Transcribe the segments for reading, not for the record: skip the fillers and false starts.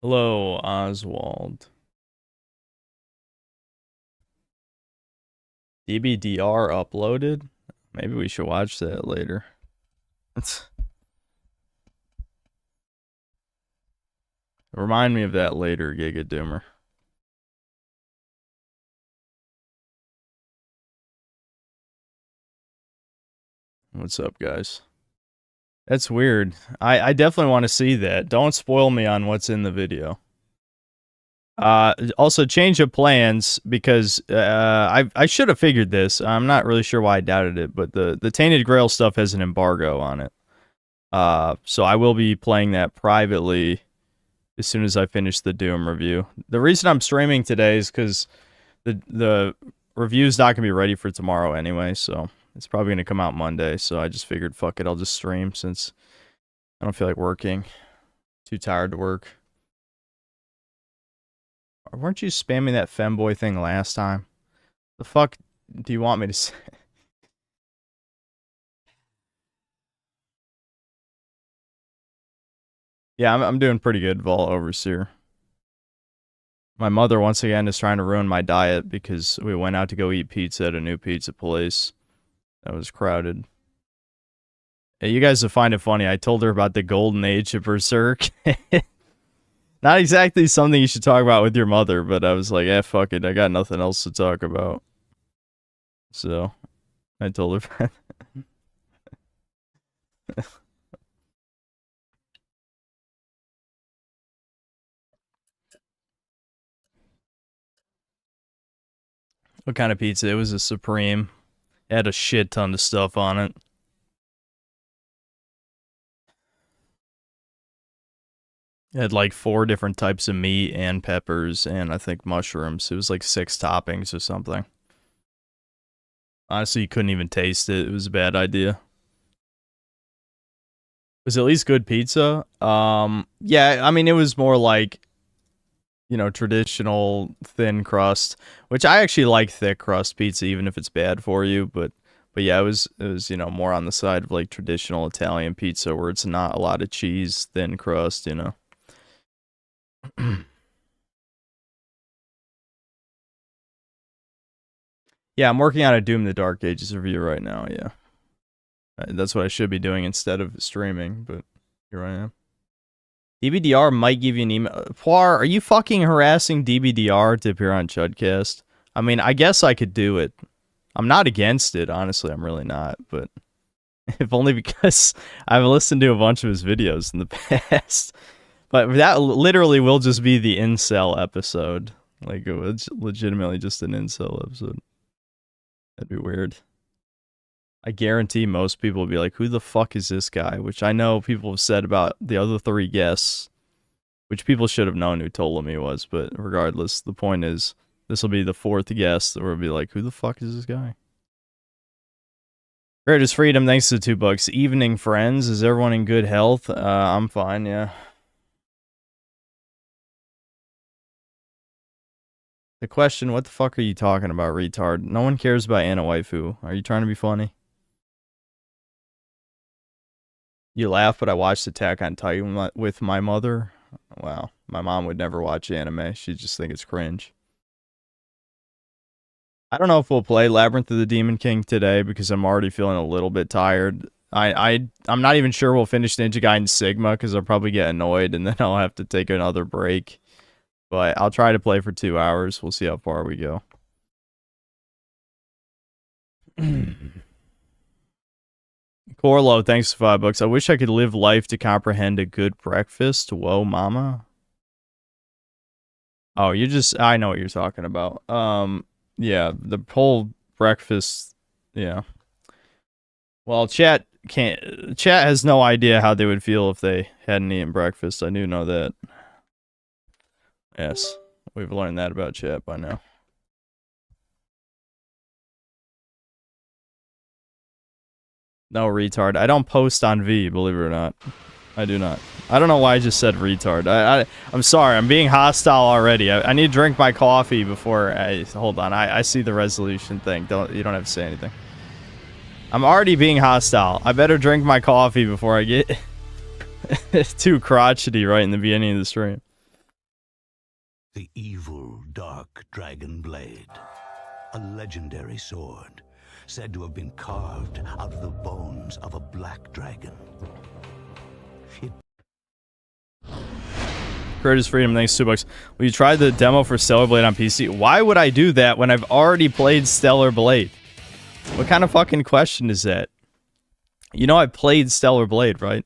Hello, Oswald. DBDR uploaded? Maybe we should watch that later. Remind me of that later, Giga Doomer. What's up, guys? That's weird. I definitely want to see that. Don't spoil me on what's in the video. Also, change of plans, because I should have figured this. I'm not really sure why I doubted it, but the Tainted Grail stuff has an embargo on it. So I will be playing that privately as soon as I finish the Doom review. The reason I'm streaming today is because the review's not going to be ready for tomorrow anyway, so it's probably going to come out Monday, so I just figured, fuck it, I'll just stream since I don't feel like working. Too tired to work. Weren't you spamming that femboy thing last time? The fuck do you want me to say? Yeah, I'm doing pretty good, Vol Overseer. My mother, once again, is trying to ruin my diet because we went out to go eat pizza at a new pizza place that was crowded. Hey, you guys will find it funny. I told her about the golden age of Berserk. Not exactly something you should talk about with your mother, but I was like, fuck it. I got nothing else to talk about. So, I told her that. What kind of pizza? It was a Supreme. It had a shit ton of stuff on it. It had like 4 different types of meat and peppers and I think mushrooms. It was like 6 toppings or something. Honestly, you couldn't even taste it. It was a bad idea. It was at least good pizza. Yeah, I mean, it was more like, you know, traditional thin crust, which I actually like thick crust pizza, even if it's bad for you. But yeah, it was, you know, more on the side of like traditional Italian pizza where it's not a lot of cheese, thin crust, you know. Yeah, I'm working on a Doom the Dark Ages review right now, yeah. That's what I should be doing instead of streaming, but here I am. DBDR might give you an email. Poir, are you fucking harassing DBDR to appear on Chudcast? I mean, I guess I could do it. I'm not against it, honestly, I'm really not, but if only because I've listened to a bunch of his videos in the past. But that literally will just be the incel episode. Like, it was legitimately just an incel episode. That'd be weird. I guarantee most people will be like, who the fuck is this guy? Which I know people have said about the other 3 guests, which people should have known who Ptolemy he was, but regardless, the point is, this will be the 4th guest that will be like, who the fuck is this guy? Greatest Freedom, thanks to the $2. Evening, friends. Is everyone in good health? I'm fine, yeah. The question, what the fuck are you talking about, retard? No one cares about Anna Waifu. Are you trying to be funny? You laugh, but I watched Attack on Titan with my mother. Wow. My mom would never watch anime. She'd just think it's cringe. I don't know if we'll play Labyrinth of the Demon King today because I'm already feeling a little bit tired. I'm not even sure we'll finish Ninja Gaiden Sigma because I'll probably get annoyed and then I'll have to take another break. But I'll try to play for 2 hours. We'll see how far we go. Corlo, thanks for $5. I wish I could live life to comprehend a good breakfast. Whoa, mama. Oh, I know what you're talking about. Yeah, the whole breakfast, yeah. Well, chat has no idea how they would feel if they hadn't eaten breakfast. I do know that. Yes, we've learned that about chat by now. No, retard. I don't post on V, believe it or not. I do not. I don't know why I just said retard. I'm sorry. I'm being hostile already. I need to drink my coffee before I... Hold on. I see the resolution thing. You don't have to say anything. I'm already being hostile. I better drink my coffee before I get too crotchety right in the beginning of the stream. The evil, dark dragon blade. A legendary sword, said to have been carved out of the bones of a black dragon. Curtis Freedom, thanks $2. Will you try the demo for Stellar Blade on PC? Why would I do that when I've already played Stellar Blade? What kind of fucking question is that? You know I played Stellar Blade, right?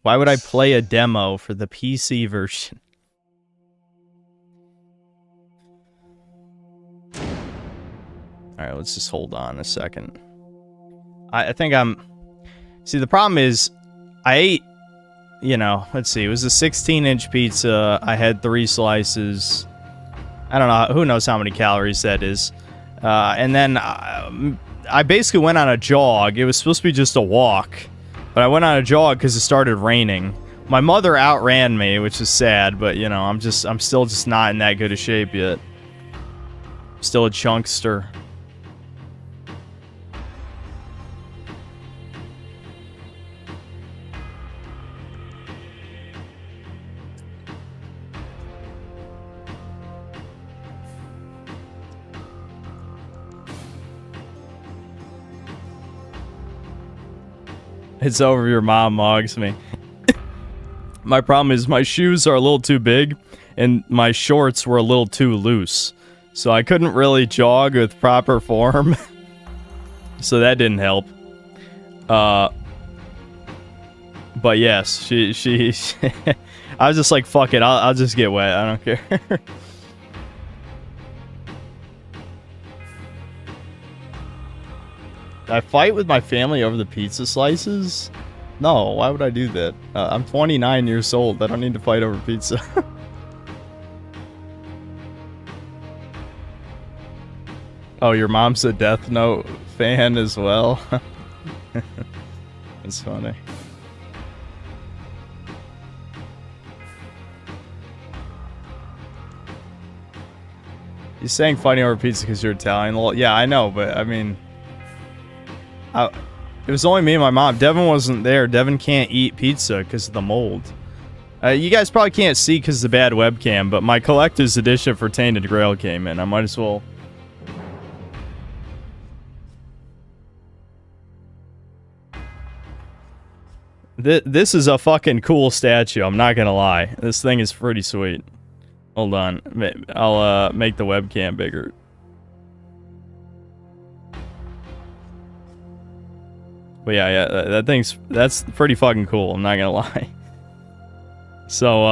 Why would I play a demo for the PC version? Alright, let's just hold on a second. I think I'm... See, the problem is, I ate, you know, let's see, it was a 16-inch pizza, I had 3 slices, I don't know, who knows how many calories that is, and then I basically went on a jog. It was supposed to be just a walk, but I went on a jog because it started raining. My mother outran me, which is sad, but, you know, I'm still just not in that good a shape yet. I'm still a chunkster. It's over, your mom mogs me. My problem is my shoes are a little too big, and my shorts were a little too loose. So I couldn't really jog with proper form. So that didn't help. But yes, she I was just like, fuck it, I'll just get wet, I don't care. I fight with my family over the pizza slices? No, why would I do that? I'm 29 years old. I don't need to fight over pizza. Oh, your mom's a Death Note fan as well? That's funny. You're saying fighting over pizza because you're Italian? Well, yeah, I know, but I mean... it was only me and my mom. Devin wasn't there. Devin can't eat pizza because of the mold. You guys probably can't see because of the bad webcam, but my collector's edition for Tainted Grail came in. I might as well... This is a fucking cool statue, I'm not gonna lie. This thing is pretty sweet. Hold on. I'll make the webcam bigger. But yeah, that's pretty fucking cool, I'm not gonna lie. So,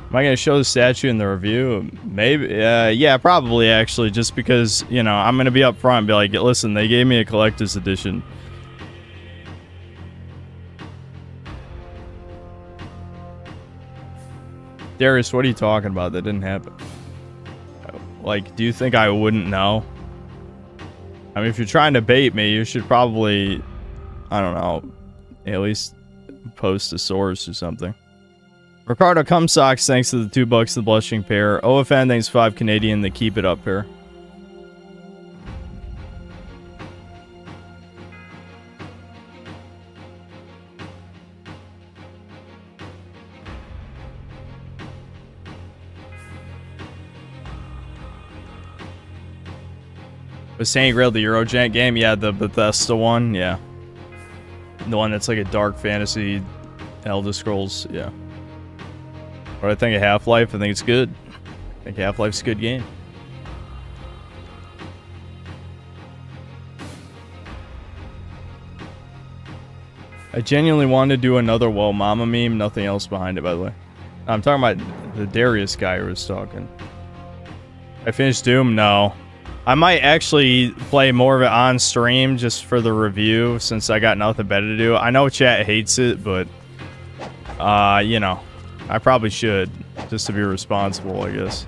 am I going to show the statue in the review? Maybe. Yeah, probably, actually. Just because, you know, I'm going to be up front and be like, listen, they gave me a collector's edition. Darius, what are you talking about? That didn't happen. Like, do you think I wouldn't know? I mean, if you're trying to bait me, you should probably, I don't know, at least post a source or something. Ricardo Cumsocks, thanks to the $2, the blushing pair. OFN, thanks 5 Canadian, the keep it up pair. Was Saint Grail the Eurogent game? Yeah, the Bethesda one, yeah. The one that's like a dark fantasy Elder Scrolls, yeah. What do I think of Half-Life? I think it's good. I think Half-Life's a good game. I genuinely wanted to do another Whoa Mama meme. Nothing else behind it, by the way. I'm talking about the Darius guy who was talking. I finished Doom? No. I might actually play more of it on stream just for the review since I got nothing better to do. I know chat hates it, but... you know... I probably should, just to be responsible, I guess.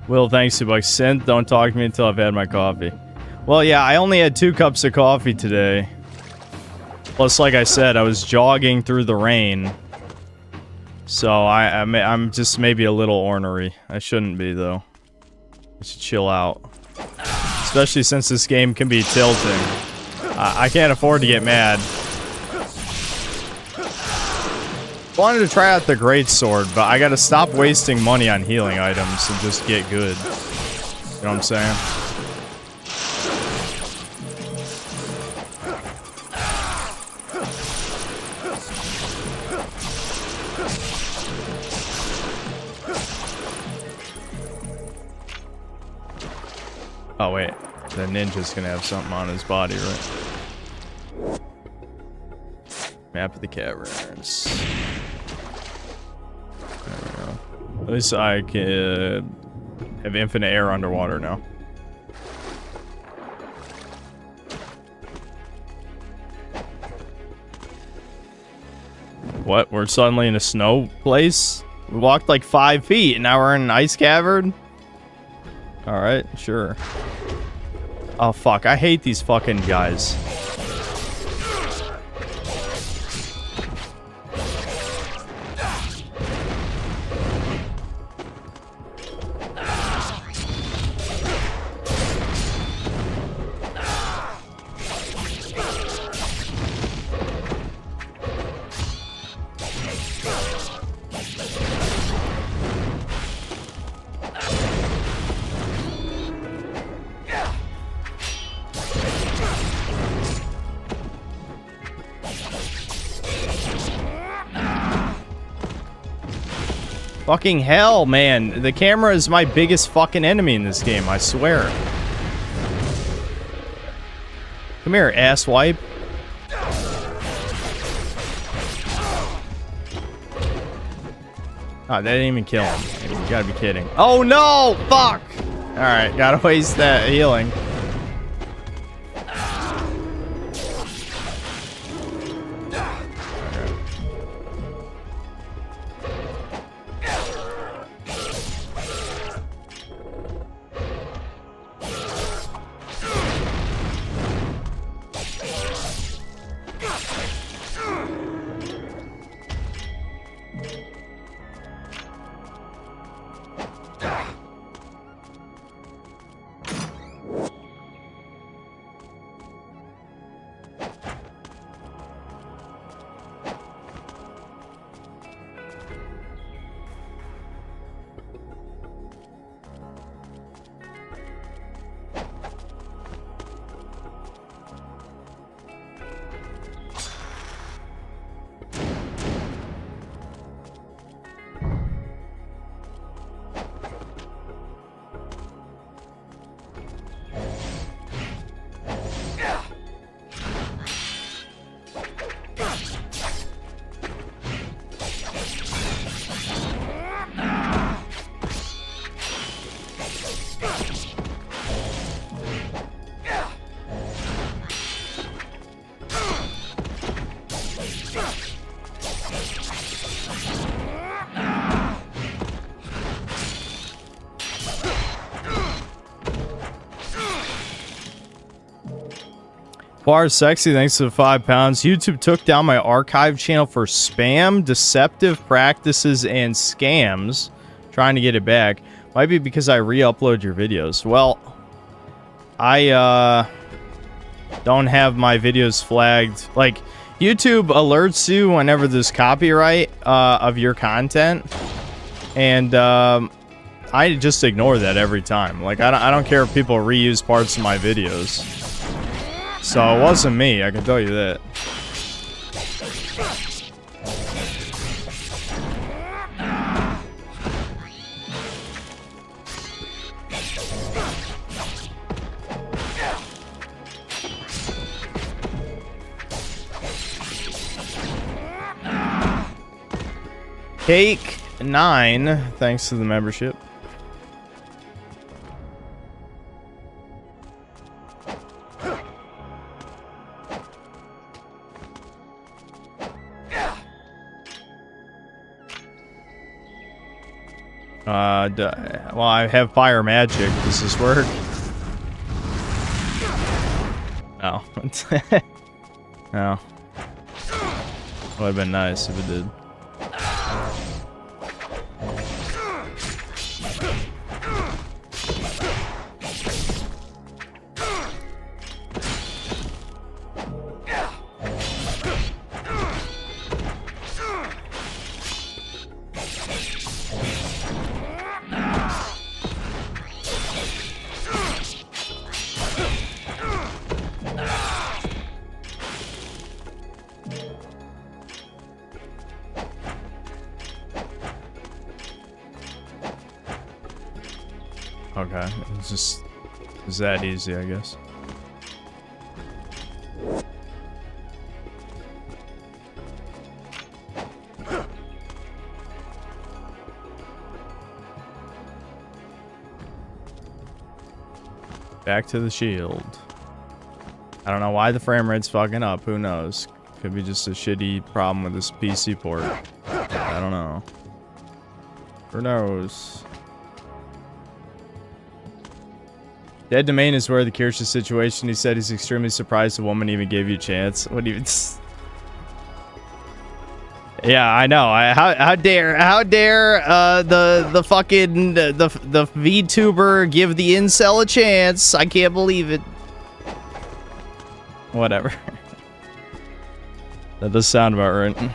Will, thanks to Synth, don't talk to me until I've had my coffee. Well, yeah, I only had 2 cups of coffee today. Plus, like I said, I was jogging through the rain. So I'm just maybe a little ornery. I shouldn't be, though. I should chill out. Especially since this game can be tilting. I can't afford to get mad. Wanted to try out the greatsword, but I gotta stop wasting money on healing items and just get good. You know what I'm saying? Oh wait, the ninja's gonna have something on his body, right? Map of the caverns. There we go. At least I can have infinite air underwater now. What? We're suddenly in a snow place? We walked like 5 feet and now we're in an ice cavern? Alright, sure. Oh fuck, I hate these fucking guys. Fucking hell, man. The camera is my biggest fucking enemy in this game, I swear. Come here, asswipe. Oh, that didn't even kill him. You gotta be kidding. Oh no! Fuck! Alright, gotta waste that healing. Bar Sexy, thanks to the 5 pounds. YouTube took down my archive channel for spam, deceptive practices, and scams. Trying to get it back. Might be because I re-upload your videos. Well, I don't have my videos flagged. Like, YouTube alerts you whenever there's copyright of your content. And I just ignore that every time. Like, I don't care if people reuse parts of my videos. So it wasn't me, I can tell you that. Cake 9, thanks to the membership. Well, I have fire magic. Does this work? No. No. Would have been nice if it did. Okay, it's that easy, I guess. Back to the shield. I don't know why the frame rate's fucking up. Who knows? Could be just a shitty problem with this PC port. I don't know. Who knows? Dead Domain is where the Kirsch situation. He said he's extremely surprised the woman even gave you a chance. What even? Yeah, I know. How dare the fucking the VTuber give the incel a chance? I can't believe it. Whatever. That does sound about right.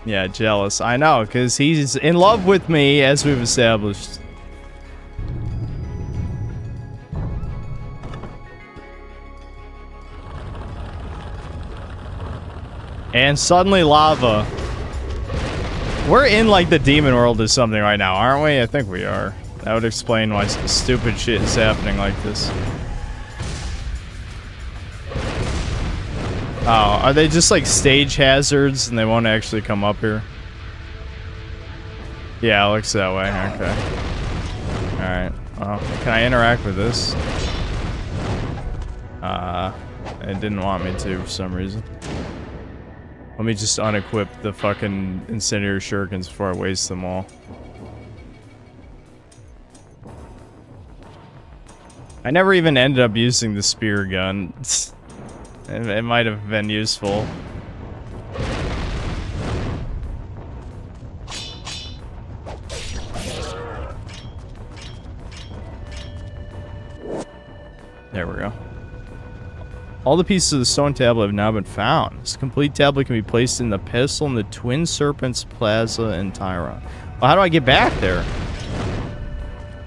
Yeah, jealous. I know, because he's in love with me, as we've established. And suddenly lava. We're in, like, the demon world or something right now, aren't we? I think we are. That would explain why stupid shit is happening like this. Oh, are they just like stage hazards and they won't actually come up here? Yeah, it looks that way. Okay. Alright. Well, can I interact with this? It didn't want me to for some reason. Let me just unequip the fucking incendiary shurikens before I waste them all. I never even ended up using the spear gun. It might have been useful. There we go. All the pieces of the stone tablet have now been found. This complete tablet can be placed in the pedestal in the Twin Serpents Plaza in Tyra. Well, how do I get back there?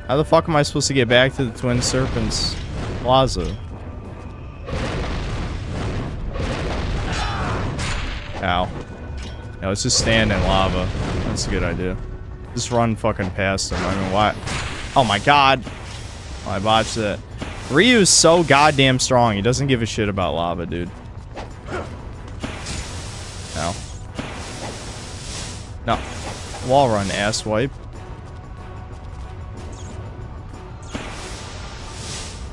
How the fuck am I supposed to get back to the Twin Serpents Plaza? Ow. Yeah, let's just stand in lava. That's a good idea. Just run fucking past him. I mean, why? Oh my god. Oh, I botched that. Ryu's so goddamn strong. He doesn't give a shit about lava, dude. No. No. Wall run, ass wipe.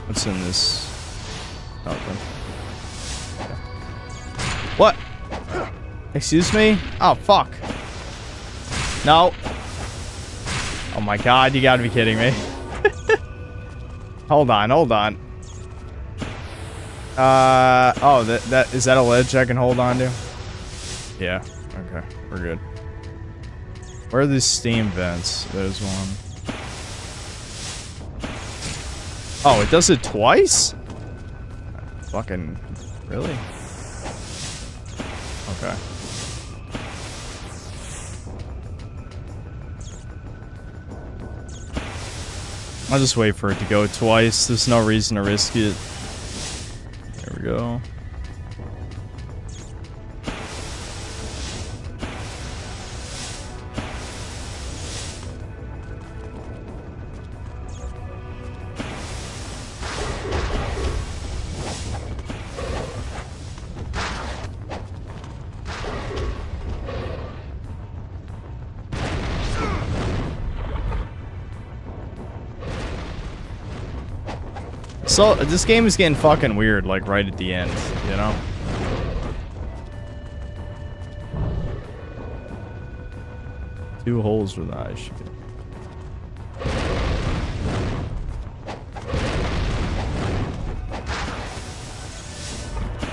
What's in this? Nothing. What? Excuse me? Oh, fuck. No. Oh my god, you gotta be kidding me. Hold on, hold on. Oh, that is that a ledge I can hold on to? Yeah, okay, we're good. Where are these steam vents? There's one. Oh, it does it twice? Fucking, really? Okay. I'll just wait for it to go twice. There's no reason to risk it. There we go. So, this game is getting fucking weird, like, right at the end, you know? Two holes with eyes.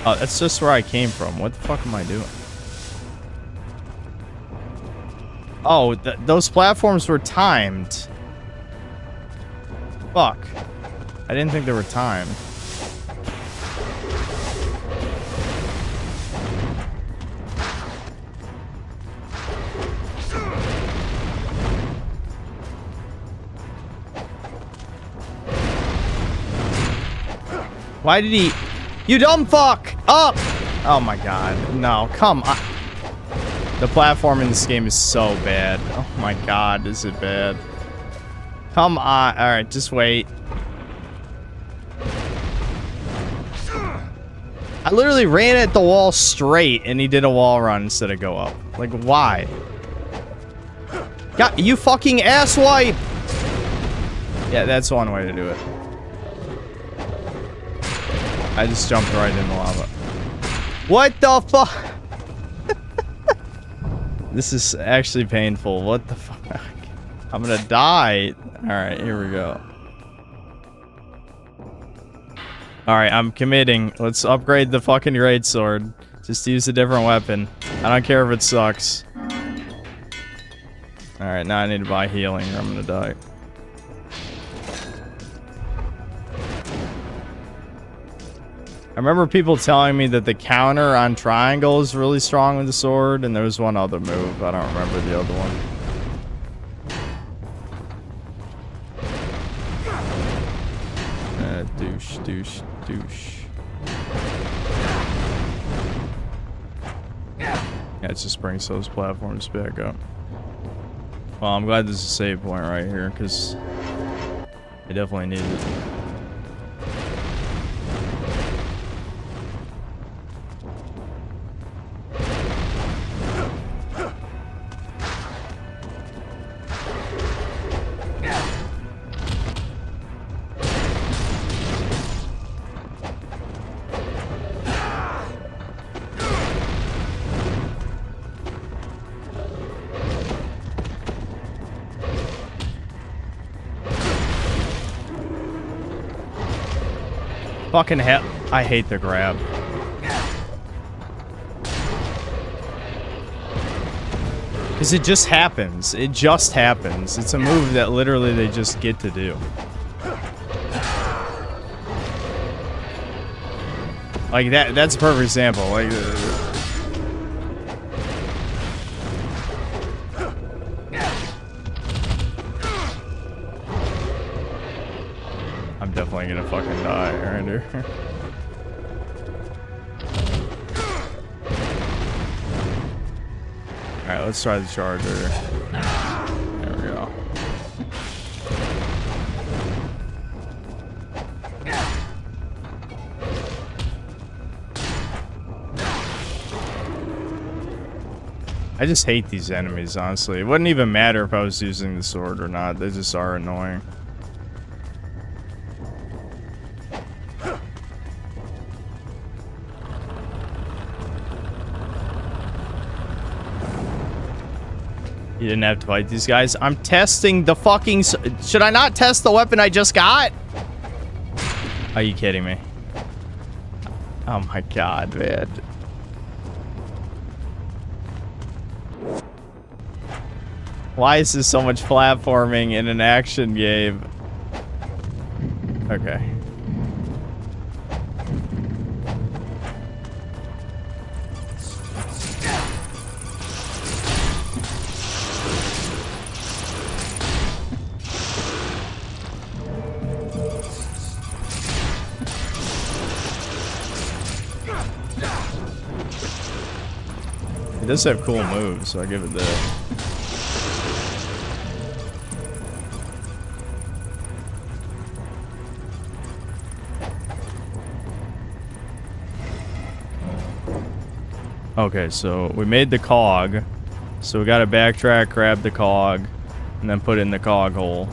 Oh, that's just where I came from. What the fuck am I doing? Oh, those platforms were timed. Fuck. I didn't think they were timed. Why did he... You dumb fuck! Up! Oh my god. No, come on. The platform in this game is so bad. Oh my god, is it bad. Come on. Alright, just wait. I literally ran at the wall straight and he did a wall run instead of go up. Like, why? God, you fucking asswipe! Yeah, that's one way to do it. I just jumped right in the lava. What the fuck? This is actually painful. What the fuck? I'm gonna die. Alright, here we go. Alright, I'm committing. Let's upgrade the fucking great sword. Just use a different weapon. I don't care if it sucks. Alright, now I need to buy healing or I'm gonna die. I remember people telling me that the counter on triangle is really strong with the sword, and there was one other move. I don't remember the other one. Douche, douche, douche. Yeah, it just brings those platforms back up. Well, I'm glad there's a save point right here, because I definitely need it. Fucking hell. I hate the grab. Because it just happens. It just happens. It's a move that literally they just get to do. Like that's a perfect example. Like I'm definitely gonna fucking die right here. Alright, let's try the charger. There we go. I just hate these enemies, honestly. It wouldn't even matter if I was using the sword or not. They just are annoying. You didn't have to fight these guys. I'm testing the fucking... Should I not test the weapon I just got? Are you kidding me? Oh my god, man. Why is this so much platforming in an action game? Okay. It does have cool moves, so I give it that. Okay, so we made the cog. So we gotta backtrack, grab the cog, and then put it in the cog hole.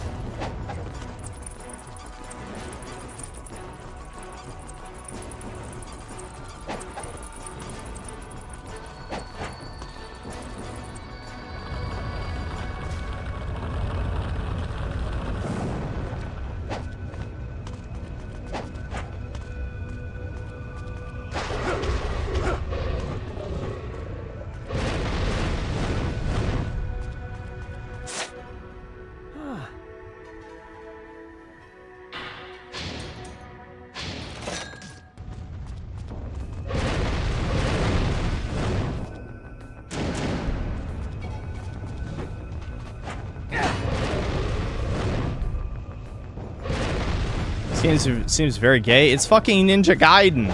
Seems very gay. It's fucking Ninja Gaiden.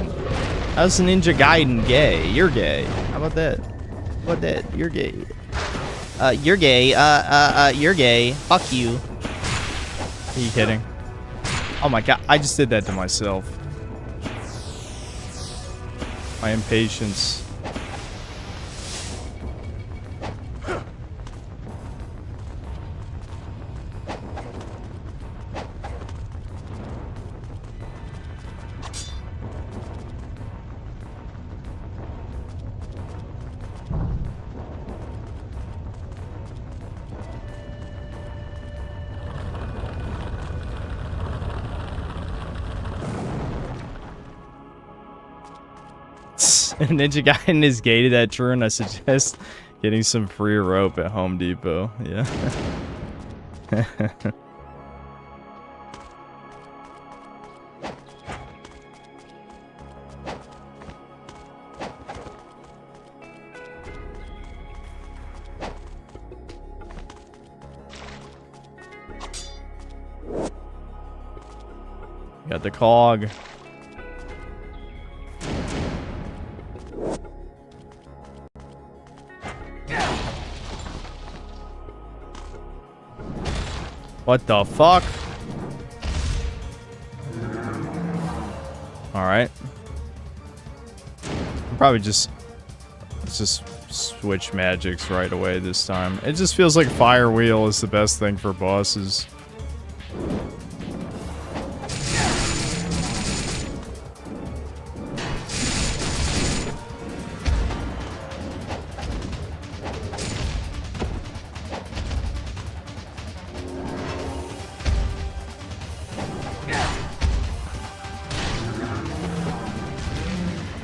How's Ninja Gaiden gay? You're gay. How about that? How about that? You're gay. You're gay. You're gay. Fuck you. Are you kidding? Oh my god, I just did that to myself. My impatience. Ninja Gaiden is gay to that true, and I suggest getting some free rope at Home Depot. Yeah. Got the cog. What the fuck? Alright. Probably just... Let's just switch magics right away this time. It just feels like Fire Wheel is the best thing for bosses.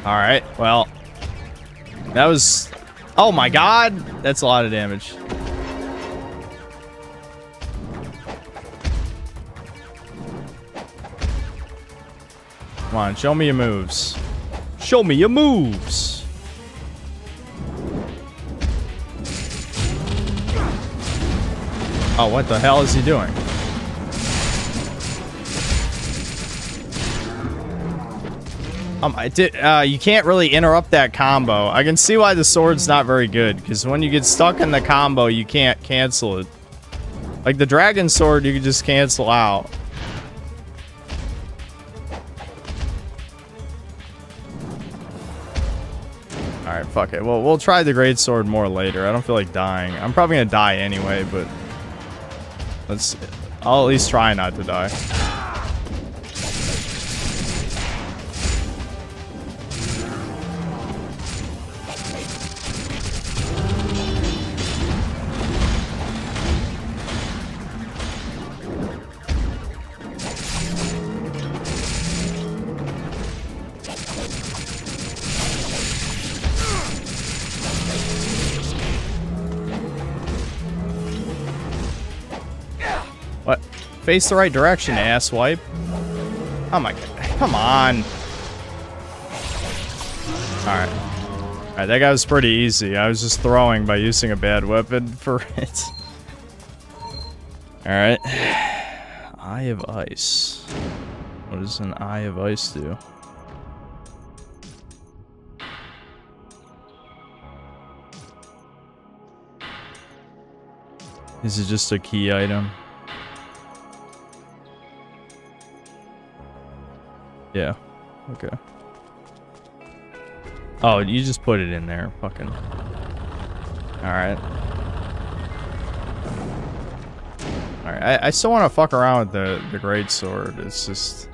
Alright, well, that was... Oh my god! That's a lot of damage. Come on, show me your moves. Show me your moves! Oh, what the hell is he doing? You can't really interrupt that combo. I can see why the sword's not very good, because when you get stuck in the combo, you can't cancel it. Like the dragon sword, you can just cancel out. Alright, fuck it. Well, we'll try the great sword more later. I don't feel like dying. I'm probably gonna die anyway, but... I'll at least try not to die. What? Face the right direction, asswipe. Oh my god. Come on. Alright. Alright, that guy was pretty easy. I was just throwing by using a bad weapon for it. Alright. Eye of Ice. What does an Eye of Ice do? Is it just a key item? Yeah. Okay. Oh, you just put it in there. Fucking. Alright. Alright, I still want to fuck around with the great sword. It's just...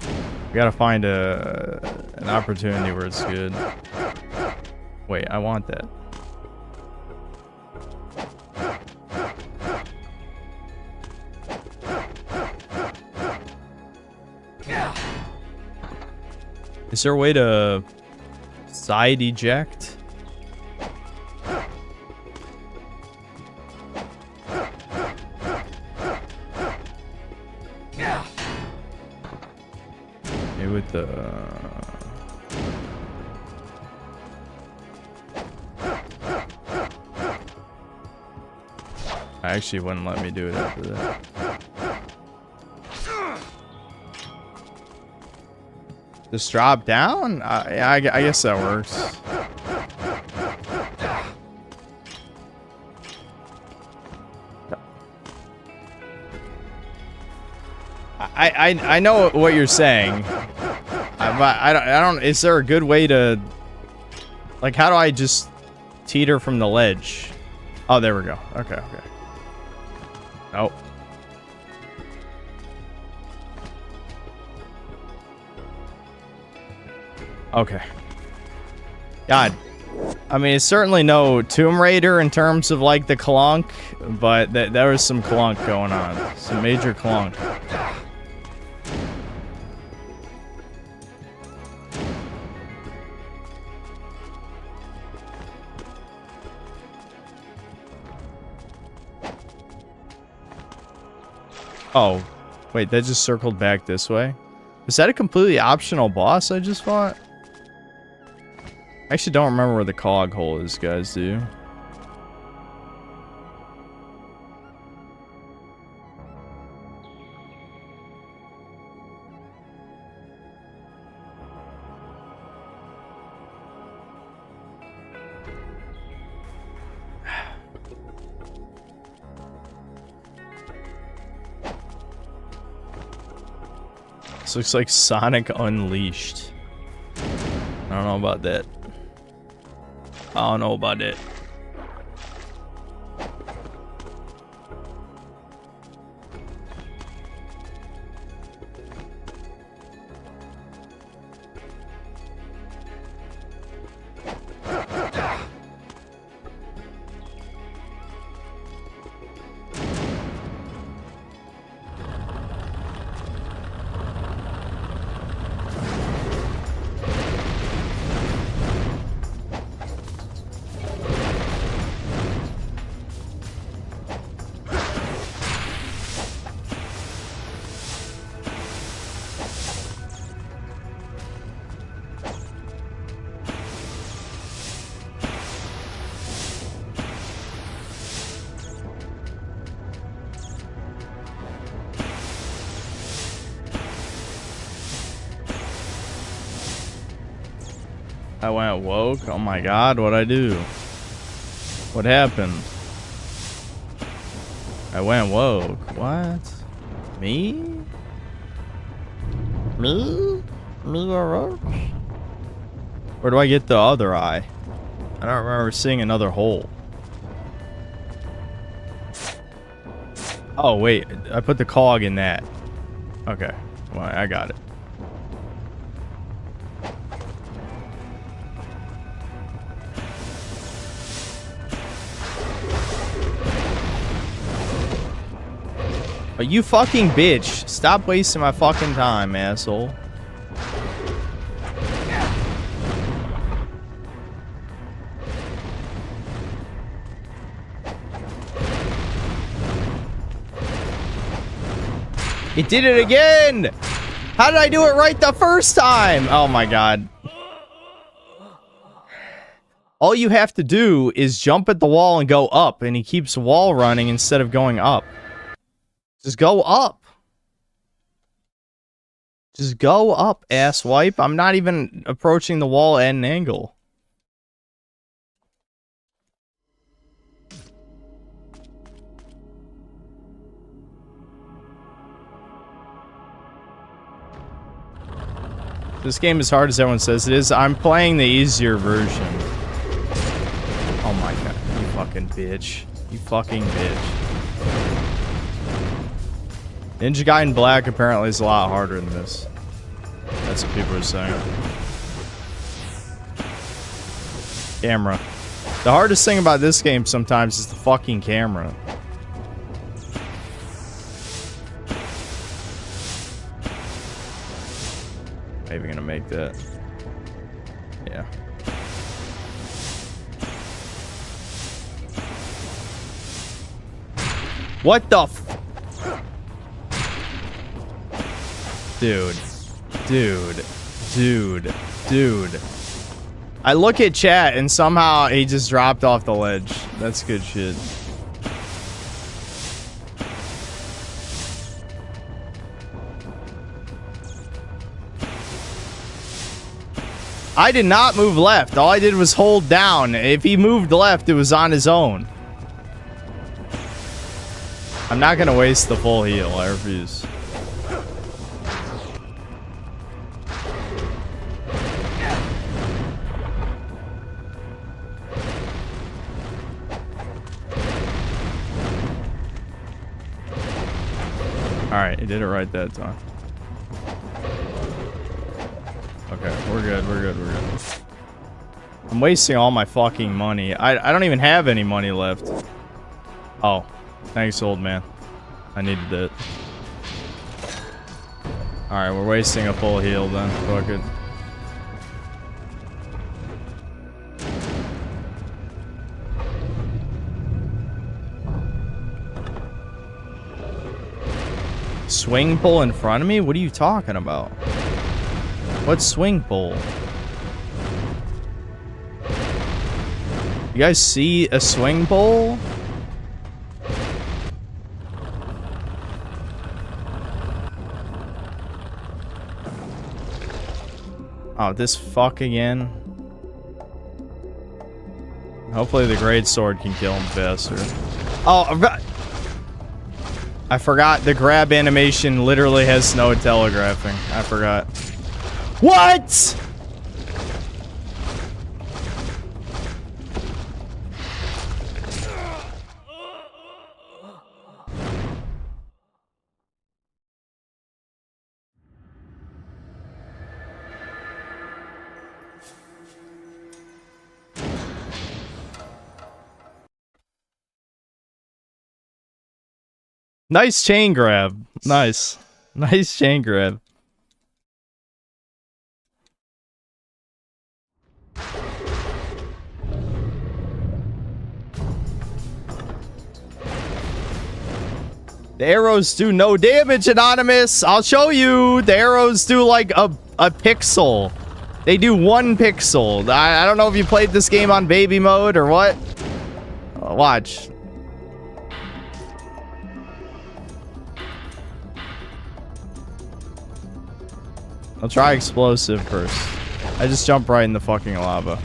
We gotta find an opportunity where it's good. Wait, I want that. Is there a way to side eject? Maybe with the... Actually, wouldn't let me do it after that. Just drop down? I guess that works. I know what you're saying. But I don't. Is there a good way to, like, how do I just teeter from the ledge? Oh, there we go. Okay. Oh. Okay. God. I mean, it's certainly no Tomb Raider in terms of, like, the clunk, but there was some clunk going on. Some major clunk. Oh, wait, that just circled back this way? Is that a completely optional boss I just fought? I actually don't remember where the cog hole is, guys, do you? This looks like Sonic Unleashed. I don't know about that. I don't know about it. I went woke. Oh my god, what'd I do? What happened? I went woke. What? Me? Me? Me or roach? Where do I get the other eye? I don't remember seeing another hole. Oh wait, I put the cog in that. Okay, well, I got it. Oh, you fucking bitch. Stop wasting my fucking time, asshole. It did it again! How did I do it right the first time? Oh my god. All you have to do is jump at the wall and go up, and he keeps wall running instead of going up. Just go up. Just go up, asswipe. I'm not even approaching the wall at an angle. This game is hard as everyone says it is. I'm playing the easier version. Oh my god. You fucking bitch. You fucking bitch. Ninja Gaiden Black apparently is a lot harder than this. That's what people are saying. Camera. The hardest thing about this game sometimes is the fucking camera. Maybe gonna make that. Yeah. What the f- Dude. I look at chat and somehow he just dropped off the ledge. That's good shit. I did not move left. All I did was hold down. If he moved left, it was on his own. I'm not gonna waste the full heal. I refuse. Alright, he did it right that time. Okay, we're good, we're good, we're good. I'm wasting all my fucking money. I don't even have any money left. Oh, thanks, old man. I needed it. Alright, we're wasting a full heal then. Fuck it. Swing pull in front of me? What are you talking about? What swing pull? You guys see a swing pull? Oh, this fuck again. Hopefully the great sword can kill him faster. Oh, I forgot the grab animation literally has no telegraphing. I forgot. What? Nice chain grab. Nice. Nice chain grab. The arrows do no damage, Anonymous. I'll show you. The arrows do like a pixel. They do 1 pixel. I don't know if you played this game on baby mode or what. Watch. I'll try explosive first. I just jump right in the fucking lava.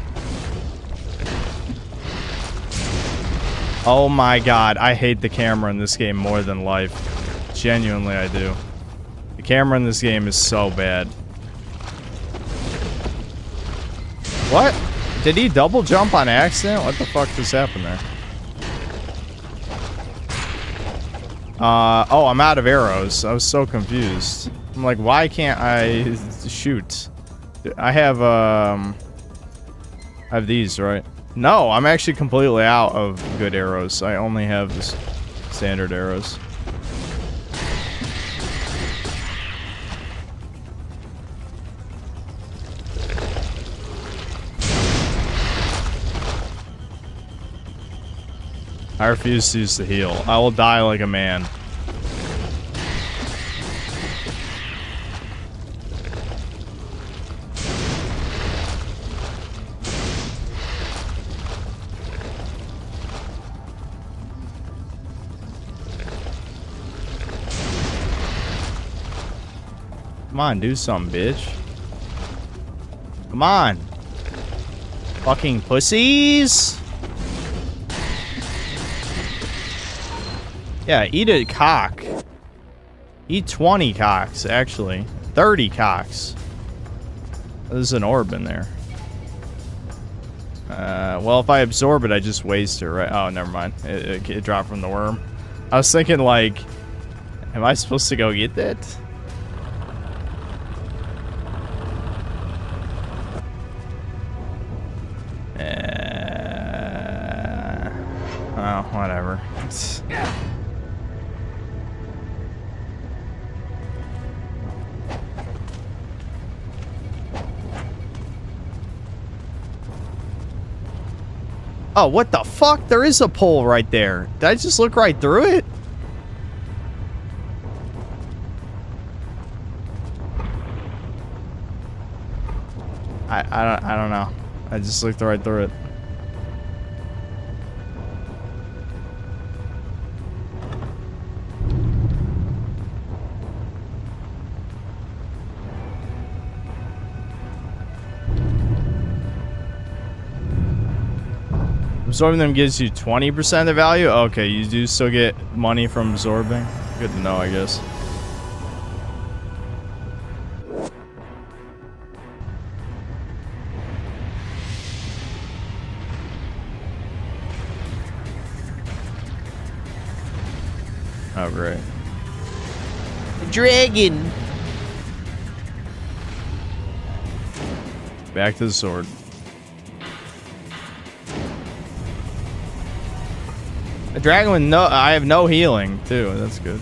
Oh my god, I hate the camera in this game more than life. Genuinely, I do. The camera in this game is so bad. What? Did he double jump on accident? What the fuck just happened there? Oh, I'm out of arrows. I was so confused. I'm like, why can't I shoot? I have these, right? No, I'm actually completely out of good arrows. I only have the standard arrows. I refuse to use the heal. I will die like a man. Come on, do something, bitch. Come on. Fucking pussies. Yeah, eat a cock. Eat 20 cocks, actually. 30 cocks. There's an orb in there. Well, if I absorb it, I just waste it, right? Oh, never mind. It dropped from the worm. I was thinking, like, am I supposed to go get that? Oh, whatever. Oh, what the fuck? There is a pole right there. Did I just look right through it? I don't know. I just looked right through it. Absorbing them gives you 20% of the value? Okay, you do still get money from absorbing. Good to know, I guess. Oh, great. Dragon! Back to the sword. A dragon with no... I have no healing, too. That's good.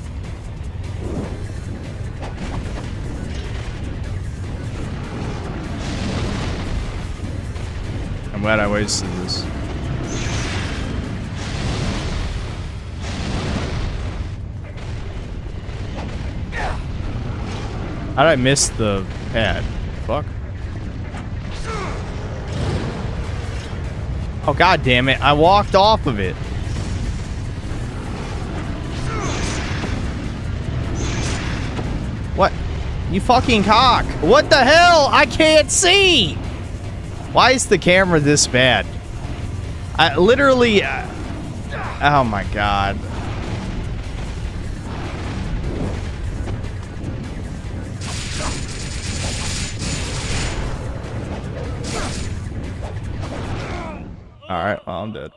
I'm glad I wasted this. How did I miss the pad? Fuck. Oh, god damn it. I walked off of it. What? You fucking cock. What the hell? I can't see. Why is the camera this bad? I literally... oh my god. Alright, well, I'm dead.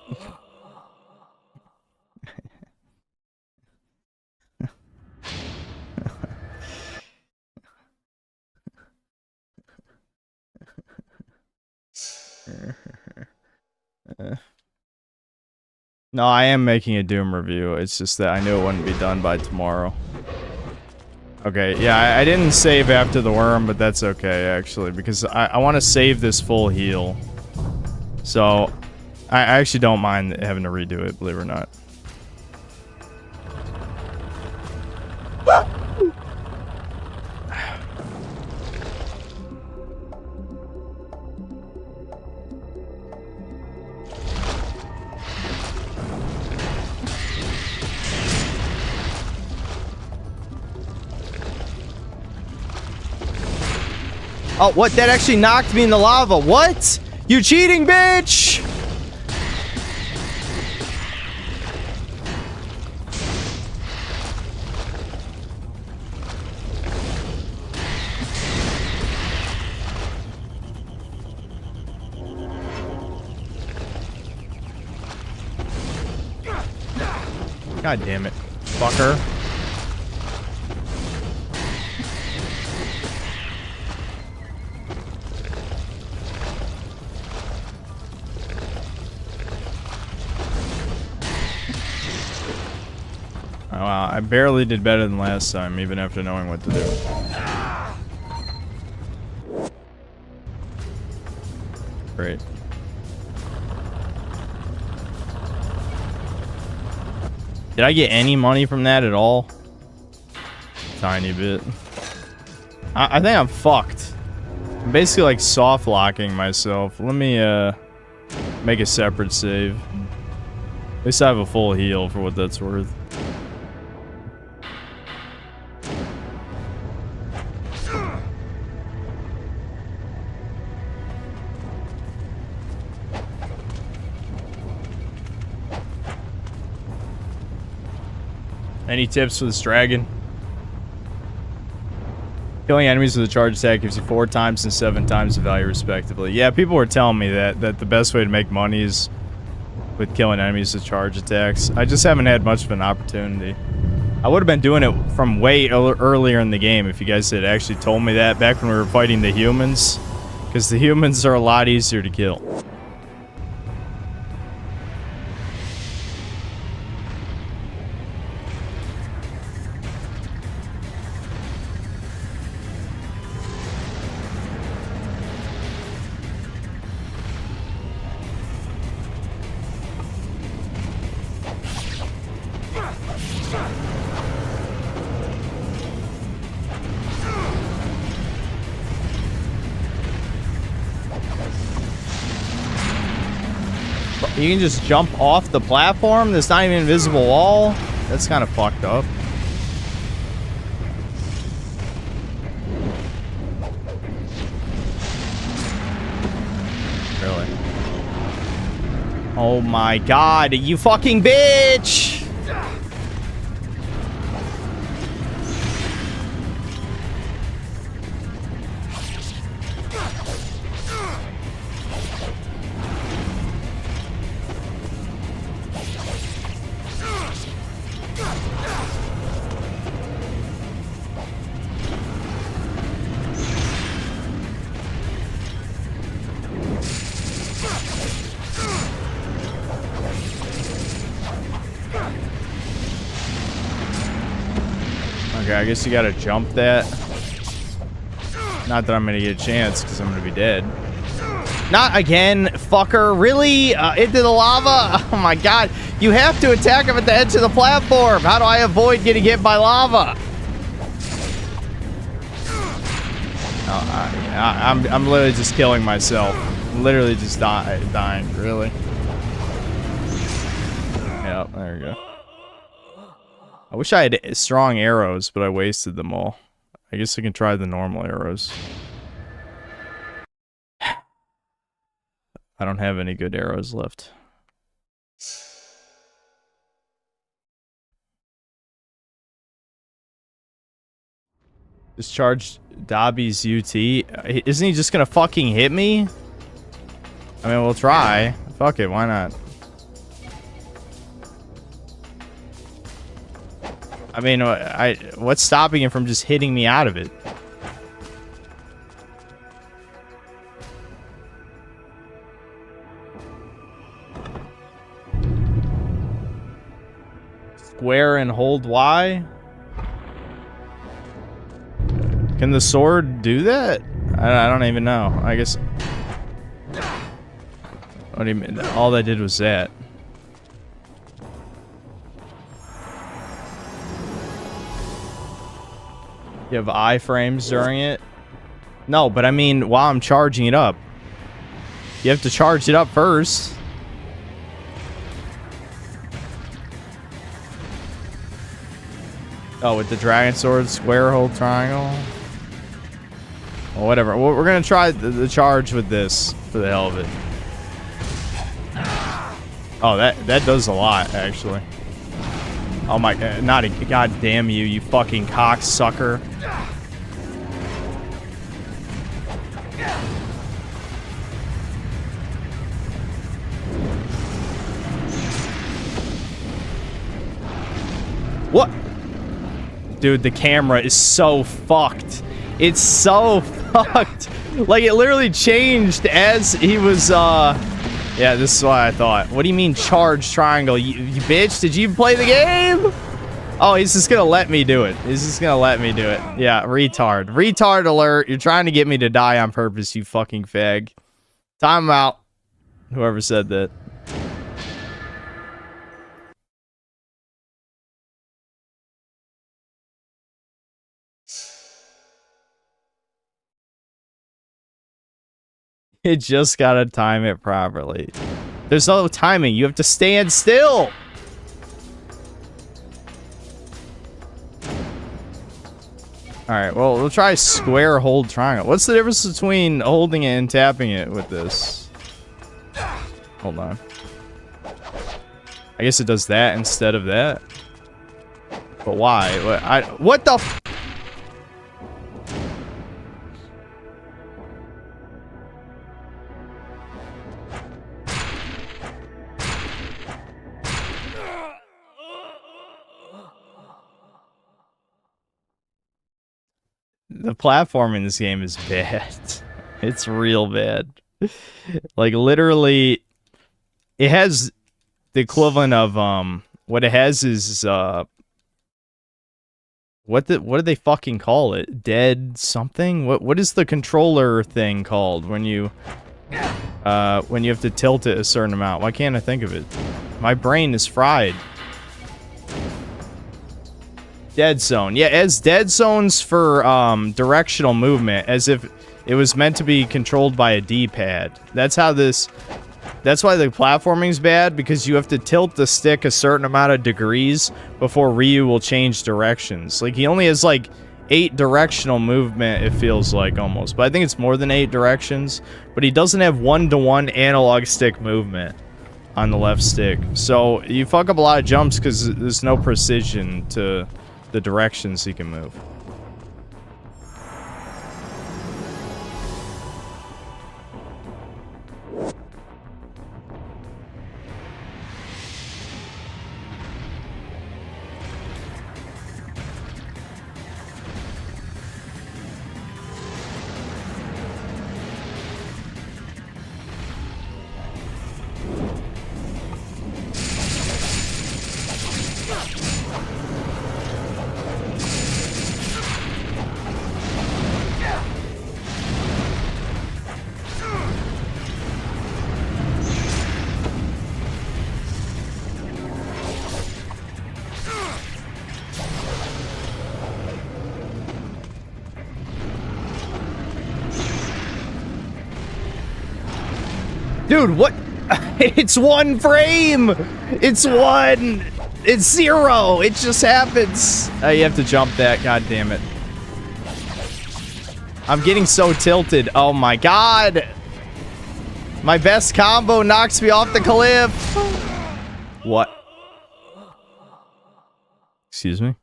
No, I am making a Doom review. It's just that I knew it wouldn't be done by tomorrow. Okay, yeah, I didn't save after the worm, but that's okay, actually, because I want to save this full heal. So, I actually don't mind having to redo it, believe it or not. Oh, what? That actually knocked me in the lava. What? You cheating, bitch! God damn it. Fucker. Oh, wow, I barely did better than last time, even after knowing what to do. Great. Did I get any money from that at all? Tiny bit. I think I'm fucked. I'm basically like soft locking myself. Let me make a separate save. At least I have a full heal for what that's worth. Any tips for this dragon? Killing enemies with a charge attack gives you 4 times and 7 times the value respectively. Yeah, people were telling me that the best way to make money is with killing enemies with charge attacks. I just haven't had much of an opportunity. I would have been doing it from way earlier in the game if you guys had actually told me that back when we were fighting the humans. Because the humans are a lot easier to kill. You can just jump off the platform? There's not even an invisible wall? That's kind of fucked up. Really? Oh my god, you fucking bitch! Okay, I guess you gotta jump that. Not that I'm gonna get a chance, because I'm gonna be dead. Not again, fucker. Really? Into the lava? Oh my god. You have to attack him at the edge of the platform. How do I avoid getting hit by lava? Oh, I'm literally just killing myself. I'm literally just dying, really. Yep, there we go. I wish I had strong arrows, but I wasted them all. I guess I can try the normal arrows. I don't have any good arrows left. Discharge Dobby's UT. Isn't he just gonna fucking hit me? I mean, we'll try. Fuck it, why not? I mean, what's stopping him from just hitting me out of it? Square and hold Y? Can the sword do that? I don't even know. I guess... What do you mean? All that did was that. You have iframes during it? No, but I mean, while I'm charging it up. You have to charge it up first. Oh, with the dragon sword, square, hold, triangle? Well, whatever. We're gonna try the charge with this, for the hell of it. Oh, that does a lot, actually. Oh my god, not a god damn you, you fucking cocksucker. What? Dude, the camera is so fucked. It's so fucked. Like, it literally changed as he was, yeah, this is what I thought. What do you mean charge triangle? You bitch, did you play the game? Oh, he's just gonna let me do it. He's just gonna let me do it. Yeah, retard. Retard alert. You're trying to get me to die on purpose, you fucking fag. Time out. Whoever said that. You just gotta time it properly. There's no timing. You have to stand still. Alright, well, we'll try square, hold, triangle. What's the difference between holding it and tapping it with this? Hold on. I guess it does that instead of that. But why? What the f- The platform in this game is bad. It's real bad. Like, literally, it has the equivalent of, what it has is, what do they fucking call it? Dead something? What is the controller thing called when you have to tilt it a certain amount? Why can't I think of it? My brain is fried. Dead zone. Yeah, as dead zones for directional movement, as if it was meant to be controlled by a D-pad. That's why the platforming's bad, because you have to tilt the stick a certain amount of degrees before Ryu will change directions. Like, he only has like 8 directional movement, it feels like, almost. But I think it's more than 8 directions. But he doesn't have one-to-one analog stick movement. on the left stick. So you fuck up a lot of jumps because there's no precision to the directions he can move. Dude, what? It's 1 frame! It's 1! It's 0! It just happens! You have to jump that, god damn it. I'm getting so tilted. Oh my god! My best combo knocks me off the cliff! What? Excuse me?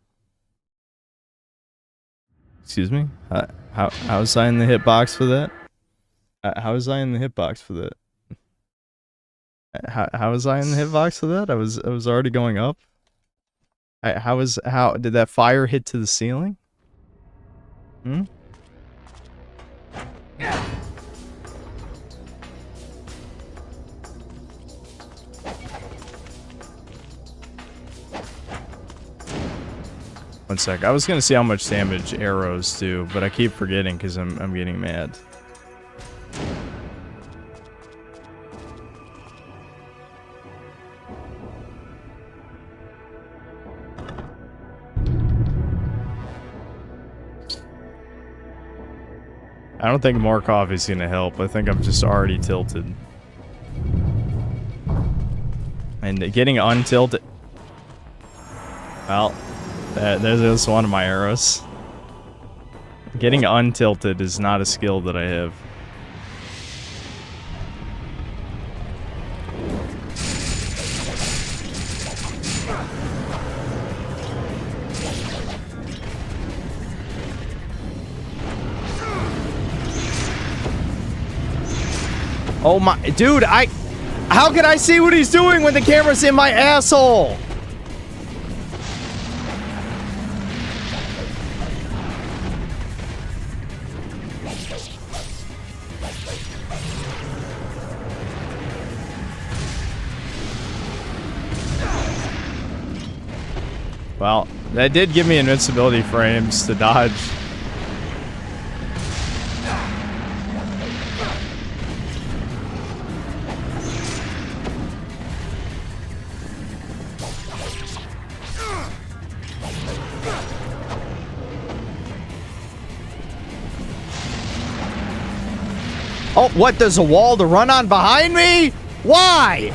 Excuse me? How was I in the hitbox for that? How was I in the hitbox for that? How was I in the hitbox for that? I was already going up. How did that fire hit to the ceiling? Hmm? One sec. I was gonna see how much damage arrows do, but I keep forgetting because I'm getting mad. I don't think more coffee is gonna help. I think I'm just already tilted. And getting untilted. Well, there's one of my arrows. Getting untilted is not a skill that I have. Oh my, dude, how can I see what he's doing when the camera's in my asshole? Well, that did give me invincibility frames to dodge. Oh, what? There's a wall to run on behind me? Why?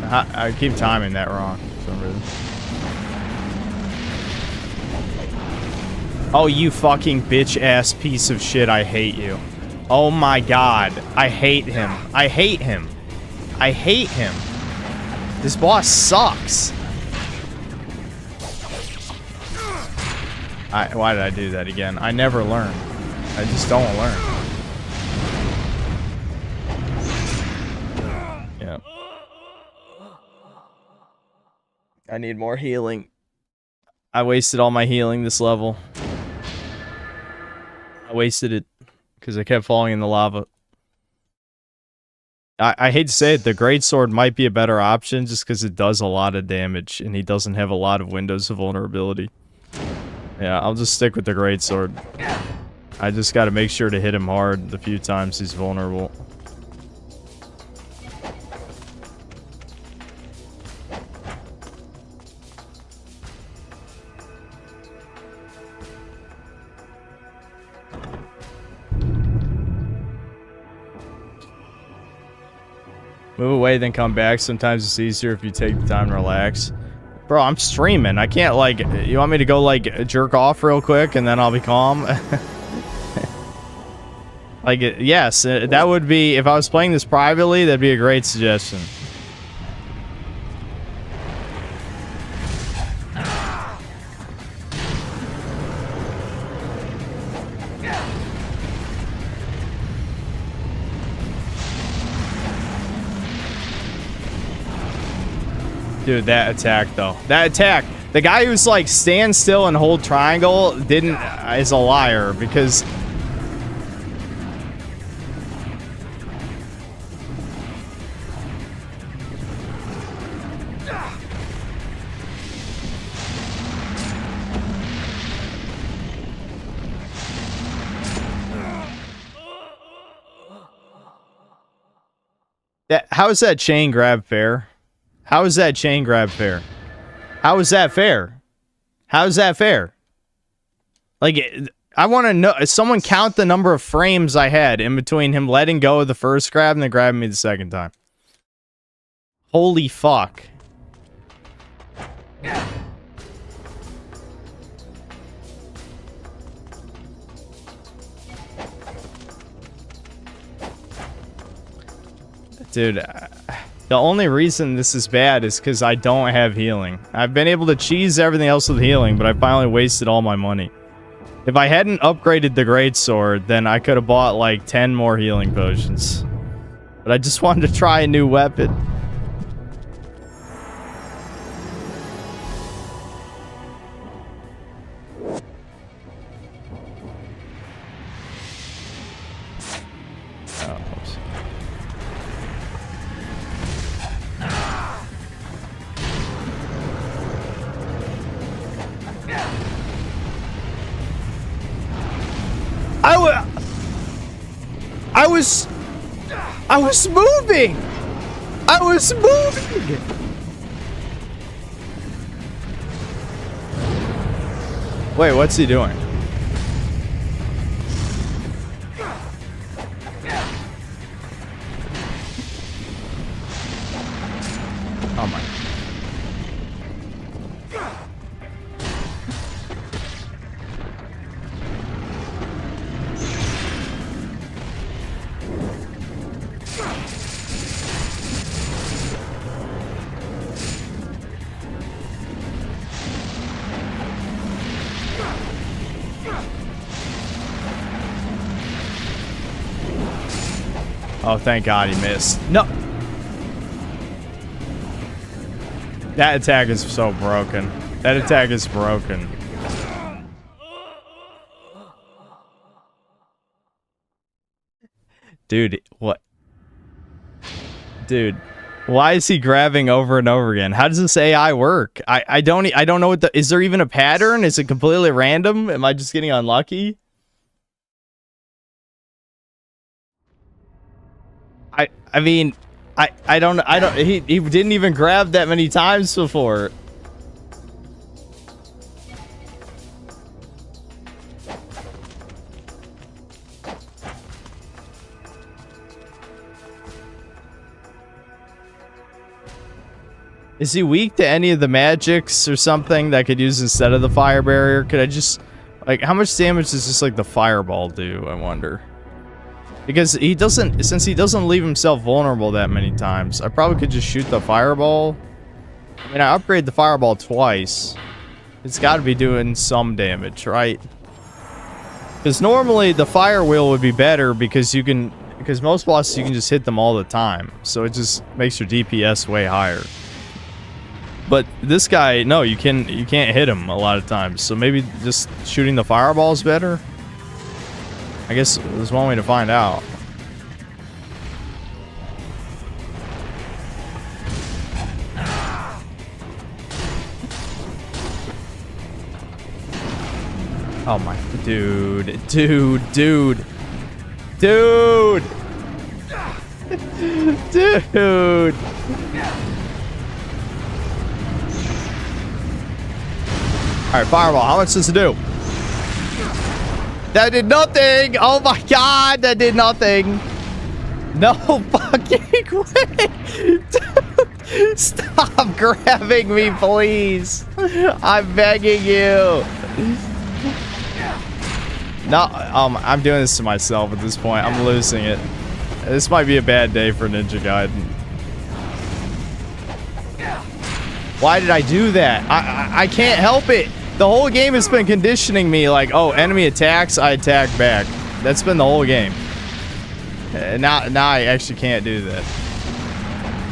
I keep timing that wrong for some reason. Oh, you fucking bitch-ass piece of shit, I hate you. Oh my god, I hate him. I hate him. I hate him. This boss sucks. Why did I do that again? I never learn. I just don't learn. Yeah. I need more healing. I wasted all my healing this level. I wasted it because I kept falling in the lava. I hate to say it, the greatsword might be a better option just because it does a lot of damage and he doesn't have a lot of windows of vulnerability. Yeah, I'll just stick with the greatsword. I just gotta make sure to hit him hard the few times he's vulnerable. Move away, then come back. Sometimes it's easier if you take the time to relax. Bro, I'm streaming. I can't, like... You want me to go, like, jerk off real quick and then I'll be calm? Like, yes, that would be... If I was playing this privately, that'd be a great suggestion. Dude, that attack, though. That attack. The guy who's like, stand still and hold triangle is a liar, because... How is that chain grab fair? How is that chain grab fair? How is that fair? How is that fair? Like, I want to know. Someone count the number of frames I had in between him letting go of the first grab and then grabbing me the second time. Holy fuck. Dude, the only reason this is bad is because I don't have healing. I've been able to cheese everything else with healing, but I finally wasted all my money. If I hadn't upgraded the greatsword, then I could have bought like 10 more healing potions. But I just wanted to try a new weapon. I was moving! I was moving! Wait, what's he doing? Oh my. Oh, thank God he missed. No. That attack is so broken. That attack is broken. Dude, what? Dude, why is he grabbing over and over again? How does this AI work? I don't know what the... Is there even a pattern? Is it completely random? Am I just getting unlucky? I mean, I don't he didn't even grab that many times before. Is he weak to any of the magics or something that I could use instead of the fire barrier? Could I just, like, how much damage does just like the fireball do, I wonder? Because he doesn't, since he doesn't leave himself vulnerable that many times, I probably could just shoot the fireball. I mean, I upgraded the fireball twice. It's got to be doing some damage, right? Because normally the fire wheel would be better because you can, because most bosses you can just hit them all the time. So it just makes your DPS way higher. But this guy, no, you can't hit him a lot of times. So maybe just shooting the fireball is better? I guess there's one way to find out. Oh my, dude. Dude. Dude. Alright, fireball, how much does it do? That did nothing! Oh my god, that did nothing! No fucking way! Dude, stop grabbing me, please! I'm begging you! No, I'm doing this to myself at this point. I'm losing it. This might be a bad day for Ninja Gaiden. Why did I do that? I can't help it. The whole game has been conditioning me like, oh, enemy attacks, I attack back. That's been the whole game. Now I actually can't do that.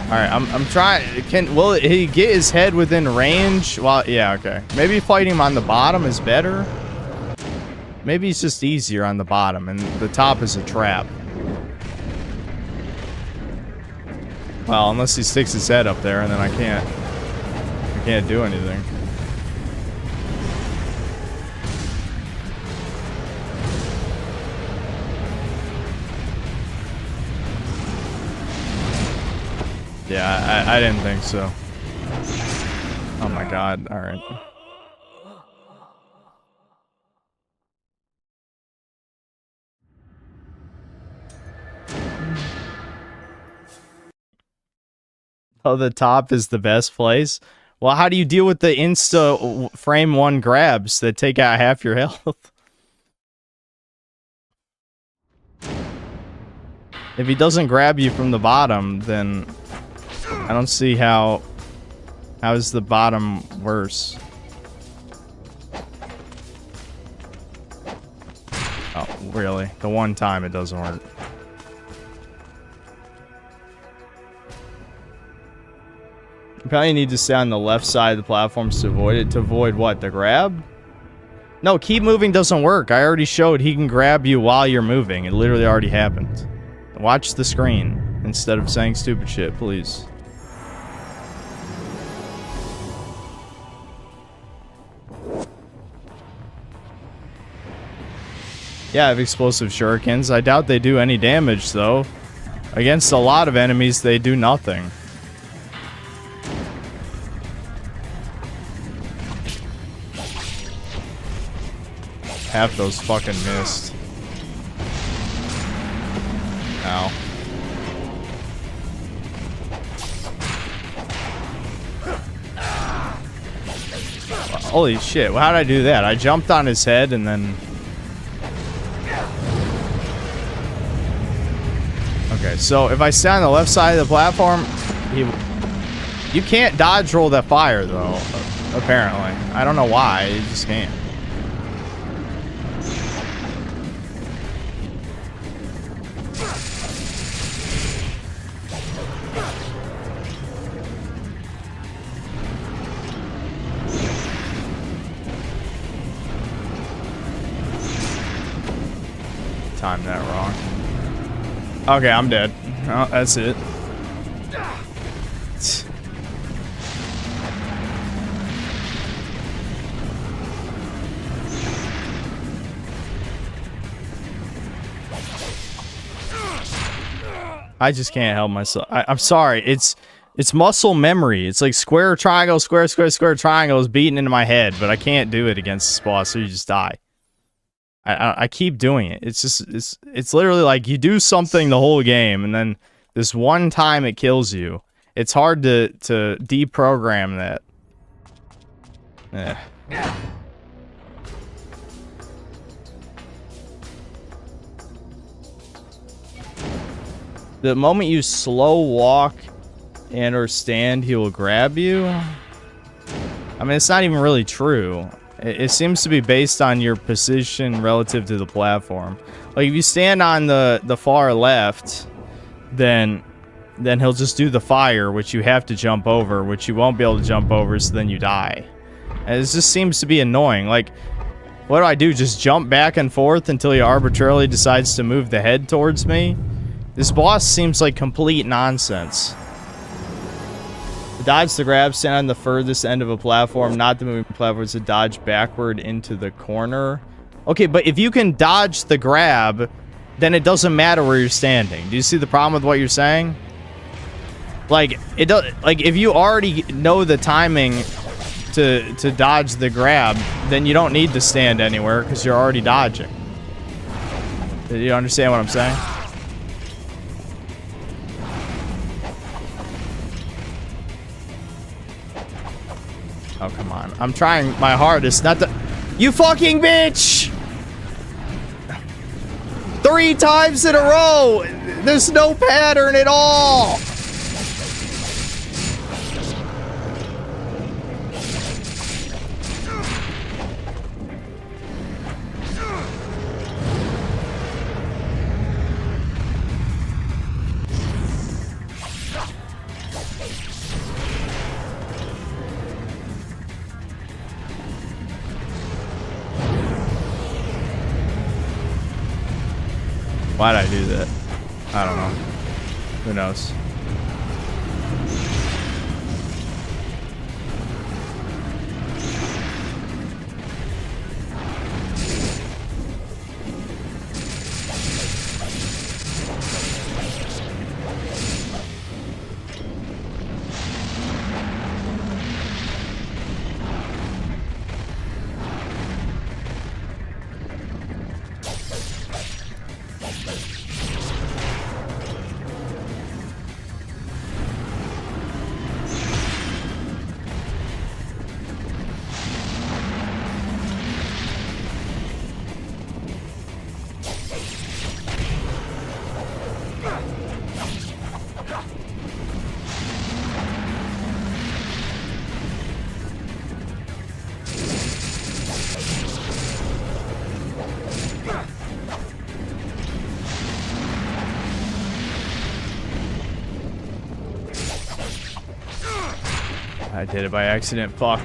All right, I'm trying. Will he get his head within range? Well, yeah, okay. Maybe fighting him on the bottom is better. Maybe it's just easier on the bottom, and the top is a trap. Well, unless he sticks his head up there, and then I can't do anything. Yeah, I didn't think so. Oh my god, alright. Oh, the top is the best place? Well, how do you deal with the insta frame one grabs that take out half your health? If he doesn't grab you from the bottom, then I don't see how is the bottom worse. Oh, really? The one time it doesn't work. You probably need to stay on the left side of the platforms to avoid it. To avoid what? The grab? No, keep moving doesn't work. I already showed he can grab you while you're moving. It literally already happened. Watch the screen instead of saying stupid shit, please. Yeah, I have explosive shurikens. I doubt they do any damage, though. Against a lot of enemies, they do nothing. Half those fucking missed. Ow. Holy shit, how did I do that? I jumped on his head and then... Okay, so if I stay on the left side of the platform, you can't dodge roll that fire, though, apparently. I don't know why, you just can't. Timed that wrong. Okay, I'm dead. Oh, that's it. I just can't help myself. I'm sorry. It's muscle memory. It's like square, triangle, square, square, square, triangle is beaten into my head, but I can't do it against this boss, so you just die. I keep doing it. It's just it's literally like you do something the whole game, and then this one time it kills you. It's hard to deprogram that. The moment you slow walk and or stand, he will grab you. I mean, it's not even really true. It seems to be based on your position relative to the platform. Like, if you stand on the far left, then he'll just do the fire, which you have to jump over, which you won't be able to jump over, so then you die. And it just seems to be annoying. Like, what do I do? Just jump back and forth until he arbitrarily decides to move the head towards me? This boss seems like complete nonsense. Dodge the grab, stand on the furthest end of a platform, not the moving platform, to dodge backward into the corner. Okay, but if you can dodge the grab, then it doesn't matter where you're standing. Do you see the problem with what you're saying? Like, it does. Like, if you already know the timing to dodge the grab, then you don't need to stand anywhere because you're already dodging. Do you understand what I'm saying? Oh, come on. I'm trying my hardest not to... You fucking bitch! 3 times in a row! There's no pattern at all! Why'd I do that? I don't know. Who knows? I did it by accident. Fuck.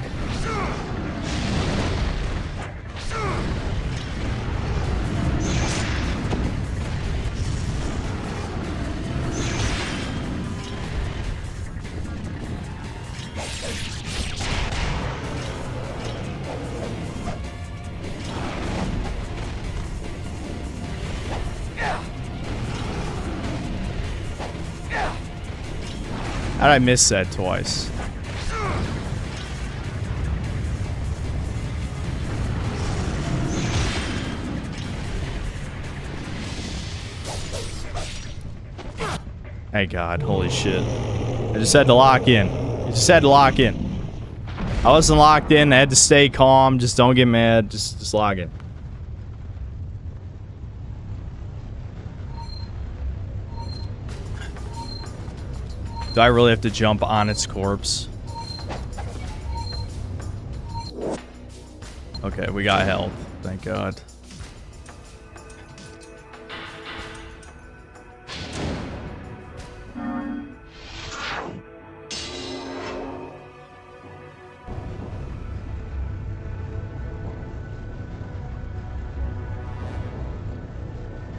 How'd I miss that twice? Thank God, holy shit. I just had to lock in. You just had to lock in. I wasn't locked in, I had to stay calm, just don't get mad, just log in. Do I really have to jump on its corpse? Okay, we got help, thank God.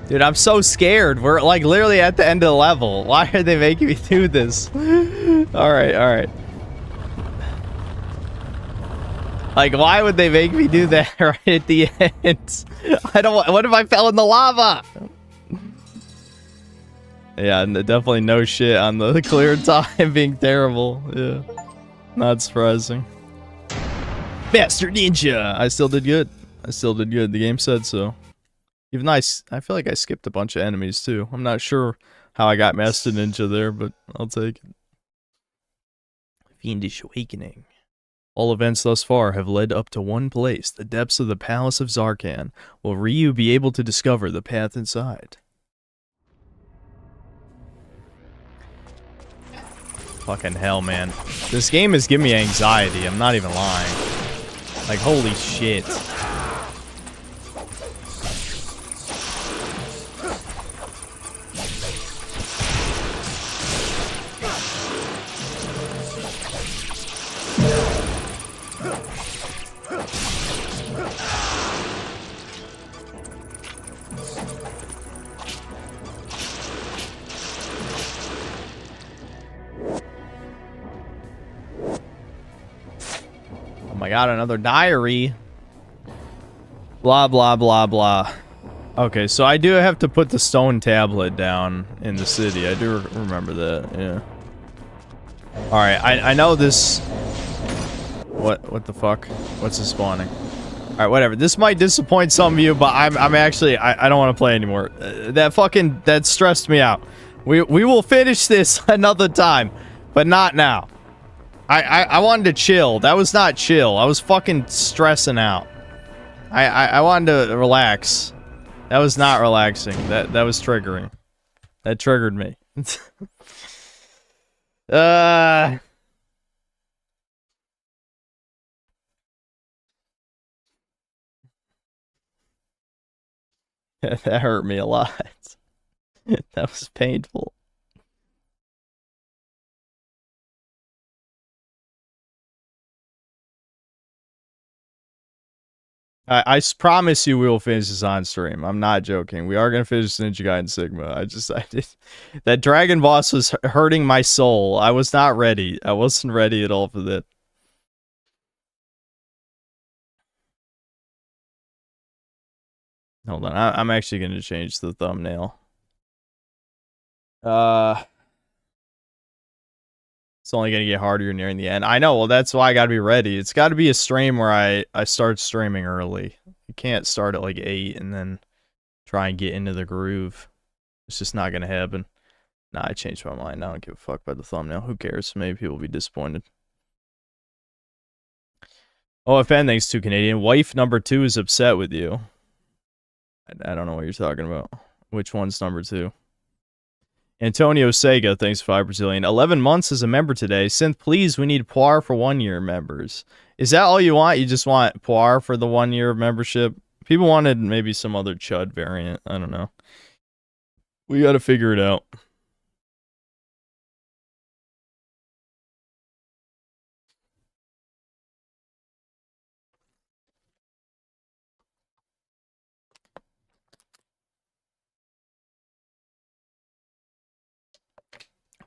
Dude, I'm so scared. We're like literally at the end of the level. Why are they making me do this? Alright, alright. Like, why would they make me do that right at the end? I don't. What if I fell in the lava? Yeah, definitely no shit on the clear time being terrible. Yeah. Not surprising. Master Ninja! I still did good. I still did good. The game said so. Even though I feel like I skipped a bunch of enemies too. I'm not sure how I got Master Ninja there, but I'll take it. Fiendish Awakening. All events thus far have led up to one place, the depths of the Palace of Zarkan. Will Ryu be able to discover the path inside? Fucking hell, man. This game is giving me anxiety, I'm not even lying. Like, holy shit. Oh my god, another diary. Blah, blah, blah, blah. Okay, so I do have to put the stone tablet down in the city. I do remember that, yeah. Alright, I know this... What the fuck? What's this spawning? Alright, whatever. This might disappoint some of you, but I'm actually... I don't want to play anymore. That stressed me out. We will finish this another time, but not now. I wanted to chill. That was not chill. I was fucking stressing out. I wanted to relax. That was not relaxing. That was triggering. That triggered me. uh that hurt me a lot. That was painful. I promise you we will finish this on stream. I'm not joking. We are going to finish Ninja Gaiden Sigma. I did. That dragon boss was hurting my soul. I was not ready. I wasn't ready at all for that. Hold on. I'm actually going to change the thumbnail. It's only going to get harder nearing the end. I know. Well, that's why I got to be ready. It's got to be a stream where I start streaming early. You can't start at like 8 and then try and get into the groove. It's just not going to happen. Nah, I changed my mind. I don't give a fuck about the thumbnail. Who cares? Maybe people will be disappointed. OFN, thanks to Canadian. Wife number 2 is upset with you. I don't know what you're talking about. Which one's number 2? Antonio Sega, thanks 5 Brazilian. 11 months as a member today. Synth, please, we need Poir for 1 year members. Is that all you want? You just want Poir for the 1 year of membership? People wanted maybe some other Chud variant. I don't know. We gotta figure it out.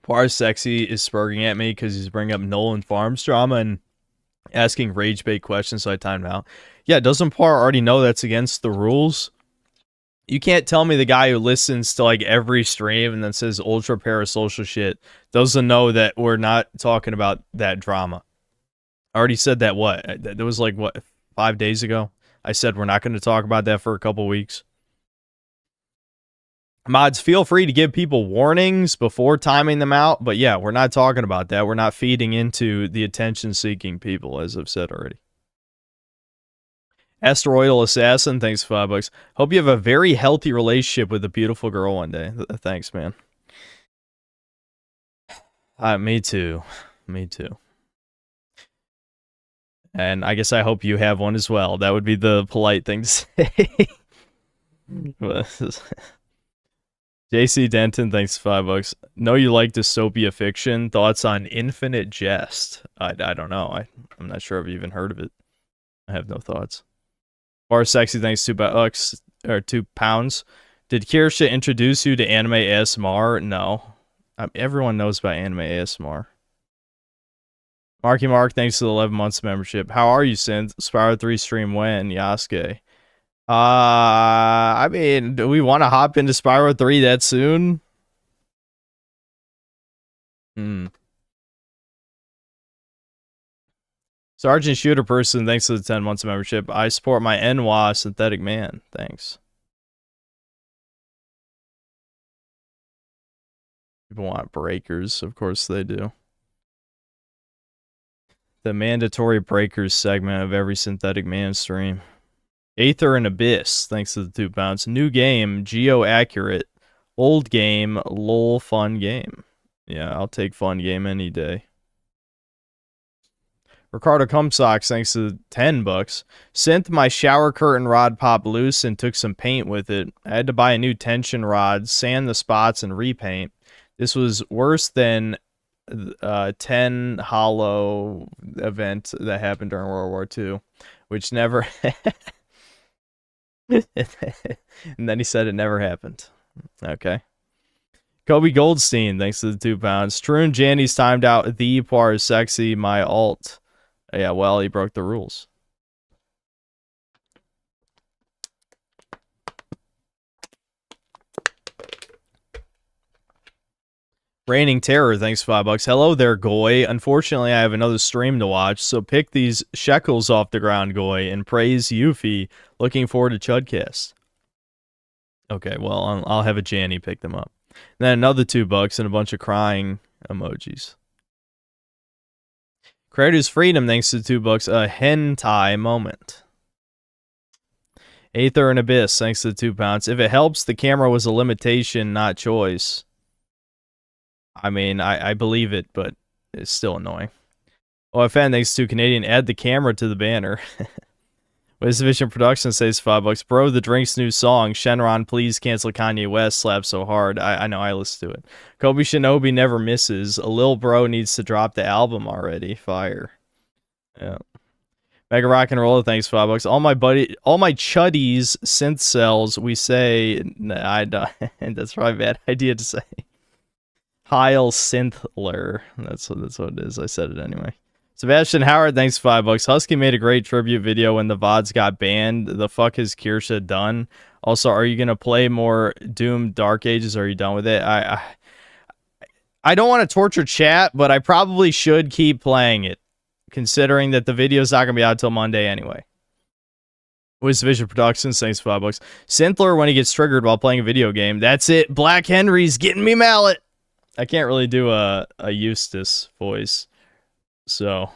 Poir's sexy is spurging at me because he's bringing up Nolan Farms drama and asking rage bait questions, so I timed out. Yeah, doesn't Poir already know that's against the rules? You can't tell me the guy who listens to like every stream and then says ultra parasocial shit doesn't know that we're not talking about that drama. I already said that, what? That was like, what, 5 days ago? I said we're not going to talk about that for a couple weeks. Mods, feel free to give people warnings before timing them out, but yeah, we're not talking about that. We're not feeding into the attention-seeking people, as I've said already. Asteroidal Assassin, thanks for $5. Hope you have a very healthy relationship with a beautiful girl one day. Thanks, man. Me too. Me too. And I guess I hope you have one as well. That would be the polite thing to say. JC Denton, thanks for $5. Know you like dystopia fiction. Thoughts on Infinite Jest? I don't know. I'm not sure I've even heard of it. I have no thoughts. Or Sexy, thanks $2 or £2. Did Kirsha introduce you to anime ASMR? No. Everyone knows about anime ASMR. Marky Mark, thanks to the 11 months membership. How are you, Synth? Spyro 3 stream when? Yasuke. I mean, do we want to hop into Spyro 3 that soon? Sergeant Shooter Person, thanks to the 10 months of membership. I support my NWA Synthetic Man. Thanks. People want breakers. Of course they do. The mandatory breakers segment of every Synthetic Man stream. Aether and Abyss, thanks to the £2. New game, geo-accurate. Old game, lol fun game. Yeah, I'll take fun game any day. Ricardo Cumsocks, thanks to $10. Synth, my shower curtain rod popped loose and took some paint with it. I had to buy a new tension rod, sand the spots, and repaint. This was worse than 10 Hollow event that happened during World War II, which never... And then he said it never happened. Okay. Kobe Goldstein, thanks to the £2. Troon Janny's timed out. The Poir is sexy. My alt. Yeah, well, he broke the rules. Reigning Terror, thanks $5. Hello there, Goy. Unfortunately, I have another stream to watch, so pick these shekels off the ground, Goy, and praise Yuffie. Looking forward to Chudcast. Okay, well, I'll have a Janny pick them up. And then another $2 and a bunch of crying emojis. Creator's Freedom, thanks to $2. A hentai moment. Aether and Abyss, thanks to £2. If it helps, the camera was a limitation, not choice. I mean, I believe it, but it's still annoying. OFN, thanks to Canadian, add the camera to the banner. Vision Productions says $5. Bro, the Drink's new song, Shenron, please cancel Kanye West, slaps so hard. I know, I listened to it. Kobe Shinobi never misses. A Lil Bro needs to drop the album already. Fire. Yeah. Mega Rock and Roller, thanks $5. All my chuddies synth cells, we say, nah, I don't. That's probably a bad idea to say. Heil Synthler. That's what it is. I said it anyway. Sebastian Howard, thanks $5. Husky made a great tribute video when the VODs got banned. The fuck has Kirsha done? Also, are you gonna play more Doom Dark Ages? Or are you done with it? I don't want to torture chat, but I probably should keep playing it, considering that the video's not gonna be out until Monday anyway. Vision Productions, thanks $5. Synthler when he gets triggered while playing a video game. That's it. Black Henry's getting me mallet. I can't really do a Eustace voice. So,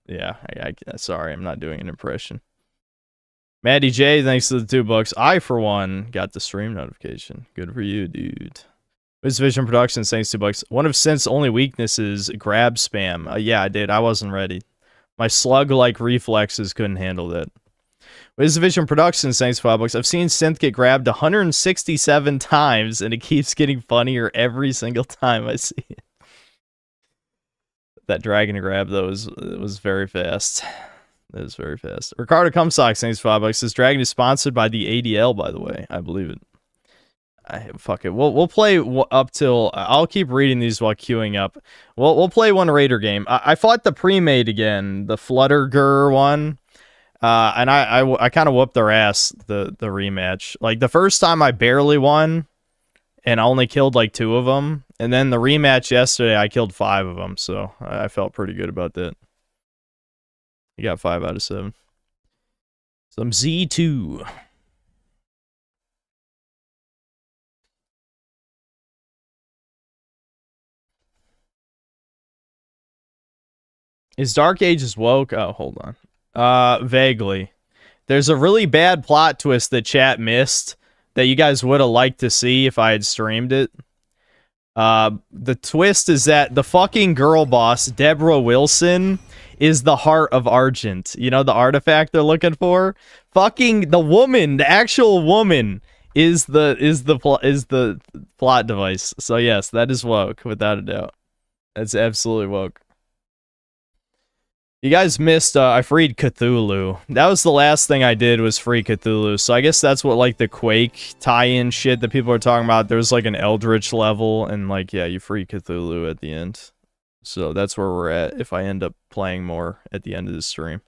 yeah, sorry, I'm not doing an impression. Maddie J, thanks to the $2. I, for one, got the stream notification. Good for you, dude. Vision Productions, thanks $2. One of Synth's only weaknesses, grab spam. Yeah, I did. I wasn't ready. My slug-like reflexes couldn't handle that. Vision Productions, thanks $5. I've seen Synth get grabbed 167 times, and it keeps getting funnier every single time I see it. That dragon grab, though, was very fast. That was very fast. Ricardo Cumsocks, thanks $5. This dragon is sponsored by the ADL, by the way. I believe it. Fuck it. We'll play up till... I'll keep reading these while queuing up. We'll play one Raider game. I fought the pre-made again, the Flutterger one. And I kind of whooped their ass, the rematch. Like, the first time I barely won, and I only killed like 2 of them. And then the rematch yesterday, I killed 5 of them, so I felt pretty good about that. You got 5 out of 7. Some Z2. Is Dark Ages woke? Oh, hold on. Vaguely. There's a really bad plot twist that chat missed that you guys would have liked to see if I had streamed it. The twist is that the fucking girl boss, Deborah Wilson, is the heart of Argent. You know, the artifact they're looking for? Fucking the woman, the actual woman, is the plot device. So yes, that is woke, without a doubt. That's absolutely woke. You guys missed, I freed Cthulhu. That was the last thing I did, was free Cthulhu. So I guess that's what, like, the Quake tie-in shit that people are talking about. There's, like, an Eldritch level, and, like, yeah, you free Cthulhu at the end. So that's where we're at, if I end up playing more at the end of the stream.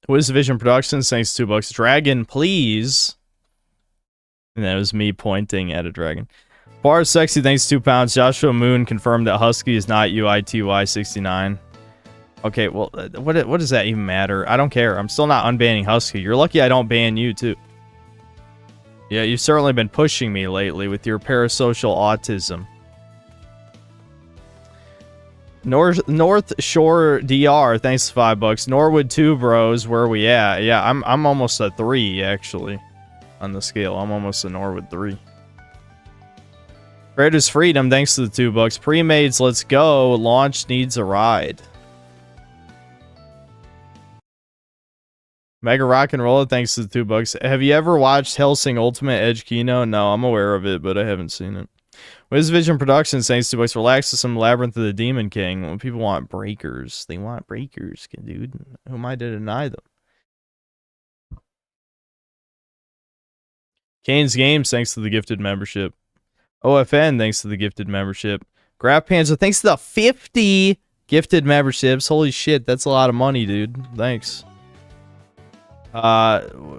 Vision Productions, thanks $2. Dragon, please. And that was me pointing at a dragon. Bar Sexy, thanks £2. Joshua Moon confirmed that Husky is not UITY69. Okay, well, what does that even matter? I don't care. I'm still not unbanning Husky. You're lucky I don't ban you, too. Yeah, you've certainly been pushing me lately with your parasocial autism. North Shore DR, thanks to $5. Norwood 2 bros, where are we at? Yeah, I'm almost a 3 actually on the scale. I'm almost a Norwood 3. Creators Freedom, thanks to the $2. Pre-mades, let's go. Launch needs a ride. Mega Rock and Roller, thanks to the $2. Have you ever watched Hellsing Ultimate Edge Kino? No, I'm aware of it, but I haven't seen it. Vision Productions, thanks to $2. Relax to some Labyrinth of the Demon King. When people want breakers, they want breakers, dude. Who am I to deny them? Kane's Games, thanks to the gifted membership. OFN, thanks to the gifted membership. Graph Panzer, thanks to the 50 gifted memberships. Holy shit, that's a lot of money, dude. Thanks.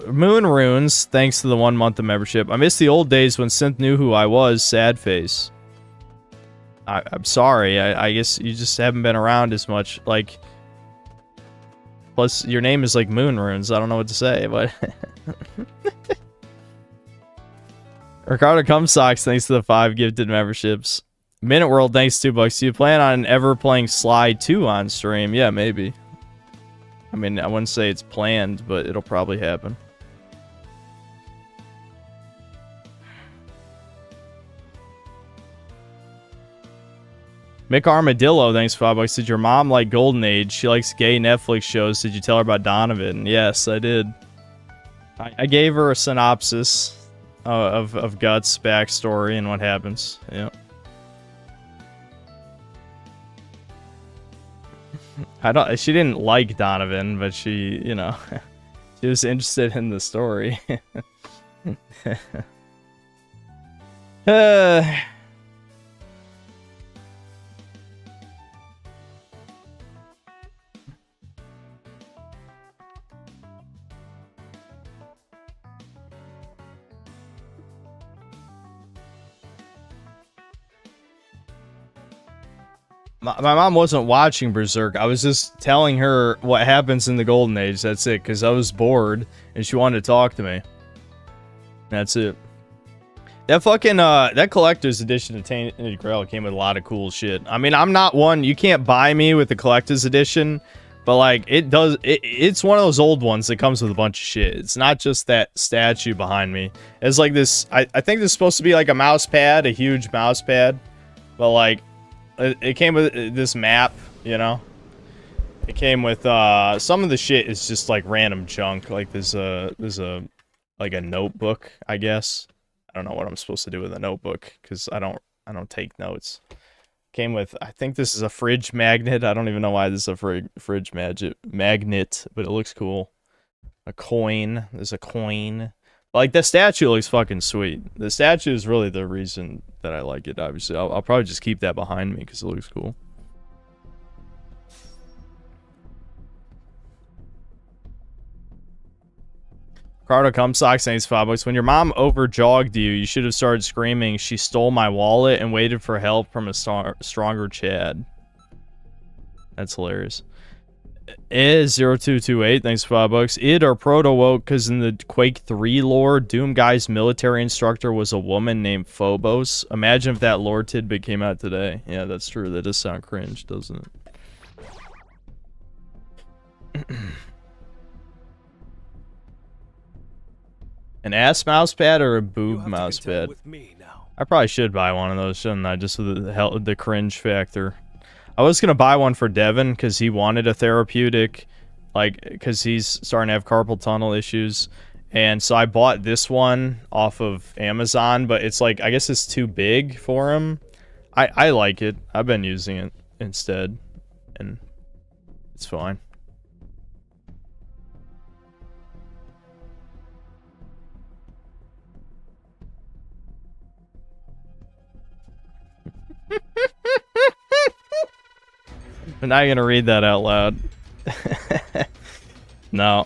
Moon Runes, thanks to the 1 month of membership. I miss the old days when Synth knew who I was, sad face. I'm sorry, I guess you just haven't been around as much, like... Plus, your name is like Moon Runes, I don't know what to say, but... Ricardo Cumsocks, thanks to the 5 gifted memberships. Minute World, thanks to $2. Do you plan on ever playing Sly 2 on stream? Yeah, maybe. I mean, I wouldn't say it's planned, but it'll probably happen. Mick Armadillo, thanks for $5. Did your mom like Golden Age? She likes gay Netflix shows. Did you tell her about Donovan? Yes, I did. I gave her a synopsis of Guts' backstory and what happens. Yeah. She didn't like Donovan, but she, you know, she was interested in the story. My mom wasn't watching Berserk. I was just telling her what happens in the Golden Age. That's it, because I was bored and she wanted to talk to me. That's it. That fucking that collector's edition of Tainted Grail came with a lot of cool shit. I mean, I'm not one. You can't buy me with the collector's edition, but like it's one of those old ones that comes with a bunch of shit. It's not just that statue behind me. It's like this. I think this is supposed to be like a mouse pad, a huge mouse pad, but like. It came with this map, you know? It came with, some of the shit is just, like, random junk. Like, there's a notebook, I guess. I don't know what I'm supposed to do with a notebook, because I don't take notes. Came with, I think this is a fridge magnet. I don't even know why this is a fridge magnet, but it looks cool. A coin. There's a coin. Like, the statue looks fucking sweet. The statue is really the reason that I like it, obviously. I'll probably just keep that behind me because it looks cool. Ricardo Cumsocks, thanks $5. When your mom overjogged you, you should have started screaming, "She stole my wallet," and waited for help from a stronger Chad. That's hilarious. Is0228, thanks for $5. Id or proto-woke, because in the Quake 3 lore, Doom Guy's military instructor was a woman named Phobos. Imagine if that lore tidbit came out today. Yeah, that's true. That does sound cringe, doesn't it? An ass mouse pad or a boob mouse pad? I probably should buy one of those, shouldn't I? Just with the cringe factor. I was gonna buy one for Devin because he wanted a therapeutic, like, because he's starting to have carpal tunnel issues, and so I bought this one off of Amazon, but it's like, I guess it's too big for him. I like it. I've been using it instead, and it's fine. I'm not gonna read that out loud. No.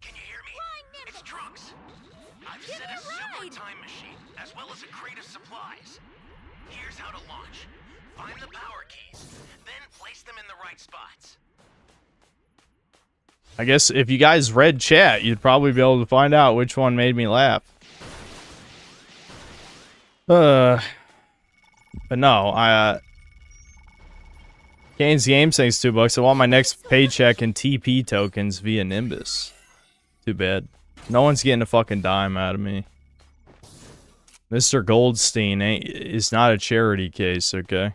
Can you hear me? It's Trunks. I've set a super time machine, as well as a crate of supplies. Here's how to launch. Find the power keys, then place them in the right spots. I guess if you guys read chat, you'd probably be able to find out which one made me laugh. But no, Kane's Game thanks $2. I want my next paycheck in TP tokens via Nimbus. Too bad. No one's getting a fucking dime out of me. Mr. Goldstein is not a charity case, okay?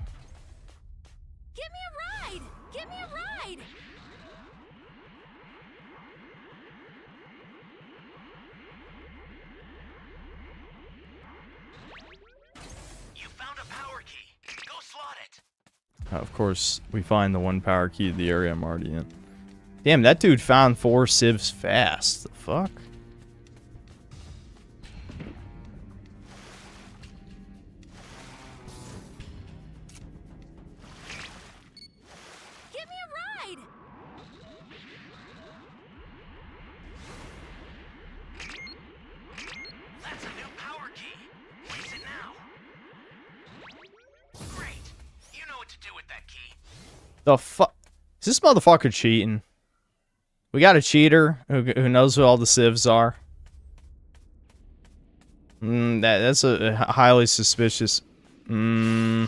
Give me a ride! Give me a ride! You found a power key. Go slot it. Of course, we find the one power key of the area I'm already in. Damn, that dude found 4 civs fast. The fuck? The fuck? Is this motherfucker cheating? We got a cheater who knows who all the civs are. That's a highly suspicious. Are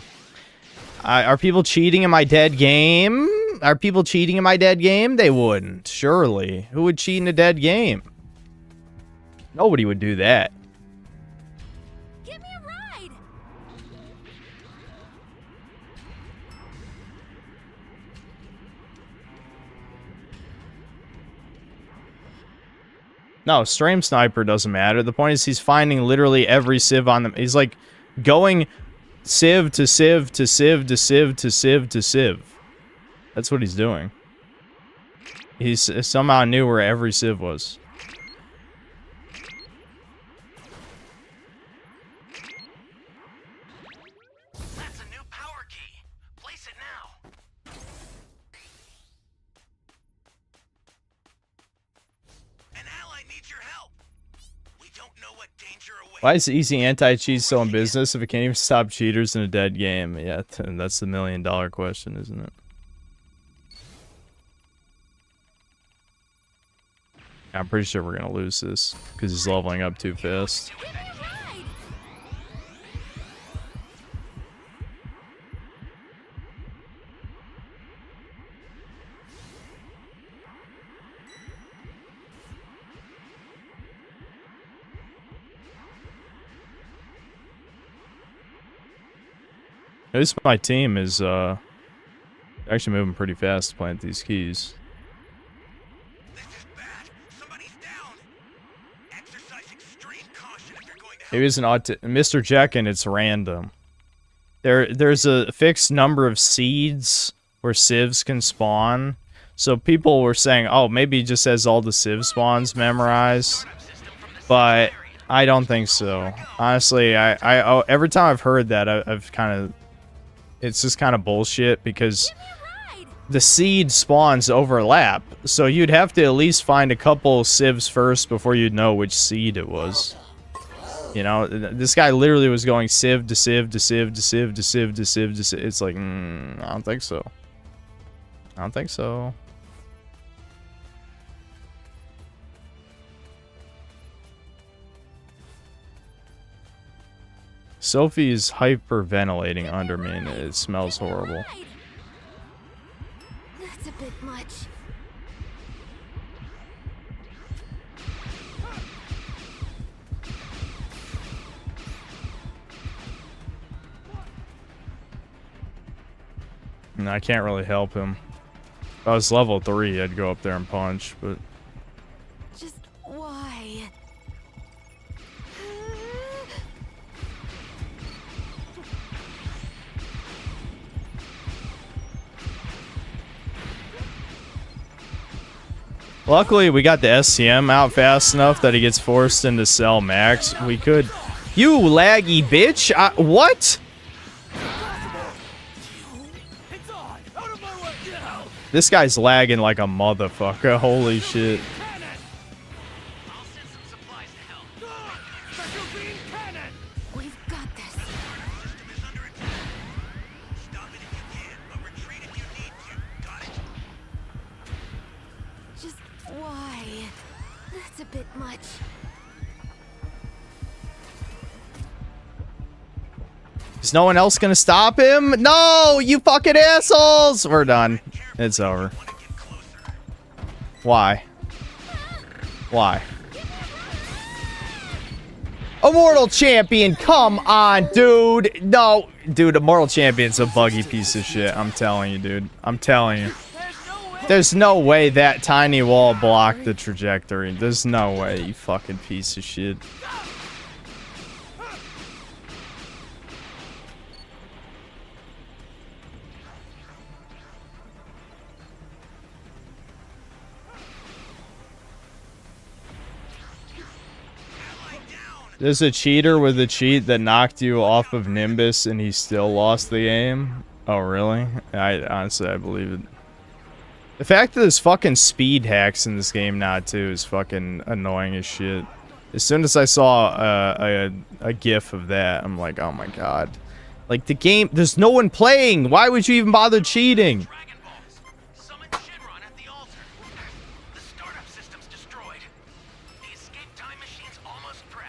people cheating in my dead game? Are people cheating in my dead game? They wouldn't, surely. Who would cheat in a dead game? Nobody would do that. Give me a ride. No, stream sniper doesn't matter. The point is he's finding literally every civ on them. He's like going civ to civ to civ to civ to civ to civ. That's what he's doing. He's somehow knew where every civ was. That's a new power key. Place it now. An ally needs your help. We don't know what danger awaits. Why is easy anti-cheat still in business if it can't even stop cheaters in a dead game? Yeah, that's the $1,000,000 question, isn't it? I'm pretty sure we're gonna lose this because he's leveling up too fast. Give me a ride. At least my team is actually moving pretty fast to plant these keys. This is bad. Somebody's down. Exercise extreme caution if you're going to help. Maybe it's an Mr. Jekin, it's random. There's a fixed number of seeds where civs can spawn. So people were saying, oh, maybe he just has all the civ spawns memorized. But I don't think so. Honestly, every time I've heard that, I've kind of... It's just kind of bullshit because the seed spawns overlap. So you'd have to at least find a couple civs first before you'd know which seed it was. You know, this guy literally was going civ to civ to civ to civ to civ to civ to civ. It's like, I don't think so. I don't think so. Sophie's hyperventilating under me and it smells horrible. That's a bit much. And I can't really help him. If I was level 3, I'd go up there and punch, but... Just why? Luckily, we got the SCM out fast enough that he gets forced into cell max. We could... You laggy bitch! What? This guy's lagging like a motherfucker. Holy shit. I'll send some supplies to help. We've got this. System is under attack. Stop it if you can, but retreat if you need to. Got it? Just why? That's a bit much. Is no one else gonna stop him? No, you fucking assholes! We're done. It's over. Want to get closer? Why? Why? Immortal Champion, come on, dude. No, dude, Immortal Champion's a buggy piece of shit. I'm telling you, dude. I'm telling you. There's no way that tiny wall blocked the trajectory. There's no way, you fucking piece of shit. There's a cheater with a cheat that knocked you off of Nimbus and he still lost the game. Oh, really? Honestly, I believe it. The fact that there's fucking speed hacks in this game now, too, is fucking annoying as shit. As soon as I saw a gif of that, I'm like, oh my god. Like, the game, there's no one playing! Why would you even bother cheating?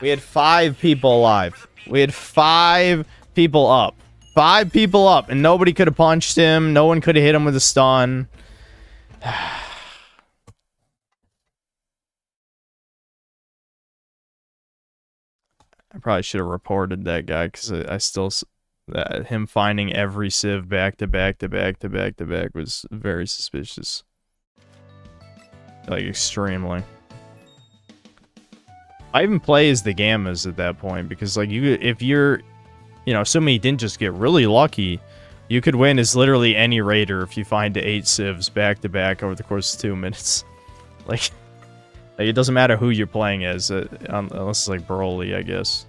We had 5 people alive. We had 5 people up. 5 people up, and nobody could have punched him. No one could have hit him with a stun. I probably should have reported that guy, because I still... him finding every civ back to back to back to back to back was very suspicious. Like, extremely. I even play as the Gammas at that point, because, like, if you're... You know, assuming he didn't just get really lucky, you could win as literally any raider if you find 8 civs back to back over the course of 2 minutes. Like, it doesn't matter who you're playing as, unless it's like Broly, I guess.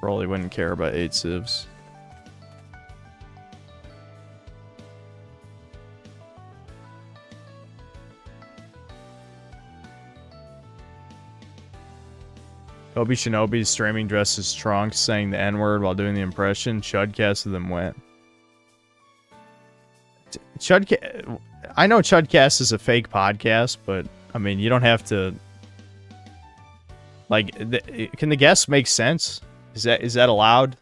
Broly wouldn't care about 8 civs. Obi Shinobi's streaming dressed as Trunks, saying the N-word while doing the impression. Chudcast of them went. I know Chudcast is a fake podcast, but, I mean, you don't have to... Like, can the guests make sense? Is that allowed?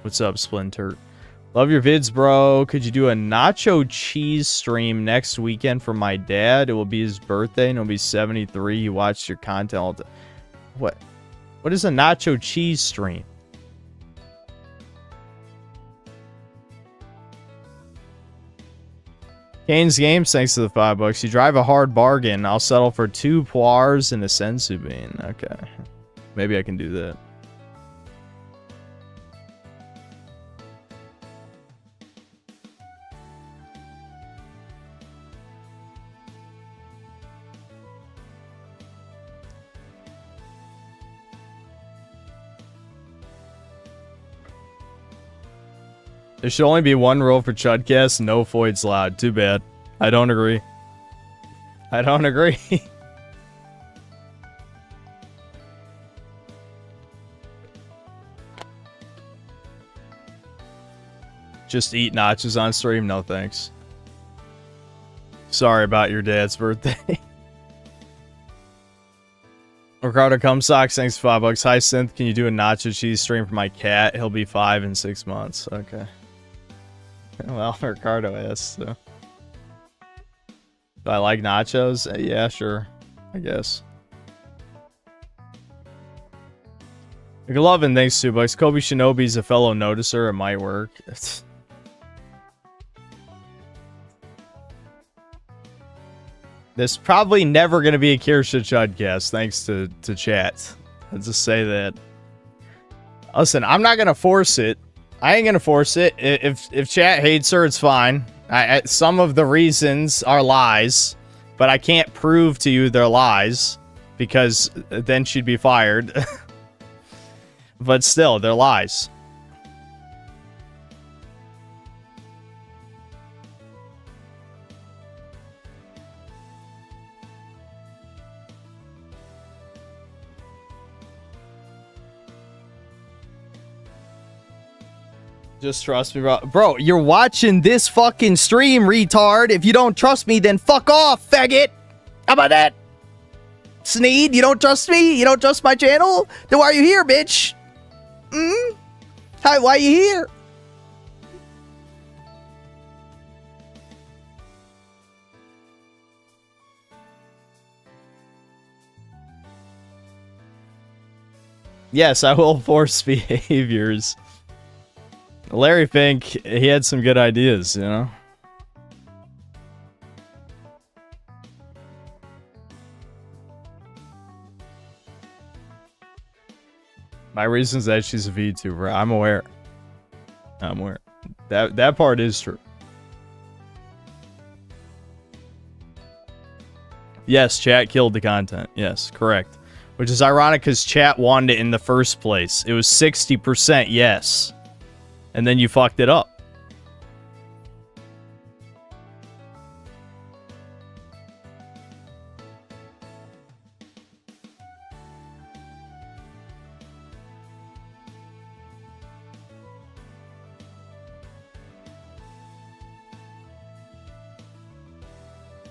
What's up, Splinter? Love your vids, bro. Could you do a nacho cheese stream next weekend for my dad? It will be his birthday and he'll be 73. He watched your content all the... What is a nacho cheese stream? Kane's Games, thanks to the $5. You drive a hard bargain. I'll settle for 2 poires and a sensu bean. Okay. Maybe I can do that. There should only be one rule for Chudcast, no foids allowed. Too bad. I don't agree. I don't agree. Just eat nachos on stream? No thanks. Sorry about your dad's birthday. Ricardo Cumsocks, thanks for $5. Hi Synth, can you do a nacho cheese stream for my cat? He'll be 5 in 6 months. Okay. Well, Ricardo asked, so. Do I like nachos? Yeah, sure. I guess. McLovin, thanks, $2. Kobe Shinobi's a fellow noticer. It might work. There's probably never going to be a Kirsha Chudcast, thanks to chat. I'll just say that. Listen, I'm not going to force it. I ain't gonna force it. If chat hates her, it's fine. Some of the reasons are lies, but I can't prove to you they're lies, because then she'd be fired. But still, they're lies. Just trust me, bro. Bro, you're watching this fucking stream, retard. If you don't trust me, then fuck off, faggot. How about that? Sneed, you don't trust me? You don't trust my channel? Then why are you here, bitch? Hi, why are you here? Yes, I will force behaviors. Larry Fink, he had some good ideas, you know? My reason is that she's a VTuber. I'm aware. I'm aware. That part is true. Yes, chat killed the content. Yes, correct. Which is ironic because chat wanted it in the first place. It was 60% yes. And then you fucked it up.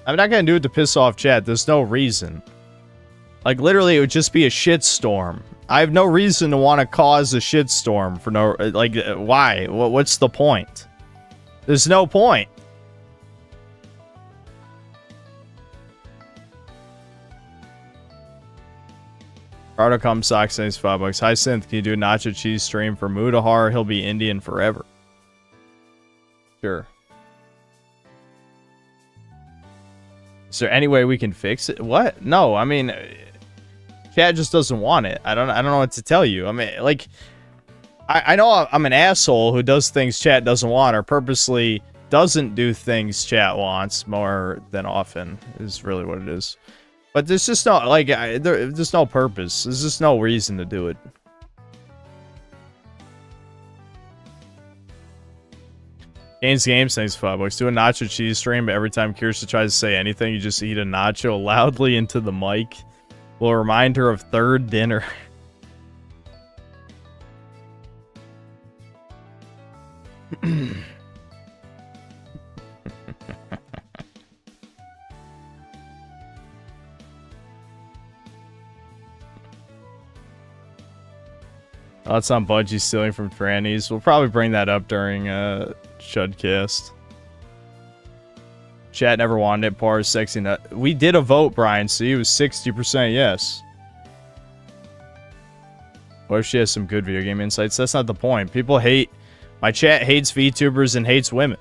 I'm not gonna do it to piss off chat. There's no reason. Like, literally, it would just be a shitstorm. I have no reason to want to cause a shitstorm for no... Like, why? What's the point? There's no point. Ricardo comes socks says $5. Hi Synth, can you do a nacho cheese stream for Mudahar? He'll be Indian forever. Sure. Is there any way we can fix it? What? No, I mean, chat just doesn't want it. I don't know what to tell you. I mean, like, I know I'm an asshole who does things chat doesn't want, or purposely doesn't do things chat wants more than often, is really what it is. But there's just no, like, there's no purpose. There's just no reason to do it. Games, thanks $5. Do a nacho cheese stream, but every time Kirsten tries to say anything, you just eat a nacho loudly into the mic. Will remind her of third dinner. Oh, it's on Bungie stealing from trannies. We'll probably bring that up during Shudcast. Chat never wanted it. Par is sexy nut. We did a vote, Brian. See, it was 60% yes. What if she has some good video game insights? That's not the point. People hate... My chat hates VTubers and hates women.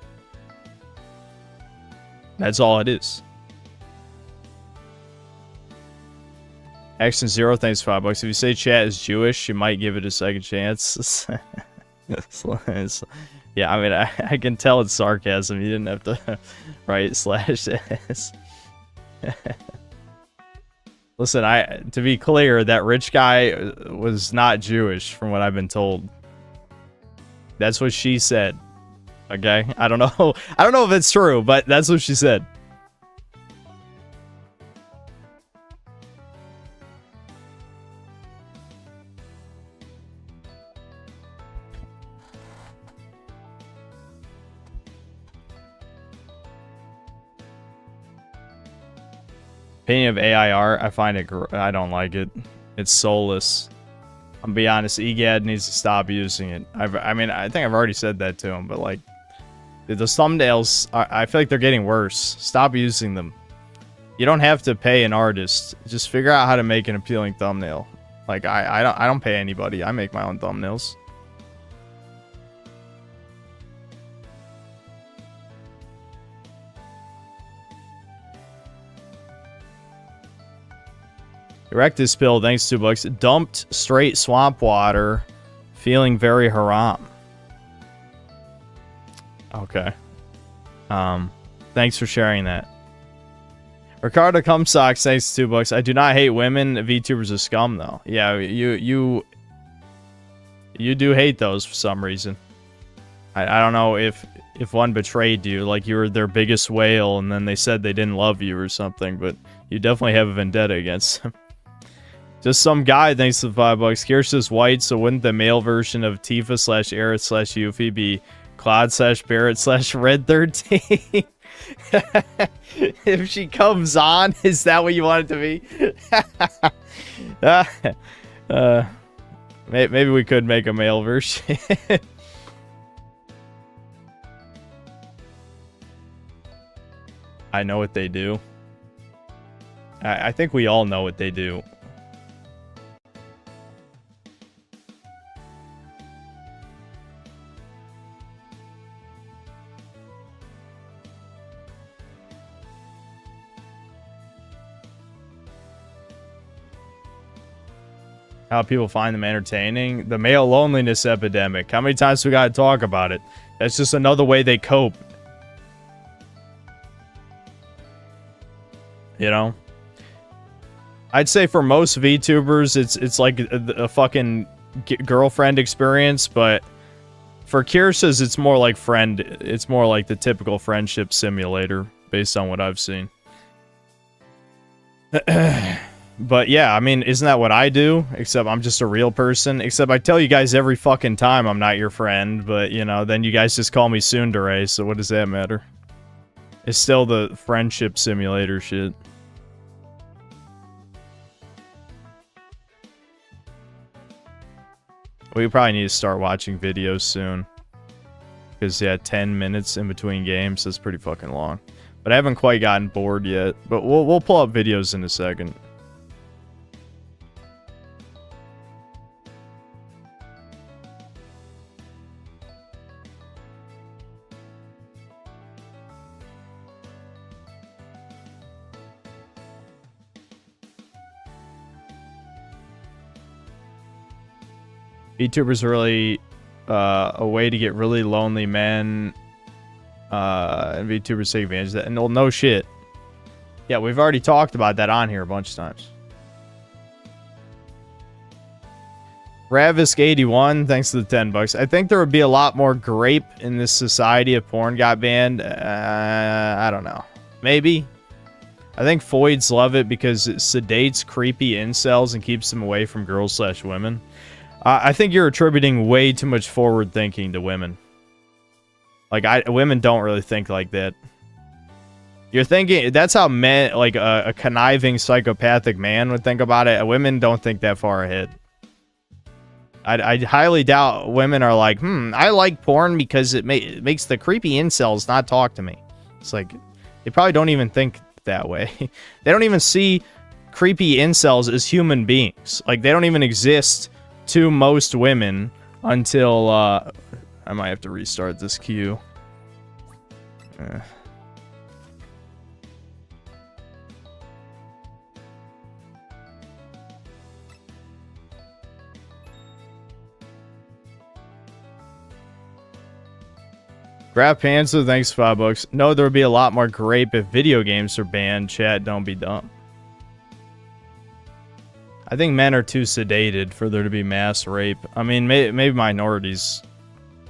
That's all it is. Action Zero, thanks $5. If you say chat is Jewish, you might give it a second chance. Yeah, I mean, I can tell it's sarcasm. You didn't have to write /s. Listen, to be clear, that rich guy was not Jewish, from what I've been told. That's what she said. Okay, I don't know. I don't know if it's true, but that's what she said. Opinion of AIR, I find it, I don't like it. It's soulless. I'm be honest, EGAD needs to stop using it. I mean, I think I've already said that to him, but like, the thumbnails, I feel like they're getting worse. Stop using them. You don't have to pay an artist. Just figure out how to make an appealing thumbnail. Like, I don't pay anybody. I make my own thumbnails. Erectus spill, thanks $2. Dumped straight swamp water, feeling very haram. Okay. Thanks for sharing that. Ricardo Cumsock, thanks $2. I do not hate women. VTubers are scum, though. Yeah, you do hate those for some reason. I don't know if one betrayed you, like you were their biggest whale, and then they said they didn't love you or something, but you definitely have a vendetta against them. Just some guy, thanks to the $5. Kirsta's white, so wouldn't the male version of Tifa / Aerith / Yuffie be Claude / Barrett / Red 13? If she comes on, is that what you want it to be? Maybe we could make a male version. I know what they do. I think we all know what they do. How people find them entertaining. The male loneliness epidemic. How many times we gotta talk about it? That's just another way they cope. You know? I'd say for most VTubers, it's like a fucking girlfriend experience, but for Kirsa's, it's more like it's more like the typical friendship simulator, based on what I've seen. But yeah, I mean, isn't that what I do? Except I'm just a real person. Except I tell you guys every fucking time I'm not your friend, but, you know, then you guys just call me Tsundere, so what does that matter? It's still the friendship simulator shit. We probably need to start watching videos soon. Because, yeah, 10 minutes in between games is pretty fucking long. But I haven't quite gotten bored yet. But we'll pull up videos in a second. VTubers are really a way to get really lonely men. And VTubers take advantage of that. And well, no shit. Yeah, we've already talked about that on here a bunch of times. Ravisk81, thanks to the 10 bucks. I think there would be a lot more grape in this society if porn got banned. I don't know. Maybe. I think Foids love it because it sedates creepy incels and keeps them away from girls/women. I think you're attributing way too much forward thinking to women. Like, women don't really think like that. You're thinking, that's how men, like a conniving psychopathic man would think about it. Women don't think that far ahead. I highly doubt women are like, I like porn because it makes the creepy incels not talk to me. It's like, they probably don't even think that way. They don't even see creepy incels as human beings. Like, they don't even exist to most women until, I might have to restart this queue. Grab Panzer, thanks for $5. No, there would be a lot more grape if video games are banned. Chat, don't be dumb. I think men are too sedated for there to be mass rape. I mean, maybe minorities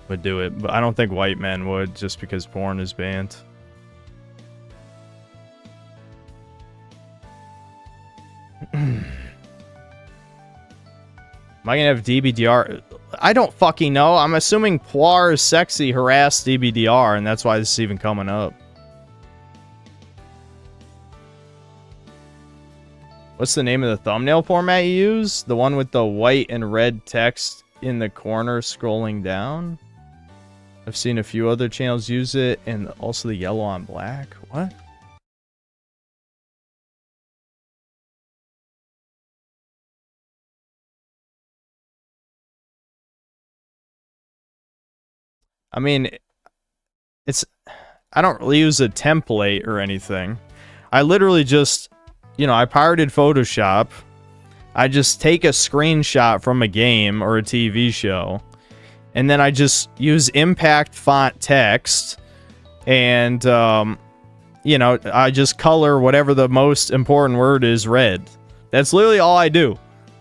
would do it, but I don't think white men would just because porn is banned. Am I gonna have DBDR? I don't fucking know. I'm assuming Poir is sexy harassed DBDR, and that's why this is even coming up. What's the name of the thumbnail format you use? The one with the white and red text in the corner scrolling down? I've seen a few other channels use it, and also the yellow on black. What? I mean, I don't really use a template or anything. I literally just, I pirated Photoshop. I just take a screenshot from a game or a TV show, and then I just use impact font text, and, I just color whatever the most important word is red. That's literally all I do.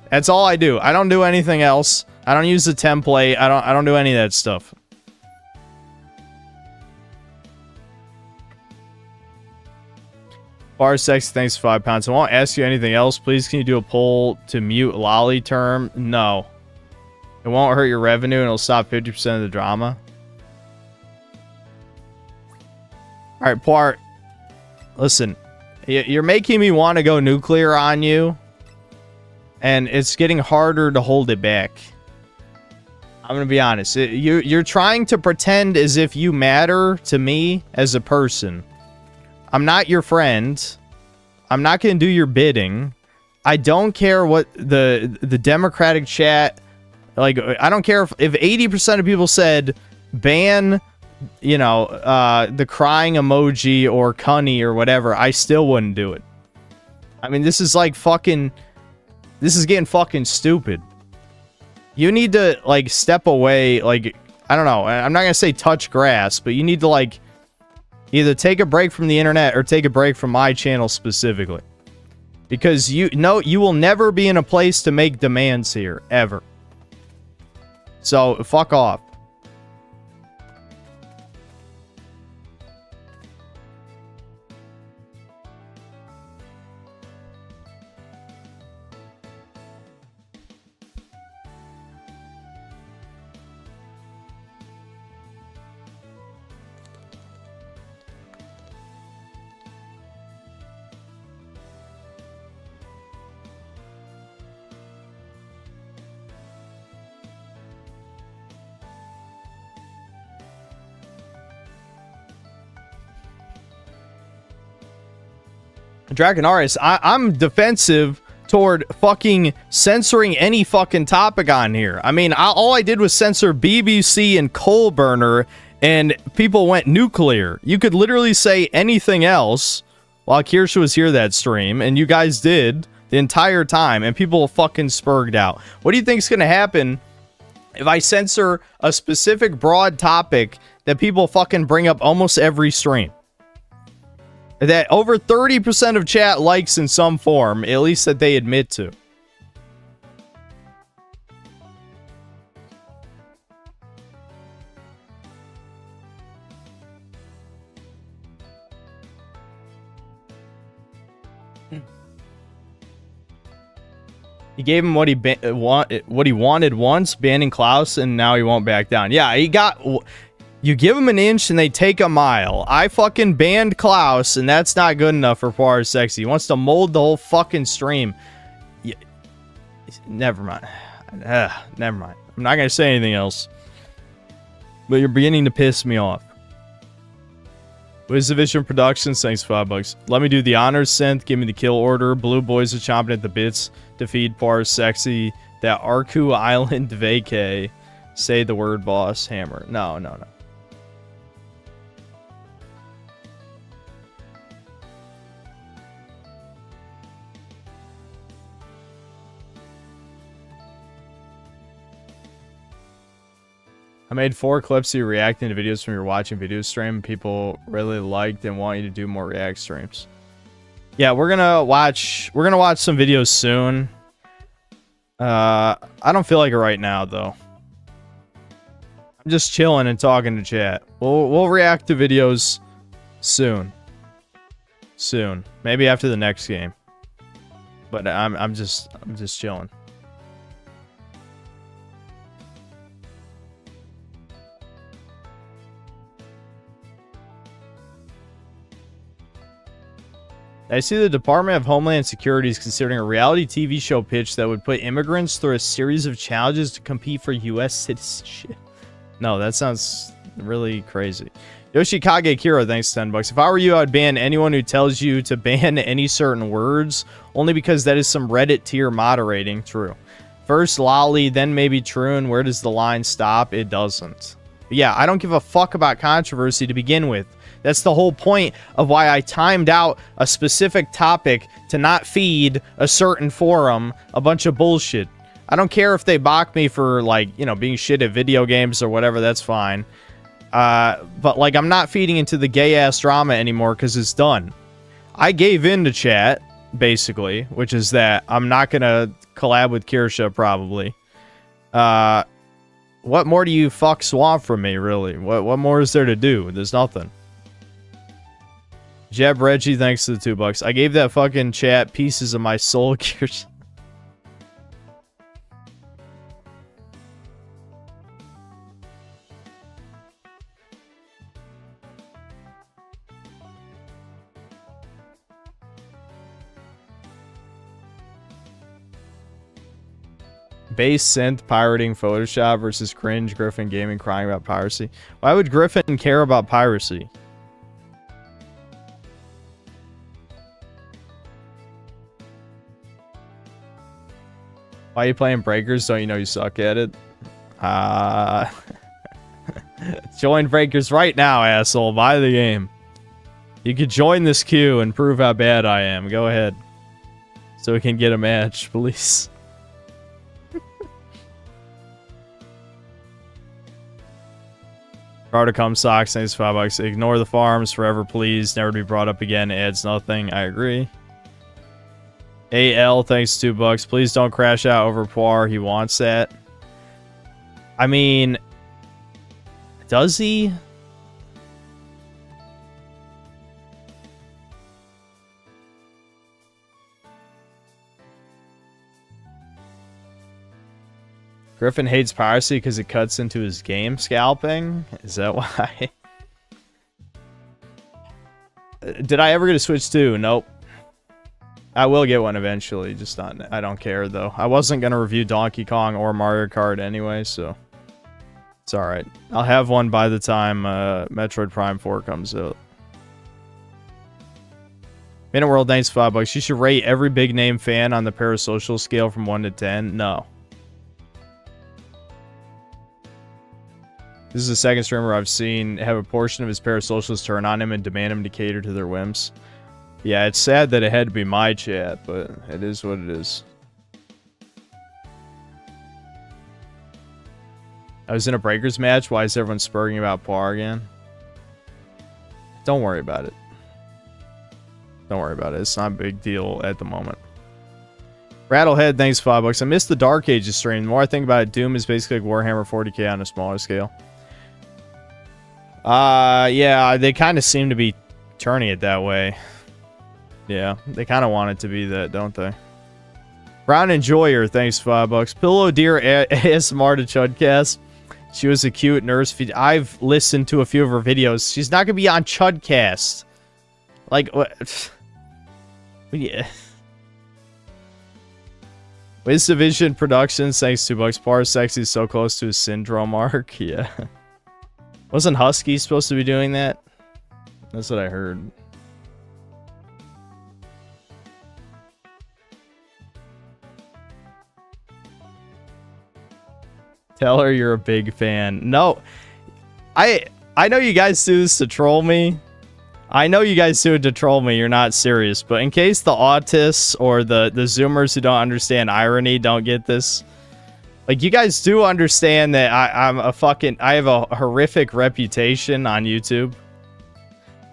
That's all I do. I don't do anything else. I don't use the template. I don't do any of that stuff. Bar sex, thanks for £5. I won't ask you anything else. Please, can you do a poll to mute lolly term? No. It won't hurt your revenue and it'll stop 50% of the drama. Alright, Poir. Listen. You're making me want to go nuclear on you. And it's getting harder to hold it back. I'm going to be honest. You're trying to pretend as if you matter to me as a person. I'm not your friend. I'm not going to do your bidding. I don't care what the Democratic chat... Like, I don't care if 80% of people said ban, the crying emoji or cunny or whatever. I still wouldn't do it. I mean, this is like fucking... This is getting fucking stupid. You need to, like, step away. Like, I don't know. I'm not going to say touch grass, but you need to, like... Either take a break from the internet or take a break from my channel specifically. Because you will never be in a place to make demands here, ever. So, fuck off. Draconaris, I'm defensive toward fucking censoring any fucking topic on here. I mean, all I did was censor BBC and coal burner, and people went nuclear. You could literally say anything else while Kirsha was here that stream, and you guys did the entire time, and people fucking spurged out. What do you think's gonna happen if I censor a specific broad topic that people fucking bring up almost every stream? That over 30% of chat likes in some form, at least that they admit to. He gave him what he wanted once, banning Klaus, and now he won't back down. Yeah, he got... You give him an inch and they take a mile. I fucking banned Klaus, and that's not good enough for Poir Sexy. He wants to mold the whole fucking stream. Yeah, never mind. Never mind. I'm not going to say anything else. But you're beginning to piss me off. Wizavision Productions, thanks $5. Let me do the honors, Synth. Give me the kill order. Blue boys are chomping at the bits to feed Poir Sexy. That Arku Island vacay. Say the word, boss. Hammer. No. I made 4 clips of you reacting to videos from your watching video stream. People really liked and want you to do more react streams. Yeah, we're gonna watch some videos soon. I don't feel like it right now though. I'm just chilling and talking to chat. We'll react to videos soon. Soon. Maybe after the next game. But I'm just chilling. I see the Department of Homeland Security is considering a reality TV show pitch that would put immigrants through a series of challenges to compete for U.S. citizenship. No, that sounds really crazy. Yoshikage Kira, thanks $10. If I were you, I would ban anyone who tells you to ban any certain words, only because that is some Reddit tier moderating. True. First lolly, then maybe true, and where does the line stop? It doesn't. But yeah, I don't give a fuck about controversy to begin with. That's the whole point of why I timed out a specific topic to not feed a certain forum a bunch of bullshit. I don't care if they mock me for, like, you know, being shit at video games or whatever, that's fine. But, like, I'm not feeding into the gay-ass drama anymore because it's done. I gave in to chat, basically, which is that I'm not going to collab with Kirsha, probably. What more do you fucks want from me, really? What more is there to do? There's nothing. Jeb Reggie, thanks to the $2. I gave that fucking chat pieces of my soul. Base synth pirating Photoshop versus cringe Griffin gaming crying about piracy. Why would Griffin care about piracy? Why are you playing Breakers? Don't you know you suck at it? Join Breakers right now, asshole. Buy the game. You could join this queue and prove how bad I am. Go ahead. So we can get a match, please. Protocom socks, thanks $5. Ignore the farms forever, please. Never to be brought up again. Adds nothing. I agree. AL, thanks $2. Please don't crash out over Poir. He wants that. I mean, does he? Griffin hates piracy because it cuts into his game scalping? Is that why? Did I ever get a Switch 2? Nope. I will get one eventually, just not... I don't care, though. I wasn't going to review Donkey Kong or Mario Kart anyway, so... It's alright. I'll have one by the time Metroid Prime 4 comes out. Minute World, thanks $5. You should rate every big name fan on the parasocial scale from 1 to 10. No. This is the second streamer I've seen have a portion of his parasocials turn on him and demand him to cater to their whims. Yeah, it's sad that it had to be my chat, but it is what it is. I was in a Breakers match. Why is everyone spurring about Poir again? Don't worry about it. Don't worry about it. It's not a big deal at the moment. Rattlehead, thanks $5. I missed the Dark Ages stream. The more I think about it, Doom is basically like Warhammer 40k on a smaller scale. Yeah, they kind of seem to be turning it that way. Yeah, they kind of want it to be that, don't they? Brown Enjoyer, thanks $5. Pillow Deer ASMR to Chudcast. She was a cute nurse. I've listened to a few of her videos. She's not gonna be on Chudcast. Like, what? Yeah. Wiz Division Productions, thanks $2. Parsec is so close to his syndrome arc. Yeah. Wasn't Husky supposed to be doing that? That's what I heard. Tell her you're a big fan. No. I know you guys do this to troll me. I know you guys do it to troll me. You're not serious. But in case the autists or the Zoomers who don't understand irony don't get this. Like, you guys do understand that I have a horrific reputation on YouTube.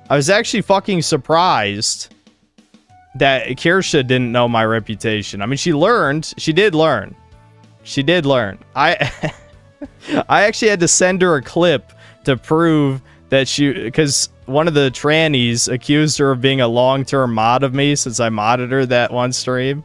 I was actually fucking surprised that Kirsha didn't know my reputation. I mean, she learned. She did learn. She did learn. I actually had to send her a clip to prove that because one of the trannies accused her of being a long-term mod of me since I modded her that one stream.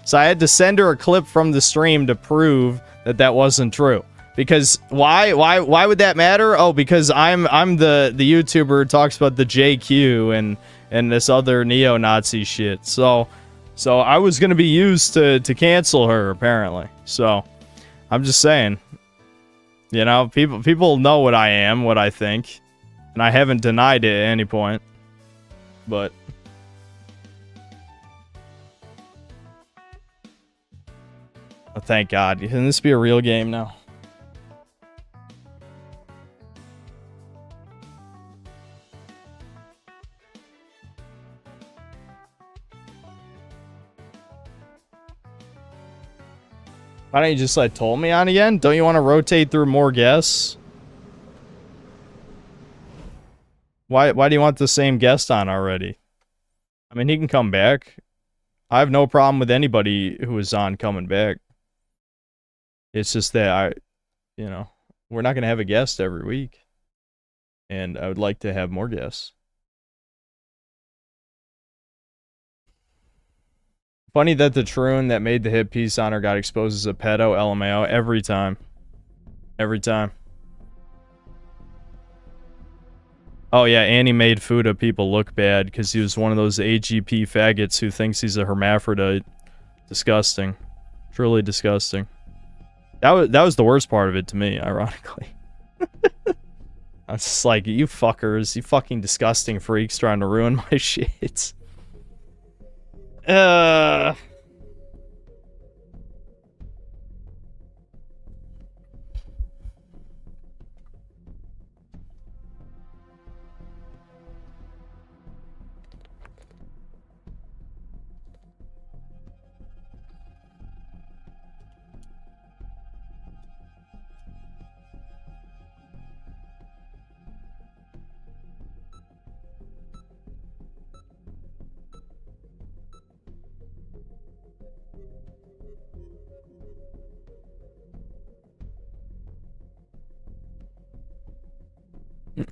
So I had to send her a clip from the stream to prove that that wasn't true. Because why would that matter? Oh, because I'm the YouTuber who talks about the JQ and this other neo-Nazi shit. So I was gonna be used to cancel her apparently. So I'm just saying, you know, people know what I am, what I think, and I haven't denied it at any point. But oh, thank God. Can this be a real game now? Why don't you just let Toll me on again? Don't you want to rotate through more guests? Why do you want the same guest on already? I mean, he can come back. I have no problem with anybody who is on coming back. It's just that you know, we're not going to have a guest every week. And I would like to have more guests. Funny that the troon that made the hit piece on her got exposed as a pedo, LMAO, every time. Every time. Oh yeah, Annie made Fuda people look bad because he was one of those AGP faggots who thinks he's a hermaphrodite. Disgusting. Truly disgusting. That was the worst part of it to me, ironically. I was just like, you fuckers, you fucking disgusting freaks trying to ruin my shit.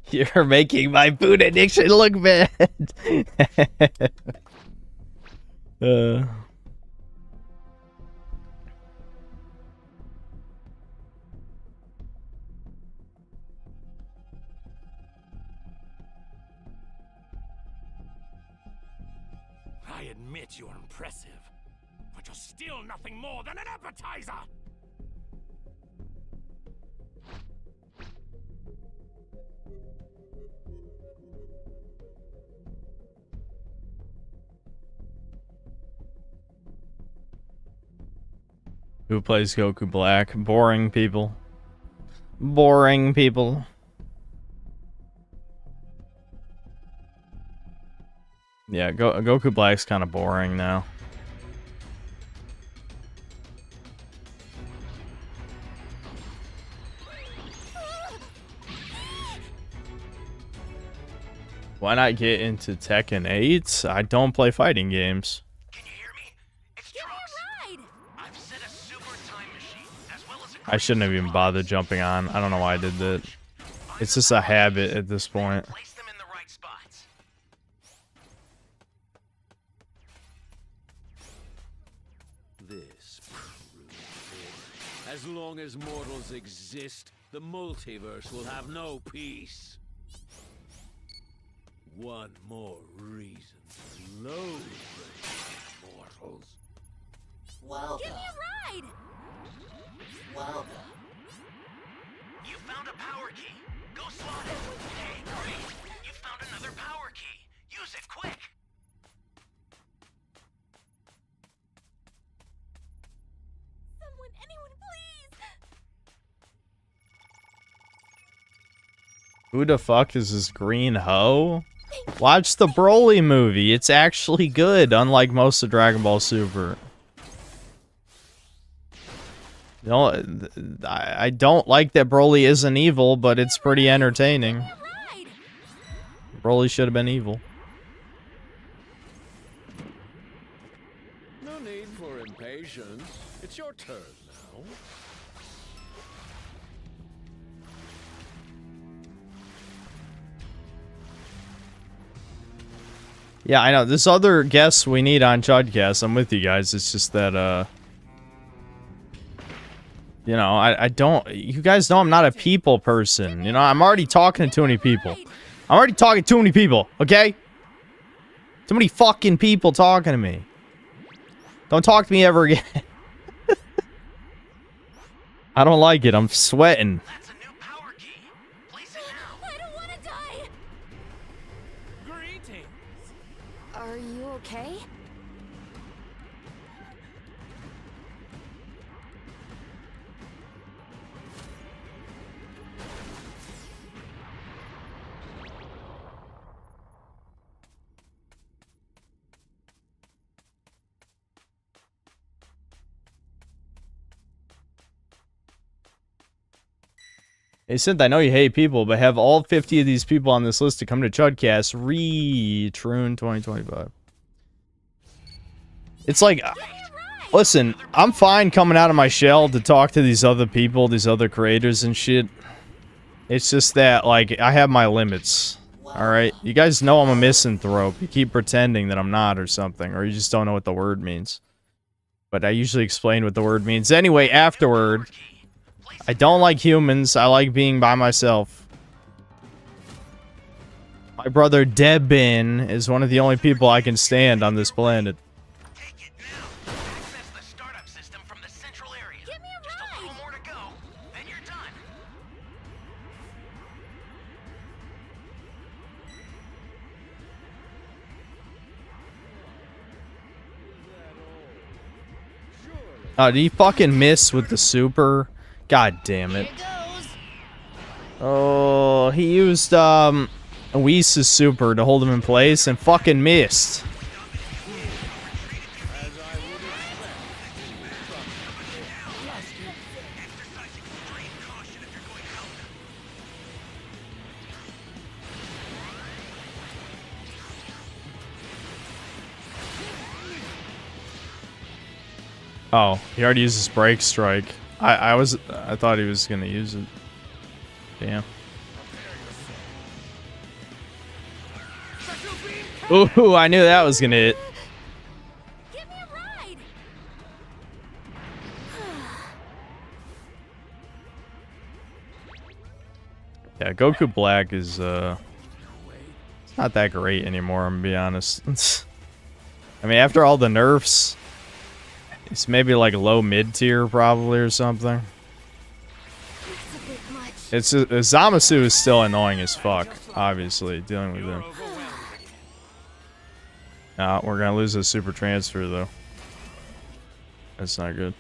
You're making my food addiction look bad. I admit you're impressive, but you're still nothing more than an appetizer! Who plays Goku Black? Boring people. Boring people. Yeah, Goku Black's kind of boring now. Why not get into Tekken 8? I don't play fighting games. Can you hear me? It's Give me Trunks. a ride! I've set a super time machine, as well as a I shouldn't have even bothered jumping on. I don't know why I did that. It's just a habit at this point. place them in the right spots. This as long as mortals exist, the multiverse will have no peace. One more reason to loathe mortals. Give me a ride! You found a power key. Go slot it. Hey, great. You found another power key. Use it quick. Anyone, please! Who the fuck is this green hoe? Watch the Broly movie. It's actually good, unlike most of Dragon Ball Super. You know, I don't like that Broly isn't evil, but it's pretty entertaining. Broly should have been evil. No need for impatience. It's your turn now. Yeah, I know. There's other guests we need on Chudcast. I'm with you guys. It's just that, you know, I don't... You guys know I'm not a people person. You know, I'm already talking to too many people. I'm already talking to too many people, okay? Too many fucking people talking to me. Don't talk to me ever again. I don't like it. I'm sweating. That's a new power key. Place it now. I don't want to die! Greetings. Are you okay? Hey, Synth, I know you hate people, but have all 50 of these people on this list to come to Chudcast Retroon 2025. It's like, listen, I'm fine coming out of my shell to talk to these other people, these other creators and shit. It's just that, like, I have my limits. Alright? You guys know I'm a misanthrope. You keep pretending that I'm not or something, or you just don't know what the word means. But I usually explain what the word means anyway afterward. I don't like humans. I like being by myself. My brother Debin is one of the only people I can stand on this planet. Take it now. Access the startup system from the central area. Give me a Just a little ride! more to go, then you're done. Oh, did he fucking miss with the super? God damn it. Oh, he used, Whis' super to hold him in place and fucking missed. Oh, he already used his break strike. I thought he was gonna use it. Damn. Ooh, I knew that was gonna hit. Give me a ride! Yeah, Goku Black is it's not that great anymore, I'm gonna be honest. I mean, after all the nerfs, it's maybe like low mid tier probably or something. That's a bit much. It's Zamasu is still annoying as fuck, obviously, dealing with him. We're gonna lose a super transfer though. That's not good.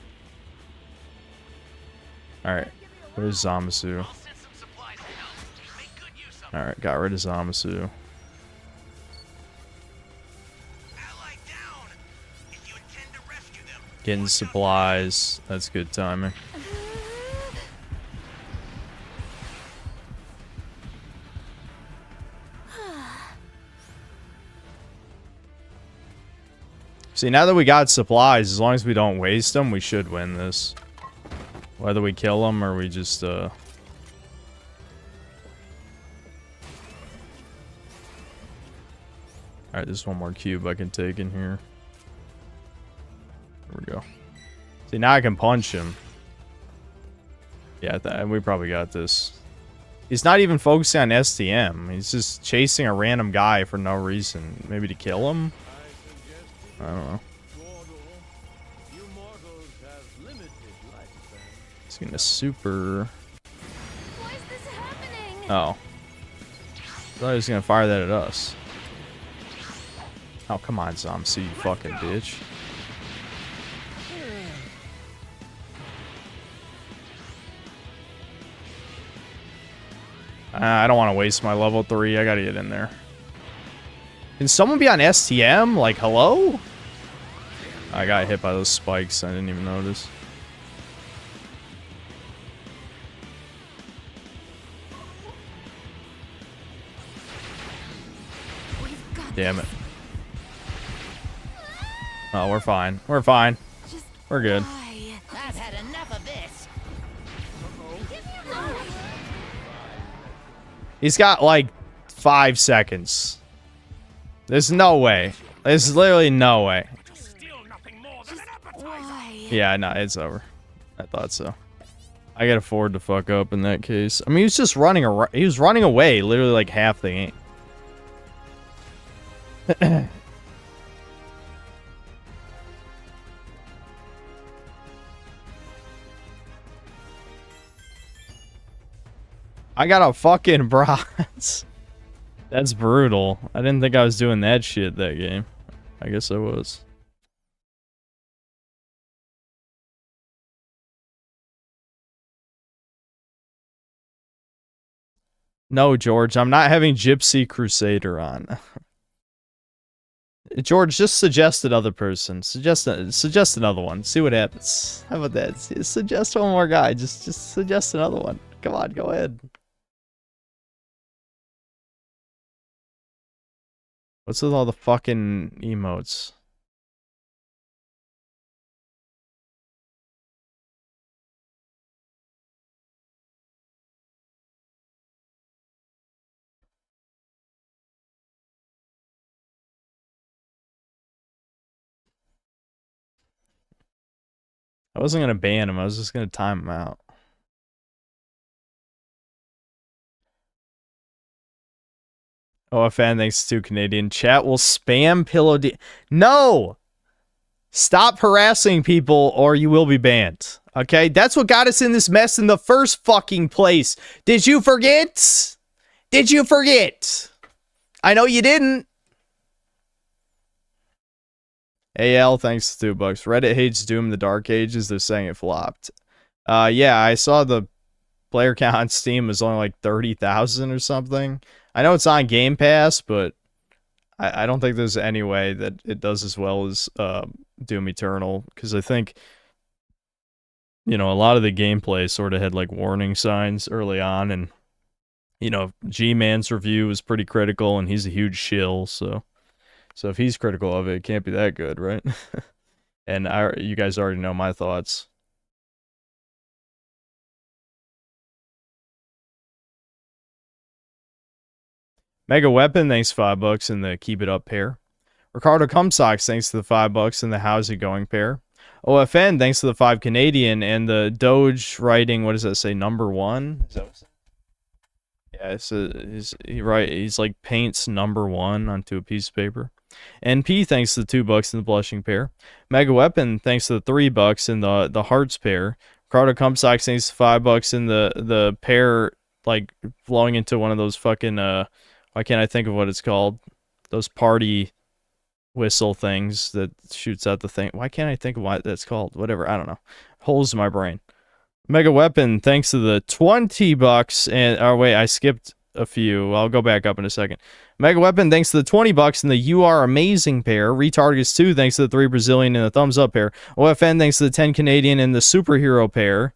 Alright. Where's Zamasu? I'll send some supplies to help. Make good use of them. Alright, got rid of Zamasu. Ally down. If you intend to rescue them, Getting supplies. That's good timing. See, now that we got supplies, as long as we don't waste them, we should win this. Whether we kill them or we just, Alright, there's one more cube I can take in here. There we go. See, now I can punch him. Yeah, we probably got this. He's not even focusing on STM. He's just chasing a random guy for no reason. Maybe to kill him? I don't know. He's gonna super... Why is this happening? Oh. I thought he was gonna fire that at us. Oh, come on, Zomsu, you fucking bitch. I don't want to waste my level 3. I gotta get in there. Can someone be on STM? Like, hello? I got hit by those spikes. I didn't even notice. We've got Damn it. this. Oh, we're fine. We're fine. Just We're good. why? I've had enough of this. Give me a ride. He's got like 5 seconds. There's no way. There's literally no way. still nothing more than an appetizer. Why? Yeah, no, it's over. I thought so. I could afford to fuck up in that case. I mean, he was just running around. He was running away literally like half the game. I got a fucking bronze. That's brutal. I didn't think I was doing that shit that game. I guess I was. No, George, I'm not having Gypsy Crusader on. George, just suggest another person. Suggest another one. See what happens. How about that? Suggest one more guy. Just suggest another one. Come on, go ahead. What's with all the fucking emotes? I wasn't gonna ban him, I was just gonna time him out. OFN, thanks to Canadian. Chat will spam pillow D. No! Stop harassing people or you will be banned. Okay? That's what got us in this mess in the first fucking place. Did you forget? Did you forget? I know you didn't. AL, thanks to $2. Reddit hates Doom the Dark Ages. They're saying it flopped. Yeah, I saw the player count on Steam was only like 30,000 or something. I know it's on Game Pass, but I don't think there's any way that it does as well as Doom Eternal, because I think, you know, a lot of the gameplay sort of had like warning signs early on, and, you know, G-Man's review was pretty critical, and he's a huge shill, so if he's critical of it, it can't be that good, right? And you guys already know my thoughts. Mega Weapon, thanks $5 in the Keep It Up pair. Ricardo Cumsocks, thanks to the $5 in the How's It Going pair. OFN, thanks to the 5 Canadian, and the Doge writing, what does that say, number 1? Is that what yeah, he's like paints number 1 onto a piece of paper. NP, thanks to the $2 in the Blushing pair. Mega Weapon, thanks to the $3 in the Hearts pair. Ricardo Cumsocks, thanks to $5 in the pair, like flowing into one of those fucking why can't I think of what it's called? Those party whistle things that shoots out the thing. Why can't I think of what that's called? Whatever, I don't know. Holes in my brain. Mega Weapon, thanks to the 20 bucks. And, oh, wait, I skipped a few. I'll go back up in a second. Mega Weapon, thanks to the 20 bucks and the You Are Amazing pair. Retargus 2, thanks to the 3 Brazilian and the Thumbs Up pair. OFN, thanks to the 10 Canadian and the Superhero pair.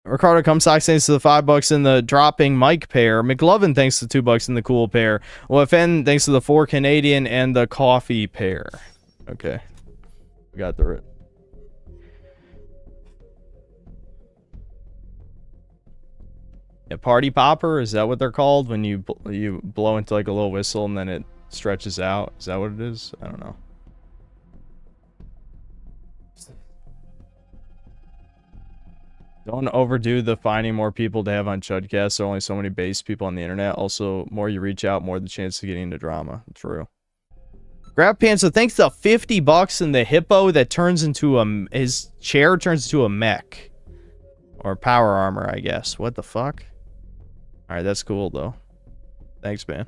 Ricardo Comstock, thanks to the 5 bucks and the Dropping Mike pair. McLovin, thanks to the 2 bucks and the Cool pair. OFN, thanks to the 4 Canadian and the Coffee pair. Okay. We got through it. A party popper, is that what they're called when you blow into like a little whistle and then it stretches out? Is that what it is? I don't know. Don't overdo the finding more people to have on Chudcast. There are only so many base people on the internet. Also, more you reach out, more the chance of getting into drama. True. Grab Pants, so thanks to 50 bucks and the hippo that turns into his chair turns into a mech. Or power armor, I guess. What the fuck? Alright, that's cool, though. Thanks, man.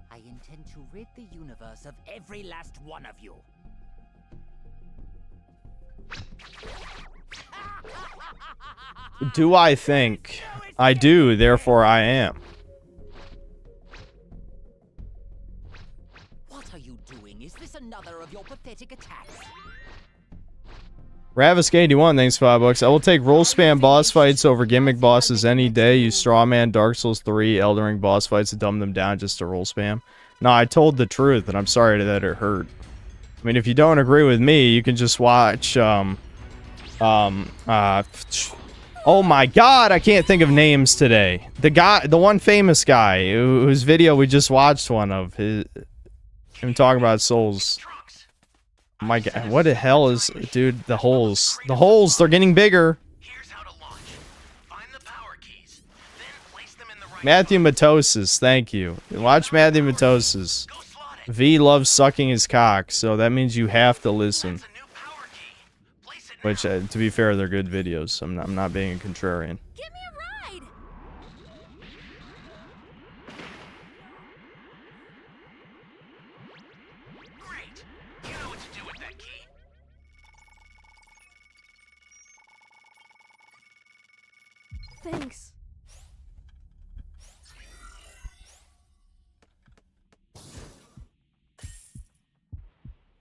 I intend to rid the universe of every last one of you. Do I think? I do, therefore I am. What are you doing? Is this another of your pathetic attacks? Ravisk81, thanks 5 bucks. I will take roll spam boss fights over gimmick bosses any day. Use Strawman, Dark Souls 3, Elden Ring boss fights to dumb them down just to roll spam. No, I told the truth, and I'm sorry that it hurt. I mean, if you don't agree with me, you can just watch, oh my god, I can't think of names today. The one famous guy whose video we just watched one of, him talking about souls. My god, what the hell is, dude, the holes. The holes, they're getting bigger. Here's how to launch. Find the power keys, then place them in the right Matthew Matosis, thank you. Watch Matthew Matosis. Go slot it. V loves sucking his cock, so that means you have to listen. That's a new power key. Place it Which, now. to be fair, they're good videos. I'm not being a contrarian. Give me a ride! Great. You know what to do with that key. Thanks.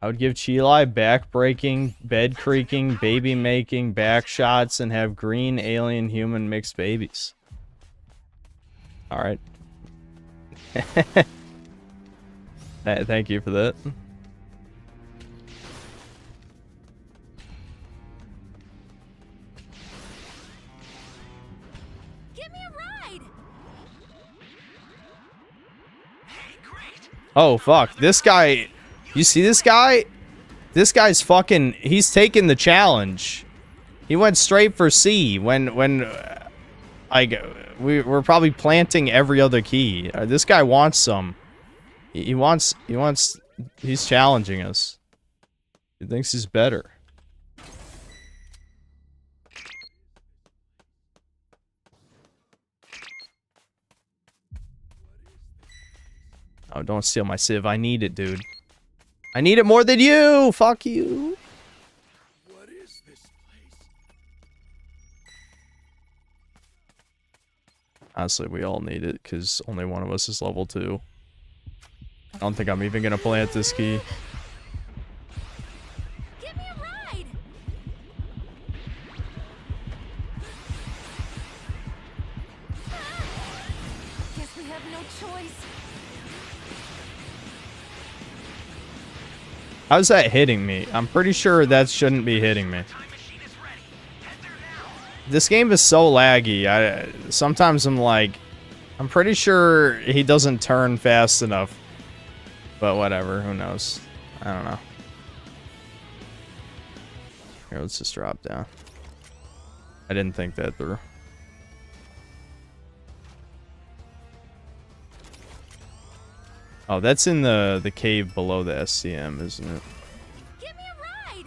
I would give Chili back breaking, bed creaking, baby making, back shots, and have green alien human mixed babies. Alright. Thank you for that. Give me a ride! Hey, great. Oh, fuck. This guy... You see this guy? This guy's fucking... He's taking the challenge. He went straight for C when we're probably planting every other key. This guy wants some. He wants... He's challenging us. He thinks he's better. Oh, don't steal my sieve. I need it, dude. I need it more than you! Fuck you! What is this place? Honestly, we all need it, because only one of us is level 2. I don't think I'm even gonna plant this key. Give me a ride! Guess we have no choice. How's that hitting me? I'm pretty sure that shouldn't be hitting me. Time machine is ready. Head there now. This game is so laggy. Sometimes I'm like... I'm pretty sure he doesn't turn fast enough. But whatever, who knows? I don't know. Here, let's just drop down. I didn't think that through. Oh, that's in the cave below the SCM, isn't it? Give me a ride!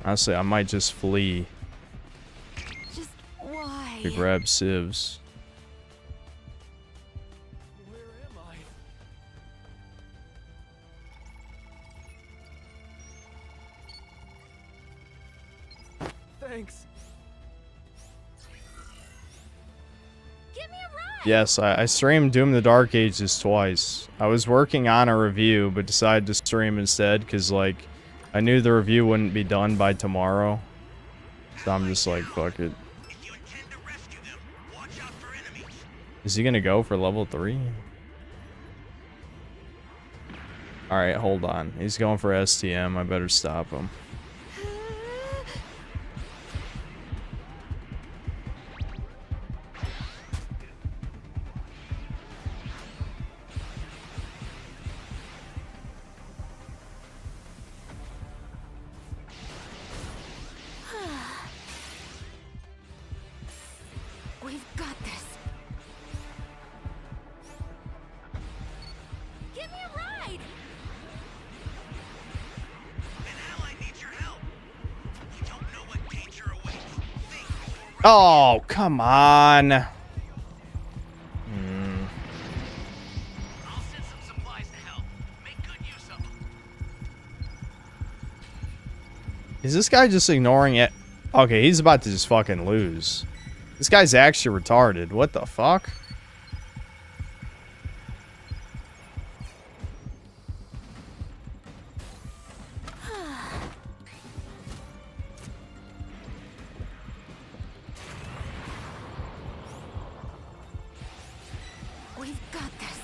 Honestly, I might just flee Just why? to grab civs. Where am I? Thanks. Give me a ride! Yes, I streamed Doom the Dark Ages twice. I was working on a review, but decided to stream instead because, like, I knew the review wouldn't be done by tomorrow. So I'm just like, fuck it. If you intend to rescue them, watch out for enemies. Is he gonna go for level 3? Alright, hold on. He's going for STM. I better stop him. We've got this. Give me a ride! An ally needs your help. You don't know what danger awaits. Think before Oh, come on. I'll send some supplies to help. Make good use of them. Is this guy just ignoring it? Okay, he's about to just fucking lose. This guy's actually retarded. What the fuck? We've got this.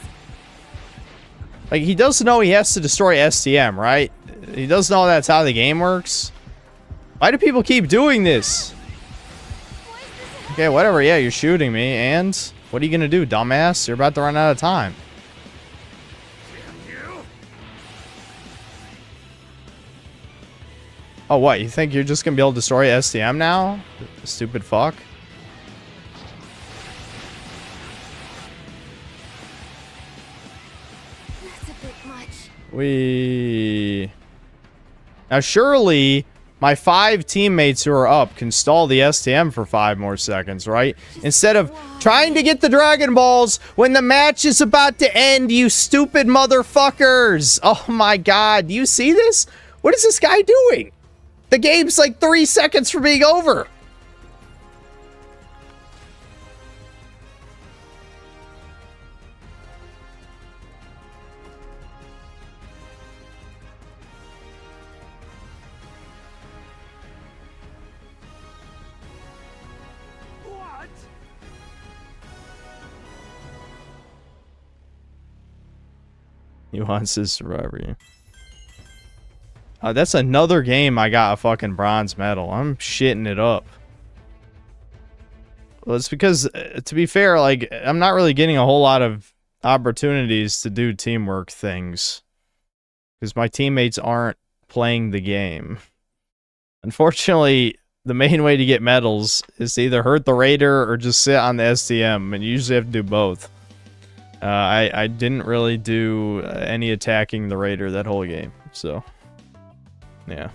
Like, he does know he has to destroy STM, right? He does know that's how the game works. Why do people keep doing this? Okay, whatever. Yeah, you're shooting me. And what are you gonna do, dumbass? You're about to run out of time. Oh, what? You think you're just gonna be able to destroy STM now? Stupid fuck. That's a bit much. Now, surely my 5 teammates who are up can stall the STM for 5 more seconds, right? Instead of trying to get the Dragon Balls when the match is about to end, you stupid motherfuckers! Oh my god, do you see this? What is this guy doing? The game's like 3 seconds from being over. What? He wants his survivor. That's another game I got a fucking bronze medal. I'm shitting it up. Well, it's because, to be fair, like, I'm not really getting a whole lot of opportunities to do teamwork things. Because my teammates aren't playing the game. Unfortunately, the main way to get medals is to either hurt the raider or just sit on the STM, and you usually have to do both. I didn't really do any attacking the raider that whole game, so yeah.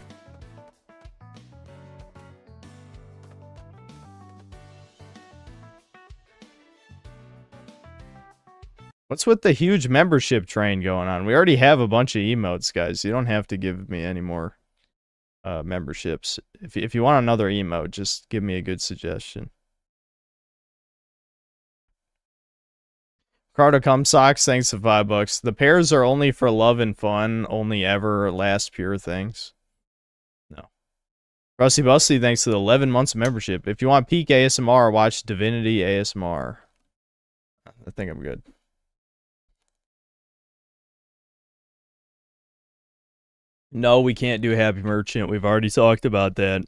What's with the huge membership train going on? We already have a bunch of emotes, guys. You don't have to give me any more memberships. If you want another emote, just give me a good suggestion. Ricardo Cumsocks, thanks for $5. The pairs are only for love and fun, only ever last pure things. No. Rusty Busty, thanks for the 11 months of membership. If you want peak ASMR, watch Divinity ASMR. I think I'm good. No, we can't do Happy Merchant. We've already talked about that.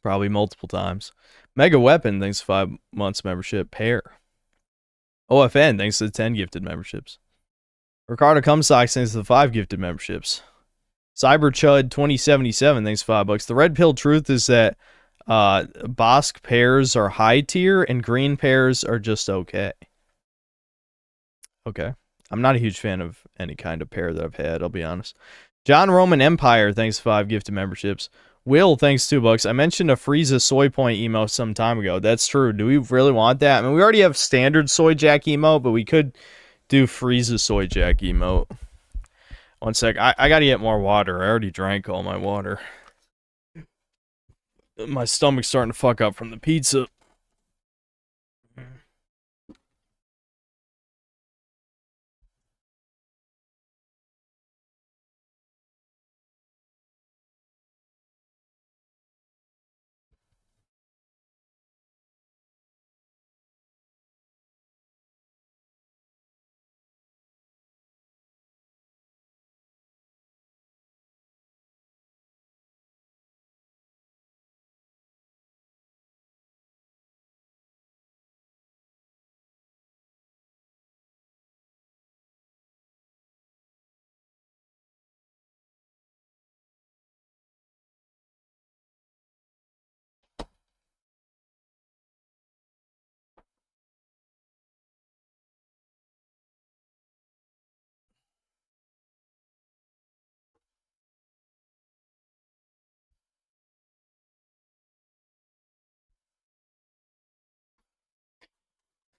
Probably multiple times. Mega Weapon, thanks to 5 months membership. Pair. OFN, thanks to the 10 gifted memberships. Ricardo Cumsox, thanks to the 5 gifted memberships. CyberChud 2077, thanks to $5. The red pill truth is that Bosk pairs are high tier and green pairs are just okay. Okay. I'm not a huge fan of any kind of pair that I've had, I'll be honest. John Roman Empire, thanks to 5 gifted memberships. Will, thanks to $2. I mentioned a Frieza soy point emo some time ago. That's true. Do we really want that? I mean, we already have standard soy jack emote, but we could do Frieza soy jack emote. One sec. I gotta get more water. I already drank all my water. My stomach's starting to fuck up from the pizza.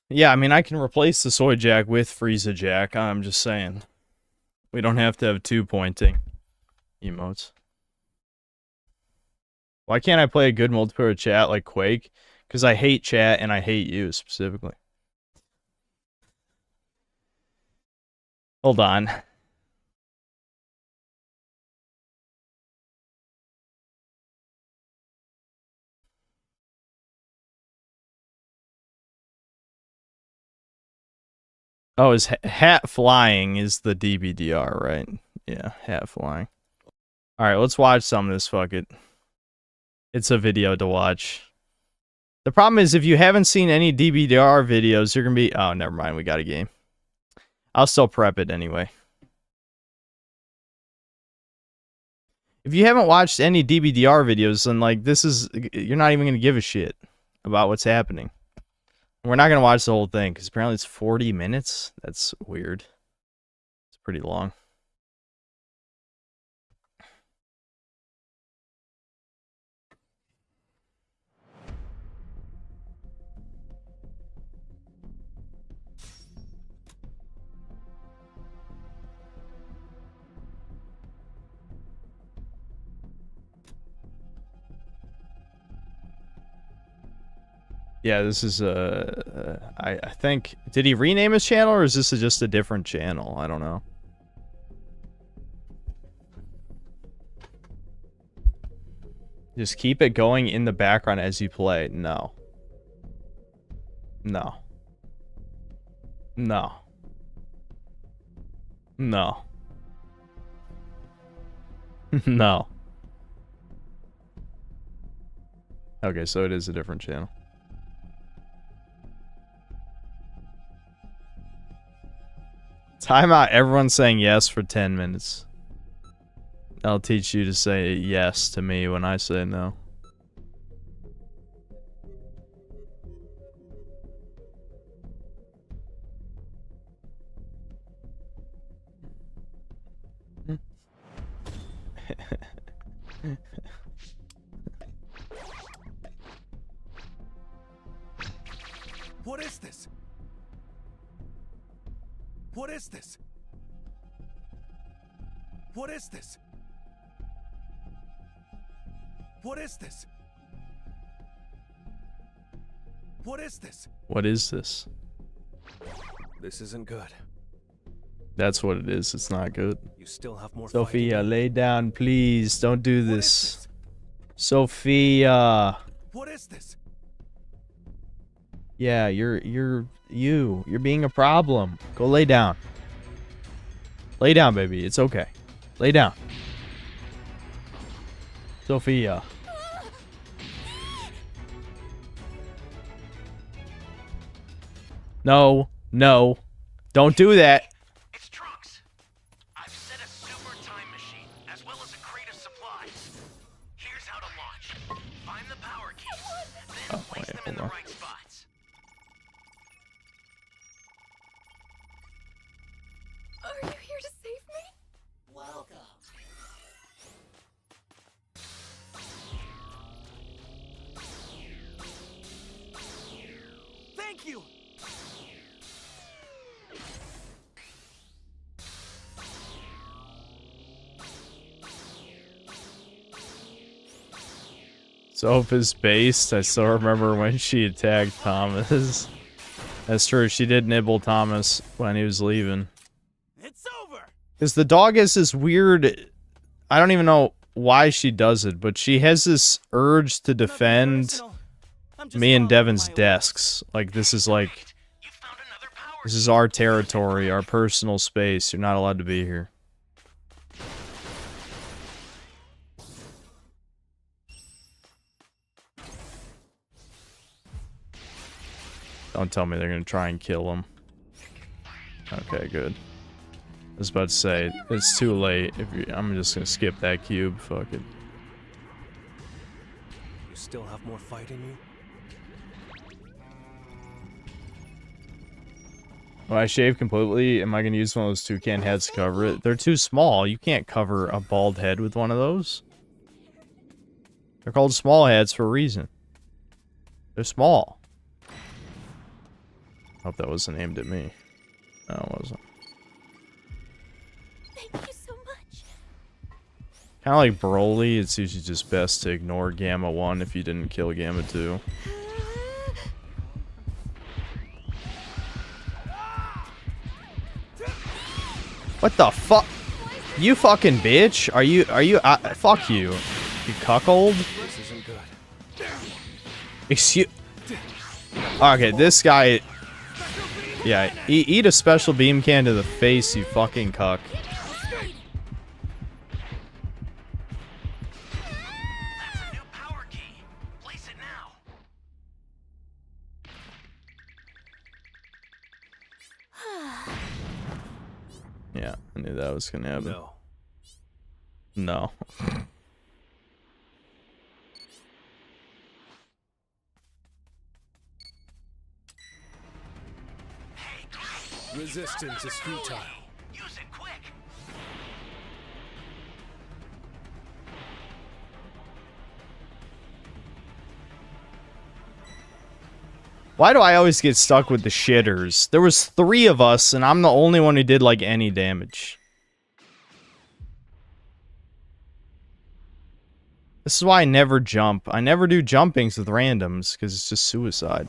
Yeah, I mean, I can replace the soy jack with Frieza jack. I'm just saying. We don't have to have 2 pointing emotes. Why can't I play a good multiplayer chat like Quake? Because I hate chat and I hate you specifically. Hold on. Oh, is hat flying is the DBDR, right? Yeah, hat flying. Alright, let's watch some of this, fuck it. It's a video to watch. The problem is, if you haven't seen any DBDR videos, you're gonna be... Oh, never mind, we got a game. I'll still prep it anyway. If you haven't watched any DBDR videos, then, like, this is... You're not even gonna give a shit about what's happening. We're not going to watch the whole thing, because apparently it's 40 minutes. That's weird. It's pretty long. Yeah, this is I think, did he rename his channel or is this just a different channel? I don't know. Just keep it going in the background as you play. No. No. No. No. No. Okay, so it is a different channel. Time out. Everyone's saying yes for 10 minutes. I'll teach you to say yes to me when I say no. What is this? What is this? What is this? What is this? What is this? What is this? This isn't good. That's what it is. It's not good. You still have more Sophia, lay down, please. Don't do this. Sophia. What is this? Yeah, you're being a problem. Go lay down. Lay down, baby. It's okay. Lay down. Sophia. No. No. Don't do that. It's Trunks. I've set a super time machine, as well as a crate of supplies. Here's how to launch. Find the power keys, then place them in the right spots. Are you here to save me? Welcome. Thank you! Sophie's based. I still remember when she attacked Thomas. That's true. She did nibble Thomas when he was leaving. It's over! Because the dog has this weird... I don't even know why she does it, but she has this urge to defend me and Devin's desks. Like, this is like... You found another power This is our territory, our personal space. You're not allowed to be here. Don't tell me they're gonna try and kill him. Okay, good. I was about to say, it's too late. I'm just gonna skip that cube. Fuck it. You still have more fight in you? When I shave completely, am I gonna use one of those toucan heads to cover it? They're too small. You can't cover a bald head with one of those. They're called small heads for a reason. They're small. Hope that wasn't aimed at me. No, it wasn't. Thank you so much. Kind of like Broly, it's usually just best to ignore Gamma 1 if you didn't kill Gamma 2. What the fuck? You fucking bitch? Are you, fuck you. You cuckold? This isn't good. Excuse... Okay, this guy... Yeah, eat a special beam can to the face, you fucking cuck. That's a new power key. Place it now. Yeah, I knew that was gonna happen. No. No. Resistance is futile. Use it quick. Why do I always get stuck with the shitters? There was 3 of us, and I'm the only one who did, like, any damage. This is why I never jump. I never do jumpings with randoms, because it's just suicide.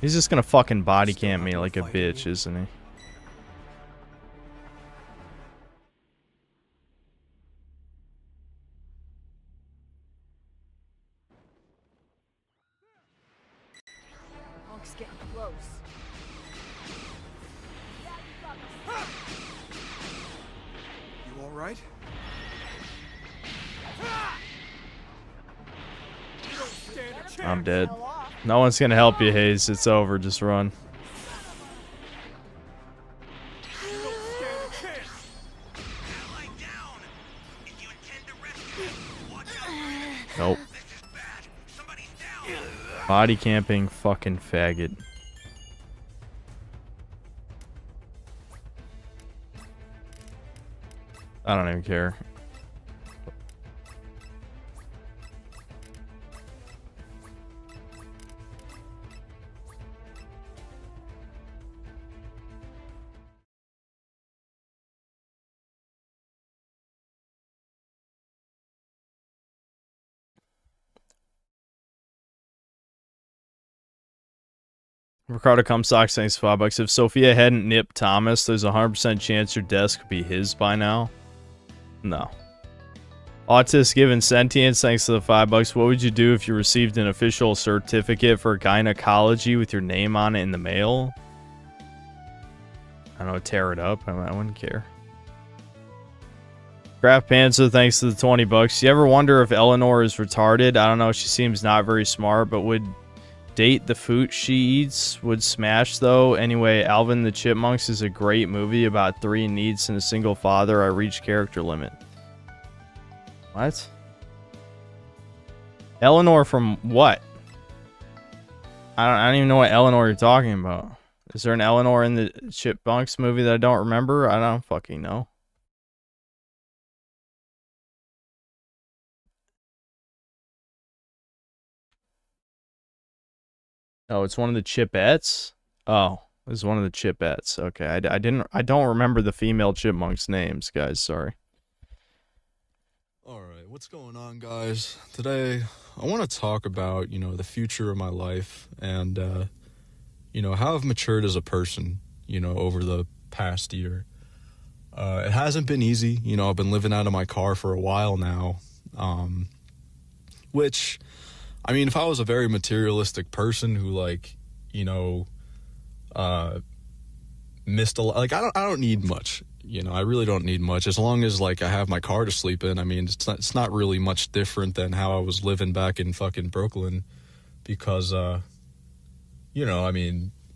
He's just gonna fucking body cam me like a bitch, isn't he? Punk's getting close. You alright? I'm dead. No one's gonna help you, Hayes. It's over. Just run. Ally down. If you intend to rescue him, watch out. Nope. This is bad. Somebody's down. Body camping fucking faggot. I don't even care. Ricardo Comstock, thanks for $5. If Sophia hadn't nipped Thomas, there's a 100% chance your desk could be his by now. No. Autist given sentience, thanks to the $5. What would you do if you received an official certificate for gynecology with your name on it in the mail? I don't know, tear it up. I wouldn't care. Craft Panzer, thanks to the $20. You ever wonder if Eleanor is retarded? I don't know, she seems not very smart, but would Date the food she eats would smash though. Anyway, Alvin the Chipmunks is a great movie about 3 needs and a single father. I reached character limit. What? Eleanor from what? I don't even know what Eleanor you're talking about. Is there an Eleanor in the Chipmunks movie that I don't remember? I don't fucking know. Oh, it's one of the Chipettes? Oh, it's one of the Chipettes. Okay, I don't remember the female chipmunks' names, guys. Sorry. Alright, what's going on, guys? Today, I want to talk about, the future of my life and, how I've matured as a person, over the past year. It hasn't been easy. I've been living out of my car for a while now, which, if I was a very materialistic person who, missed a lot, I don't need much. I really don't need much. As long as, I have my car to sleep in, it's not really much different than how I was living back in fucking Brooklyn. Because,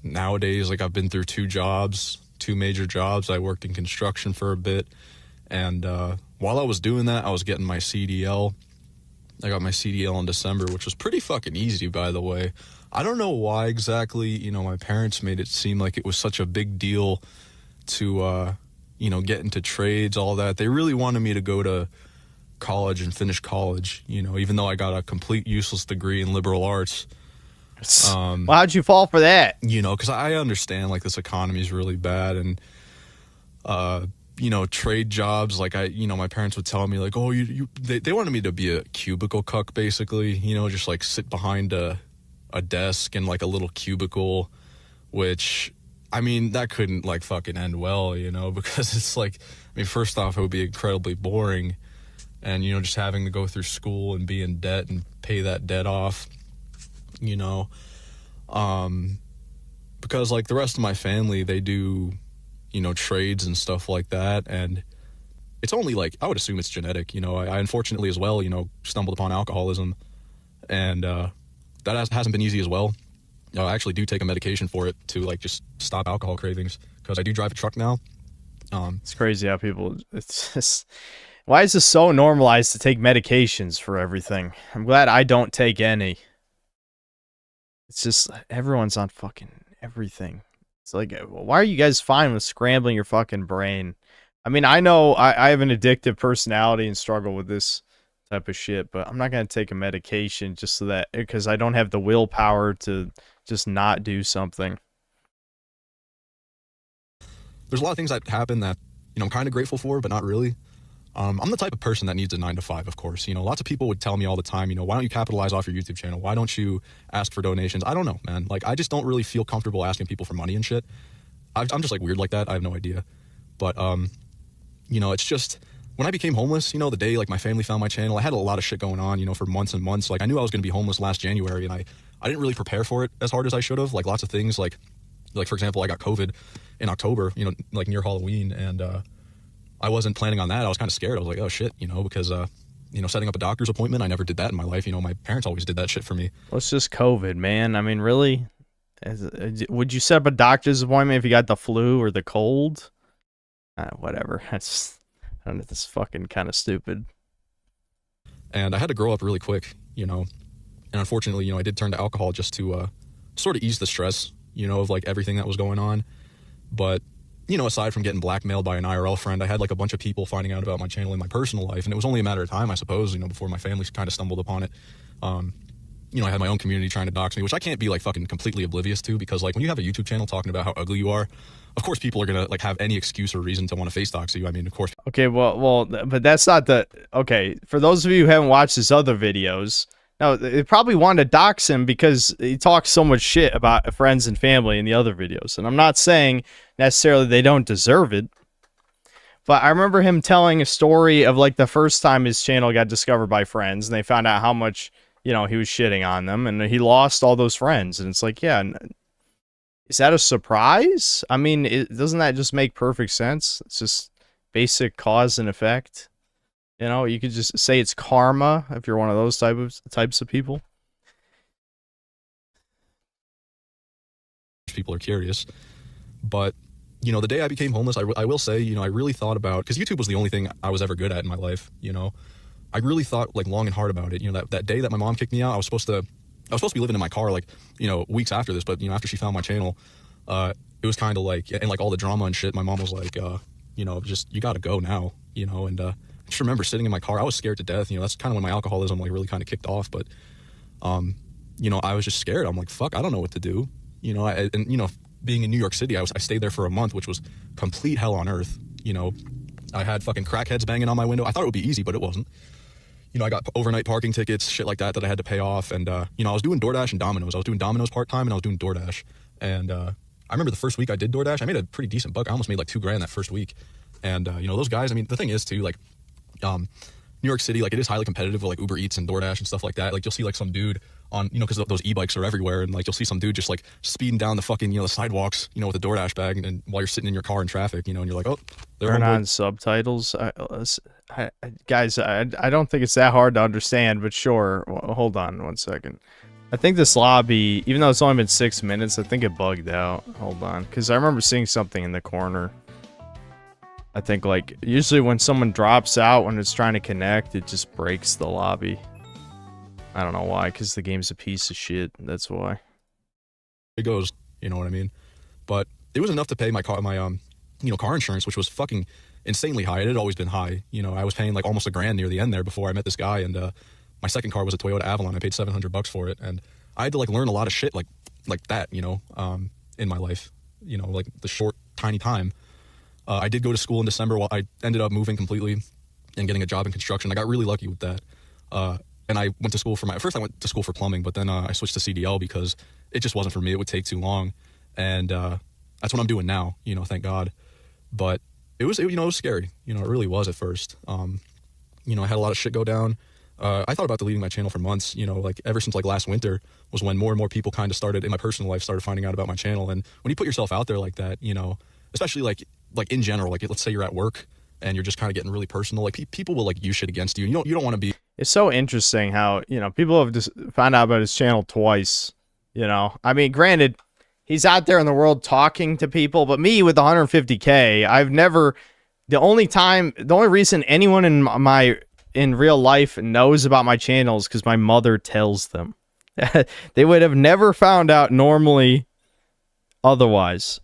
nowadays, I've been through 2 major jobs. I worked in construction for a bit. And while I was doing that, I was getting my CDL. I got my CDL in December, which was pretty fucking easy, by the way. I don't know why exactly, my parents made it seem like it was such a big deal to, get into trades, all that. They really wanted me to go to college and finish college, even though I got a complete useless degree in liberal arts. Well, how'd you fall for that? Because I understand, this economy is really bad, and, trade jobs, my parents would tell me, oh, they wanted me to be a cubicle cuck, basically, just, sit behind a desk in, a little cubicle, which, that couldn't, fucking end well, because it's, first off, it would be incredibly boring, and, just having to go through school and be in debt and pay that debt off, because, the rest of my family, they do, trades and stuff like that, and it's only, I would assume it's genetic, I unfortunately as well, stumbled upon alcoholism, and, that hasn't been easy as well. I actually do take a medication for it to just stop alcohol cravings, because I do drive a truck now. It's crazy how people, it's just, why is this so normalized to take medications for everything? I'm glad I don't take any. It's just, everyone's on fucking everything. It's why are you guys fine with scrambling your fucking brain? I know I have an addictive personality and struggle with this type of shit, but I'm not going to take a medication just so that, because I don't have the willpower to just not do something. There's a lot of things that happen that, I'm kind of grateful for, but not really. I'm the type of person that needs a 9-to-5, of course. Lots of people would tell me all the time, why don't you capitalize off your YouTube channel? Why don't you ask for donations? I don't know, man. I just don't really feel comfortable asking people for money and shit. I'm just weird like that. I have no idea. But, it's just, when I became homeless, the day, my family found my channel, I had a lot of shit going on, for months and months. I knew I was going to be homeless last January, and I didn't really prepare for it as hard as I should have. Lots of things, for example, I got COVID in October, near Halloween, and, I wasn't planning on that. I was kind of scared. I was like, oh shit, because, setting up a doctor's appointment, I never did that in my life. My parents always did that shit for me. Well, it's just COVID, man. Really? Would you set up a doctor's appointment if you got the flu or the cold? Whatever. That's fucking kind of stupid. And I had to grow up really quick, and unfortunately, I did turn to alcohol just to, sort of ease the stress, of everything that was going on. But, aside from getting blackmailed by an IRL friend, I had a bunch of people finding out about my channel in my personal life, and it was only a matter of time, I suppose, before my family kind of stumbled upon it. I had my own community trying to dox me, which I can't be fucking completely oblivious to, because when you have a YouTube channel talking about how ugly you are, of course people are gonna have any excuse or reason to want to face dox you. Of course. Okay, well, but that's not the, okay, for those of you who haven't watched his other videos, no, they probably wanted to dox him because he talks so much shit about friends and family in the other videos. And I'm not saying necessarily they don't deserve it, but I remember him telling a story of the first time his channel got discovered by friends and they found out how much, he was shitting on them and he lost all those friends. And it's yeah, is that a surprise? Doesn't that just make perfect sense? It's just basic cause and effect. You could just say it's karma if you're one of those types of people. people are curious. But, you know, the day I became homeless, I will say, you know, I really thought about, because YouTube was the only thing I was ever good at in my life, you know. I really thought like long and hard about it. You know, that day that my mom kicked me out, I was supposed to be living in my car like, you know, weeks after this, but, you know, after she found my channel, it was kind of like, and like all the drama and shit, my mom was like, you know, just, you got to go now, you know. And I just remember sitting in my car, I was scared to death. You know, that's kind of when my alcoholism like really kind of kicked off. But, you know, I was just scared. I'm like, fuck, I don't know what to do. You know, and, you know, being in New York City, I stayed there for a month, which was complete hell on earth. You know, I had fucking crackheads banging on my window. I thought it would be easy, but it wasn't. You know, I got overnight parking tickets, shit like that I had to pay off. And, you know, I was doing DoorDash and Domino's. I was doing Domino's part-time and I was doing DoorDash. And I remember the first week I did DoorDash, I made a pretty decent buck. I almost made like $2,000 that first week. And, you know, those guys, I mean, the thing is too, like, New York City, like, it is highly competitive with like Uber Eats and DoorDash and stuff like that. Like, you'll see like some dude on, you know, because those e-bikes are everywhere, and like you'll see some dude just like speeding down the fucking, you know, the sidewalks, you know, with a DoorDash bag, and while you're sitting in your car in traffic, you know, and you're like, oh, Turn on subtitles. Guys, I don't think it's that hard to understand, but sure. Hold on 1 second. I think this lobby, even though it's only been 6 minutes, I think it bugged out. Hold on, because I remember seeing something in the corner. I think like usually when someone drops out when it's trying to connect, it just breaks the lobby. I don't know why, because the game's a piece of shit. That's why. It goes, you know what I mean? But it was enough to pay my car, you know, car insurance, which was fucking insanely high. It had always been high. You know, I was paying like almost $1,000 near the end there before I met this guy, and my second car was a Toyota Avalon. I paid $700 for it, and I had to like learn a lot of shit like that, you know, in my life. You know, like the short, tiny time. I did go to school in December. While I ended up moving completely and getting a job in construction. I got really lucky with that. And I went to school first I went to school for plumbing, but then I switched to CDL because it just wasn't for me. It would take too long. And that's what I'm doing now, you know, thank God. But it was scary. You know, it really was at first. You know, I had a lot of shit go down. I thought about deleting my channel for months, you know, like ever since like last winter was when more and more people kind of started in my personal life started finding out about my channel. And when you put yourself out there like that, you know, especially like in general, like let's say you're at work and you're just kind of getting really personal, like people will like use shit against you. You don't want to be. It's so interesting how, you know, people have just found out about his channel twice, you know. I mean, granted, he's out there in the world talking to people, but me with 150K, I've never, the only reason anyone in real life knows about my channel is because my mother tells them. They would have never found out normally otherwise.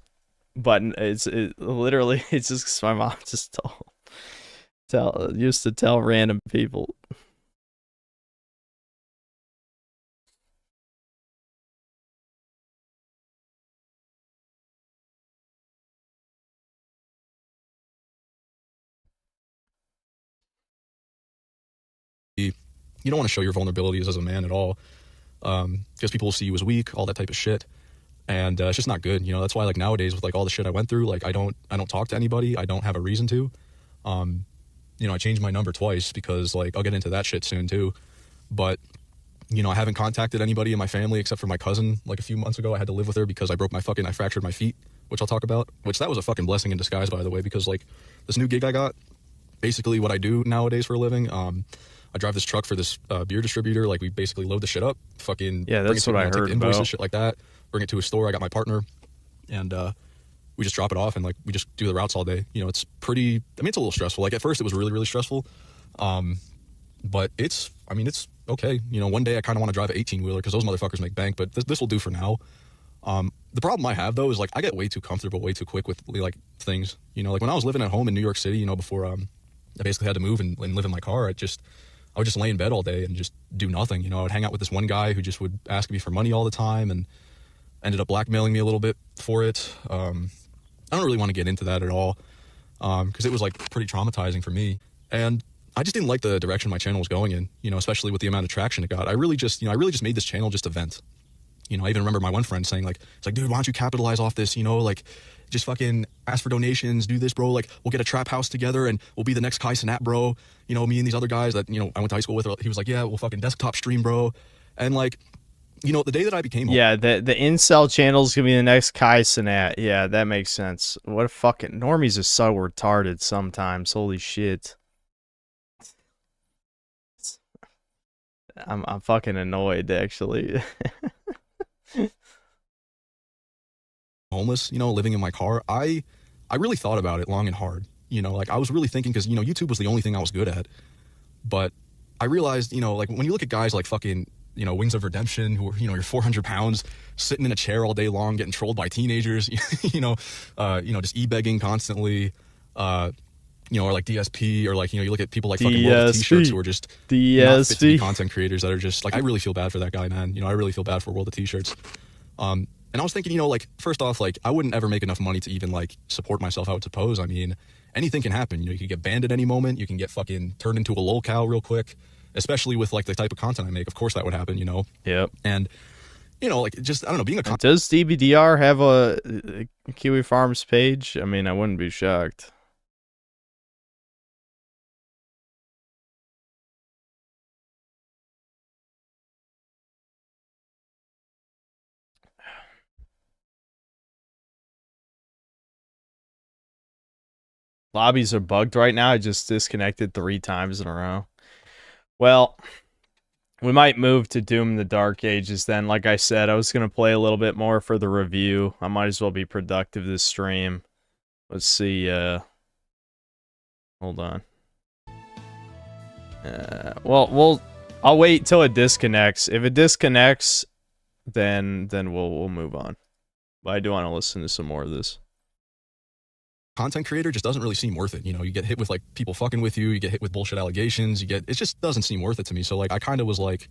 But it's literally, it's just 'cause my mom just used to tell random people. You don't want to show your vulnerabilities as a man at all, because people will see you as weak, all that type of shit. And it's just not good, you know. That's why like nowadays with like all the shit I went through, like I don't talk to anybody. I don't have a reason to. You know, I changed my number twice because like I'll get into that shit soon too. But you know, I haven't contacted anybody in my family except for my cousin. Like a few months ago, I had to live with her because I fractured my feet, which I'll talk about. Which that was a fucking blessing in disguise, by the way, because like this new gig I got, basically what I do nowadays for a living. I drive this truck for this beer distributor. Like we basically load the shit up, fucking yeah, that's what I heard invoices, about. Shit like that. Bring it to a store. I got my partner, and we just drop it off, and like we just do the routes all day. You know, it's pretty. I mean, it's a little stressful. Like at first, it was really, really stressful, but it's okay. You know, one day I kind of want to drive an 18-wheeler because those motherfuckers make bank. But this will do for now. The problem I have though is like I get way too comfortable way too quick with like things. You know, like when I was living at home in New York City, you know, before I basically had to move and live in my car, I would just lay in bed all day and just do nothing. You know, I would hang out with this one guy who just would ask me for money all the time and ended up blackmailing me a little bit for it. I don't really want to get into that at all because it was like pretty traumatizing for me. And I just didn't like the direction my channel was going in, you know, especially with the amount of traction it got. I really just made this channel just a vent. You know, I even remember my one friend saying like, it's like, dude, why don't you capitalize off this? You know, like just fucking ask for donations, do this, bro. Like we'll get a trap house together and we'll be the next Kai Cenat, bro. You know, me and these other guys that, you know, I went to high school with, he was like, yeah, we'll fucking desktop stream, bro. And like, you know, the day that I became yeah, the incel channel's gonna be the next Kai Cenat. Yeah, that makes sense. What a fucking normies are so retarded sometimes. Holy shit. I'm fucking annoyed actually. homeless, you know, living in my car, I really thought about it long and hard. You know, like I was really thinking, because, you know, YouTube was the only thing I was good at. But I realized, you know, like when you look at guys like fucking, you know, Wings of Redemption, who are, you know, you're 400 pounds, sitting in a chair all day long, getting trolled by teenagers, you know, just e-begging constantly, you know, or like DSP, or like, you know, you look at people like fucking World of T-shirts who are just not fit to be content creators, that are just like, I really feel bad for that guy, man. You know, I really feel bad for World of T-shirts. And I was thinking, you know, like, first off, like, I wouldn't ever make enough money to even, like, support myself, I would suppose. I mean, anything can happen. You know, you can get banned at any moment. You can get fucking turned into a lolcow real quick, especially with, like, the type of content I make. Of course that would happen, you know? Yep. And, you know, like, just, I don't know, being a... Does DBDR have a Kiwi Farms page? I mean, I wouldn't be shocked. Lobbies are bugged right now. I just disconnected 3 times in a row. Well, we might move to Doom in the Dark Ages then. Like I said, I was going to play a little bit more for the review. I might as well be productive this stream. Let's see. Hold on. Well, I'll wait till it disconnects. If it disconnects, then we'll move on. But I do want to listen to some more of this. Content creator just doesn't really seem worth it. You know, you get hit with like people fucking with you, you get hit with bullshit allegations, it just doesn't seem worth it to me. So like I kind of was like,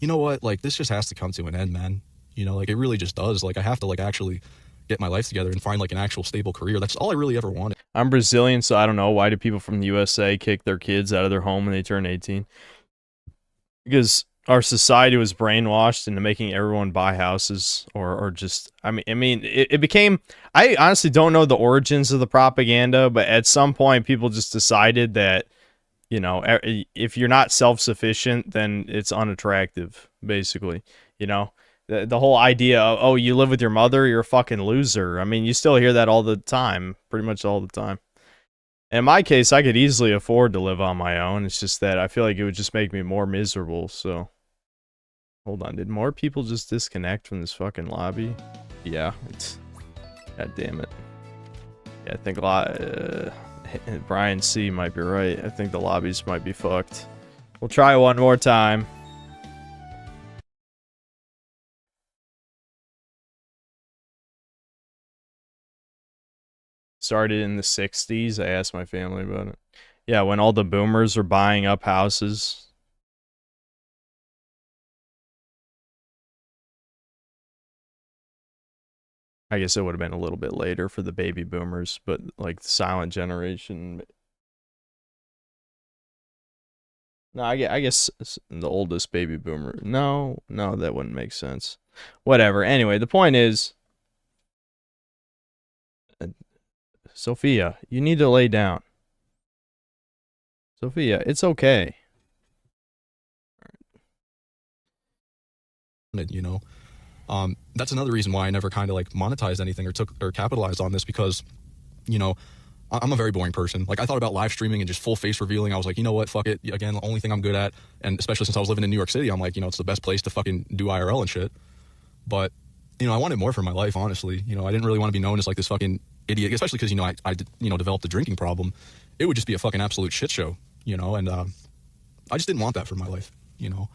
you know what, like this just has to come to an end, man. You know, like it really just does. Like I have to like actually get my life together and find like an actual stable career. That's all I really ever wanted. I'm Brazilian, so I don't know, why do people from the USA kick their kids out of their home when they turn 18? Because our society was brainwashed into making everyone buy houses, or just, I mean, it became, I honestly don't know the origins of the propaganda, but at some point people just decided that, you know, if you're not self-sufficient, then it's unattractive, basically, you know? The whole idea of, oh, you live with your mother, you're a fucking loser. I mean, you still hear that all the time, pretty much all the time. In my case, I could easily afford to live on my own. It's just that I feel like it would just make me more miserable, so... Hold on, did more people just disconnect from this fucking lobby? Yeah, it's... God damn it. Yeah, I think Brian C. might be right. I think the lobbies might be fucked. We'll try one more time. Started in the 60s. I asked my family about it. Yeah, when all the boomers were buying up houses. I guess it would have been a little bit later for the baby boomers, but like the silent generation. No, I guess the oldest baby boomer. No, that wouldn't make sense. Whatever. Anyway, the point is, Sophia, you need to lay down. Sophia, it's okay. You know, that's another reason why I never kind of like monetized anything or capitalized on this, because, you know, I'm a very boring person. Like I thought about live streaming and just full face revealing. I was like, you know what, fuck it. Again, the only thing I'm good at, and especially since I was living in New York City, I'm like, you know, it's the best place to fucking do IRL and shit. But, you know, I wanted more for my life, honestly. You know, I didn't really want to be known as like this fucking idiot, especially because, you know, I developed a drinking problem. It would just be a fucking absolute shit show, you know, and I just didn't want that for my life, you know.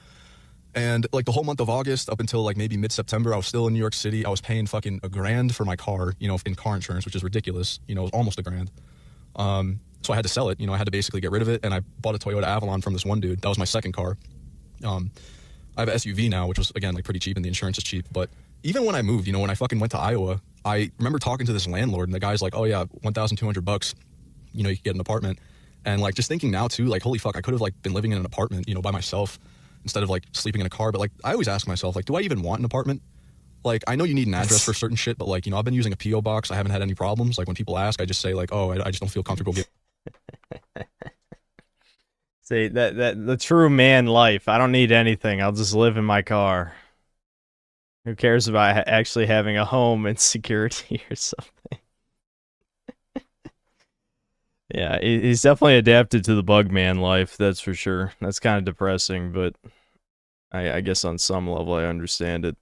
And like the whole month of August up until like maybe mid-September, I was still in New York City. I was paying fucking $1,000 for my car, you know, in car insurance, which is ridiculous. You know, it was almost $1,000. So I had to sell it. You know, I had to basically get rid of it. And I bought a Toyota Avalon from this one dude. That was my second car. I have an SUV now, which was, again, like pretty cheap, and the insurance is cheap. But even when I moved, you know, when I fucking went to Iowa, I remember talking to this landlord, and the guy's like, oh yeah, $1,200, you know, you could get an apartment. And like, just thinking now too, like, holy fuck, I could have like been living in an apartment, you know, by myself, instead of like sleeping in a car. But like, I always ask myself, like, do I even want an apartment? Like, I know you need an address for certain shit, but like, you know, I've been using a P.O. box. I haven't had any problems. Like when people ask, I just say like, oh, I just don't feel comfortable giving. See, that the true man life. I don't need anything. I'll just live in my car. Who cares about actually having a home and security or something? Yeah, he's definitely adapted to the bug man life, that's for sure. That's kind of depressing, but I guess on some level I understand it.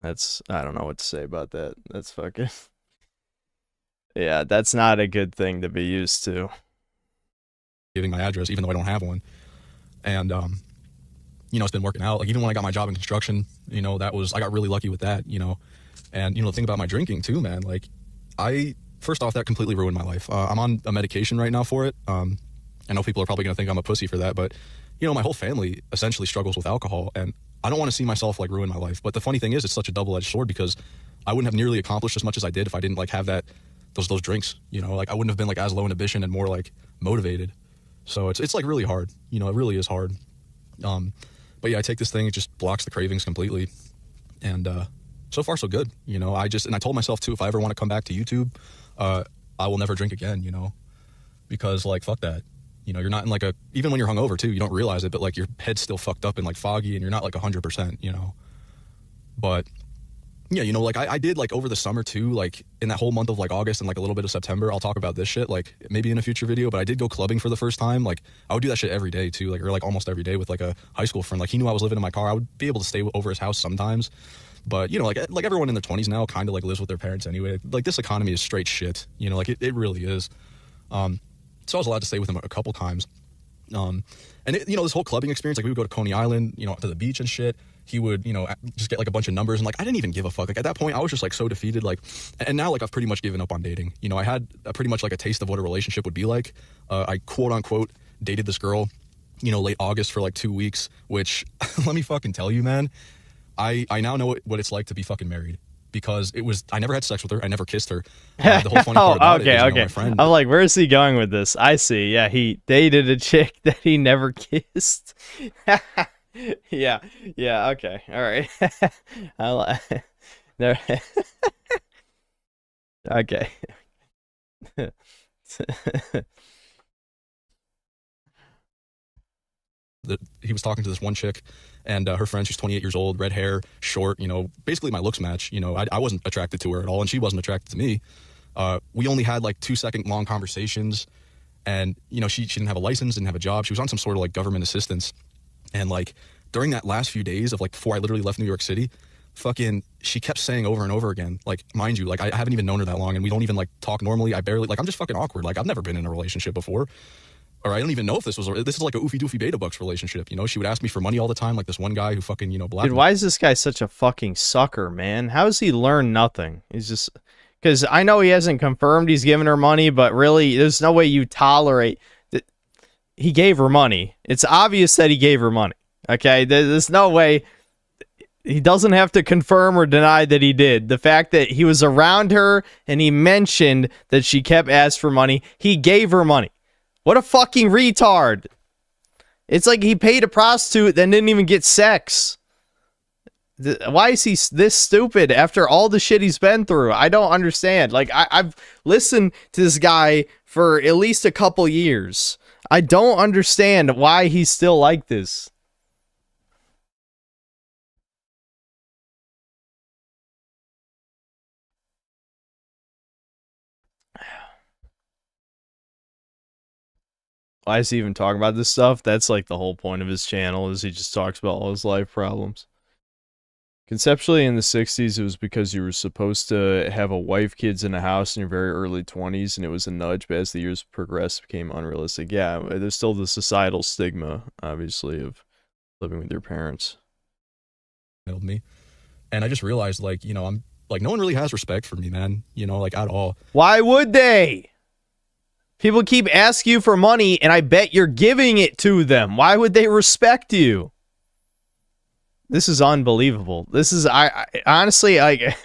That's, I don't know what to say about that. That's fucking, yeah, that's not a good thing to be used to. Giving my address, even though I don't have one. And, you know, it's been working out. Like, even when I got my job in construction, you know, I got really lucky with that, you know. And, you know, the thing about my drinking too, man, like, first off, that completely ruined my life. I'm on a medication right now for it. I know people are probably going to think I'm a pussy for that, but, you know, my whole family essentially struggles with alcohol, and I don't want to see myself, like, ruin my life. But the funny thing is, it's such a double-edged sword, because I wouldn't have nearly accomplished as much as I did if I didn't, like, have those drinks, you know. Like, I wouldn't have been, like, as low inhibition and more, like, motivated. So it's like really hard, you know. It really is hard. But yeah, I take this thing, it just blocks the cravings completely, and so far so good, you know. I told myself too, if I ever want to come back to YouTube, I will never drink again, you know, because, like, fuck that, you know. You're not in, like, even when you're hungover too, you don't realize it, but, like, your head's still fucked up and, like, foggy, and you're not, like, 100%, you know. But yeah, you know, like, I did, like, over the summer too, like, in that whole month of, like, August and, like, a little bit of September, I'll talk about this shit, like, maybe in a future video, but I did go clubbing for the first time. Like, I would do that shit every day too, like, or, like, almost every day with, like, a high school friend. Like, he knew I was living in my car. I would be able to stay over his house sometimes. But, you know, like everyone in their 20s now kind of, like, lives with their parents anyway. Like, this economy is straight shit, you know, like, it really is. So I was allowed to stay with him a couple times. And you know, this whole clubbing experience, like, we would go to Coney Island, you know, to the beach and shit. He would, you know, just get, like, a bunch of numbers, and, like, I didn't even give a fuck. Like, at that point, I was just, like, so defeated, like, and now, like, I've pretty much given up on dating. You know, I had pretty much, like, a taste of what a relationship would be like. I quote unquote dated this girl, you know, late August for, like, 2 weeks, which let me fucking tell you, man, I now know what it's like to be fucking married. Because I never had sex with her. I never kissed her. The whole funny part about it is, you know, my friend. I'm like, where is he going with this? I see. Yeah, he dated a chick that he never kissed. Yeah. Okay. All right. There. Okay. He was talking to this one chick, and her friend, she's 28 years old, red hair, short, you know, basically my looks match. You know, I wasn't attracted to her at all, and she wasn't attracted to me. We only had, like, 2-second long conversations, and, you know, she didn't have a license, didn't have a job. She was on some sort of, like, government assistance. And, like, during that last few days of, like, before I literally left New York City, fucking, she kept saying over and over again, like, mind you, like, I haven't even known her that long, and we don't even, like, talk normally. I barely, like, I'm just fucking awkward. Like, I've never been in a relationship before. Or I don't even know if this is like a oofy doofy beta bucks relationship. You know, she would ask me for money all the time, like this one guy who fucking, you know, Dude, why is this guy such a fucking sucker, man? How has he learned nothing? He's just, because I know he hasn't confirmed he's giving her money, but really, there's no way you tolerate that he gave her money. It's obvious that he gave her money. Okay, there's no way. He doesn't have to confirm or deny that he did. The fact that he was around her and he mentioned that she kept asking for money, he gave her money. What a fucking retard. It's like he paid a prostitute then didn't even get sex. Why is he this stupid after all the shit he's been through? I don't understand. Like, I've listened to this guy for at least a couple years. I don't understand why he's still like this. Why is he even talking about this stuff? That's like the whole point of his channel, is he just talks about all his life problems. Conceptually, in the 60s, it was because you were supposed to have a wife, kids, and a house in your very early 20s, and it was a nudge, but as the years progressed, it became unrealistic. Yeah, there's still the societal stigma, obviously, of living with your parents. Me. And I just realized, like, you know, I'm, like, no one really has respect for me, man, you know, like, at all. Why would they? People keep asking you for money, and I bet you're giving it to them. Why would they respect you? This is unbelievable. This is, I honestly, like,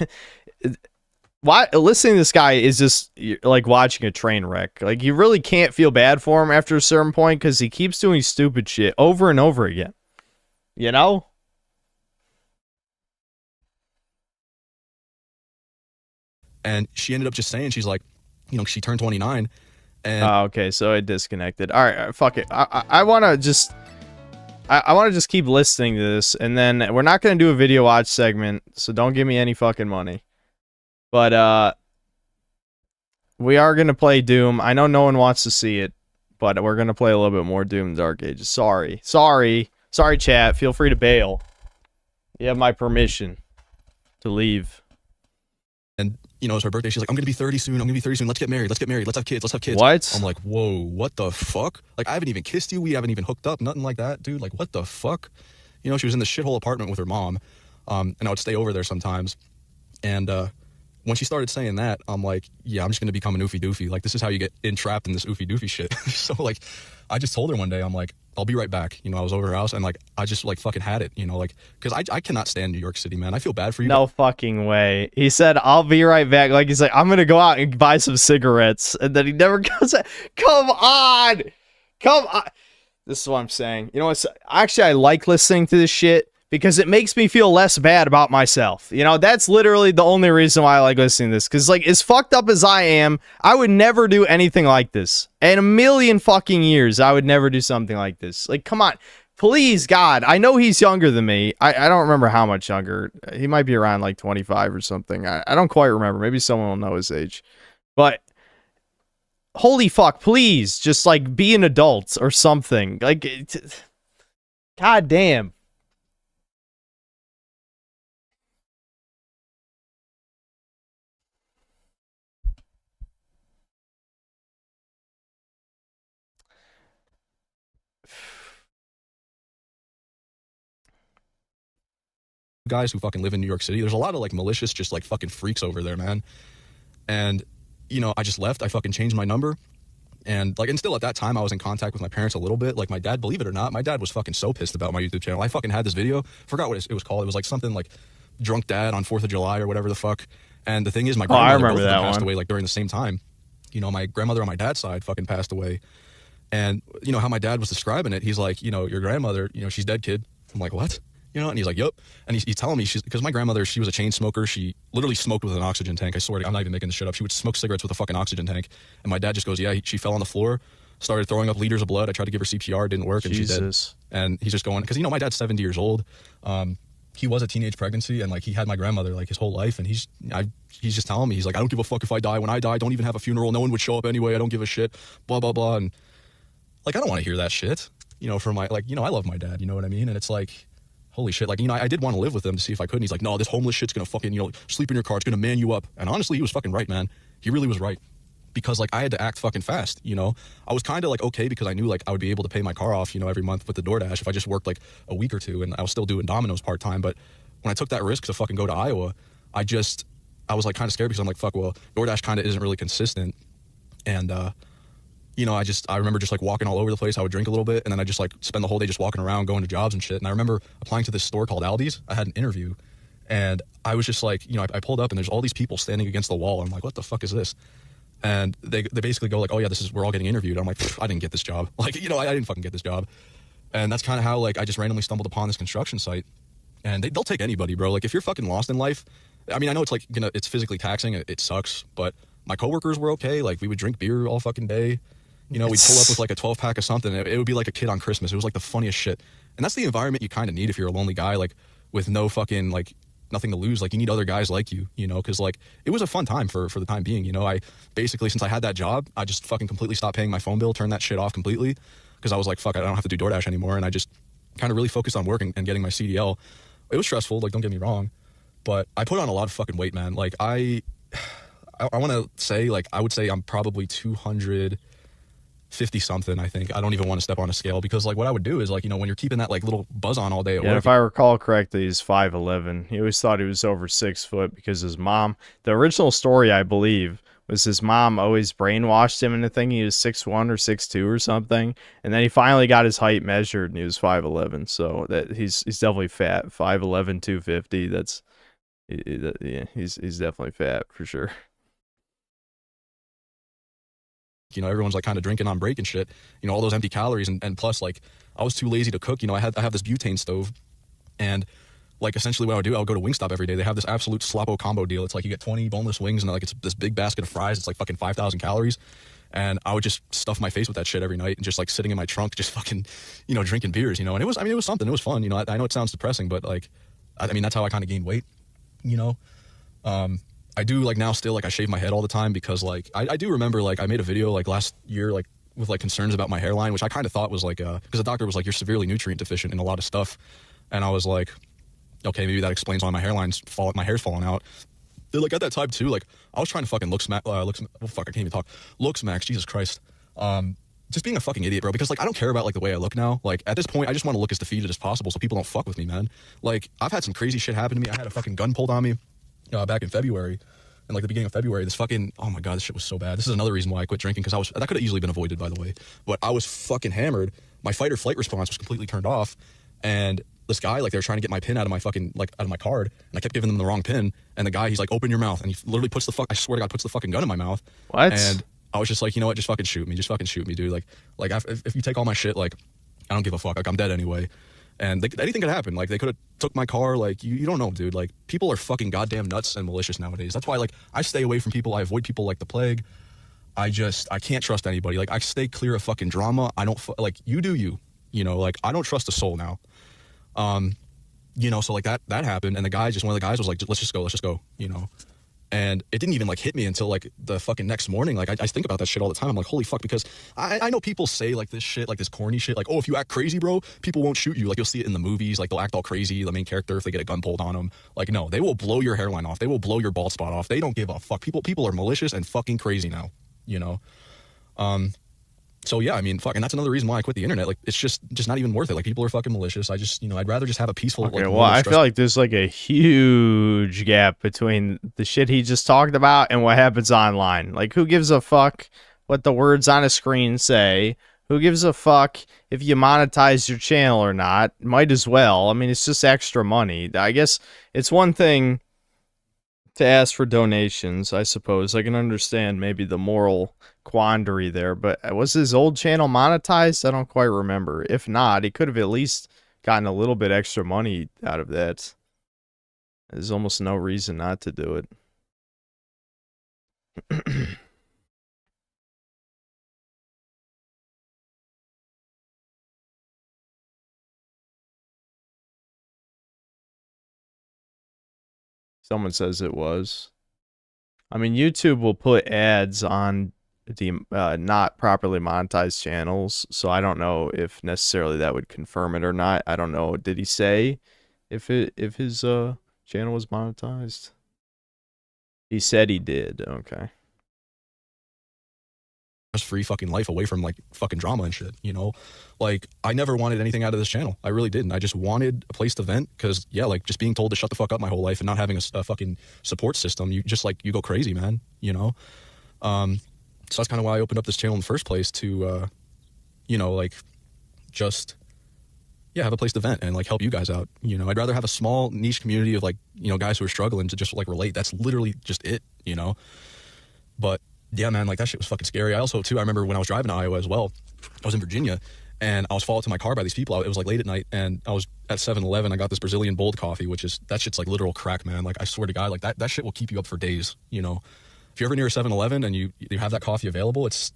why listening to this guy is just like watching a train wreck. Like, you really can't feel bad for him after a certain point because he keeps doing stupid shit over and over again. You know? And she ended up just saying, she's like, you know, she turned 29. And okay, so it disconnected. All right, fuck it. I want to just... I want to just keep listening to this, and then we're not going to do a video watch segment, so don't give me any fucking money. But, we are going to play Doom. I know no one wants to see it, but we're going to play a little bit more Doom Dark Ages. Sorry, chat. Feel free to bail. You have my permission to leave. And, you know, it's her birthday. She's like, I'm going to be 30 soon. I'm going to be 30 soon. Let's get married. Let's get married. Let's have kids. Let's have kids. What? I'm like, whoa, what the fuck? Like, I haven't even kissed you. We haven't even hooked up. Nothing like that, dude. Like, what the fuck? You know, she was in this shithole apartment with her mom. And I would stay over there sometimes. And when she started saying that, I'm like, yeah, I'm just going to become an oofy doofy. Like, this is how you get entrapped in this oofy doofy shit. So, like, I just told her one day, I'm like, I'll be right back. You know, I was over her house and, like, I just, like, fucking had it, you know, like, because I cannot stand New York City, man. I feel bad for you. No fucking way. He said, I'll be right back. Like, he's like, I'm going to go out and buy some cigarettes. And then he never goes. Come on. Come on. This is what I'm saying. You know what? Actually, I like listening to this shit because it makes me feel less bad about myself. You know, that's literally the only reason why I like listening to this. Because, like, as fucked up as I am, I would never do anything like this. In a million fucking years, I would never do something like this. Like, come on. Please, God. I know he's younger than me. I don't remember how much younger. He might be around, like, 25 or something. I don't quite remember. Maybe someone will know his age. But holy fuck, please. Just, like, be an adult or something. Like, God damn. Guys who fucking live in New York City, there's a lot of, like, malicious, just, like, fucking freaks over there, man. And, you know, I just left. I fucking changed my number. And, like, and still at that time, I was in contact with my parents a little bit. Like, my dad, believe it or not, my dad was fucking so pissed about my YouTube channel. I fucking had this video. Forgot what it was called. It was, like, something like Drunk Dad on 4th of July or whatever the fuck. And the thing is, my grandmother both of them passed away, like, during the same time. You know, my grandmother on my dad's side fucking passed away. And, you know, how my dad was describing it, he's like, you know, your grandmother, you know, she's dead, kid. I'm like, what? You know, and he's like, yup. And he's telling me, because my grandmother, she was a chain smoker. She literally smoked with an oxygen tank. I swear to God, I'm not even making this shit up. She would smoke cigarettes with a fucking oxygen tank. And my dad just goes, yeah, she fell on the floor, started throwing up liters of blood. I tried to give her CPR, didn't work, and she's dead. And he's just going, because, you know, my dad's 70 years old. He was a teenage pregnancy, and, like, he had my grandmother, like, his whole life. And he's just telling me, he's like, I don't give a fuck if I die. When I die, don't even have a funeral. No one would show up anyway. I don't give a shit. Blah, blah, blah. And, like, I don't want to hear that shit, you know, from my, like, you know, I love my dad, you know what I mean? And it's like, holy shit, like, you know, I did want to live with him to see if I could. And he's like, no, this homeless shit's gonna fucking, you know, sleep in your car. It's gonna man you up. And honestly, he was fucking right, man. He really was right. Because, like, I had to act fucking fast, you know? I was kind of, like, okay because I knew, like, I would be able to pay my car off, you know, every month with the DoorDash if I just worked, like, a week or two. And I was still doing Domino's part-time. But when I took that risk to fucking go to Iowa, I was, like, kind of scared because I'm like, fuck, well, DoorDash kind of isn't really consistent. And, you know, I remember just, like, walking all over the place. I would drink a little bit, and then I just, like, spend the whole day just walking around, going to jobs and shit. And I remember applying to this store called Aldi's. I had an interview, and I was just like, you know, I pulled up, and there's all these people standing against the wall. I'm like, what the fuck is this? And they basically go like, oh yeah, we're all getting interviewed. I'm like, I didn't get this job. Like, you know, I didn't fucking get this job. And that's kind of how, like, I just randomly stumbled upon this construction site. And they'll take anybody, bro. Like, if you're fucking lost in life, I mean, I know it's, like, it's physically taxing. It sucks, but my coworkers were okay. Like, we would drink beer all fucking day. You know, we'd pull up with, like, a 12-pack of something. It would be like a kid on Christmas. It was, like, the funniest shit. And that's the environment you kind of need if you're a lonely guy, like, with no fucking, like, nothing to lose. Like, you need other guys like you know, because, like, it was a fun time for the time being, you know. I basically, since I had that job, I just fucking completely stopped paying my phone bill, turned that shit off completely, because I was like, fuck, I don't have to do DoorDash anymore. And I just kind of really focused on working and getting my CDL. It was stressful, like, don't get me wrong, but I put on a lot of fucking weight, man. Like, I want to say, like, I would say I'm probably 250 something, I think. I don't even want to step on a scale, because, like, what I would do is, like, you know, when you're keeping that, like, little buzz on all day at work. If I recall correctly, he's 5'11". He always thought he was over 6 foot because his mom, the original story, I believe, was his mom always brainwashed him into thinking he was 6'1" or 6'2" or something. And then he finally got his height measured and he was 5'11". So that he's definitely fat. 5'11", 250. That's, yeah, he's definitely fat for sure. You know, everyone's, like, kind of drinking on break and shit, you know, all those empty calories. And plus, like, I was too lazy to cook. You know, I have this butane stove, and, like, essentially what I would do, I would go to Wingstop every day. They have this absolute sloppo combo deal. It's like you get 20 boneless wings, and, like, it's this big basket of fries. It's like fucking 5,000 calories. And I would just stuff my face with that shit every night and just, like, sitting in my trunk, just fucking, you know, drinking beers, you know. And it was something. It was fun. You know, I know it sounds depressing, but, like, I mean, that's how I kind of gained weight, you know. I do, like, now still, like, I shave my head all the time because, like, I do remember, like, I made a video, like, last year, like, with, like, concerns about my hairline, which I kind of thought was, like, because the doctor was like, you're severely nutrient deficient in a lot of stuff. And I was like, okay, maybe that explains why my my hair's falling out. They're like, at that time too, like, I was trying to fucking I can't even talk. Looks max, Jesus Christ. Just being a fucking idiot, bro, because, like, I don't care about, like, the way I look now. Like, at this point, I just want to look as defeated as possible so people don't fuck with me, man. Like, I've had some crazy shit happen to me. I had a fucking gun pulled on me back in February. And, like, the beginning of February, this fucking, oh my God, this shit was so bad. This is another reason why I quit drinking, because that could have easily been avoided, by the way. But I was fucking hammered. My fight or flight response was completely turned off. And this guy, like, they were trying to get my pin out of my fucking, like, out of my card. And I kept giving them the wrong pin. And the guy, he's like, open your mouth. And he literally puts I swear to God, puts the fucking gun in my mouth. What? And I was just like, you know what, just fucking shoot me. Just fucking shoot me, dude. Like if you take all my shit, like, I don't give a fuck. Like, I'm dead anyway. And anything could happen. Like, they could have took my car. Like, you don't know, dude. Like, people are fucking goddamn nuts and malicious nowadays. That's why, like, I stay away from people. I avoid people like the plague. I can't trust anybody. Like, I stay clear of fucking drama. I don't, like, you do you. You know, like, I don't trust a soul now. You know, so, like, that happened. And one of the guys was like, let's just go, you know. And it didn't even, like, hit me until, like, the fucking next morning. Like, I think about that shit all the time. I'm like, holy fuck, because I know people say, like, this shit, like, this corny shit, like, oh, if you act crazy, bro, people won't shoot you. Like, you'll see it in the movies. Like, they'll act all crazy, the main character, if they get a gun pulled on them. Like, no, they will blow your hairline off. They will blow your bald spot off. They don't give a fuck. People are malicious and fucking crazy now, you know? So yeah, I mean, fuck, and that's another reason why I quit the internet. Like, it's just not even worth it. Like, people are fucking malicious. I'd rather just have a peaceful. Okay, like, well, I feel like there's like a huge gap between the shit he just talked about and what happens online. Like, who gives a fuck what the words on a screen say? Who gives a fuck if you monetize your channel or not? Might as well. I mean, it's just extra money. I guess it's one thing to ask for donations, I suppose. I can understand maybe the moral quandary there, but was his old channel monetized? I don't quite remember. If not, he could have at least gotten a little bit extra money out of that. There's almost no reason not to do it. Someone says it was. I mean, YouTube will put ads on the not properly monetized channels, so I don't know if necessarily that would confirm it or not. I don't know. Did he say if his channel was monetized? He said he did. Okay. Free fucking life away from, like, fucking drama and shit, you know? Like, I never wanted anything out of this channel. I really didn't. I just wanted a place to vent, because, yeah, like, just being told to shut the fuck up my whole life and not having a fucking support system, you just, like, you go crazy, man, you know? So that's kind of why I opened up this channel in the first place, to, you know, like, just, yeah, have a place to vent and, like, help you guys out, you know? I'd rather have a small niche community of, like, you know, guys who are struggling to just, like, relate. That's literally just it, you know? But yeah, man, like, that shit was fucking scary. I remember when I was driving to Iowa as well, I was in Virginia, and I was followed to my car by these people. It was, like, late at night, and I was at 7-Eleven. I got this Brazilian bold coffee, that shit's, like, literal crack, man. Like, I swear to God, like, that shit will keep you up for days, you know? If you're ever near a 7-Eleven and you have that coffee available, it's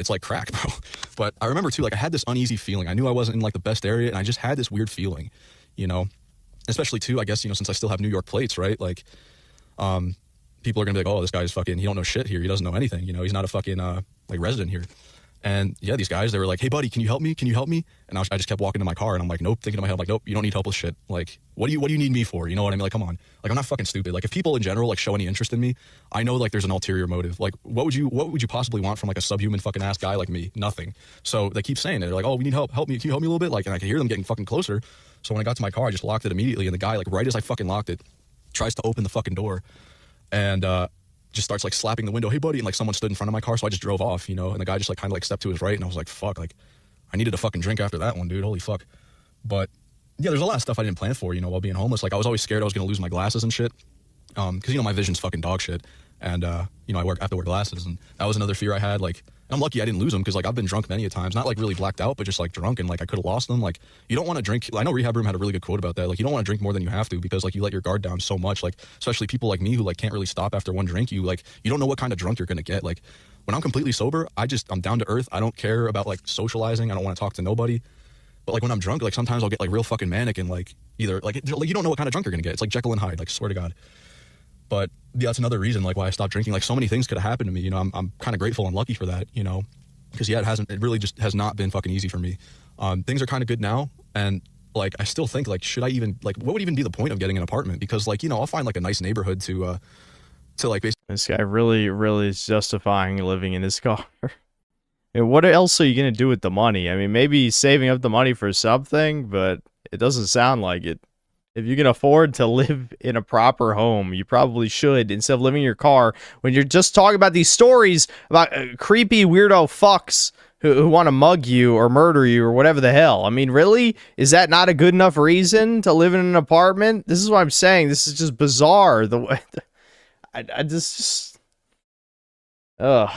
like crack, bro. But I remember, too, like, I had this uneasy feeling. I knew I wasn't in, like, the best area, and I just had this weird feeling, you know? Especially, too, I guess, you know, since I still have New York plates, right? Like, people are gonna be like, oh, this guy's fucking, he don't know shit here. He doesn't know anything. You know, he's not a fucking, like, resident here. And yeah, these guys, they were like, hey, buddy, can you help me? Can you help me? And I just kept walking to my car, and I'm like, nope, thinking in my head, I'm like, nope, you don't need help with shit. Like, what do you need me for? You know what I mean? Like, come on. Like, I'm not fucking stupid. Like, if people in general, like, show any interest in me, I know, like, there's an ulterior motive. Like, what would you possibly want from, like, a subhuman fucking ass guy like me? Nothing. So they keep saying it. They're like, oh, we need help. Help me. Can you help me a little bit? Like, and I can hear them getting fucking closer. So when I got to my car, I just locked it immediately. And the guy, like, right as I fucking locked it, tries to open the fucking door. And, just starts, like, slapping the window, hey, buddy, and, like, someone stood in front of my car, so I just drove off, you know, and the guy just, like, kind of, like, stepped to his right, and I was like, fuck, like, I needed a fucking drink after that one, dude, holy fuck. But yeah, there's a lot of stuff I didn't plan for, you know, while being homeless. Like, I was always scared I was gonna lose my glasses and shit, because, you know, my vision's fucking dog shit, and you know, I have to wear glasses, and that was another fear I had. Like, and I'm lucky I didn't lose them, because, like, I've been drunk many a times, not, like, really blacked out, but just, like, drunk, and, like, I could have lost them. Like, you don't want to drink. I know Rehab Room had a really good quote about that. Like, you don't want to drink more than you have to, because, like, you let your guard down so much. Like, especially people like me who, like, can't really stop after one drink. You don't know what kind of drunk you're gonna get. Like, when I'm completely sober, I'm down to earth. I don't care about, like, socializing. I don't want to talk to nobody. But, like, when I'm drunk, like, sometimes I'll get, like, real fucking manic, and, like, either, like, you don't know what kind of drunk you're gonna get. It's like Jekyll and Hyde, like, swear to God. But yeah, that's another reason, like, why I stopped drinking. Like, so many things could have happened to me, you know. I'm kind of grateful and lucky for that, you know, because yeah, it really just has not been fucking easy for me. Things are kind of good now, and like, I still think, like, should I even, like, what would even be the point of getting an apartment? Because, like, you know, I'll find, like, a nice neighborhood to like, basically. This guy really is justifying living in his car. And what else are you going to do with the money? I mean, maybe he's saving up the money for something, but it doesn't sound like it. If you can afford to live in a proper home, you probably should, instead of living in your car when you're just talking about these stories about creepy weirdo fucks who want to mug you or murder you or whatever the hell. I mean, really? Is that not a good enough reason to live in an apartment? This is what I'm saying. This is just bizarre. The way I just ugh.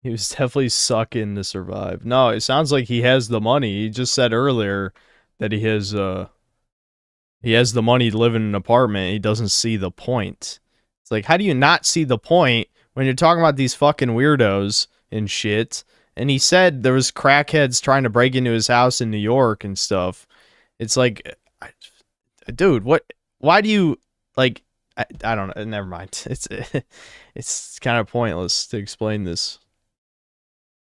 He was definitely sucking to survive. No, it sounds like he has the money. He just said earlier that he has the money to live in an apartment. He doesn't see the point. It's like, how do you not see the point when you're talking about these fucking weirdos and shit? And he said there was crackheads trying to break into his house in New York and stuff. It's like, dude, what? Why do you like? I don't know. Never mind. It's kind of pointless to explain this.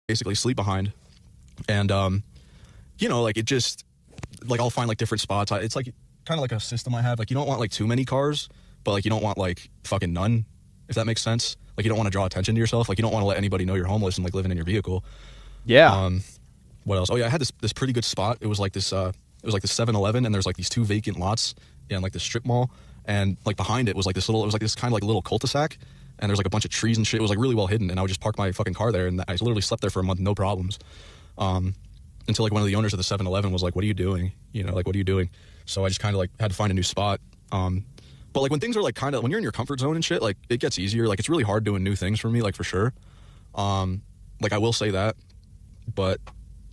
Basically sleep behind, and you know, like, it just, like, I'll find, like, different spots. It's like kind of like a system I have. Like, you don't want, like, too many cars, but, like, you don't want, like, fucking none, if that makes sense. Like, you don't want to draw attention to yourself. Like, you don't want to let anybody know you're homeless and, like, living in your vehicle. Yeah. What else? Oh yeah, I had this pretty good spot. It was like this 7-Eleven, and there's, like, these 2 vacant lots in, like, the strip mall, and, like, behind it was like this kind of like little cul-de-sac. And there's, like, a bunch of trees and shit. It was, like, really well hidden. And I would just park my fucking car there. And I literally slept there for a month, no problems. Until, like, one of the owners of the 7-Eleven was like, what are you doing? You know, like, what are you doing? So I just kind of, like, had to find a new spot. But, like, when things are, like, kind of, when you're in your comfort zone and shit, like, it gets easier. Like, it's really hard doing new things for me, like, for sure. Like, I will say that. But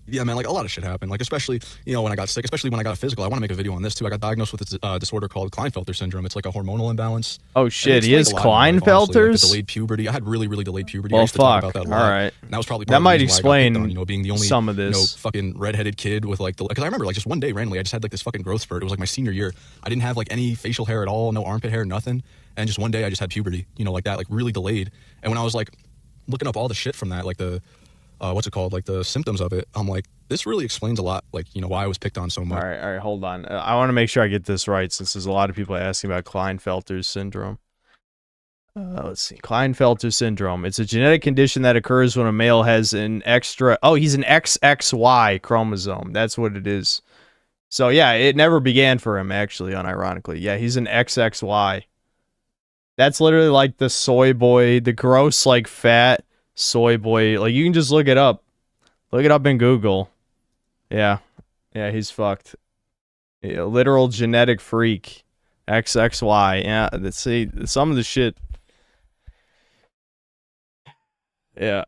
yeah, man, like, a lot of shit happened. Like, especially, you know, when I got sick, especially when I got a physical. I want to make a video on this, too. I got diagnosed with a disorder called Klinefelter syndrome. It's like a hormonal imbalance. Oh, shit. He has Klinefelter's? Klinefelter's? Like, delayed puberty. I had really delayed puberty. Well, I used to talk about that a lot. All right. And that was probably that might the reason why I got explain picked on, you know, being the only, some of this. You know, fucking redheaded kid with, like, because I remember, like, just one day randomly, I just had, like, this fucking growth spurt. It was, like, my senior year. I didn't have, like, any facial hair at all, no armpit hair, nothing. And just one day I just had puberty, you know, like that, like, really delayed. And when I was, like, looking up all the shit from that, like the what's it called, like, the symptoms of it, I'm like, this really explains a lot, like, you know, why I was picked on so much. All right, hold on. I want to make sure I get this right, since there's a lot of people asking about Klinefelter's syndrome. Let's see. Klinefelter syndrome. It's a genetic condition that occurs when a male has an extra... Oh, he's an XXY chromosome. That's what it is. So, yeah, it never began for him, actually, unironically. Yeah, he's an XXY. That's literally like the soy boy, the gross, like, fat soy boy. Like, you can just look it up. Look it up in Google. Yeah. Yeah, he's fucked. Yeah, literal genetic freak. XXY. Yeah, let's see. Some of the shit. Yeah.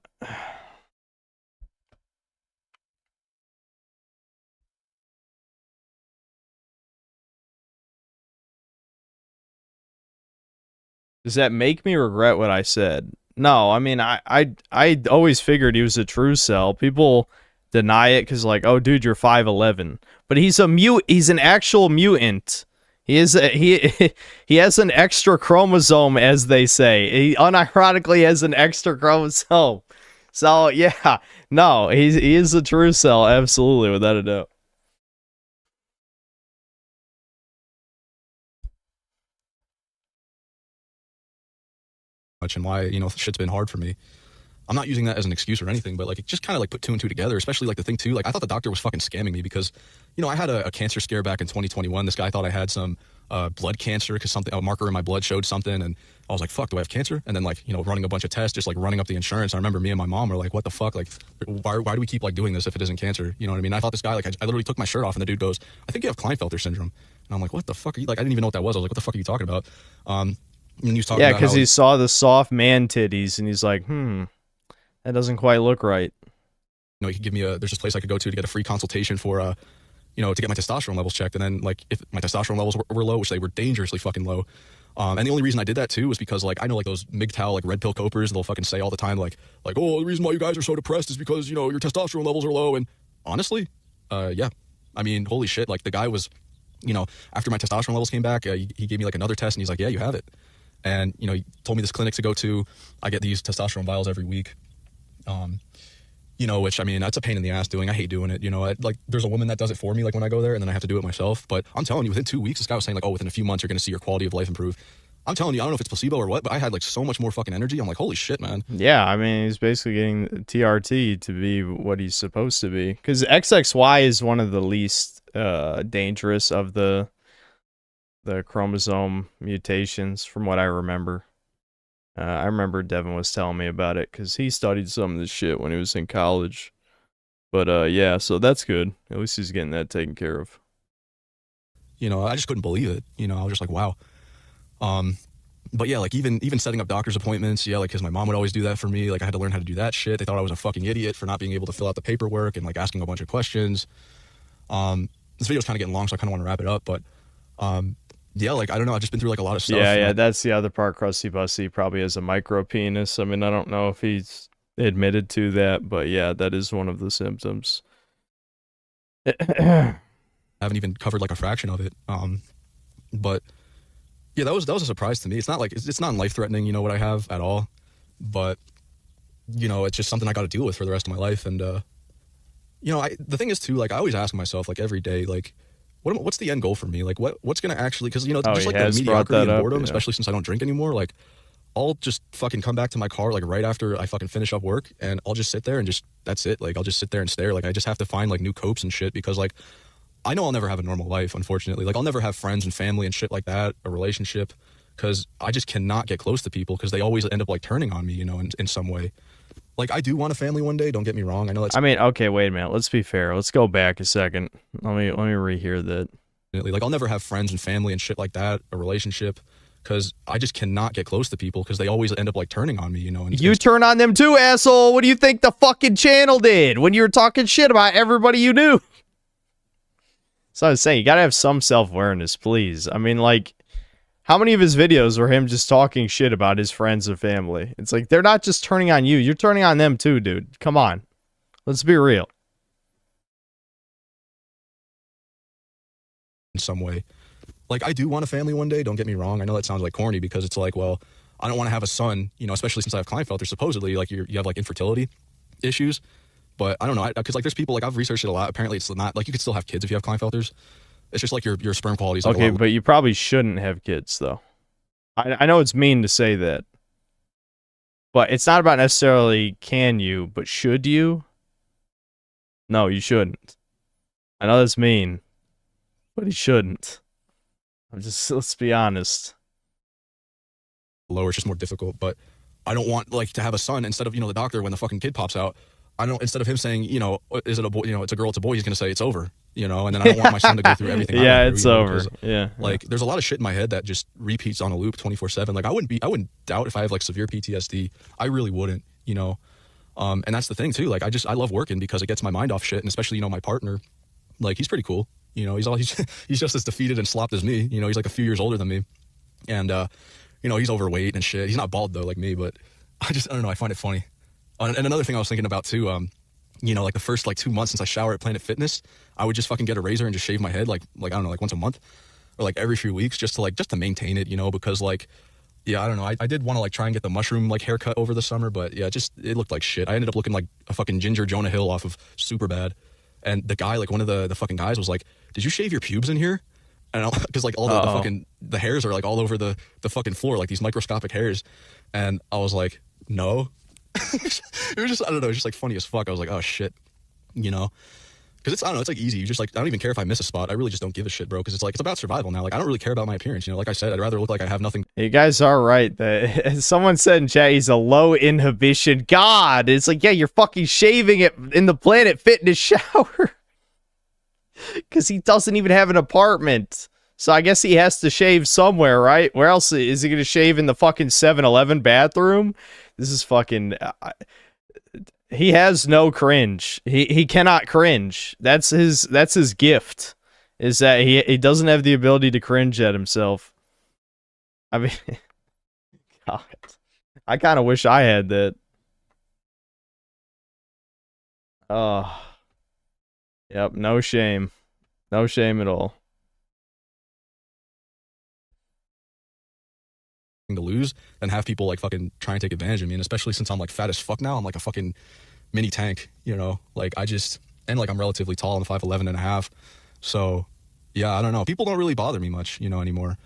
Does that make me regret what I said? No, I mean, I always figured he was a true cell. People deny it because, like, oh, dude, you're 5'11", but he's he's an actual mutant. He has an extra chromosome, as they say. He unironically has an extra chromosome. So yeah, no, he is a true cell, absolutely, without a doubt. Much and why, you know, shit's been hard for me. I'm not using that as an excuse or anything, but, like, it just kind of, like, put 2 and 2 together, especially, like, the thing too, like, I thought the doctor was fucking scamming me because, you know, I had a cancer scare back in 2021. This guy thought I had some blood cancer because a marker in my blood showed something, and I was like, fuck, do I have cancer? And then, like, you know, running a bunch of tests, just, like, running up the insurance. I remember me and my mom were like, what the fuck? Like, why do we keep, like, doing this if it isn't cancer? You know what I mean? I thought this guy, like, I literally took my shirt off, and the dude goes, I think you have Klinefelter syndrome. And I'm like, what the fuck are you, like, I didn't even know what that was. I was like, what the fuck are you talking about? And he was talking yeah, about because he saw the soft man titties, and he's like, that doesn't quite look right. You know, he could give me there's this place I could go to get a free consultation for, you know, to get my testosterone levels checked. And then, like, if my testosterone levels were low, which they were dangerously fucking low. And the only reason I did that too was because, like, I know, like, those MGTOW, like, red pill copers, they'll fucking say all the time, like, oh, the reason why you guys are so depressed is because, you know, your testosterone levels are low. And honestly, Yeah. I mean, holy shit. Like, the guy was, you know, after my testosterone levels came back, he gave me like another test, and he's like, yeah, you have it. And, you know, he told me this clinic to go to. I get these testosterone vials every week. You know, which, I mean, that's a pain in the ass doing. I hate doing it. You know, like, there's a woman that does it for me, like, when I go there, and then I have to do it myself. But I'm telling you, within 2 weeks, this guy was saying, like, oh, within a few months, you're going to see your quality of life improve. I'm telling you, I don't know if it's placebo or what, but I had, like, so much more fucking energy. I'm like, holy shit, man. Yeah, I mean, he's basically getting TRT to be what he's supposed to be. Because XXY is one of the least dangerous of the chromosome mutations, from what I remember. I remember Devin was telling me about it, because he studied some of this shit when he was in college. But, yeah, so that's good. At least he's getting that taken care of. You know, I just couldn't believe it. You know, I was just like, wow. But yeah, like, even setting up doctor's appointments, yeah, like, because my mom would always do that for me. Like, I had to learn how to do that shit. They thought I was a fucking idiot for not being able to fill out the paperwork and, like, asking a bunch of questions. This video's kind of getting long, so I kind of want to wrap it up. But, yeah, like, I don't know. I've just been through, like, a lot of stuff. Yeah, that's the other part. Krusty Bussy probably has a micro penis. I mean, I don't know if he's admitted to that, but yeah, that is one of the symptoms. I haven't even covered, like, a fraction of it. But yeah, that was a surprise to me. It's not like it's not life threatening, you know, what I have at all. But, you know, it's just something I got to deal with for the rest of my life. And you know, the thing is too, like, I always ask myself, like, every day, like, what's the end goal for me? Like, what's gonna actually, because, you know, just like the mediocrity and boredom, especially since I don't drink anymore, like, I'll just fucking come back to my car, like, right after I fucking finish up work, and I'll just sit there and just, that's it. Like, I'll just sit there and stare. Like, I just have to find, like, new copes and shit, because, like, I know I'll never have a normal life, unfortunately. Like, I'll never have friends and family and shit like that, a relationship, because I just cannot get close to people, because they always end up, like, turning on me, you know, in some way. Like, I do want a family one day, don't get me wrong. I know that's... I mean, okay, wait a minute. Let's be fair. Let's go back a second. Let me rehear that. Like, I'll never have friends and family and shit like that, a relationship, because I just cannot get close to people, because they always end up, like, turning on me, you know. You turn on them too, asshole. What do you think the fucking channel did when you were talking shit about everybody you knew? So I was saying, you gotta have some self-awareness, please. I mean, like, how many of his videos were him just talking shit about his friends and family? It's like, they're not just turning on you. You're turning on them too, dude. Come on. Let's be real. In some way. Like, I do want a family one day, don't get me wrong. I know that sounds, like, corny, because it's like, well, I don't want to have a son, you know, especially since I have Klinefelter. Supposedly, like, you have, like, infertility issues. But I don't know, because, like, there's people, like, I've researched it a lot. Apparently, it's not, like, you could still have kids if you have Klinefelters. It's just, like, your sperm quality is, like, okay, but you probably shouldn't have kids, though. I know it's mean to say that. But it's not about necessarily can you, but should you? No, you shouldn't. I know that's mean, but he shouldn't. Let's be honest. Lower, it's just more difficult. But I don't want, like, to have a son instead of, you know, the doctor when the fucking kid pops out. I don't, instead of him saying, you know, is it a boy, you know, it's a girl, it's a boy, he's going to say it's over, you know, and then I don't want my son to go through everything. Yeah, it's over. Because, yeah. Like, there's a lot of shit in my head that just repeats on a loop 24/7. Like, I wouldn't doubt if I have, like, severe PTSD. I really wouldn't, you know. And that's the thing too. Like, I love working because it gets my mind off shit. And especially, you know, my partner, like, he's pretty cool. You know, he's just as defeated and slopped as me. You know, he's like a few years older than me. And, you know, he's overweight and shit. He's not bald though, like me, but I don't know. I find it funny. And another thing I was thinking about too, you know, like, the first, like, 2 months since I shower at Planet Fitness, I would just fucking get a razor and just shave my head, like, I don't know, like, once a month or, like, every few weeks, just to maintain it, you know, because, like, yeah, I don't know. I did want to, like, try and get the mushroom, like, haircut over the summer, but yeah, it looked like shit. I ended up looking like a fucking ginger Jonah Hill off of Superbad. And the guy, like, one of the fucking guys was like, did you shave your pubes in here? And because, like, all the fucking, the hairs are, like, all over the fucking floor, like, these microscopic hairs. And I was like, no. It was just, I don't know, it was just, like, funny as fuck. I was like, oh shit, you know, because it's, I don't know, it's, like, easy. You just, like, I don't even care if I miss a spot. I really just don't give a shit, bro, because it's, like, it's about survival now. Like, I don't really care about my appearance, you know. Like I said, I'd rather look like I have nothing. You guys are right. Someone said in chat he's a low inhibition god. It's like, yeah, you're fucking shaving it in the Planet Fitness shower because he doesn't even have an apartment. So I guess he has to shave somewhere, right? Where else is he going to shave? In the fucking 7-Eleven bathroom? This is fucking... he has no cringe. He cannot cringe. That's his gift. Is that he doesn't have the ability to cringe at himself. I mean... God. I kind of wish I had that. Oh... Yep, no shame. No shame at all. To lose than have people like fucking try and take advantage of me. And especially since I'm like fat as fuck now, I'm like a fucking mini tank, you know? Like I just, and like I'm relatively tall, I'm 5'11" and a half. So yeah, I don't know. People don't really bother me much, you know, anymore.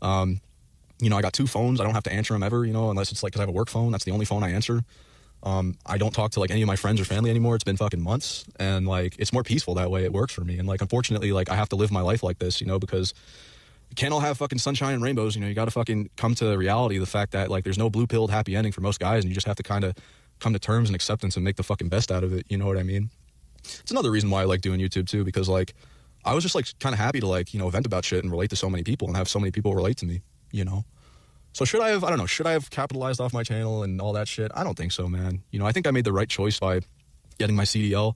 You know, I got 2 phones. I don't have to answer them ever, you know, unless it's like, cause I have a work phone. That's the only phone I answer. I don't talk to like any of my friends or family anymore. It's been fucking months, and like it's more peaceful that way. It works for me. And like unfortunately, like I have to live my life like this, you know, because you can't all have fucking sunshine and rainbows. You know, you got to fucking come to the reality of the fact that like there's no blue pilled happy ending for most guys, and you just have to kind of come to terms and acceptance and make the fucking best out of it. You know what I mean? It's another reason why I like doing YouTube too, because like I was just like kind of happy to like, you know, vent about shit and relate to so many people and have so many people relate to me, you know? So should I have capitalized off my channel and all that shit? I don't think so, man. You know, I think I made the right choice by getting my CDL,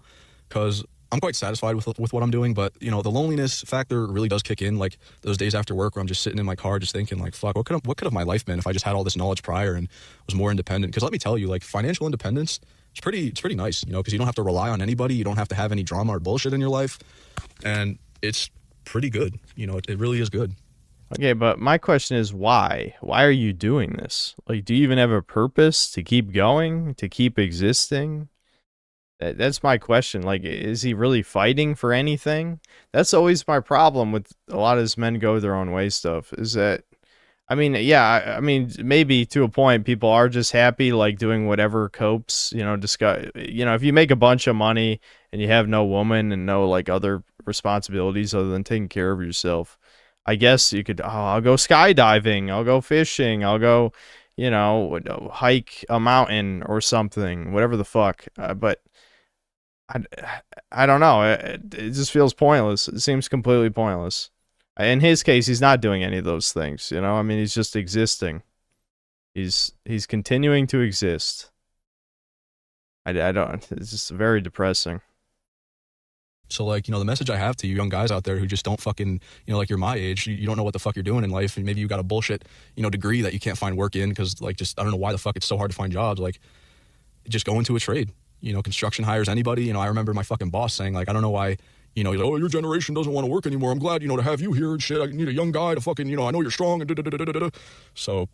because I'm quite satisfied with what I'm doing. But, you know, the loneliness factor really does kick in, like those days after work where I'm just sitting in my car just thinking like, fuck, what could have my life been if I just had all this knowledge prior and was more independent? Because let me tell you, like financial independence, it's pretty nice, you know, because you don't have to rely on anybody. You don't have to have any drama or bullshit in your life. And it's pretty good. You know, it really is good. Okay, but my question is why? Why are you doing this? Like, do you even have a purpose to keep going, to keep existing? That's my question. Like, is he really fighting for anything? That's always my problem with a lot of this men go their own way stuff, is that, I mean, yeah, I mean, maybe to a point, people are just happy, like, doing whatever copes, you know, if you make a bunch of money and you have no woman and no, like, other responsibilities other than taking care of yourself, I guess you could, I'll go skydiving, I'll go fishing, I'll go, you know, hike a mountain or something, whatever the fuck. But I don't know. It just feels pointless. It seems completely pointless. In his case, he's not doing any of those things, you know? I mean, he's just existing. He's continuing to exist. I don't, it's just very depressing. So, like, you know, the message I have to you young guys out there who just don't fucking, you know, like you're my age, you don't know what the fuck you're doing in life, and maybe you got a bullshit, you know, degree that you can't find work in because, like, just, I don't know why the fuck it's so hard to find jobs. Like, just go into a trade. You know, construction hires anybody. You know, I remember my fucking boss saying, like, I don't know why, you know, he's like, oh, your generation doesn't want to work anymore. I'm glad, you know, to have you here and shit. I need a young guy to fucking, you know, I know you're strong and da-da-da-da-da-da. So,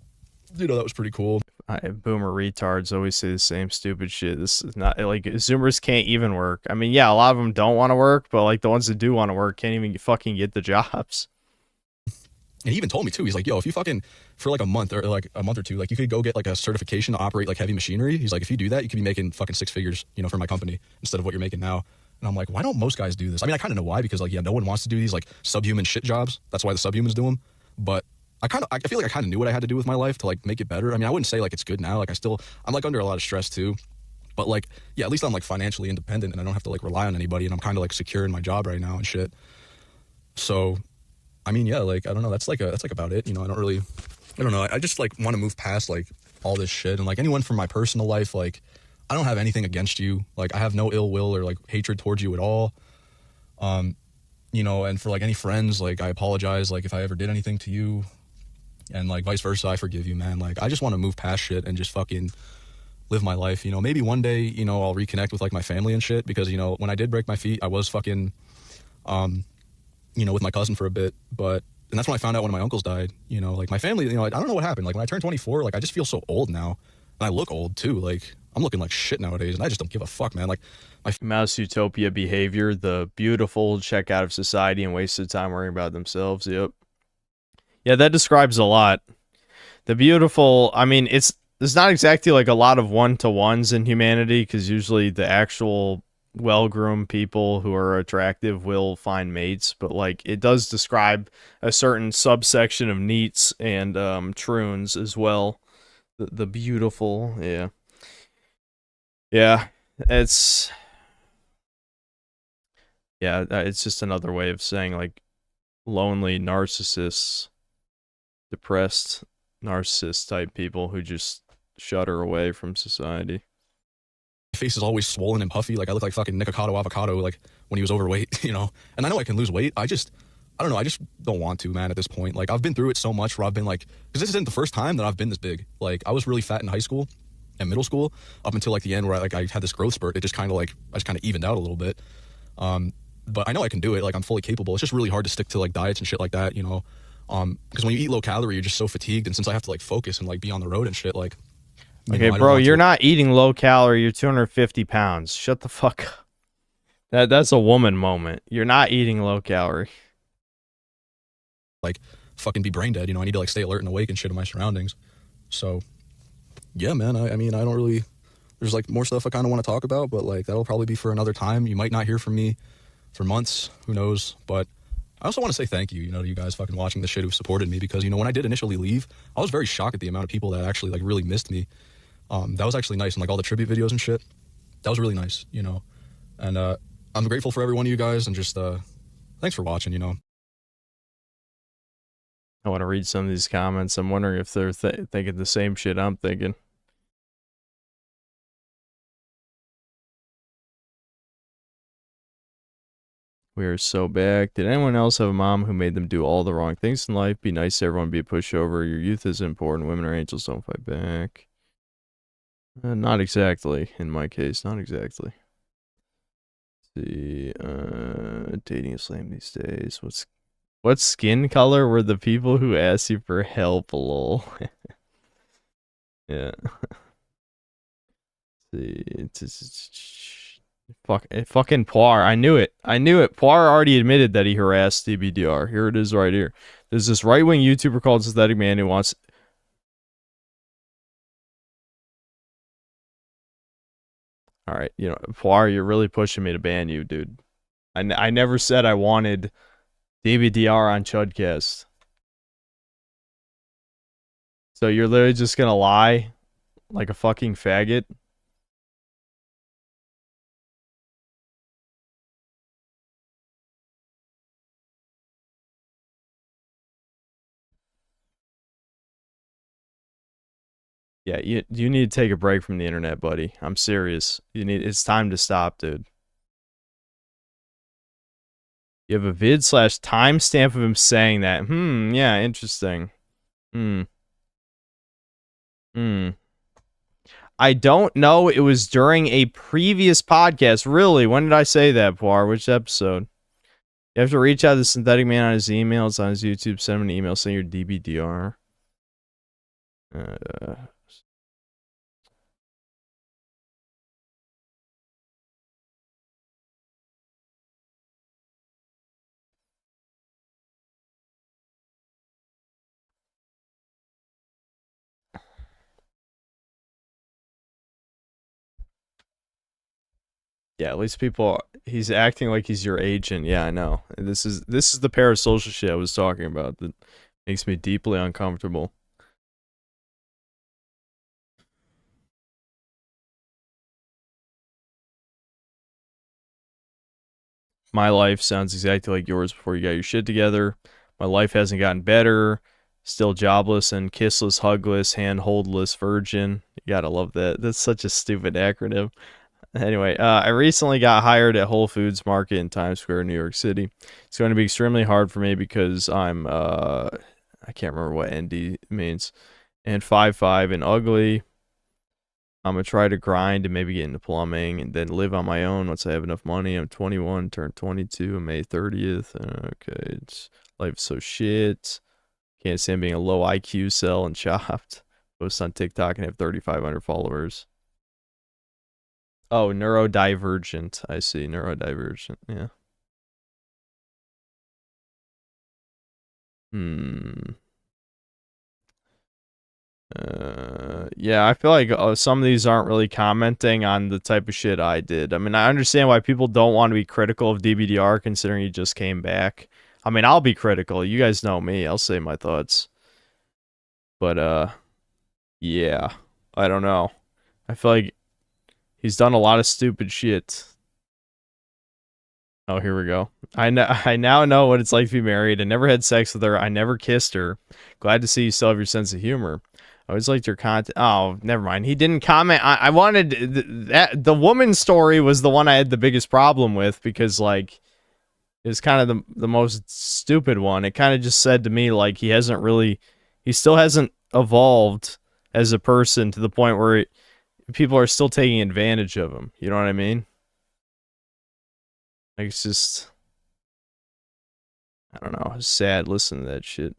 you know, that was pretty cool. Boomer retards always say the same stupid shit. This is not, like, Zoomers can't even work. I mean, yeah, a lot of them don't want to work, but, like, the ones that do want to work can't even fucking get the jobs. And he even told me too, he's like, yo, if you fucking, for like a month or two, like you could go get like a certification to operate like heavy machinery. He's like, if you do that, you could be making fucking 6 figures, you know, for my company instead of what you're making now. And I'm like, why don't most guys do this? I mean, I kind of know why, because like, yeah, no one wants to do these like subhuman shit jobs. That's why the subhumans do them. But I feel like I kind of knew what I had to do with my life to like make it better. I mean, I wouldn't say like it's good now. Like I'm like under a lot of stress too. But like, yeah, at least I'm like financially independent and I don't have to like rely on anybody, and I'm kind of like secure in my job right now and shit. So, I mean, yeah, like, I don't know. That's like about it. You know, I don't know. I just like want to move past like all this shit, and like anyone from my personal life, like I don't have anything against you. Like I have no ill will or like hatred towards you at all. You know, and for like any friends, like I apologize, like if I ever did anything to you, and like vice versa, I forgive you, man. Like I just want to move past shit and just fucking live my life. You know, maybe one day, you know, I'll reconnect with like my family and shit, because, you know, when I did break my feet, I was fucking, you know, with my cousin for a bit, and that's when I found out when my uncles died. You know, like my family, you know, I don't know what happened. Like when I turned 24, like I just feel so old now, and I look old too. Like I'm looking like shit nowadays, and I just don't give a fuck, man. Like my Mouse Utopia behavior, the beautiful check out of society and wasted time worrying about themselves. Yep. Yeah, that describes a lot. The beautiful, I mean, there's not exactly like a lot of one-to-ones in humanity, because usually the actual well-groomed people who are attractive will find mates, but like it does describe a certain subsection of neats and troons as well. The beautiful, yeah, it's just another way of saying like lonely narcissists, depressed narcissist type people who just shudder away from society. face is always swollen and puffy. Like I look like fucking Nikocado Avocado, like when he was overweight, you know. And I know I can lose weight. I don't know. I just don't want to, man, at this point. Like I've been through it so much where I've been like, because this isn't the first time that I've been this big. Like I was really fat in high school and middle school up until like the end where I had this growth spurt. It just kind of like, I just kind of evened out a little bit. but I know I can do it. Like, I'm fully capable. It's just really hard to stick to like diets and shit like that, you know. Because when you eat low calorie, you're just so fatigued, and since I have to like focus and like be on the road and shit, like. Okay, bro, you're not eating low calorie. You're 250 pounds. Shut the fuck up. That's a woman moment. You're not eating low calorie. Like, fucking be brain dead. You know, I need to like stay alert and awake and shit in my surroundings. So, yeah, man. I mean, I don't really. There's like more stuff I kind of want to talk about, but like that'll probably be for another time. You might not hear from me for months. Who knows? But I also want to say thank you, you know, to you guys fucking watching this shit who supported me, because, you know, when I did initially leave, I was very shocked at the amount of people that actually like really missed me. That was actually nice, and like all the tribute videos and shit. That was really nice, you know. And I'm grateful for every one of you guys, and just thanks for watching, you know. I want to read some of these comments. I'm wondering if they're thinking the same shit I'm thinking. We are so back. Did anyone else have a mom who made them do all the wrong things in life? Be nice to everyone, be a pushover. Your youth is important. Women are angels, don't fight back. Not exactly, in my case. Not exactly. Let's see, dating is lame these days. What skin color were the people who asked you for help, lol? Yeah. Let's see. Fucking Poir. I knew it. Poir already admitted that he harassed DBDR. Here it is right here. There's this right-wing YouTuber called Synthetic Man who wants... Alright, you know, Poir, you're really pushing me to ban you, dude. I never said I wanted DBDR on Chudcast. So you're literally just gonna lie like a fucking faggot? Yeah, you need to take a break from the internet, buddy. I'm serious. It's time to stop, dude. You have a vid / timestamp of him saying that. Yeah, interesting. I don't know. It was during a previous podcast. Really? When did I say that, Poir? Which episode? You have to reach out to Synthetic Man on his email. It's on his YouTube. Send him an email saying your DBDR. Yeah, at least he's acting like he's your agent. Yeah, I know. This is the parasocial shit I was talking about that makes me deeply uncomfortable. My life sounds exactly like yours before you got your shit together. My life hasn't gotten better. Still jobless and kissless, hugless, handholdless virgin. You gotta love that. That's such a stupid acronym. Anyway, I recently got hired at Whole Foods Market in Times Square, New York City. It's going to be extremely hard for me because I'm, I can't remember what ND means, and 5'5" and ugly. I'm going to try to grind and maybe get into plumbing and then live on my own once I have enough money. I'm 21, turned 22 on May 30th. Okay, life's so shit. Can't stand being a low IQ cell and chopped. Post on TikTok and have 3,500 followers. Oh, neurodivergent. I see. Neurodivergent. Yeah. Yeah, I feel like some of these aren't really commenting on the type of shit I did. I mean, I understand why people don't want to be critical of DBDR considering he just came back. I mean, I'll be critical. You guys know me. I'll say my thoughts. But, yeah. I don't know. I feel like he's done a lot of stupid shit. Oh, here we go. I now know what it's like to be married. I never had sex with her. I never kissed her. Glad to see you still have your sense of humor. I always liked your content. Oh, never mind. He didn't comment. I wanted the woman story was the one I had the biggest problem with because like it was kind of the most stupid one. It kind of just said to me like he still hasn't evolved as a person to the point where people are still taking advantage of him. You know what I mean? Like it's just I don't know. It's sad listening to that shit.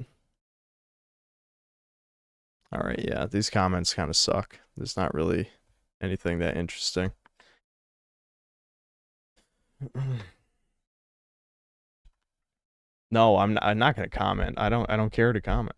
Alright, yeah, these comments kind of suck. There's not really anything that interesting. No, I'm not gonna comment. I don't care to comment.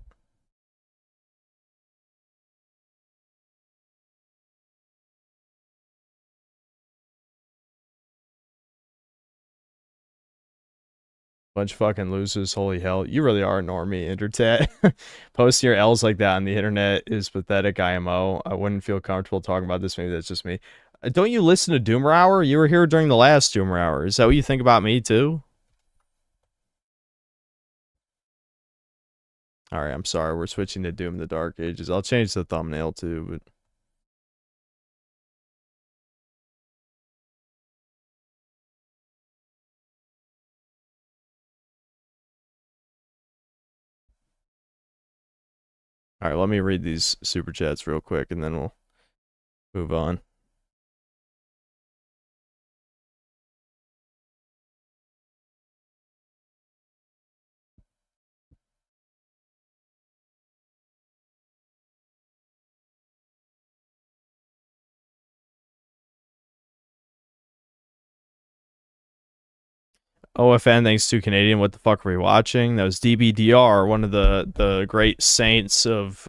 Bunch of fucking losers, holy hell. You really are a normie, Intertat. Posting your L's like that on the internet is pathetic, IMO. I wouldn't feel comfortable talking about this, maybe that's just me. Don't you listen to Doomer Hour? You were here during the last Doomer Hour. Is that what you think about me, too? Alright, I'm sorry, we're switching to Doom the Dark Ages. I'll change the thumbnail, too, but... Alright, let me read these super chats real quick, and then we'll move on. OFN, thanks to Canadian. What the fuck were we watching? That was DBDR, one of the great saints of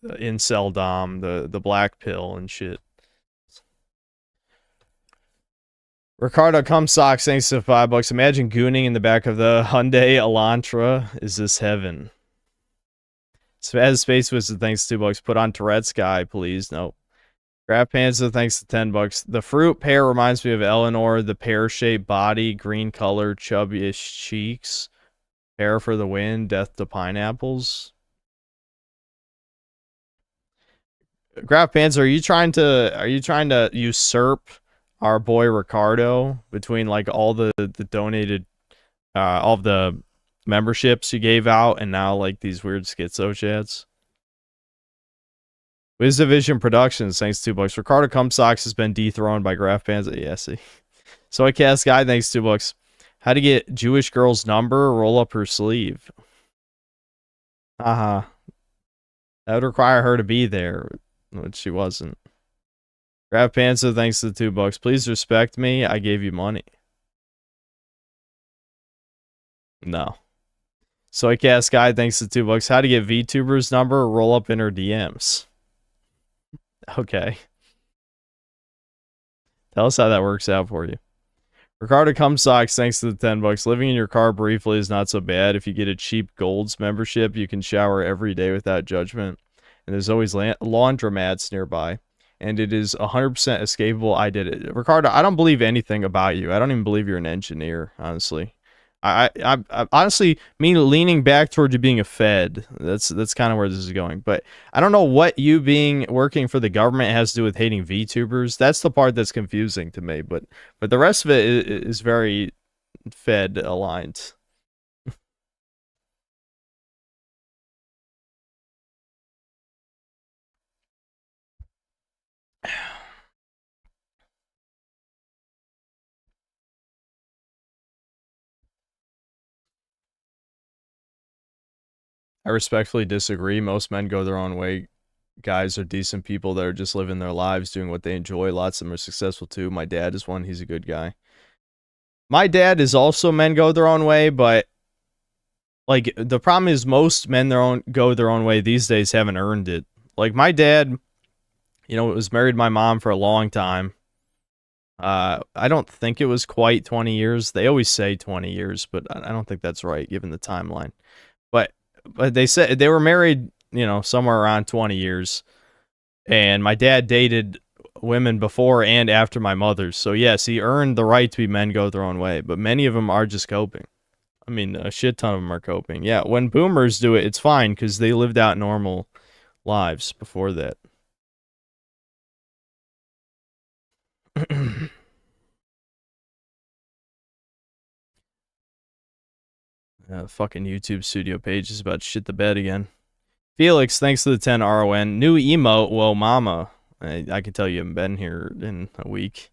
incel dom, the black pill and shit. Ricardo Cumsocks, thanks to $5. Imagine gooning in the back of the Hyundai Elantra. Is this heaven? As Space Wizard, thanks to $2. Put on Tourette's guy, please. No. Grab Panza, thanks to $10. The fruit pear reminds me of Eleanor. The pear-shaped body, green color, chubby-ish cheeks. Pear for the win. Death to pineapples. Grab Panza, are you trying to usurp our boy Ricardo between like all the donated all of the memberships you gave out and now like these weird schizo chats? WizDivision Productions, thanks to $2. Ricardo Cumsocks has been dethroned by Graph Panza. Yeah, see. Soycast Guy, thanks $2. How to get Jewish girl's number? Roll up her sleeve. That would require her to be there, which she wasn't. Graph Panza, thanks to $2. Please respect me. I gave you money. No. Soycast Guy, thanks to $2. How to get VTuber's number? Roll up in her DMs. Okay. Tell us how that works out for you. Ricardo Cumsocks, thanks to the $10. Living in your car briefly is not so bad. If you get a cheap Gold's membership, you can shower every day without judgment. And there's always laundromats nearby. And it is 100% escapable. I did it. Ricardo, I don't believe anything about you. I don't even believe you're an engineer, honestly. I honestly, me leaning back toward you being a Fed. That's kind of where this is going. But I don't know what you working for the government has to do with hating VTubers. That's the part that's confusing to me. But the rest of it is very Fed aligned. I respectfully disagree. Most men go their own way. Guys are decent people that are just living their lives, doing what they enjoy. Lots of them are successful too. My dad is one. He's a good guy. My dad is also men go their own way, but like the problem is most men go their own way these days haven't earned it. Like my dad, was married to my mom for a long time. I don't think it was quite 20 years. They always say 20 years, but I don't think that's right given the timeline. But they said they were married, somewhere around 20 years. And my dad dated women before and after my mother's. So yes, he earned the right to be men go their own way, but many of them are just coping. I mean, a shit ton of them are coping. Yeah, when boomers do it, it's fine because they lived out normal lives before that. Fucking YouTube studio page is about to shit the bed again. Felix, thanks to the 10 RON. New emote, whoa mama. I can tell you haven't been here in a week.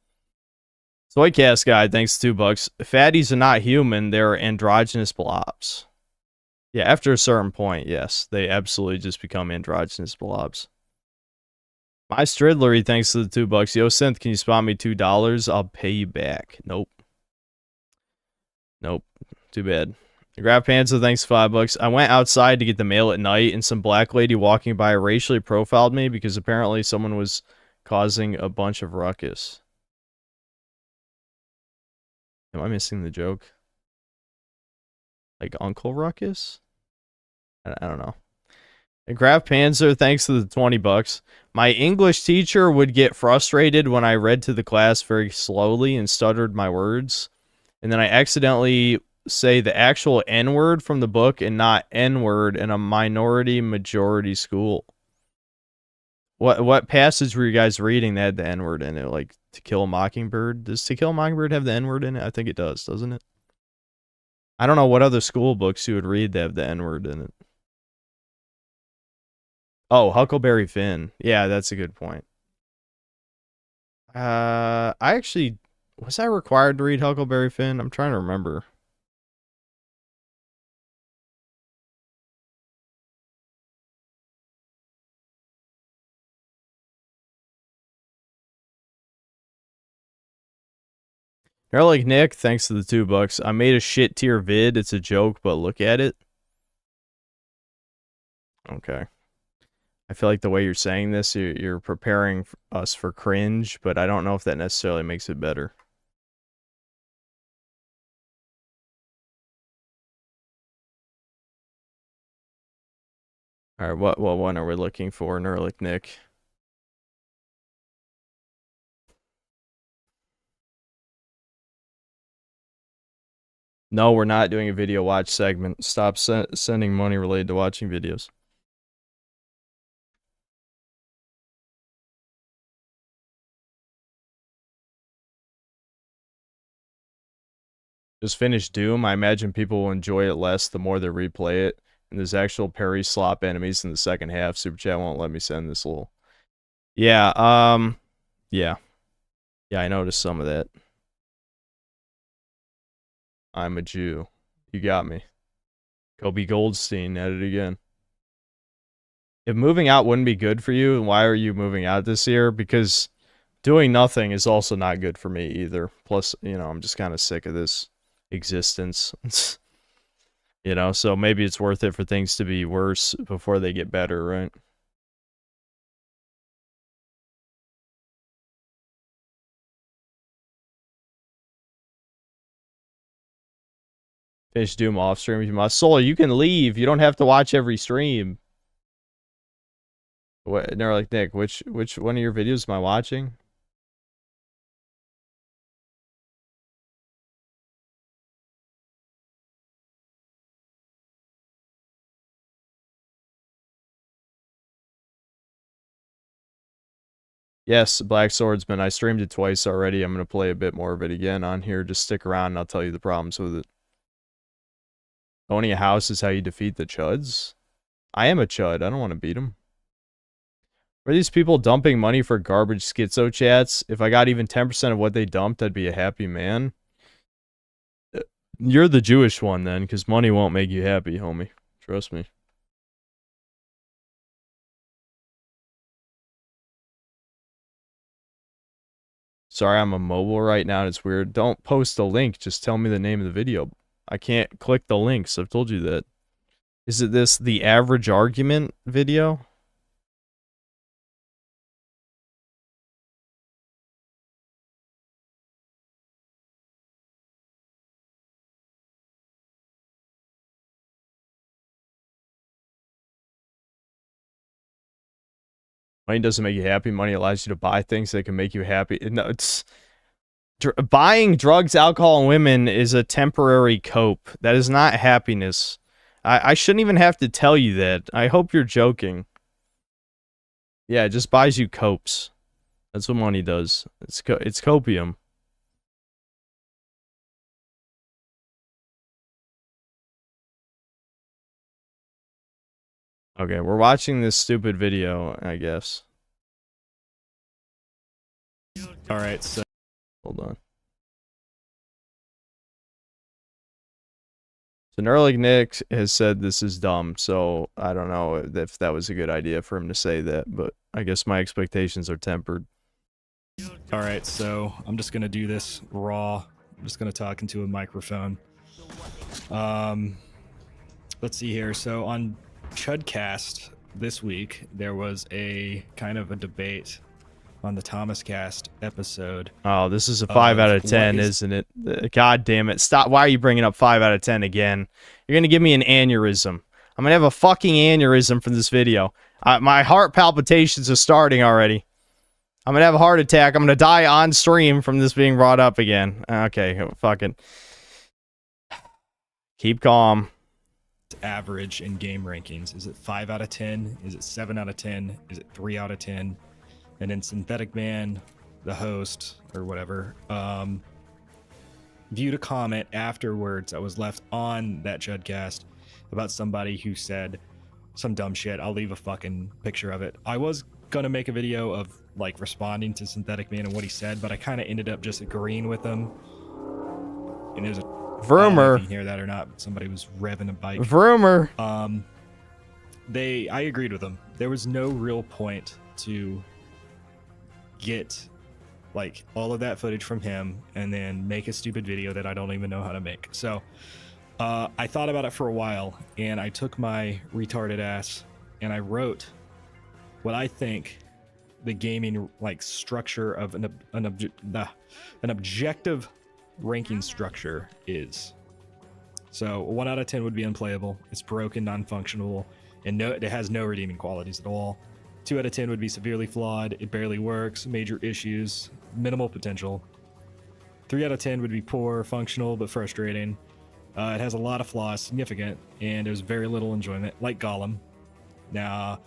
Soycast guy, thanks $2. Fatties are not human, they're androgynous blobs. Yeah, after a certain point, yes, they absolutely just become androgynous blobs. My Stridlery, thanks to the $2. Yo, Synth, can you spot me $2? I'll pay you back. Nope. Nope. Too bad. Grab Panza, thanks $5. I went outside to get the mail at night, and some black lady walking by racially profiled me because apparently someone was causing a bunch of ruckus. Am I missing the joke? Like Uncle Ruckus? I don't know. And Graf Panzer, thanks to the $20. My English teacher would get frustrated when I read to the class very slowly and stuttered my words. And then I accidentally say the actual N-word from the book and not N-word in a minority-majority school. What passage were you guys reading that had the N-word in it? Like, To Kill a Mockingbird? Does To Kill a Mockingbird have the N-word in it? I think it does, doesn't it? I don't know what other school books you would read that have the N-word in it. Oh, Huckleberry Finn. Yeah, that's a good point. I actually... Was I required to read Huckleberry Finn? I'm trying to remember. You're like Nick, thanks to the $2. I made a shit tier vid. It's a joke, but look at it. Okay. I feel like the way you're saying this, you're preparing us for cringe, but I don't know if that necessarily makes it better. All right, what one are we looking for, Nerlick Nick? No, we're not doing a video watch segment. Stop sending money related to watching videos. Just finish Doom. I imagine people will enjoy it less the more they replay it. And there's actual parry slop enemies in the second half. Super Chat won't let me send this little... Yeah, yeah. Yeah, I noticed some of that. I'm a Jew. You got me. Kobe Goldstein at it again. If moving out wouldn't be good for you, why are you moving out this year? Because doing nothing is also not good for me either. Plus, you know, I'm just kind of sick of this existence. You know, so maybe it's worth it for things to be worse before they get better, right? Finish Doom off stream if you must. Solar, you can leave. You don't have to watch every stream. What? They're like, Nick, which one of your videos am I watching? Yes, Black Swordsman. I streamed it twice already. I'm going to play a bit more of it again on here. Just stick around and I'll tell you the problems with it. Owning a house is how you defeat the chuds? I am a chud. I don't want to beat them. Are these people dumping money for garbage schizo chats? If I got even 10% of what they dumped, I'd be a happy man. You're the Jewish one then, because money won't make you happy, homie. Trust me. Sorry, I'm a mobile right now and it's weird. Don't post a link. Just tell me the name of the video. I can't click the links. I've told you that. Is it this the average argument video? Money doesn't make you happy. Money allows you to buy things that can make you happy. No, it's... Buying drugs, alcohol, and women is a temporary cope. That is not happiness. I shouldn't even have to tell you that. I hope you're joking. Yeah, it just buys you copes. That's what money does. It's copium. Okay, we're watching this stupid video, I guess. Alright, so... Hold on. So Nerlich Nick has said this is dumb, so I don't know if that was a good idea for him to say that, but I guess my expectations are tempered. All right, so I'm just gonna do this raw. I'm just gonna talk into a microphone. Let's see here. So on Chudcast this week, there was a kind of a debate on the Thomas Cast episode. Oh, this is a 5 out of 10, isn't it? God damn it. Stop. Why are you bringing up 5 out of 10 again? You're going to give me an aneurysm. I'm going to have a fucking aneurysm from this video. My heart palpitations are starting already. I'm going to have a heart attack. I'm going to die on stream from this being brought up again. Okay, fucking. Keep calm. Average in game rankings. Is it 5 out of 10? Is it 7 out of 10? Is it 3 out of 10? And then Synthetic Man, the host, or whatever, viewed a comment afterwards that was left on that Chudcast about somebody who said some dumb shit. I'll leave a fucking picture of it. I was gonna make a video of like responding to Synthetic Man and what he said, but I kind of ended up just agreeing with him. And there's a Vroomer. if you hear that or not, somebody was revving a bike. Vroomer. I agreed with them. There was no real point to get like all of that footage from him and then make a stupid video that I don't even know how to make. So I thought about it for a while, and I took my retarded ass and I wrote what I think the gaming like structure of an objective ranking structure is. So 1 out of 10 would be unplayable. It's broken, non-functional, and it has no redeeming qualities at all. 2 out of 10 would be severely flawed. It barely works. Major issues. Minimal potential. 3 out of 10 would be poor, functional, but frustrating. It has a lot of flaws, significant, and there's very little enjoyment, like Gollum. Now,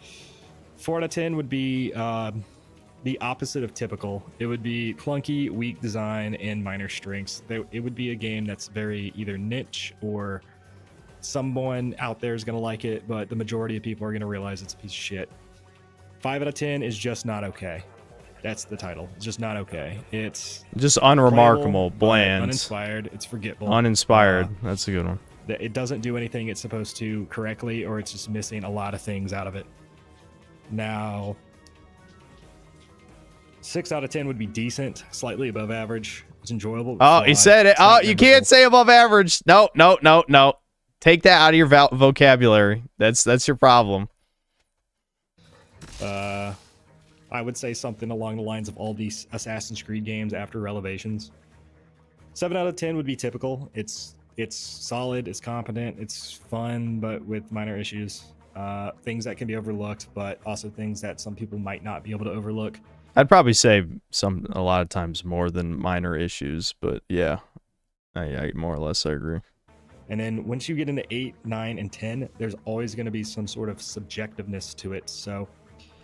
4 out of 10 would be the opposite of typical. It would be clunky, weak design, and minor strengths. It would be a game that's very either niche or someone out there is going to like it, but the majority of people are going to realize it's a piece of shit. 5 out of 10 is just not okay. That's the title. It's just not okay. It's just unremarkable, bland, uninspired. It's forgettable. Uninspired. That's a good one. It doesn't do anything it's supposed to correctly, or it's just missing a lot of things out of it. Now, 6 out of 10 would be decent, slightly above average. It's enjoyable. Oh, he said it. Oh, you can't say above average. No. Take that out of your vocabulary. That's your problem. I would say something along the lines of all these Assassin's Creed games after Revelations. 7 out of 10 would be typical. It's solid, it's competent, it's fun, but with minor issues. Things that can be overlooked, but also things that some people might not be able to overlook. I'd probably say a lot of times more than minor issues, but yeah, I more or less I agree. And then once you get into 8, 9, and 10, there's always going to be some sort of subjectiveness to it. So,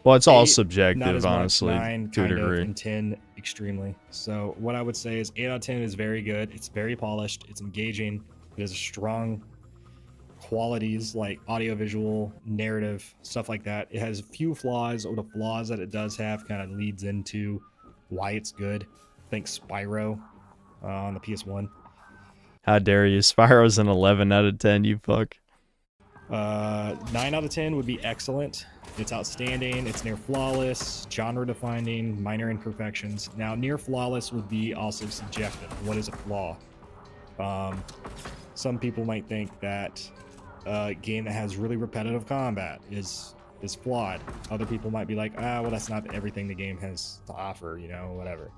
well, it's all 8, subjective, honestly, 9, to a degree. and 10 extremely. So what I would say is 8 out of 10 is very good. It's very polished. It's engaging. It has strong qualities like audiovisual, narrative, stuff like that. It has a few flaws, or the flaws that it does have kind of leads into why it's good. Think Spyro on the PS1. How dare you? Spyro's an 11 out of 10, you fuck. 9 out of 10 would be excellent. It's outstanding. It's near flawless, genre defining, minor imperfections. Now, near flawless would be also subjective. What is a flaw? Some people might think that a game that has really repetitive combat is flawed. Other people might be like, well, that's not everything the game has to offer, whatever.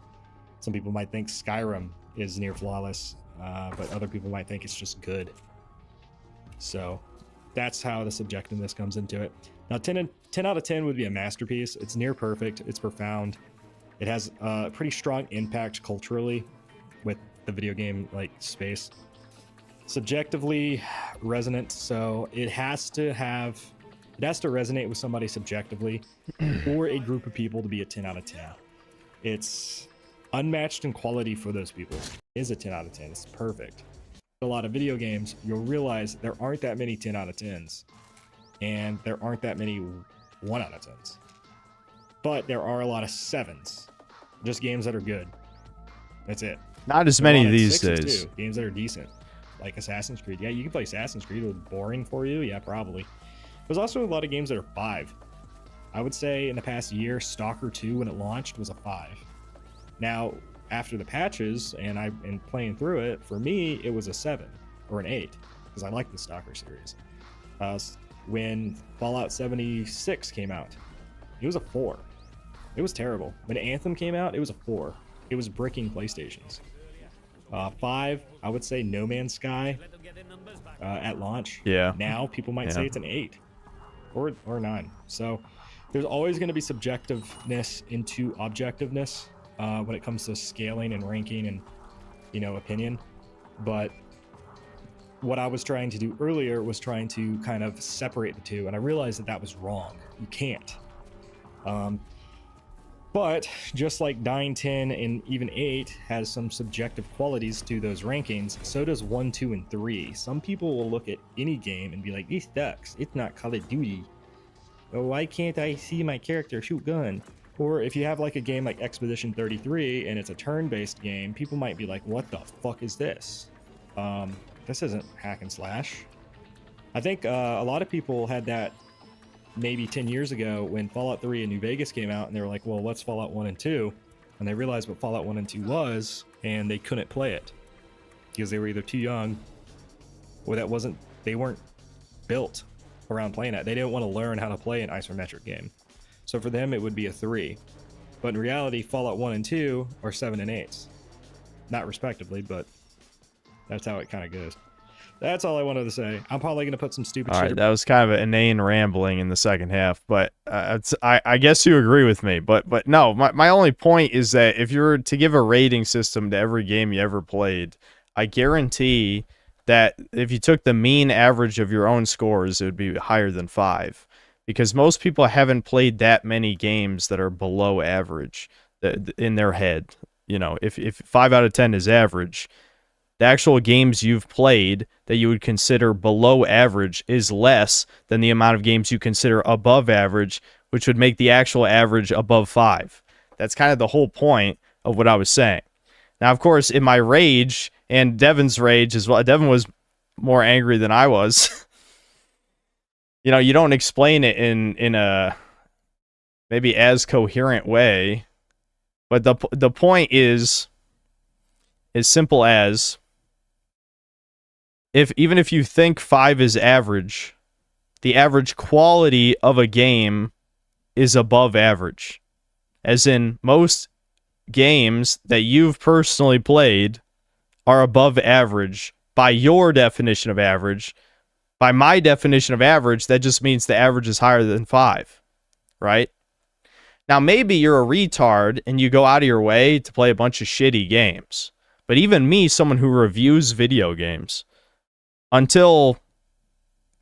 Some people might think Skyrim is near flawless, but other people might think it's just good. So that's how the subjectiveness comes into it. Now, 10 out of 10 would be a masterpiece. It's near perfect. It's profound. It has a pretty strong impact culturally with the video game space. Subjectively resonant, so it has to resonate with somebody subjectively or a group of people to be a 10 out of 10. It's unmatched in quality for those people. It is a 10 out of 10. It's perfect. A lot of video games, you'll realize there aren't that many 10 out of 10s, and there aren't that many 1 out of 10s. But there are a lot of 7s. Just games that are good. That's it. Not as many these days. Games that are decent. like Assassin's Creed. Yeah, you can play Assassin's Creed. It was boring for you. Yeah, probably. There's also a lot of games that are 5. I would say in the past year, Stalker 2, when it launched, was a 5. Now, after the patches and playing through it, for me, it was a 7 or an 8 because I like the Stalker series. When Fallout 76 came out, it was a 4. It was terrible. When Anthem came out, it was a 4. It was bricking PlayStations. 5, I would say No Man's Sky at launch. Yeah. Now people might say it's an 8 or 9. So there's always going to be subjectiveness into objectiveness when it comes to scaling and ranking and, opinion. But what I was trying to do earlier was trying to kind of separate the two, and I realized that was wrong. You can't. But just like 9, 10, and even 8 has some subjective qualities to those rankings, so does 1, 2, and 3. Some people will look at any game and be like, this sucks. It's not Call of Duty. Or why can't I see my character shoot gun? Or if you have like a game like Expedition 33 and it's a turn-based game, people might be like, what the fuck is this? This isn't hack and slash. I think a lot of people had that maybe 10 years ago when Fallout 3 and New Vegas came out, and they were like, well, what's Fallout 1 and 2? And they realized what Fallout 1 and 2 was, and they couldn't play it because they were either too young or they weren't built around playing that. They didn't want to learn how to play an isometric game. So for them, it would be a 3. But in reality, Fallout 1 and 2 are 7 and 8s. Not respectively, but that's how it kind of goes. That's all I wanted to say. I'm probably going to put some stupid shit. All right, that was kind of an inane rambling in the second half, but I guess you agree with me. But no, my only point is that if you were to give a rating system to every game you ever played, I guarantee that if you took the mean average of your own scores, it would be higher than 5. Because most people haven't played that many games that are below average in their head. If 5 out of 10 is average, the actual games you've played that you would consider below average is less than the amount of games you consider above average, which would make the actual average above 5. That's kind of the whole point of what I was saying. Now, of course, in my rage and Devin's rage as well, Devin was more angry than I was. You don't explain it in a maybe as coherent way, but the point is as simple as even if you think 5 is average, the average quality of a game is above average. As in, most games that you've personally played are above average by your definition of average. By my definition of average, that just means the average is higher than 5, right? Now, maybe you're a retard and you go out of your way to play a bunch of shitty games. But even me, someone who reviews video games, until,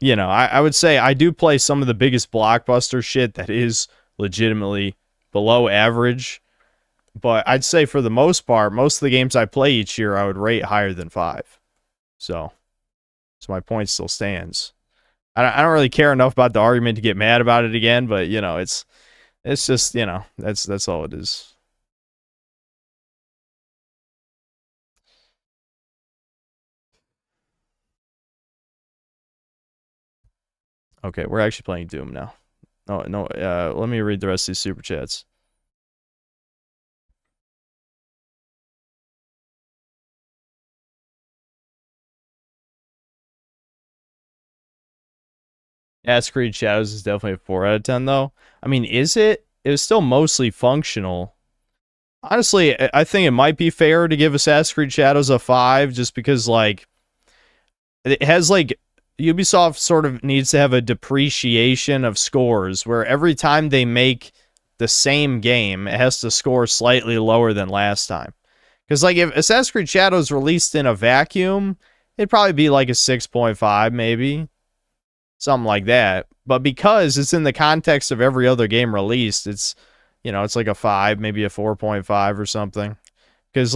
I would say I do play some of the biggest blockbuster shit that is legitimately below average. But I'd say for the most part, most of the games I play each year, I would rate higher than 5. So my point still stands. I don't really care enough about the argument to get mad about it again, but, it's just, that's all it is. Okay, we're actually playing Doom now. No, let me read the rest of these super chats. Assassin's Creed Shadows is definitely a 4 out of 10, though. I mean, is it? It was still mostly functional. Honestly, I think it might be fair to give Assassin's Creed Shadows a 5, just because, it has, Ubisoft sort of needs to have a depreciation of scores, where every time they make the same game, it has to score slightly lower than last time. Because, if Assassin's Creed Shadows released in a vacuum, it'd probably be like a 6.5, maybe. Something like that. But because it's in the context of every other game released, it's, it's like a 5, maybe a 4.5 or something. Because,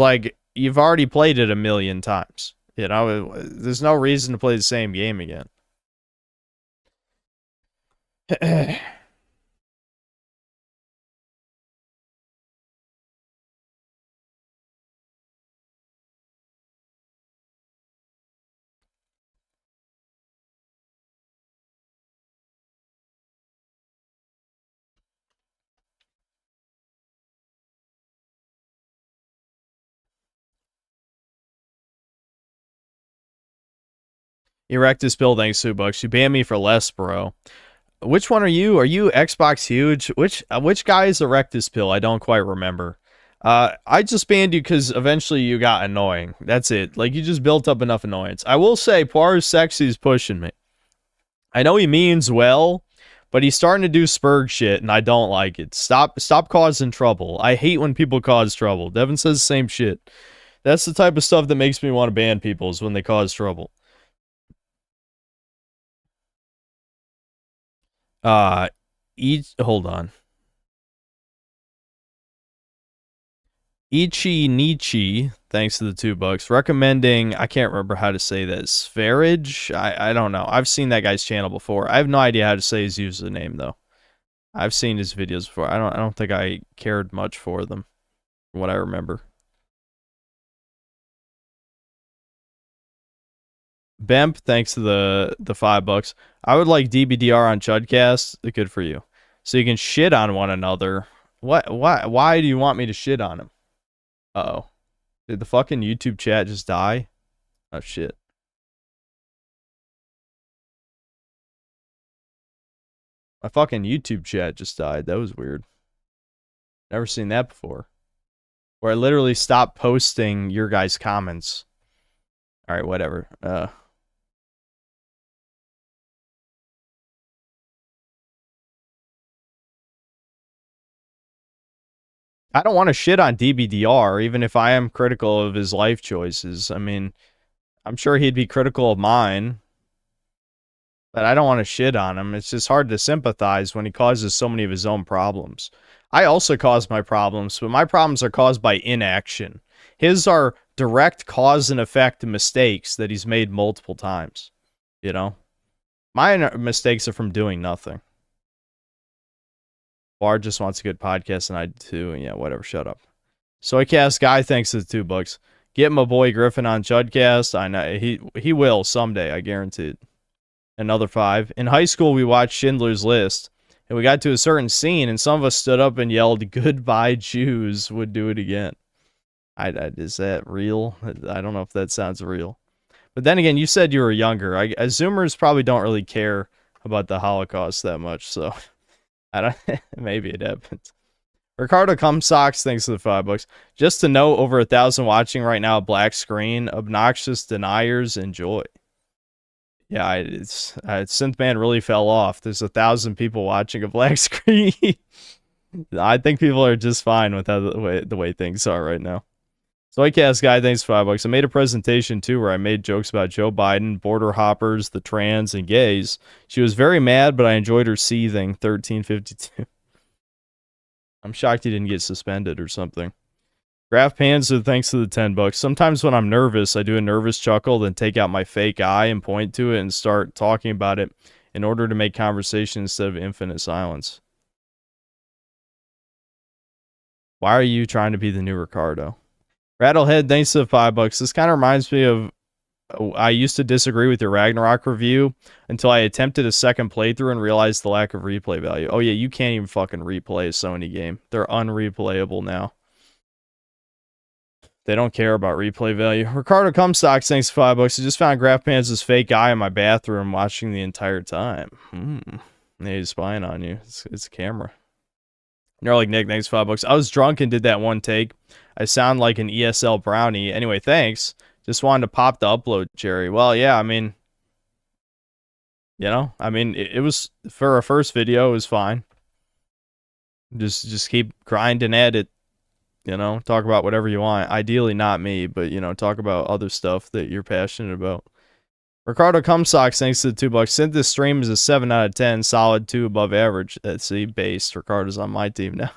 you've already played it a million times. There's no reason to play the same game again. Erectus Bill, thanks $2. You banned me for less, bro. Which one are you? Are you Xbox Huge? Which guy is Erectus Pill? I don't quite remember. I just banned you because eventually you got annoying. That's it. Like, you just built up enough annoyance. I will say, Poir's Sexy is pushing me. I know he means well, but he's starting to do Spurg shit, and I don't like it. Stop causing trouble. I hate when people cause trouble. Devin says the same shit. That's the type of stuff that makes me want to ban people, is when they cause trouble. Hold on. Ichi Nichi, thanks to the $2, recommending, I can't remember how to say this, Sverage? I don't know. I've seen that guy's channel before. I have no idea how to say his username, though. I've seen his videos before. I don't think I cared much for them, from what I remember. Bemp, thanks to the $5. I would like DBDR on Chudcast. Good for you. So you can shit on one another. Why do you want me to shit on him? Uh-oh. Did the fucking YouTube chat just die? Oh, shit. My fucking YouTube chat just died. That was weird. Never seen that before. Where I literally stopped posting your guys' comments. Alright, whatever. I don't want to shit on DBDR, even if I am critical of his life choices. I mean, I'm sure he'd be critical of mine, but I don't want to shit on him. It's just hard to sympathize when he causes so many of his own problems. I also cause my problems, but my problems are caused by inaction. His are direct cause and effect mistakes that he's made multiple times. You know? My mistakes are from doing nothing. Bar just wants a good podcast, and I do too. And yeah, whatever. Shut up. Soycast guy, thanks to the $2. Get my boy Griffin on Chudcast. I know he will someday. I guarantee it. Another 5. In high school, we watched Schindler's List, and we got to a certain scene, and some of us stood up and yelled, "Goodbye, Jews." Would do it again. Is that real? I don't know if that sounds real. But then again, you said you were younger. Zoomers probably don't really care about the Holocaust that much, so I don't. Maybe it happens. Ricardo Cumsocks, thanks to the $5. Just to know, over 1,000 watching right now. Black screen, obnoxious deniers, enjoy. Yeah, it's Synthman really fell off. There's 1,000 people watching a black screen. I think people are just fine with how the way things are right now. Soycast guy, thanks for $5. I made a presentation too where I made jokes about Joe Biden, border hoppers, the trans, and gays. She was very mad, but I enjoyed her seething. 1352. I'm shocked he didn't get suspended or something. Graph Panzer, thanks to the $10. Sometimes when I'm nervous, I do a nervous chuckle, then take out my fake eye and point to it and start talking about it in order to make conversation instead of infinite silence. Why are you trying to be the new Ricardo? Rattlehead, thanks to the $5. This kind of reminds me of I used to disagree with your Ragnarok review until I attempted a second playthrough and realized the lack of replay value. Oh yeah, you can't even fucking replay a Sony game. They're unreplayable now. They don't care about replay value. Ricardo Cumstocks, thanks for $5. I just found Graph Pants' fake eye in my bathroom watching the entire time. Yeah, he's spying on you. It's a camera. You're like, Nick, thanks for $5. I was drunk and did that one take. I sound like an ESL brownie. Anyway, thanks. Just wanted to pop the upload, Jerry. Well, yeah, I mean, you know, it was, for a first video, it was fine. Just keep grinding at it. You know, talk about whatever you want. Ideally not me, but, you know, talk about other stuff that you're passionate about. Ricardo Cumsocks, thanks to the $2. Synth this stream is a 7 out of 10, solid 2 above average. See, based. Ricardo's on my team now.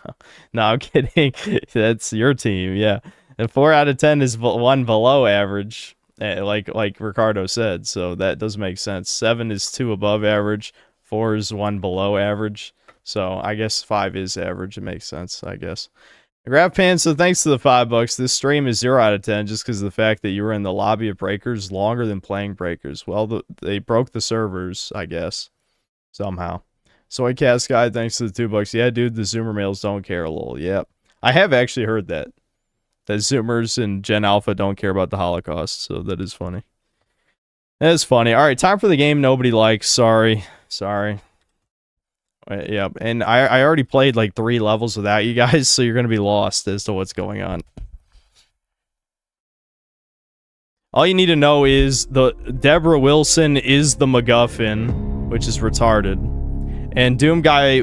No, I'm kidding. That's your team, yeah. And 4 out of 10 is 1 below average, like Ricardo said. So that does make sense. 7 is 2 above average. 4 is 1 below average. So I guess 5 is average. It makes sense, I guess. Grab Pan, so thanks to the $5. This stream is 0 out of 10 just because of the fact that you were in the lobby of Breakers longer than playing Breakers. Well, they broke the servers, I guess, somehow. Soycast guy, thanks to the $2. Yeah, dude, the Zoomer males don't care, lol. Yep. I have actually heard that Zoomers and Gen Alpha don't care about the Holocaust, so that is funny. That's funny. All right, time for the game nobody likes. Sorry. Yeah, and I already played like 3 levels without you guys, so you're going to be lost as to what's going on. All you need to know is the Deborah Wilson is the MacGuffin, which is retarded. And Doom Guy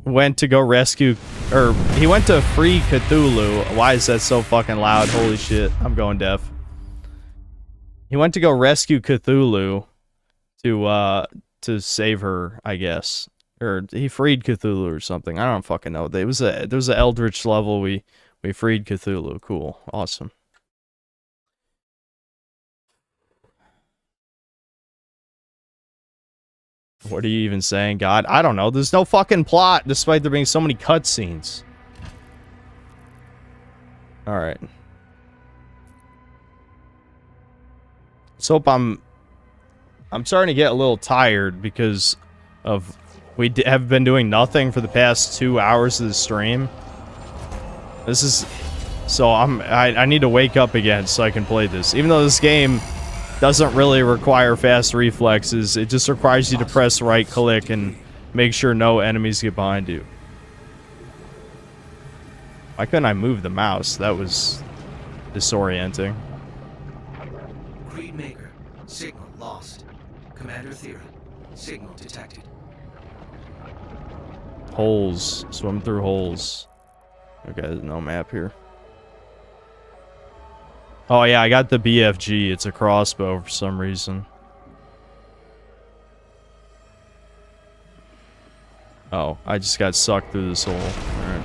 went to go rescue, or he went to free Cthulhu. Why is that so fucking loud? Holy shit, I'm going deaf. He went to go rescue Cthulhu to save her, I guess. Or he freed Cthulhu or something. I don't fucking know. There was an Eldritch level. We freed Cthulhu. Cool. Awesome. What are you even saying, God? I don't know. There's no fucking plot, despite there being so many cutscenes. Alright. Let's hope I'm starting to get a little tired because of... We have been doing nothing for the past 2 hours of the stream. This is... So I need to wake up again so I can play this. Even though this game doesn't really require fast reflexes, it just requires you to press right click and make sure no enemies get behind you. Why couldn't I move the mouse? That was disorienting. Creed Maker, signal lost. Commander Thera, signal detected. Holes. Swim through holes. Okay, there's no map here. Oh yeah, I got the BFG. It's a crossbow for some reason. Oh, I just got sucked through this hole. Alright.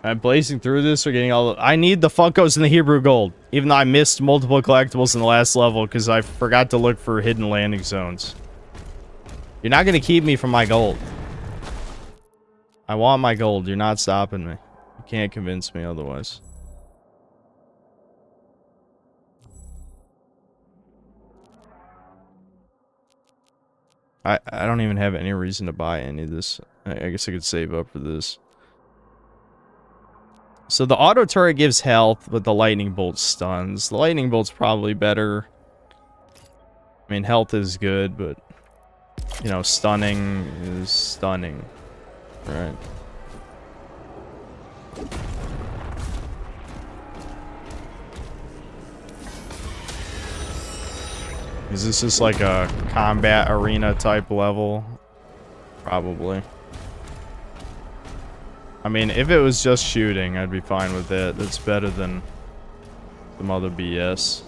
I'm blazing through this. We're getting all... I need the Funkos and the Hebrew Gold. Even though I missed multiple collectibles in the last level because I forgot to look for hidden landing zones. You're not going to keep me from my gold. I want my gold. You're not stopping me. You can't convince me otherwise. I don't even have any reason to buy any of this. I guess I could save up for this. So the auto turret gives health, but the lightning bolt stuns. The lightning bolt's probably better. I mean, health is good, but you know, stunning is stunning, right? Is this just like a combat arena type level? Probably. I mean, if it was just shooting, I'd be fine with it. That's better than some other BS.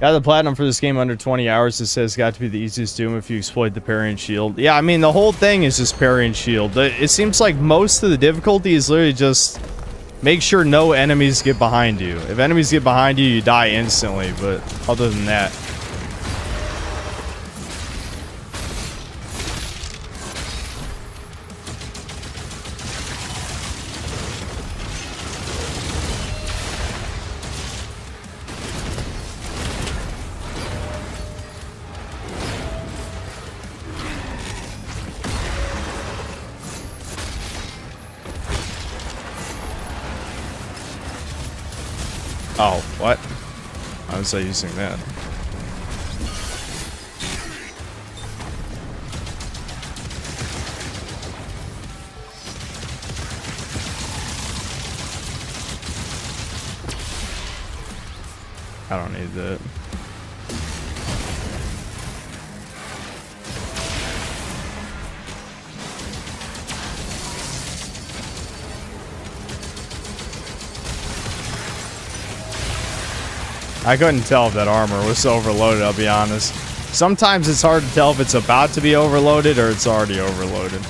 Got the platinum for this game under 20 hours. It says got to be the easiest Doom if you exploit the parry and shield. Yeah, I mean, the whole thing is just parry and shield. It seems like most of the difficulty is literally just make sure no enemies get behind you. If enemies get behind you, you die instantly, but other than that... Oh, what? How was I using that? I don't need that. I couldn't tell if that armor was overloaded, I'll be honest. Sometimes it's hard to tell if it's about to be overloaded or it's already overloaded.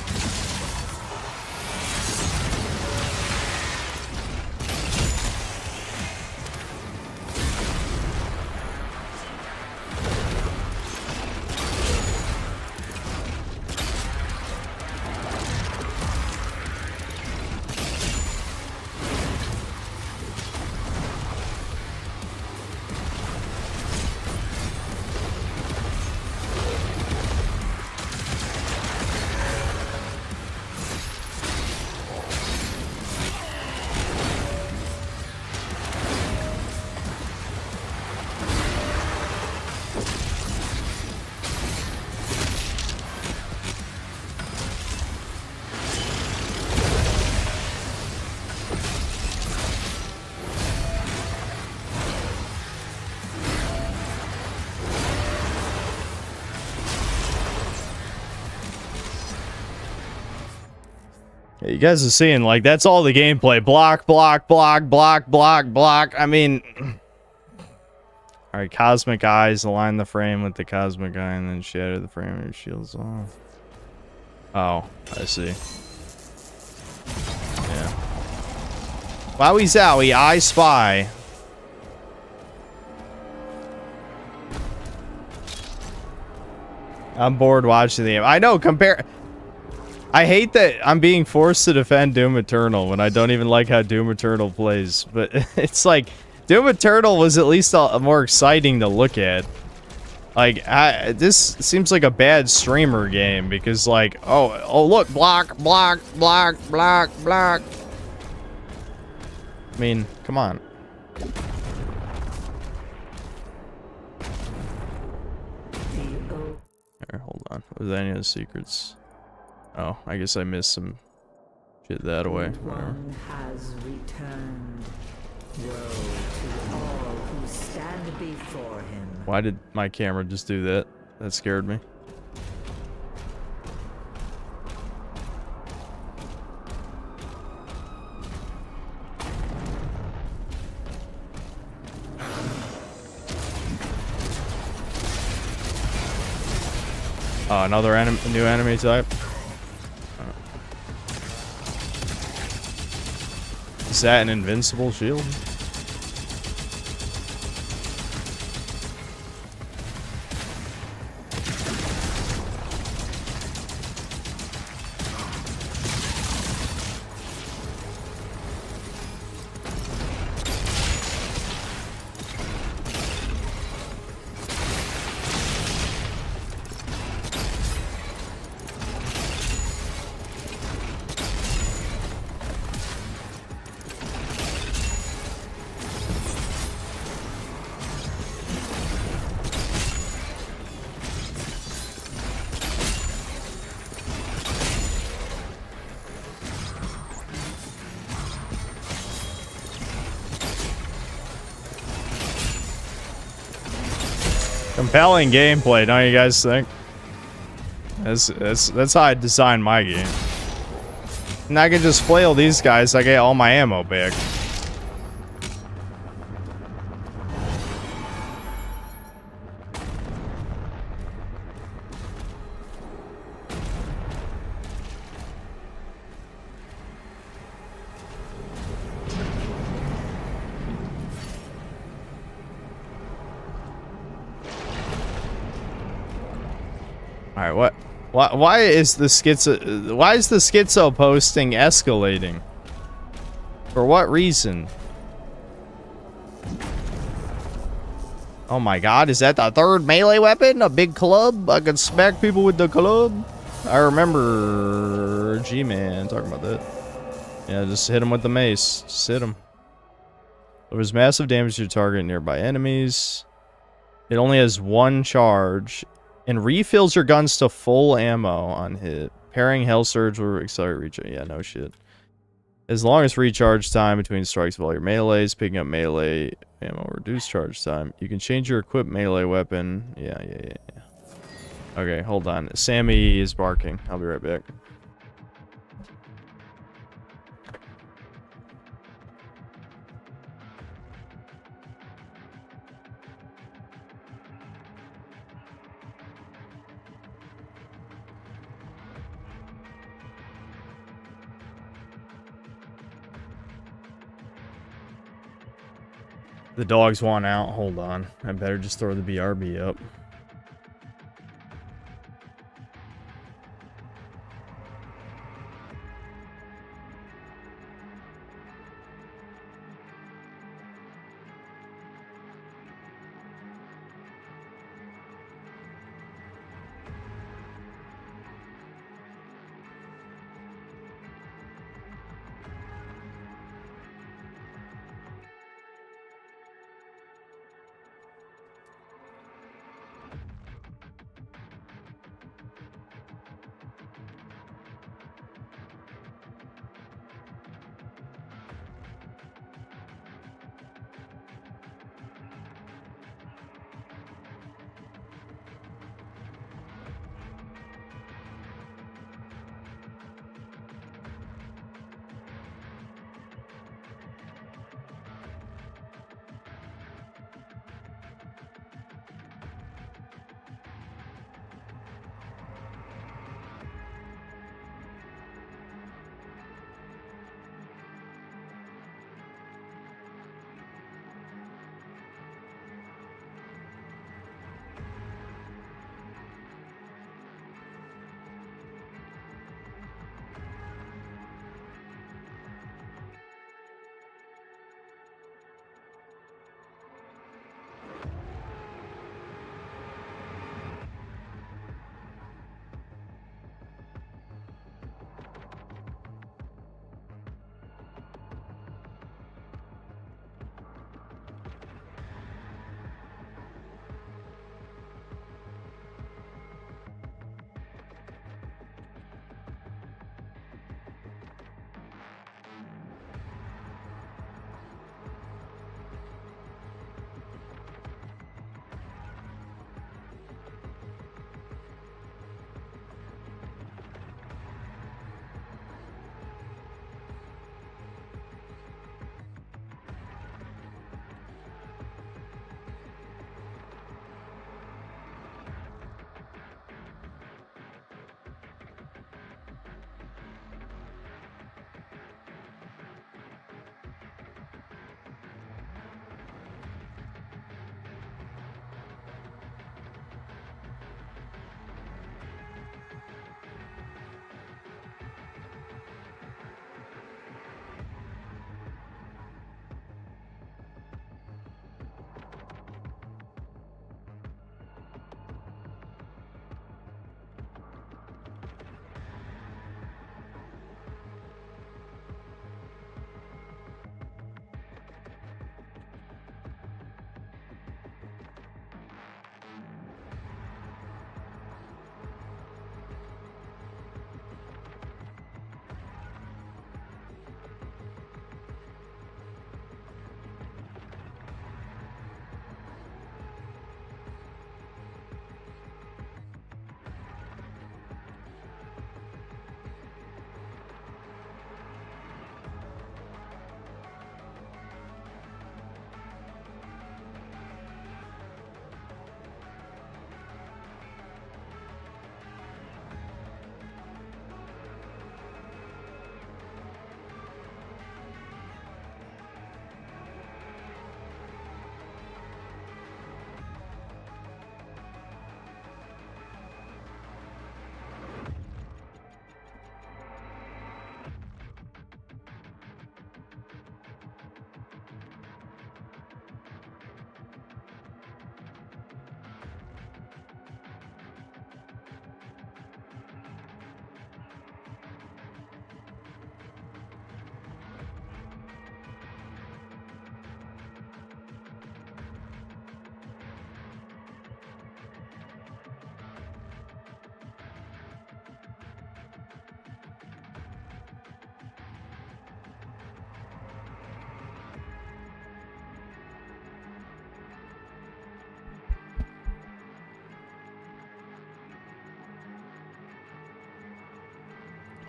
Yeah, you guys are seeing, like, that's all the gameplay. Block, block, block, block, block, block. I mean... Alright, Cosmic Eyes. Align the frame with the Cosmic Eye and then shatter the frame and your shield's off. Oh, I see. Yeah. Wowie zowie, I spy. I'm bored watching the game. I know, compare... I hate that I'm being forced to defend Doom Eternal when I don't even like how Doom Eternal plays. But it's like, Doom Eternal was at least more exciting to look at. Like, this seems like a bad streamer game because, like, oh, look, block, block, block, block, block. I mean, come on. Here, hold on. Was there any of the secrets? Oh, I guess I missed some shit that way. Whatever. One has returned. Woe to all who stand before him. Why did my camera just do that? That scared me. Oh, another new enemy type. Is that an invincible shield? Compelling gameplay, don't you guys think? That's how I design my game. And I can just flail these guys, I get all my ammo back. Alright, why is the schizo posting escalating? For what reason? Oh my god, is that the third melee weapon? A big club? I can smack people with the club? I remember G-Man talking about that. Yeah, just hit him with the mace. Just hit him. Delivers massive damage to your target nearby enemies. It only has one charge. And refills your guns to full ammo on hit. Pairing Hell Surge will accelerate recharge. Yeah, no shit. As long as recharge time between strikes of all your melees, picking up melee ammo reduce charge time. You can change your equipped melee weapon. Yeah. Okay, hold on. Sammy is barking. I'll be right back. The dogs want out. Hold on. I better just throw the BRB up.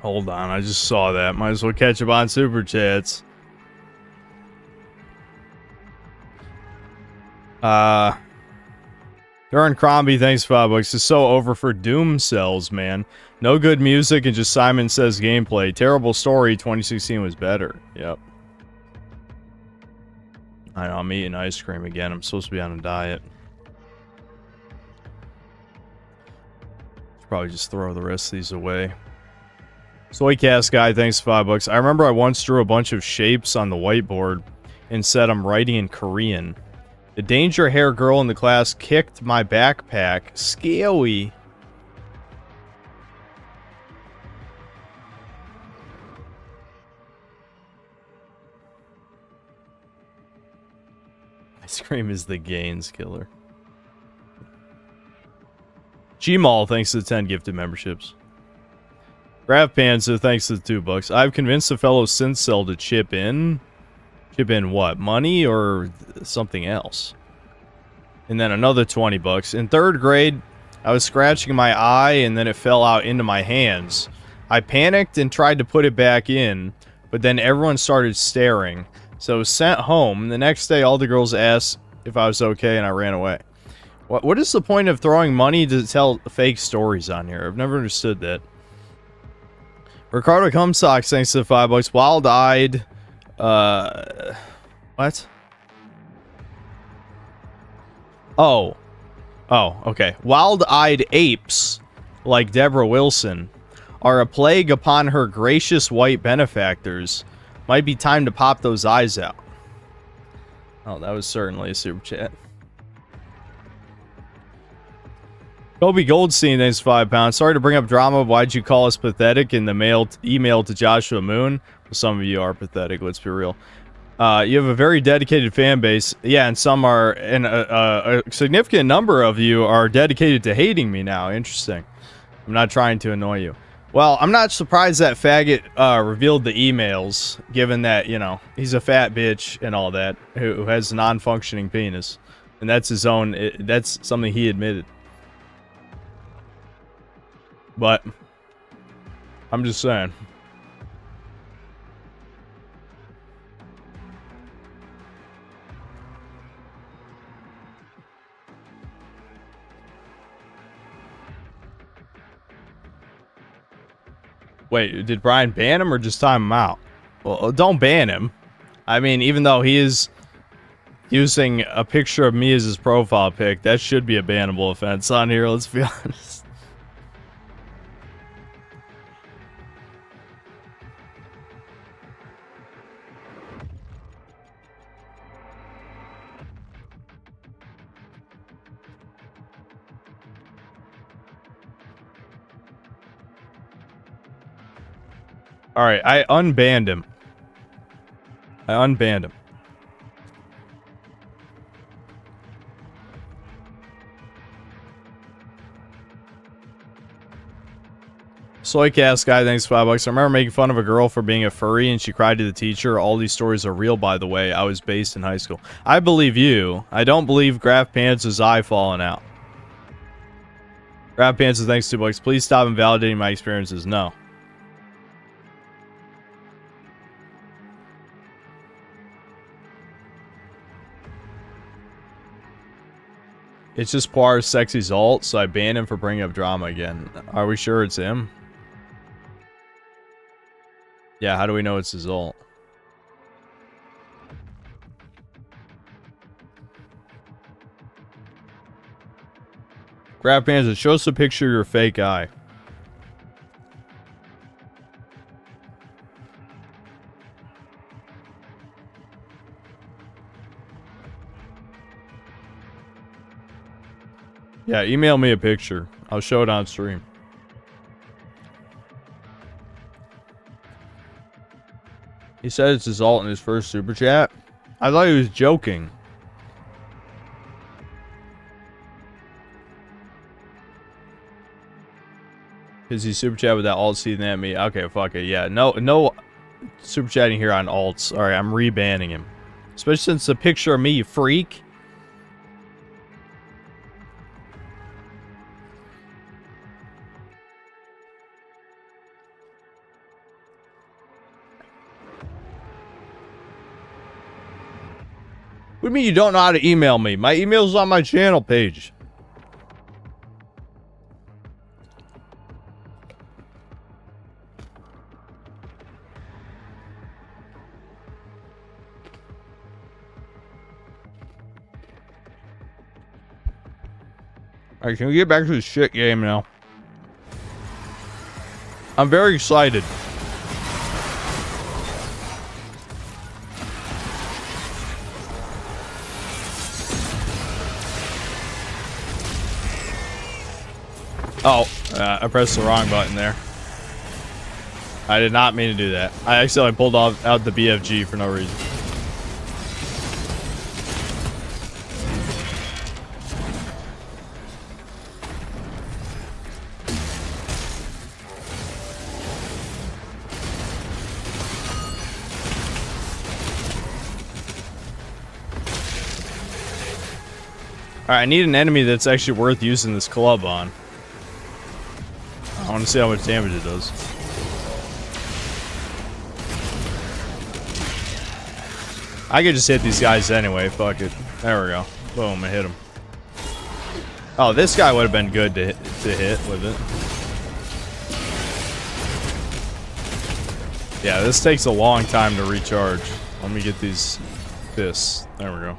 Hold on, I just saw that. Might as well catch up on Super Chats. Darren Crombie, thanks for $5. It's so over for Doom cells, man. No good music and just Simon Says gameplay. Terrible story, 2016 was better. Yep. I know, I'm eating ice cream again. I'm supposed to be on a diet. Should probably just throw the rest of these away. Soycast guy, thanks for $5. I remember I once drew a bunch of shapes on the whiteboard and said I'm writing in Korean. The danger hair girl in the class kicked my backpack. Scary. Ice cream is the gains killer. Gmal, thanks to the 10 gifted memberships. Graph Panzer, thanks to the $2. I've convinced a fellow synth cell to chip in. Chip in what? Money or something else? And then another $20. In 3rd grade, I was scratching my eye and then it fell out into my hands. I panicked and tried to put it back in, but then everyone started staring. So I was sent home. The next day, all the girls asked if I was okay and I ran away. What is the point of throwing money to tell fake stories on here? I've never understood that. Ricardo Cumsocks, thanks to the $5. Wild-eyed. What? Oh, okay. Wild-eyed apes, like Deborah Wilson, are a plague upon her gracious white benefactors. Might be time to pop those eyes out. Oh, that was certainly a super chat. Kobe Goldstein, thanks for £5. Sorry to bring up drama. Why'd you call us pathetic in the email to Joshua Moon? Well, some of you are pathetic, let's be real. You have a very dedicated fan base. Yeah, and some are, and a significant number of you are dedicated to hating me now. Interesting. I'm not trying to annoy you. Well, I'm not surprised that faggot revealed the emails, given that, you know, he's a fat bitch and all that, who has a non-functioning penis. And that's his own, that's something he admitted. But, I'm just saying. Wait, did Brian ban him or just time him out? Well, don't ban him. I mean, even though he is using a picture of me as his profile pic, that should be a bannable offense on here, let's be honest. Alright, I unbanned him. I unbanned him. Soycast guy, thanks for $5. I remember making fun of a girl for being a furry and she cried to the teacher. All these stories are real, by the way. I was based in high school. I believe you. I don't believe Graph Pants' eye falling out. Graph Pants, thanks $2. Please stop invalidating my experiences. No. It's just Poir's sexy Zalt, so I banned him for bringing up drama again. Are we sure it's him? Yeah, how do we know it's his Zalt? Graph Bands, show us a picture of your fake eye. Yeah, email me a picture. I'll show it on stream. He said it's his alt in his first super chat. I thought he was joking. Because he super chat with that alt seething at me. Okay, fuck it. Yeah, no super chatting here on alts. Alright, I'm rebanning him. Especially since the picture of me, you freak. What do you mean you don't know how to email me? My email's on my channel page. Alright, can we get back to the shit game now? I'm very excited. Oh, I pressed the wrong button there. I did not mean to do that. I accidentally pulled out the BFG for no reason. Alright, I need an enemy that's actually worth using this club on. I want to see how much damage it does. I could just hit these guys anyway, fuck it. There we go. Boom, I hit him. Oh, this guy would have been good to hit with it. Yeah, this takes a long time to recharge. Let me get these fists. There we go.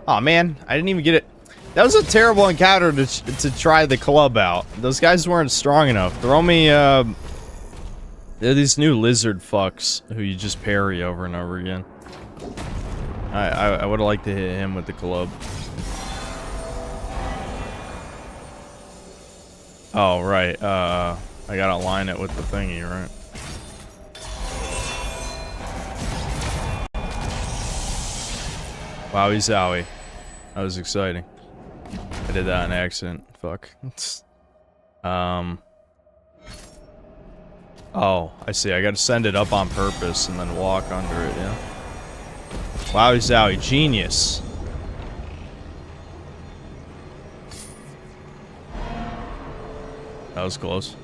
Oh man, I didn't even get it. That was a terrible encounter to try the club out. Those guys weren't strong enough. Throw me, they're these new lizard fucks who you just parry over and over again. I would have liked to hit him with the club. Oh, right. I gotta align it with the thingy, right? Wowie zowie. That was exciting. I did that on accident. Fuck. Oh, I see. I gotta send it up on purpose and then walk under it, yeah? Wowie zowie. Genius. That was close.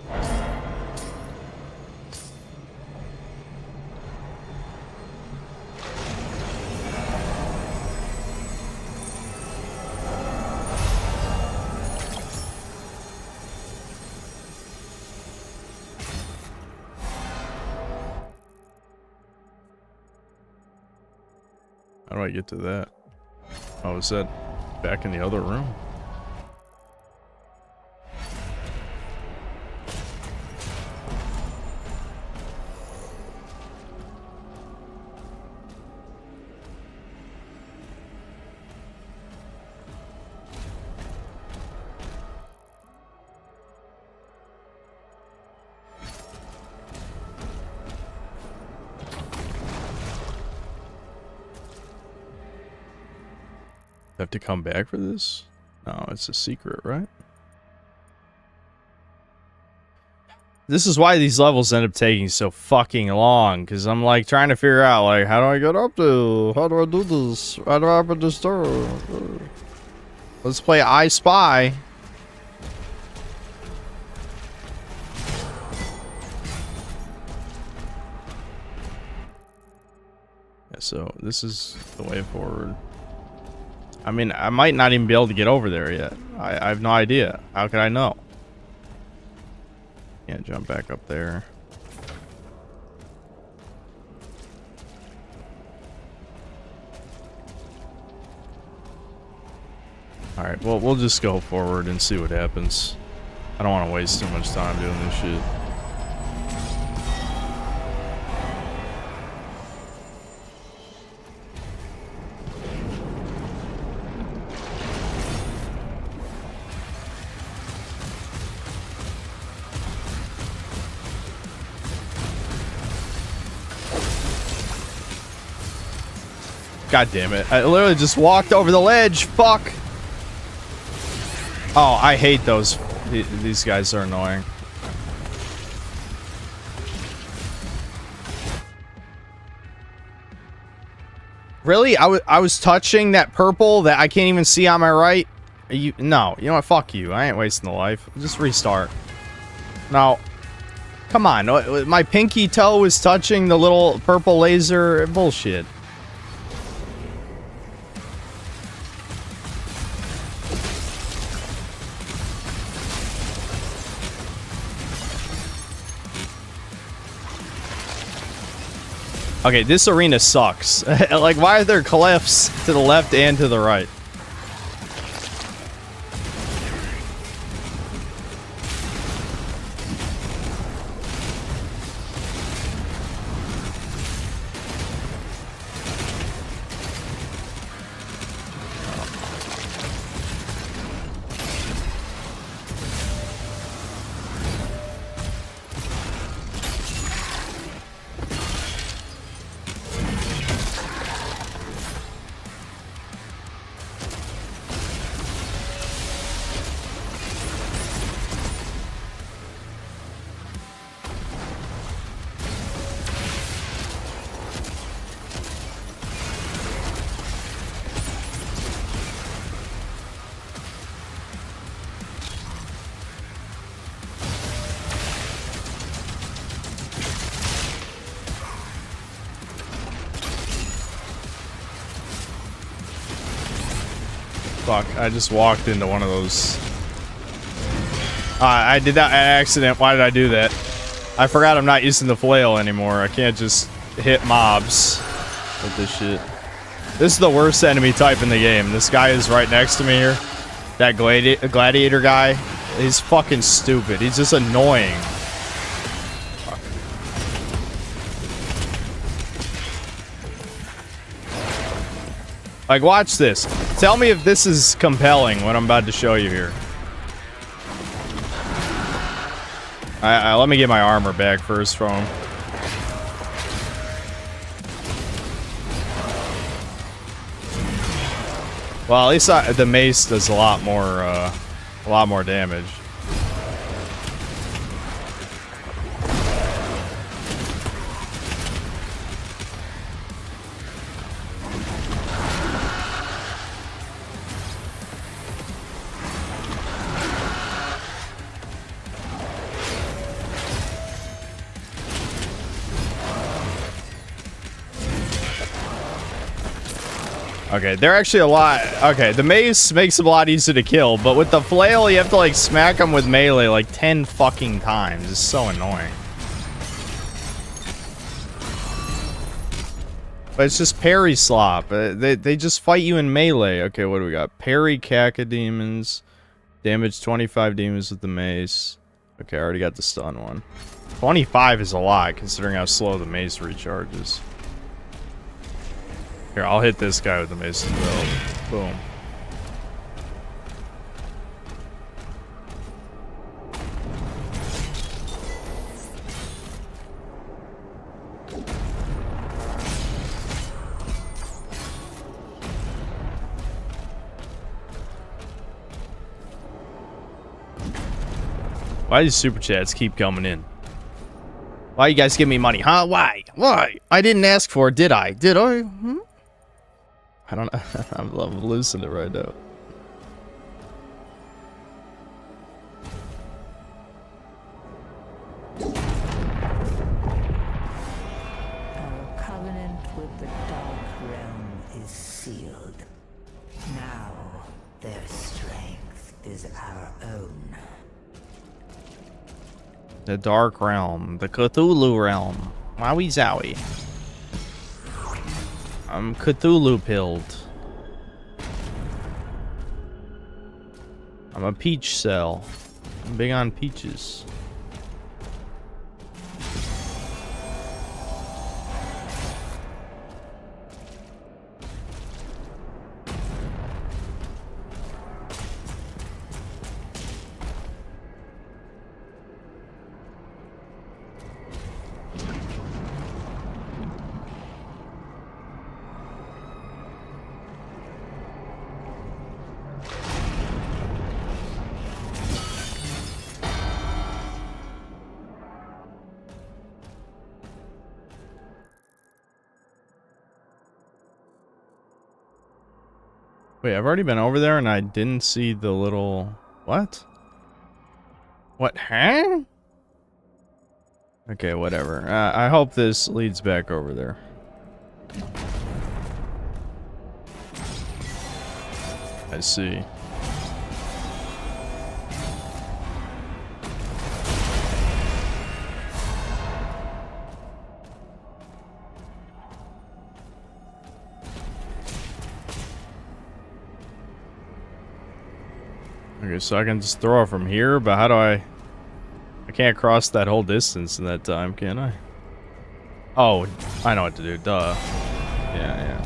How do I get to that? Oh, is that back in the other room? Have to come back for this? No, it's a secret, right? This is why these levels end up taking so fucking long, because I'm like trying to figure out like how do I get up to? How do I do this? How do I open this door? Let's play I Spy. Yeah, so this is the way forward. I mean, I might not even be able to get over there yet. I have no idea. How could I know? Can't jump back up there. Alright, well, we'll just go forward and see what happens. I don't want to waste too much time doing this shit. God damn it. I literally just walked over the ledge. Fuck. Oh, I hate those. These guys are annoying. Really? I was touching that purple that I can't even see on my right? No. You know what? Fuck you. I ain't wasting the life. Just restart. No. Come on. My pinky toe was touching the little purple laser. Bullshit. Okay, this arena sucks. Like, why are there cliffs to the left and to the right? Fuck, I just walked into one of those. I did that an accident. Why did I do that? I forgot I'm not using the flail anymore. I can't just hit mobs with this shit. This is the worst enemy type in the game. This guy is right next to me here. That gladiator guy. He's fucking stupid. He's just annoying. Fuck. Like, watch this. Tell me if this is compelling, what I'm about to show you here. Let me get my armor back first from him. Well, at least the mace does a lot more damage. Okay, they're actually a lot. Okay, the mace makes them a lot easier to kill, but with the flail, you have to like smack them with melee like 10 fucking times. It's so annoying. But it's just parry slop. They just fight you in melee. Okay, what do we got? Parry Caca demons. Damage 25 demons with the mace. Okay, I already got the stun one. 25 is a lot considering how slow the mace recharges. Here, I'll hit this guy with the mace as well. Boom. Why do these super chats keep coming in? Why you guys give me money, huh? Why? Why? I didn't ask for it, did I? Did I? Hmm? I don't know. I'm losing it right now. Our covenant with the Dark Realm is sealed. Now their strength is our own. The Dark Realm. The Cthulhu Realm. Wowie zowie. I'm Cthulhu pilled. I'm a peach cell. I'm big on peaches. Wait, I've already been over there and I didn't see the little... What? What? Huh? Okay, whatever. I hope this leads back over there. I see. Okay, so I can just throw it from here, but how do I can't cross that whole distance in that time, can I? Oh, I know what to do. Duh. Yeah.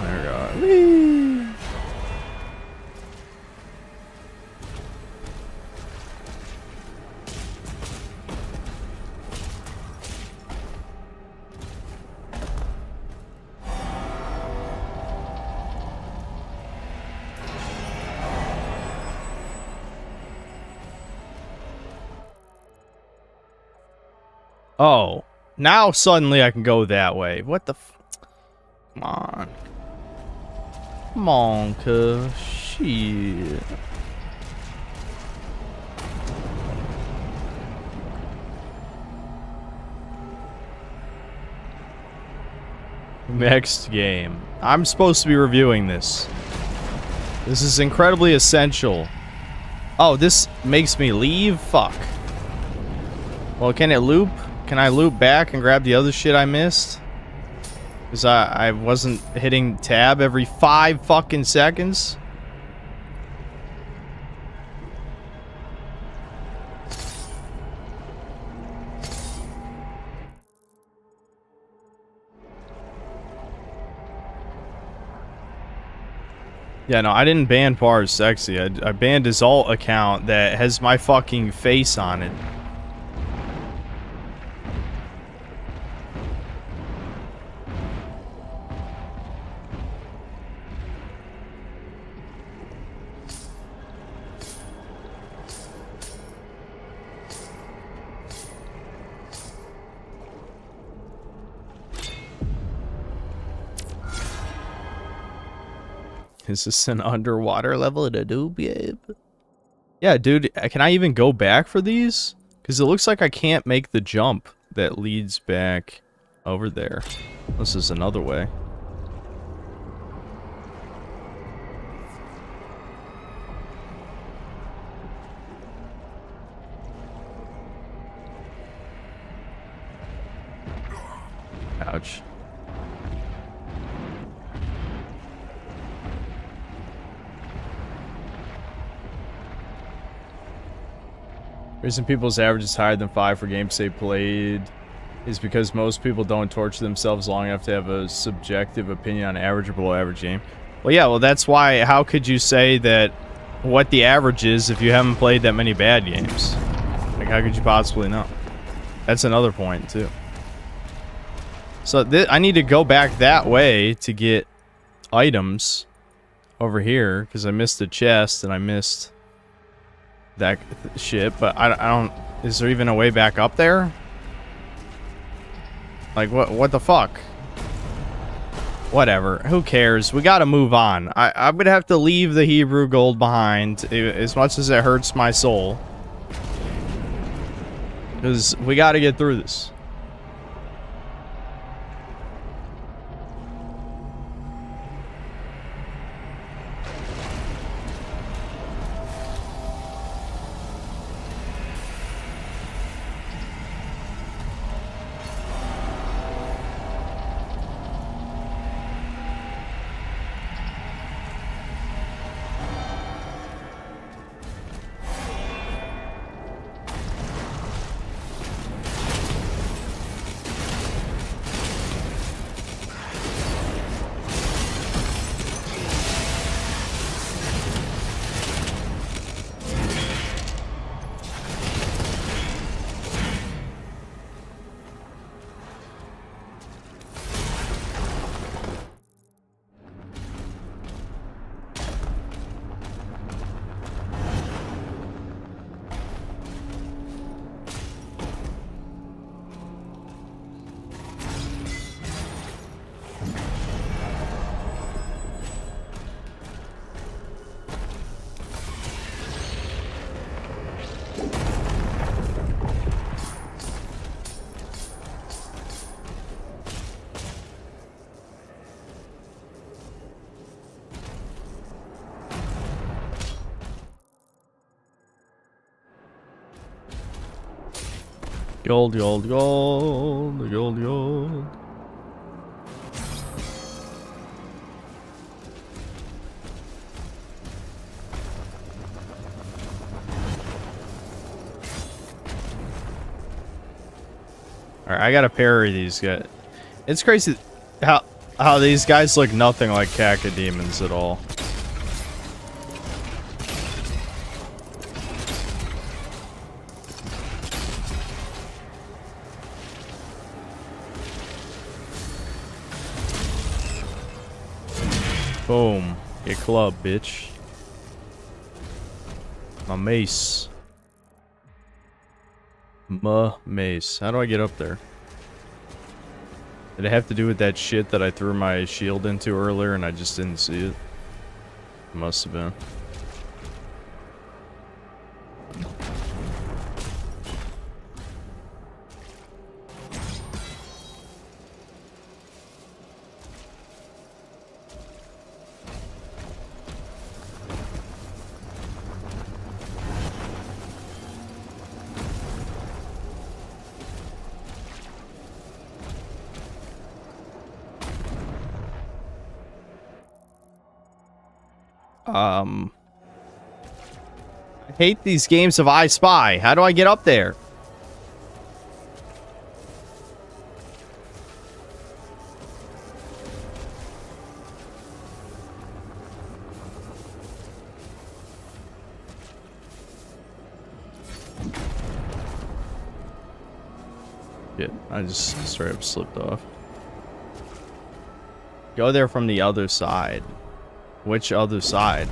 There we go. Whee! Oh, now suddenly I can go that way. What the f... Come on. Come on, cuz. Shit. Next game. I'm supposed to be reviewing this. This is incredibly essential. Oh, this makes me leave? Fuck. Well, can it loop? Can I loop back and grab the other shit I missed? Because I wasn't hitting tab every 5 fucking seconds. Yeah, no, I didn't ban Par's Sexy. I banned his alt account that has my fucking face on it. Is this an underwater level in a noob? Yeah, dude, can I even go back for these? Because it looks like I can't make the jump that leads back over there. This is another way. Ouch. Reason people's average is higher than 5 for games they played is because most people don't torture themselves long enough to have a subjective opinion on average or below average game. Well, yeah, well, that's why, how could you say that what the average is if you haven't played that many bad games? Like, how could you possibly know? That's another point, too. So, I need to go back that way to get items over here, because I missed the chest and I missed that shit, but I don't... Is there even a way back up there? Like, what the fuck? Whatever. Who cares? We gotta move on. I'm gonna have to leave the Hebrew gold behind, as much as it hurts my soul. Because we gotta get through this. Gold, gold, gold, gold, gold. Alright, I gotta parry these guys. It's crazy how these guys look nothing like cacodemons at all. Boom. Get club, bitch. My mace. My mace. How do I get up there? Did it have to do with that shit that I threw my shield into earlier and I just didn't see it? Must have been. I hate these games of I Spy. How do I get up there? Shit, I just straight up slipped off. Go there from the other side. Which other side?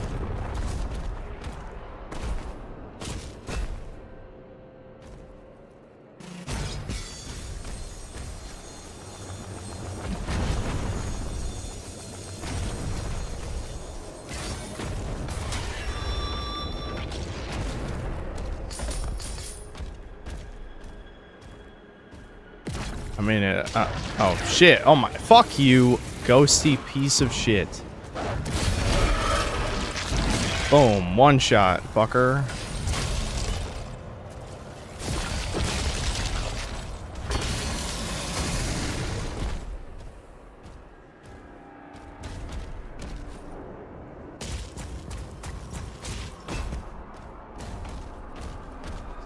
I mean, oh shit. Oh my, fuck you, ghosty piece of shit. Boom, one shot, fucker.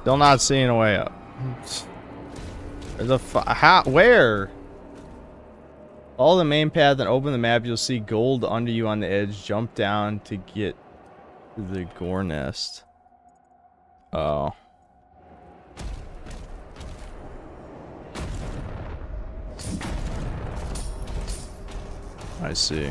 Still not seeing a way up. There's a where? Follow the main path and open the map. You'll see gold under you on the edge. Jump down to get to the gore nest. Oh. I see.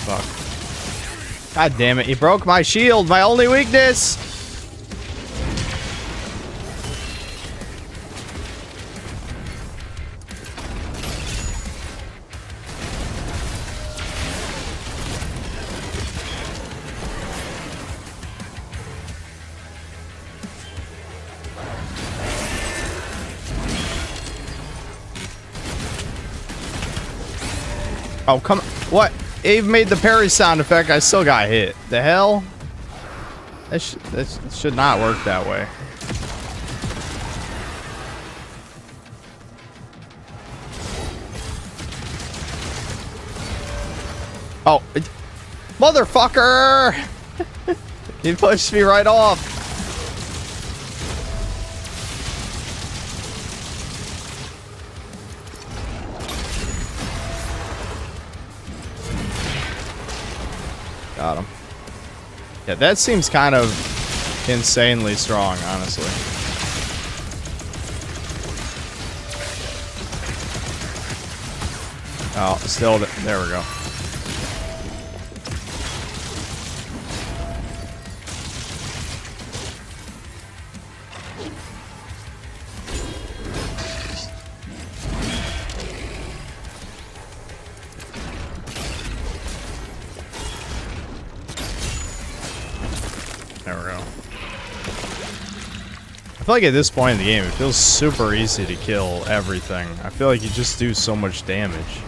Fuck. God damn it, he broke my shield, my only weakness! Oh, come on. What? Eve made the parry sound effect. I still got hit. The hell? That should not work that way. Oh. Motherfucker! He pushed me right off. Got him. Yeah, that seems kind of insanely strong, honestly. Oh, still, there we go. There we go. I feel like at this point in the game, it feels super easy to kill everything. I feel like you just do so much damage.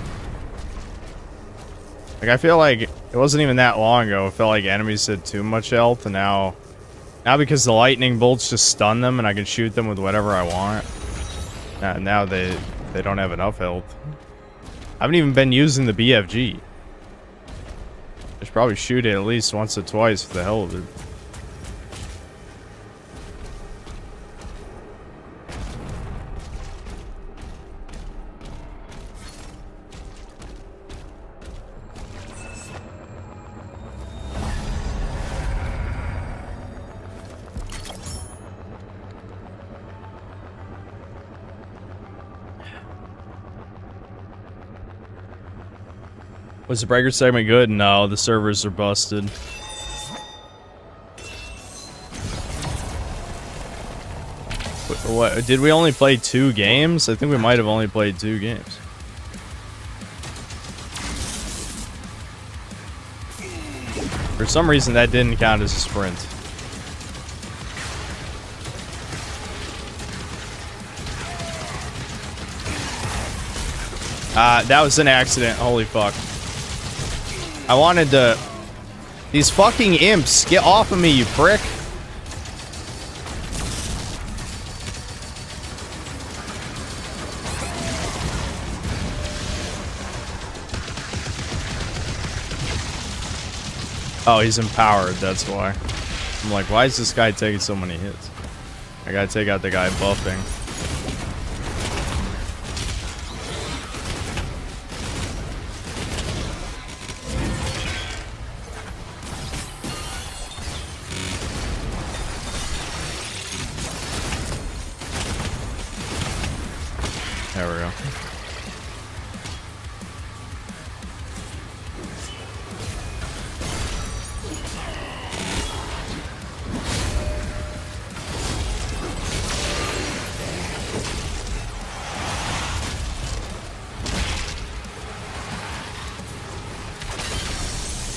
Like, I feel like it wasn't even that long ago. It felt like enemies had too much health, and now because the lightning bolts just stun them and I can shoot them with whatever I want. Now they don't have enough health. I haven't even been using the BFG. I should probably shoot it at least once or twice for the hell of it. Was the breaker segment good? No, the servers are busted. What, did we only play 2 games? I think we might have only played 2 games. For some reason, that didn't count as a sprint. That was an accident. Holy fuck. I wanted to... These fucking imps, get off of me, you prick. Oh, he's empowered, that's why. I'm like, why is this guy taking so many hits? I gotta take out the guy buffing. There we go.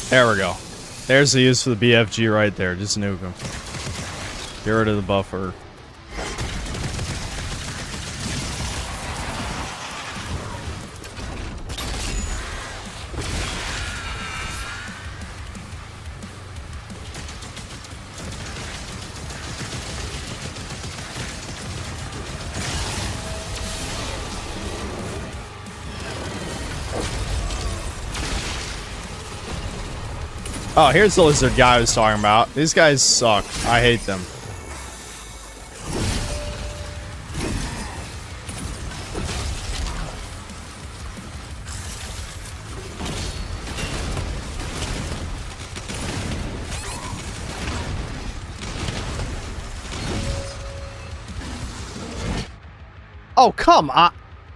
There we go. There's the use for the BFG right there. Just nuke him. Get rid of the buffer. Oh, here's the lizard guy I was talking about. These guys suck. I hate them. Oh, come on.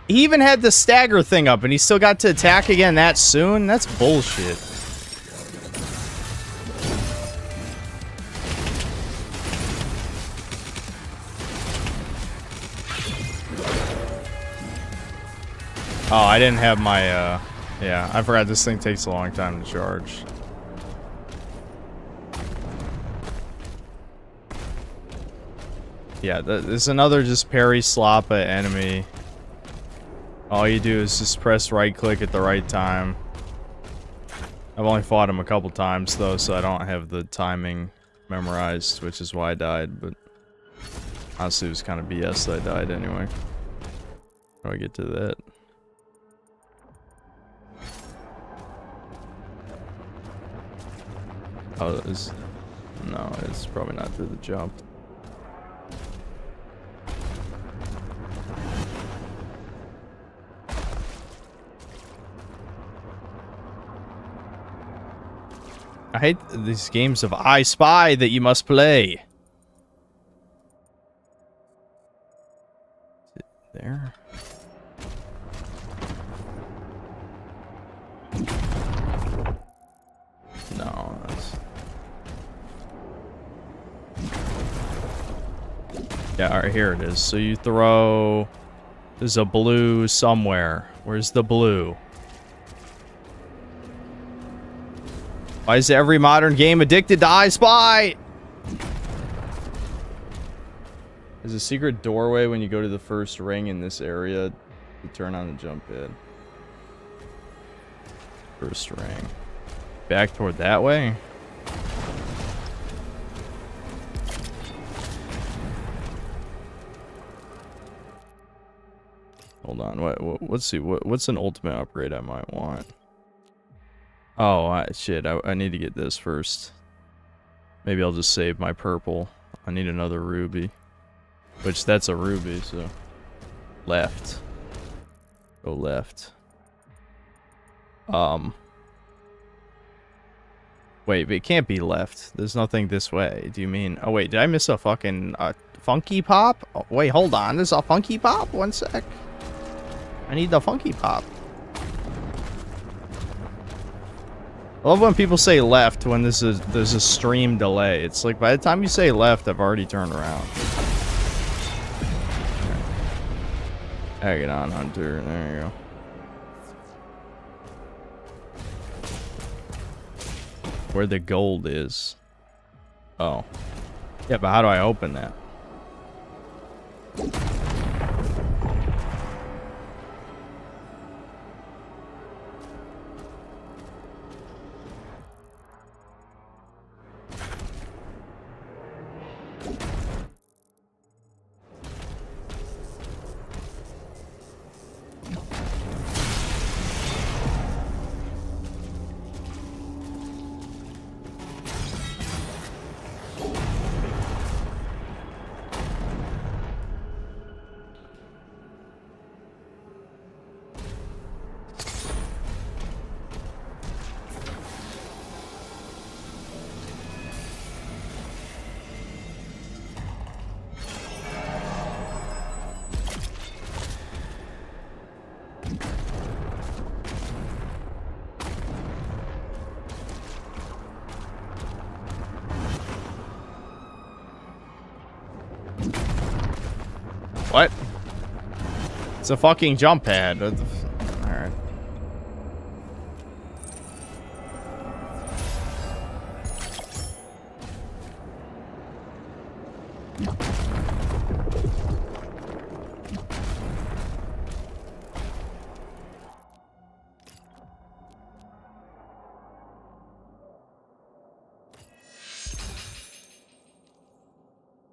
He even had the stagger thing up and he still got to attack again that soon? That's bullshit. Oh, I didn't have my, yeah, I forgot this thing takes a long time to charge. Yeah, this is another just parry slappa enemy. All you do is just press right click at the right time. I've only fought him a couple times though, so I don't have the timing memorized, which is why I died, but honestly it was kind of BS that I died anyway. How do I get to that? Oh, no, it's probably not through the jump. I hate these games of I Spy that you must play. Is it there? No, that's... Yeah, alright, here it is. So you throw... There's a blue somewhere. Where's the blue? Why is every modern game addicted to I Spy? There's a secret doorway when you go to the first ring in this area. You turn on the jump pad. First ring. Back toward that way? Hold on, let's see, what's an ultimate upgrade I might want? Oh, shit, I need to get this first. Maybe I'll just save my purple. I need another ruby. Which, that's a ruby, so... Left. Go left. Wait, but it can't be left. There's nothing this way. Do you mean... Oh, wait, did I miss a fucking... Funky Pop? Oh, wait, hold on. There's a Funky Pop? One sec. I need the Funky Pop. I love when people say left when there's a stream delay. It's like by the time you say left, I've already turned around. Hang it on, Hunter. There you go. Where the gold is. Oh. Yeah, but how do I open that? What? It's a fucking jump pad. Alright.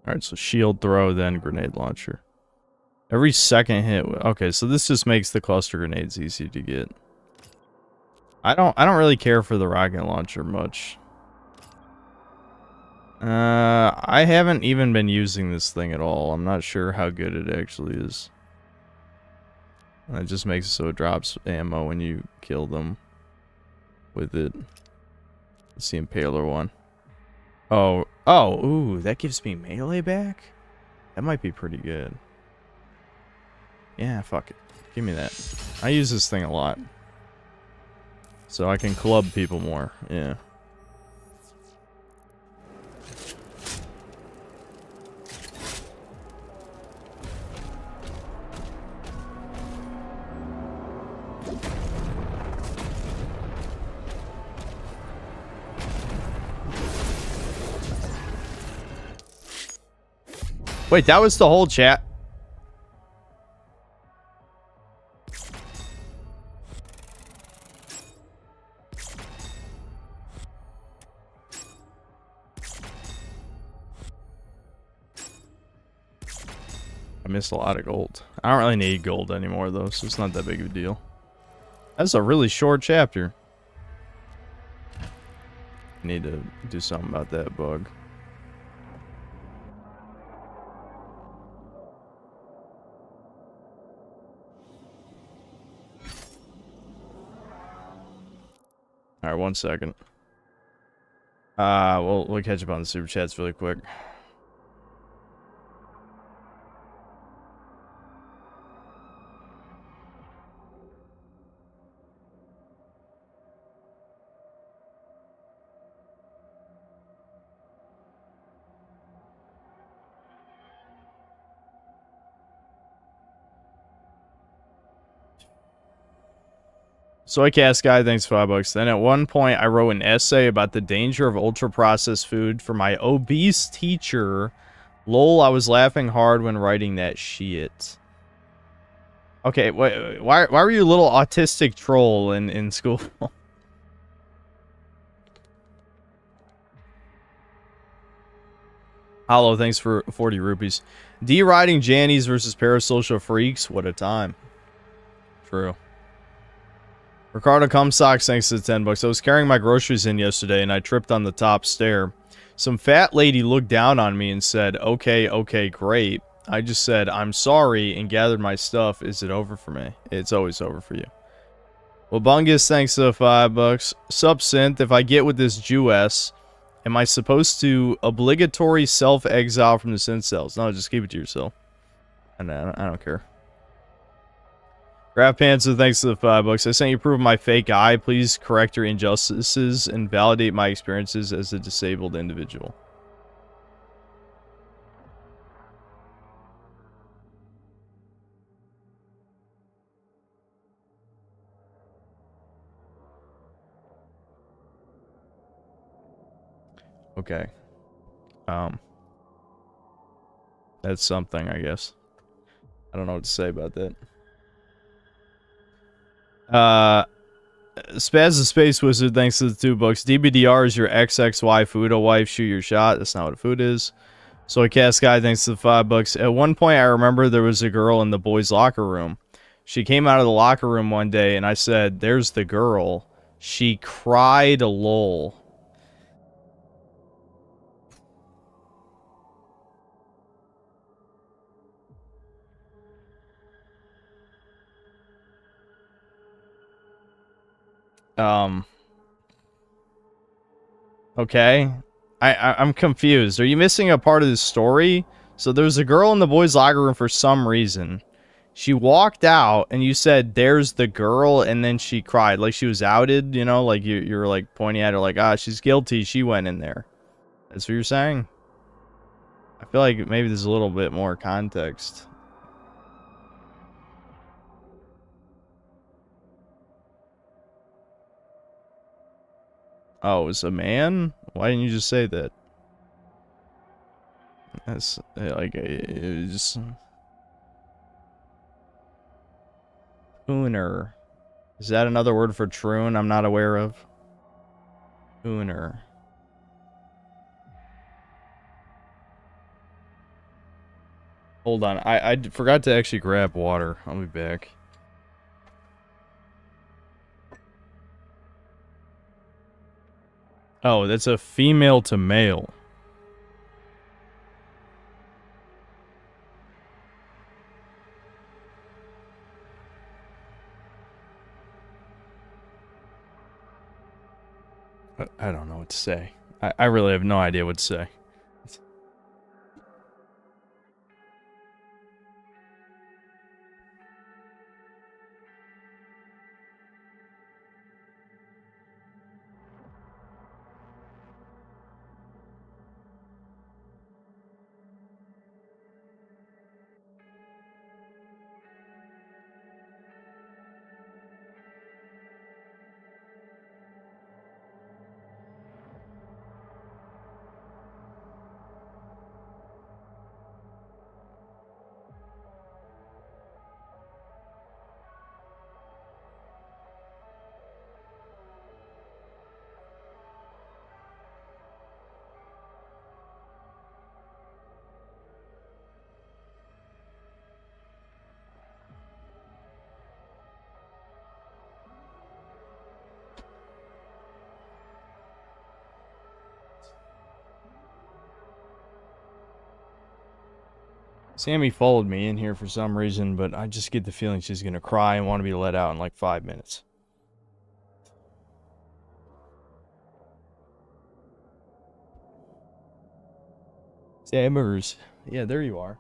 Alright, so shield throw, then grenade launcher. Every second hit. Okay, so this just makes the cluster grenades easy to get. I don't really care for the rocket launcher much. I haven't even been using this thing at all. I'm not sure how good it actually is. It just makes it so it drops ammo when you kill them with it. It's the Impaler one. Oh, ooh, that gives me melee back? That might be pretty good. Yeah, fuck it. Give me that. I use this thing a lot. So I can club people more, yeah. Wait, that was the whole chat? I missed a lot of gold. I don't really need gold anymore, though, so it's not that big of a deal. That's a really short chapter. I need to do something about that bug. Alright, 1 second. We'll catch up on the super chats really quick. Soy Cast Guy, thanks $5. Then at one point, I wrote an essay about the danger of ultra-processed food for my obese teacher. Lol, I was laughing hard when writing that shit. Okay, why were you a little autistic troll in school? Hollow, thanks for 40 rupees. D-riding Jannies versus parasocial freaks. What a time. True. Ricardo Cumsocks, thanks to the $10. I was carrying my groceries in yesterday and I tripped on the top stair. Some fat lady looked down on me and said, okay, great. I just said, I'm sorry, and gathered my stuff. Is it over for me? It's always over for you. Well, Bungus, thanks to the $5. Sup, Synth, if I get with this Jewess, am I supposed to obligatory self-exile from the Synth cells? No, just keep it to yourself. And I don't care. Grab Panther, thanks to the $5. I sent you proof of my fake eye. Please correct your injustices and validate my experiences as a disabled individual. Okay. That's something, I guess. I don't know what to say about that. Spaz the Space Wizard, thanks to the $2. DBDR is your XXY Fuda wife. Shoot your shot. That's not what a food is. Soy Cast Guy, thanks to the $5. At one point, I remember there was a girl in the boys' locker room. She came out of the locker room one day, and I said, "There's the girl." She cried, lol. Okay. I'm confused. Are you missing a part of the story? So there's a girl in the boys' locker room for some reason. She walked out and you said, "There's the girl," and then she cried. Like she was outed, you know? Like you're like pointing at her like, "Ah, she's guilty. She went in there." That's what you're saying? I feel like maybe there's a little bit more context Oh, it was a man? Why didn't you just say that? That's like it was just Pooner. Is that another word for troon I'm not aware of? Pooner. Hold on, I forgot to actually grab water. I'll be back. Oh, that's a female to male. I don't know what to say. I really have no idea what to say. Sammy followed me in here for some reason, but I just get the feeling she's gonna cry and want to be let out in like 5 minutes. Sammers. Yeah, there you are.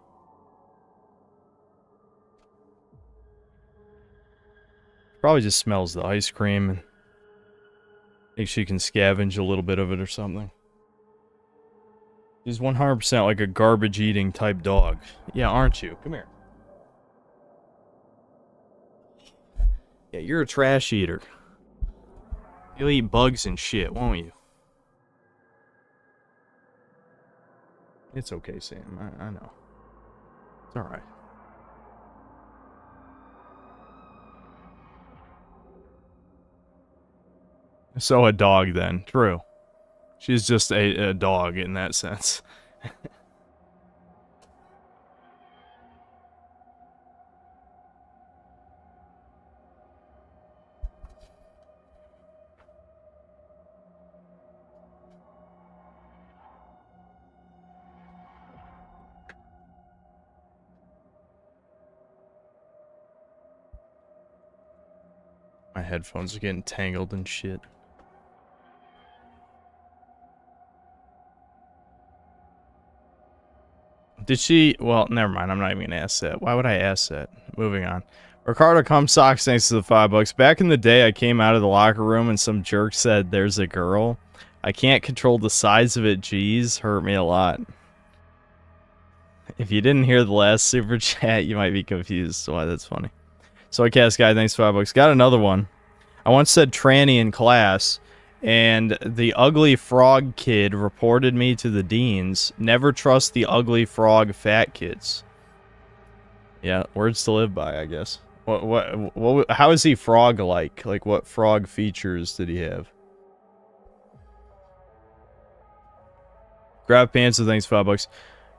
Probably just smells the ice cream and thinks she can scavenge a little bit of it or something. She's 100% like a garbage-eating type dog. Yeah, aren't you? Come here. Yeah, you're a trash eater. You'll eat bugs and shit, won't you? It's okay, Sam. I know. It's alright. So a dog then. True. She's just a dog in that sense. My headphones are getting tangled and shit. Did she? Well, never mind. I'm not even gonna ask that. Why would I ask that? Moving on. Ricardo Socks, thanks to the $5. Back in the day, I came out of the locker room and some jerk said, "There's a girl." I can't control the size of it. Jeez, hurt me a lot. If you didn't hear the last super chat, you might be confused. Why that's funny. So Cast Guy, thanks for $5. Got another one. I once said tranny in class, and the ugly frog kid reported me to the deans. Never trust the ugly frog fat kids. Yeah, words to live by, I guess. What how is he frog-like? Like, what frog features did he have? Grab Pants, thanks for $5.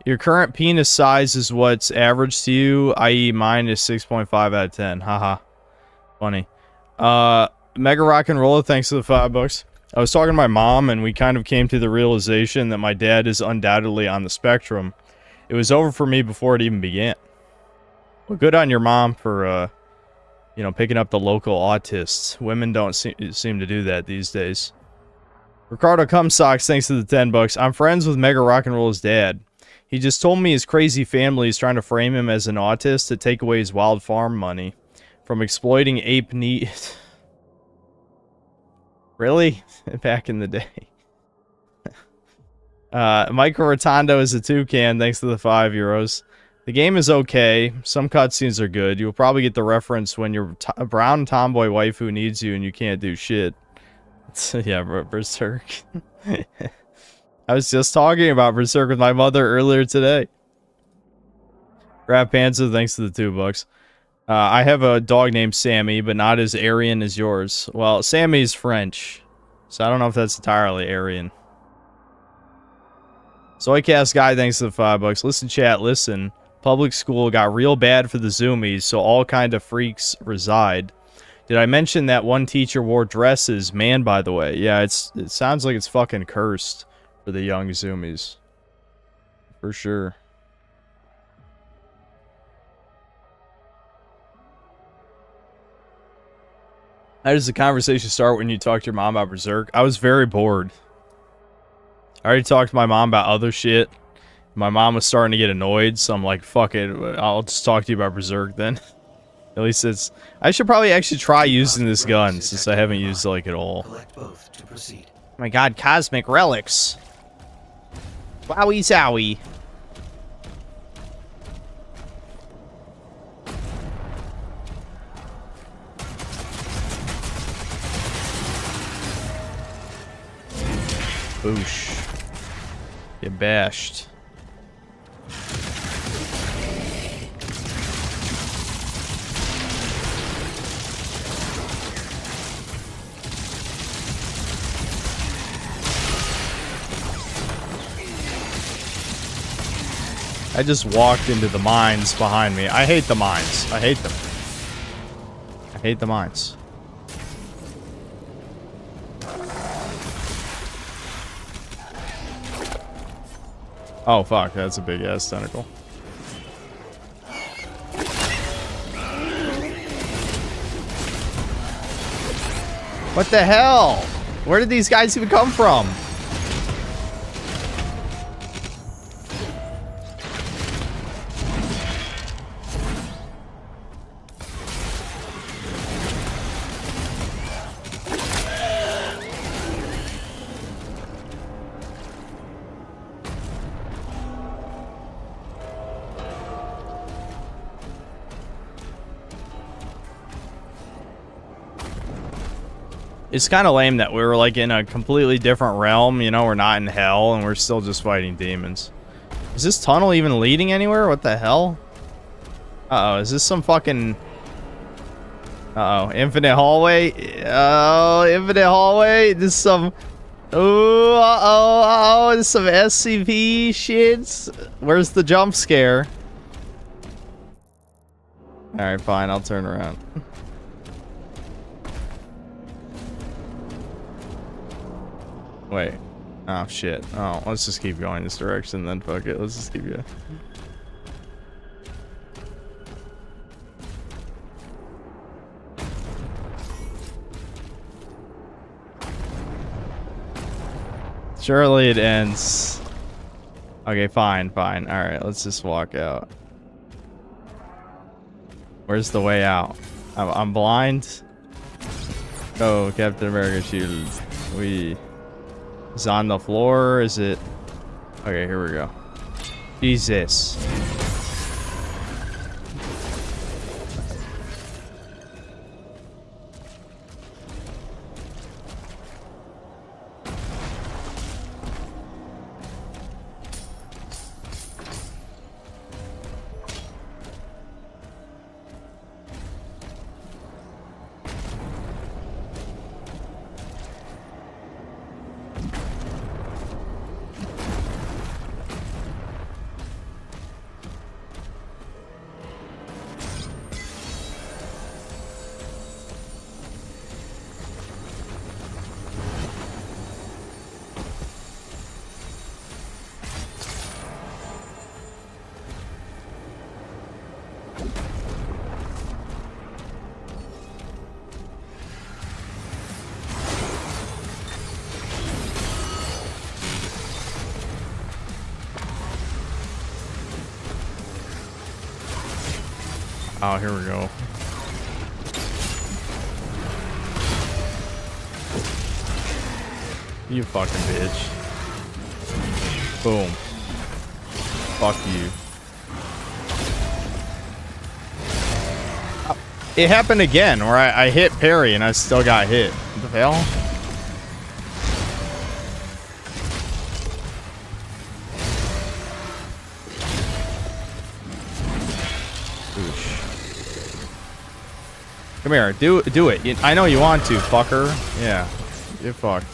Your current penis size is what's average to you, i.e. mine is 6.5 out of 10. Haha. Funny. Mega Rock and Roller, thanks to the $5. I was talking to my mom, and we kind of came to the realization that my dad is undoubtedly on the spectrum. It was over for me before it even began. Well, good on your mom for, you know, picking up the local autists. Women don't seem to do that these days. Ricardo Socks, thanks to the $10. I'm friends with Mega Rock and Roll's dad. He just told me his crazy family is trying to frame him as an autist to take away his wild farm money from exploiting ape needs. Really? Back in the day. Michael Rotondo is a toucan, thanks to the €5. The game is okay. Some cutscenes are good. You'll probably get the reference when your brown tomboy waifu needs you and you can't do shit. Yeah, Berserk. I was just talking about Berserk with my mother earlier today. Grab Panther, thanks to the $2. I have a dog named Sammy, but not as Aryan as yours. Well, Sammy's French, so I don't know if that's entirely Aryan. Soycast Guy, thanks to the $5. Listen, chat, listen. Public school got real bad for the Zoomies, so all kind of freaks reside. Did I mention that one teacher wore dresses? Man, by the way. Yeah, it sounds like it's fucking cursed for the young Zoomies. For sure. How does the conversation start when you talk to your mom about Berserk? I was very bored. I already talked to my mom about other shit. My mom was starting to get annoyed, so I'm like, fuck it, I'll just talk to you about Berserk then. At least it's... I should probably actually try using this gun, since I haven't used it, like, at all. Oh my god, cosmic relics! Wowie zowie! Boosh. Get bashed. I just walked into the mines behind me. I hate the mines. I hate them. I hate the mines. Oh fuck, that's a big ass tentacle. What the hell? Where did these guys even come from? It's kind of lame that we were like in a completely different realm, you know, we're not in hell and we're still just fighting demons. Is this tunnel even leading anywhere? What the hell? Uh-oh, is this some fucking... Uh-oh, infinite hallway? Oh, infinite hallway? This is some... Oh, uh-oh, this is some SCP shit. Where's the jump scare? Alright, fine, I'll turn around. Wait. Oh, shit. Oh, let's just keep going this direction then. Fuck it. Let's just keep going. Surely it ends. Okay, fine, fine. Alright, let's just walk out. Where's the way out? I'm blind. Oh, Captain America shield. Is it on the floor? Is it... Okay, here we go. Jesus. Oh, here we go. You fucking bitch. Boom. Fuck you. It happened again, where I hit parry and I still got hit. What the hell? Come here, do it. I know you want to, fucker. Yeah, get fucked.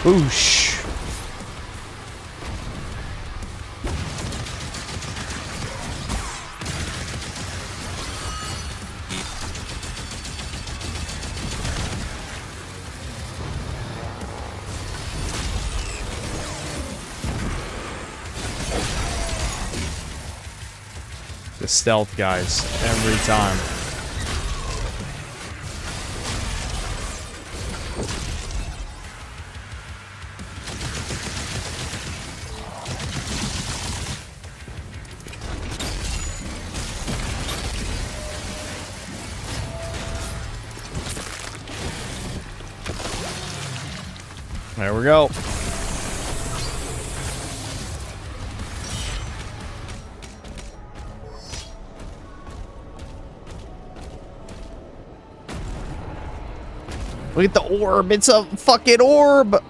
Boosh. The stealth guys every time. There we go. Look at the orb. It's a fucking orb.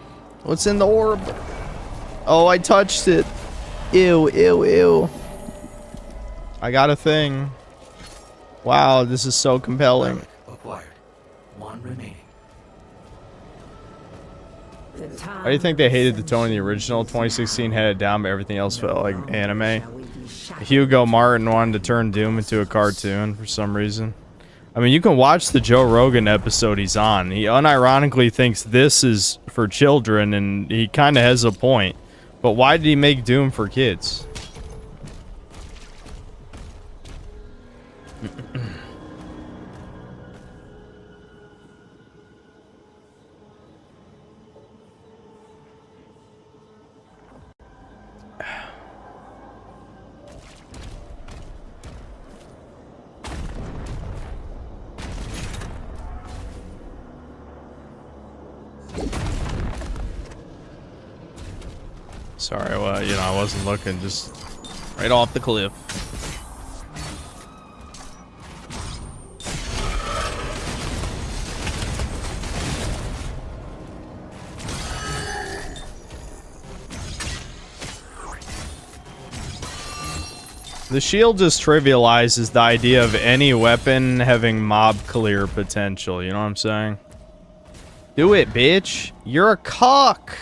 What's in the orb? Oh, I touched it. Ew, ew, ew. I got a thing. Wow, this is so compelling. Acquired. One remaining. Why do you think they hated the tone of the original? 2016 had it down, but everything else felt like anime. Hugo Martin wanted to turn Doom into a cartoon for some reason. I mean, you can watch the Joe Rogan episode he's on. He unironically thinks this is for children, and he kind of has a point. But why did he make Doom for kids? Sorry, well, you know, I wasn't looking, just right off the cliff. The shield just trivializes the idea of any weapon having mob clear potential, you know what I'm saying? Do it, bitch! You're a cock!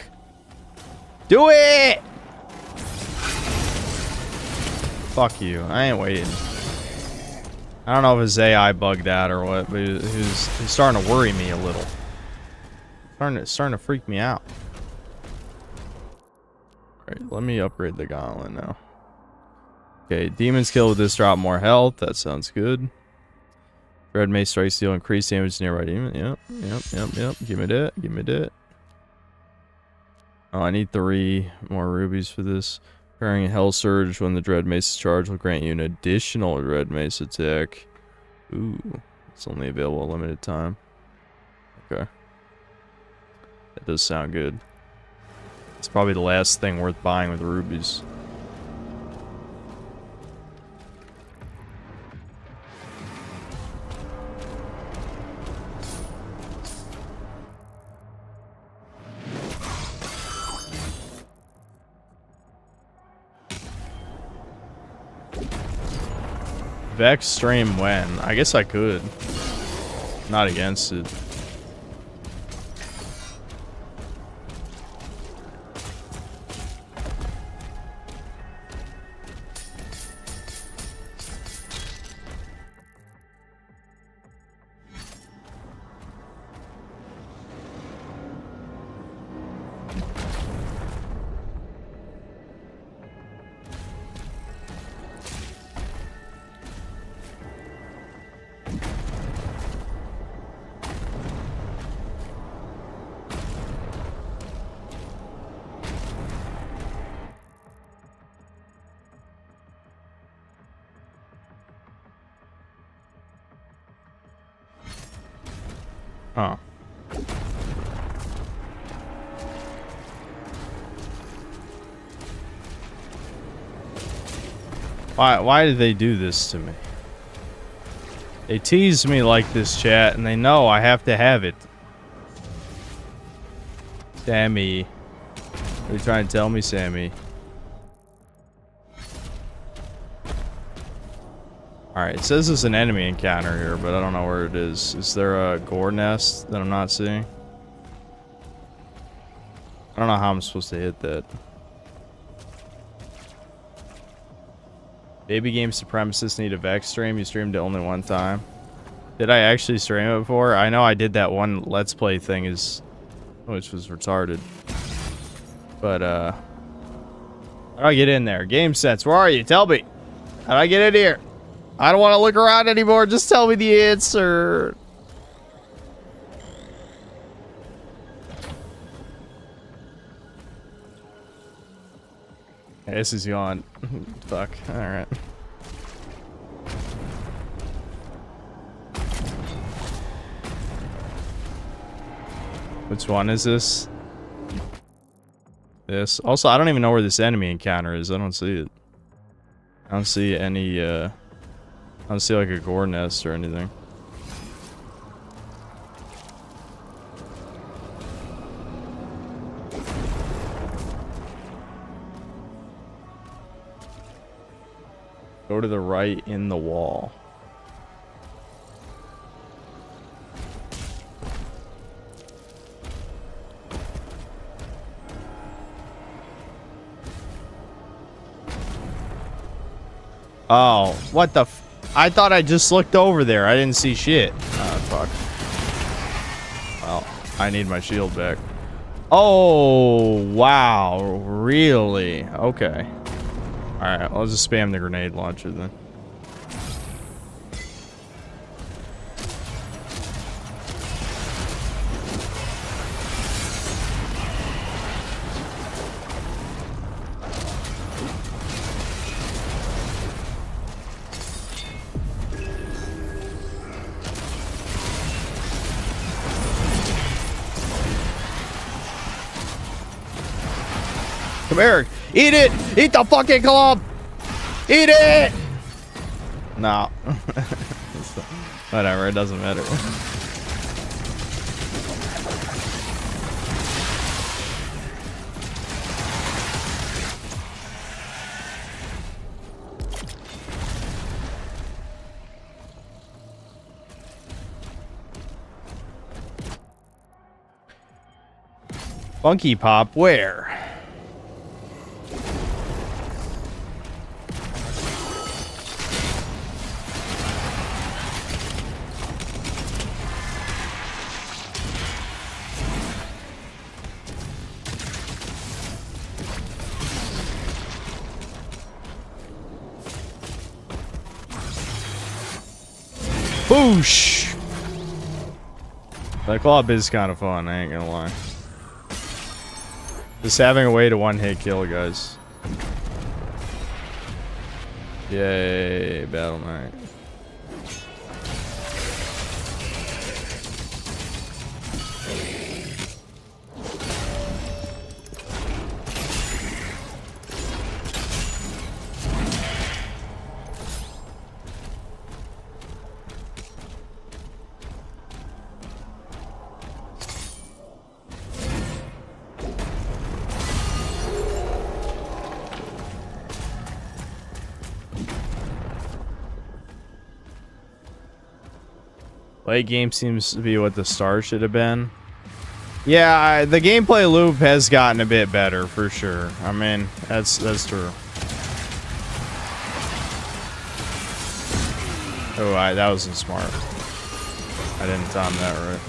Do it! Fuck you. I ain't waiting. I don't know if his AI bugged out or what, but he's starting to worry me a little. Starting to freak me out. Alright, let me upgrade the gauntlet now. Okay, demons kill with this drop more health. That sounds good. Red Mace strikes deal increased damage to nearby demon. Yep. Give me that. Give me that. Oh, I need 3 more rubies for this. Preparing a Hell Surge when the Dread Mace is charged will grant you an additional Dread Mace attack. Ooh, it's only available a limited time. Okay. That does sound good. It's probably the last thing worth buying with rubies. Vex stream when? I guess I could. Not against it. Huh. Why did they do this to me? They tease me like this, chat, and they know I have to have it. Sammy. What are you trying to tell me, Sammy? Alright, it says there's an enemy encounter here, but I don't know where it is. Is there a gore nest that I'm not seeing? I don't know how I'm supposed to hit that. Baby game supremacists need a Vex stream. You streamed it only one time. Did I actually stream it before? I know I did that one Let's Play thing, which was retarded. But, how do I get in there? Game sets, where are you? Tell me. How do I get in here? I don't want to look around anymore. Just tell me the answer. Okay, this is gone. Fuck. Alright. Which one is this? This. Also, I don't even know where this enemy encounter is. I don't see it. I don't see any, I don't see like a gore nest or anything. Go to the right in the wall. Oh, what the f— I thought I just looked over there. I didn't see shit. Oh, fuck. Well, I need my shield back. Oh, wow. Really? Okay. Alright, I'll just spam the grenade launcher then. Come here. Eat it! Eat the fucking club! Eat it! No. Whatever, it doesn't matter. Funky Pop, where? Boosh! That club is kind of fun, I ain't gonna lie. Just having a way to one-hit kill, guys. Yay, Battle Knight. Late game seems to be what the start should have been. Yeah, the gameplay loop has gotten a bit better for sure. I mean, that's true. Oh, that wasn't smart. I didn't time that right.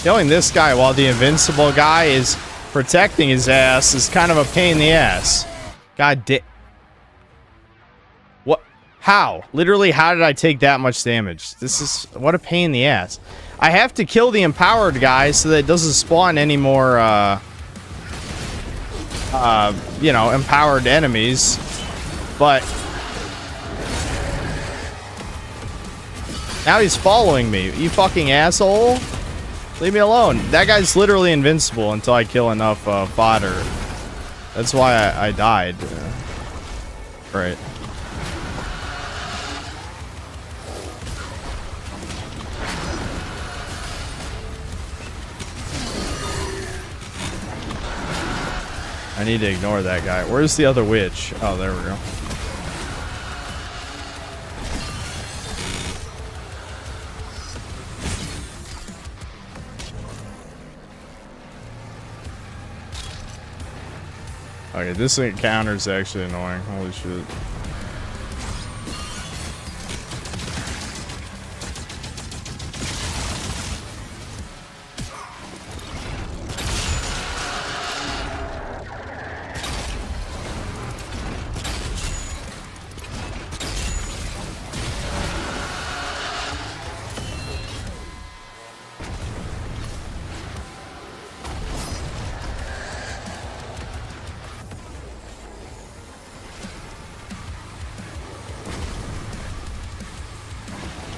Killing this guy while the invincible guy is protecting his ass is kind of a pain in the ass. God damn. What? How? Literally, how did I take that much damage? This is... What a pain in the ass. I have to kill the empowered guy so that it doesn't spawn any more, you know, empowered enemies. But... now he's following me. You fucking asshole. Leave me alone. That guy's literally invincible until I kill enough fodder. That's why I died. Right. I need to ignore that guy. Where's the other witch? Oh, there we go. Okay, this encounter is actually annoying. Holy shit.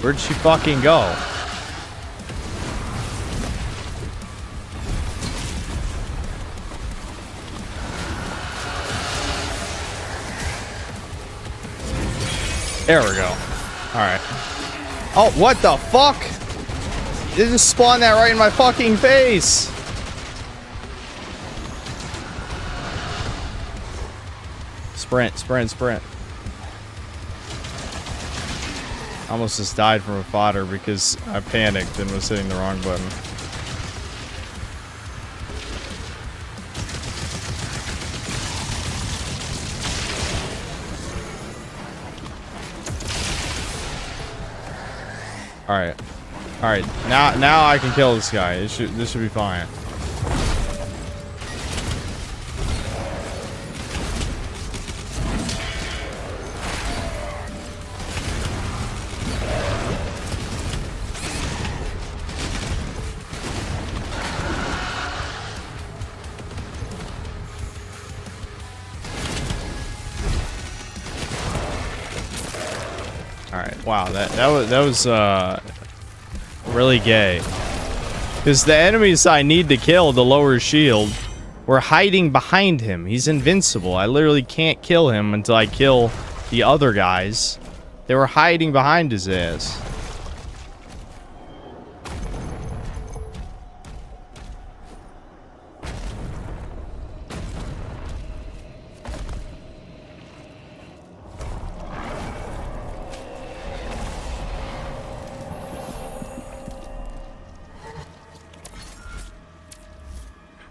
Where'd she fucking go? There we go. Alright. Oh, what the fuck? They just spawned that right in my fucking face. Sprint, sprint, sprint. Almost just died from a fodder because I panicked and was hitting the wrong button. Alright. Alright. Now I can kill this guy. This should be fine. Wow, that was really gay. Because the enemies I need to kill to lower his shield were hiding behind him. He's invincible. I literally can't kill him until I kill the other guys. They were hiding behind his ass.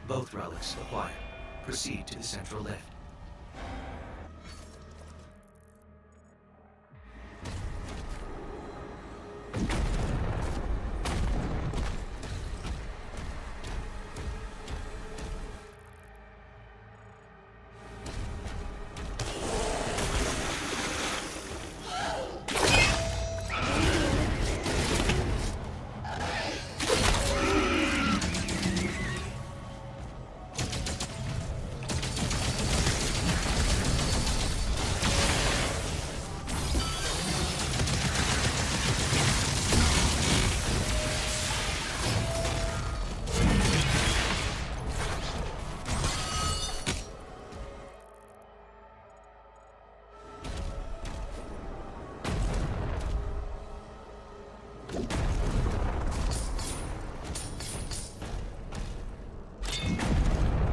Both relics acquired. Proceed to the central lift.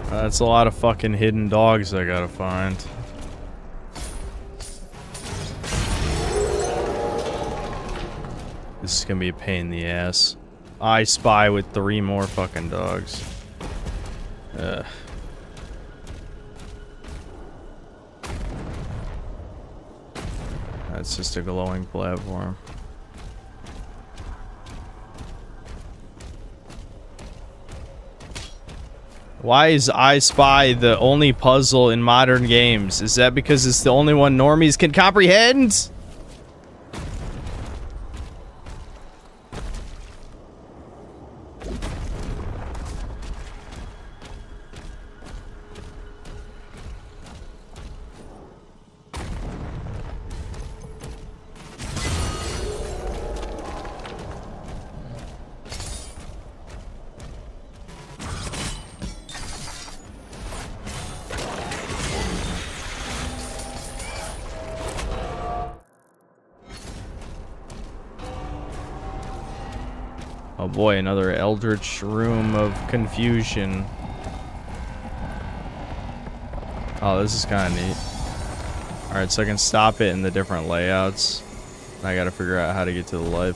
That's a lot of fucking hidden dogs I gotta find. This is gonna be a pain in the ass. I spy with 3 more fucking dogs. Ugh. That's just a glowing platform. Why is I Spy the only puzzle in modern games? Is that because it's the only one normies can comprehend? Oh boy, another eldritch room of confusion. Oh, this is kind of neat. Alright, so I can stop it in the different layouts. I gotta figure out how to get to the life.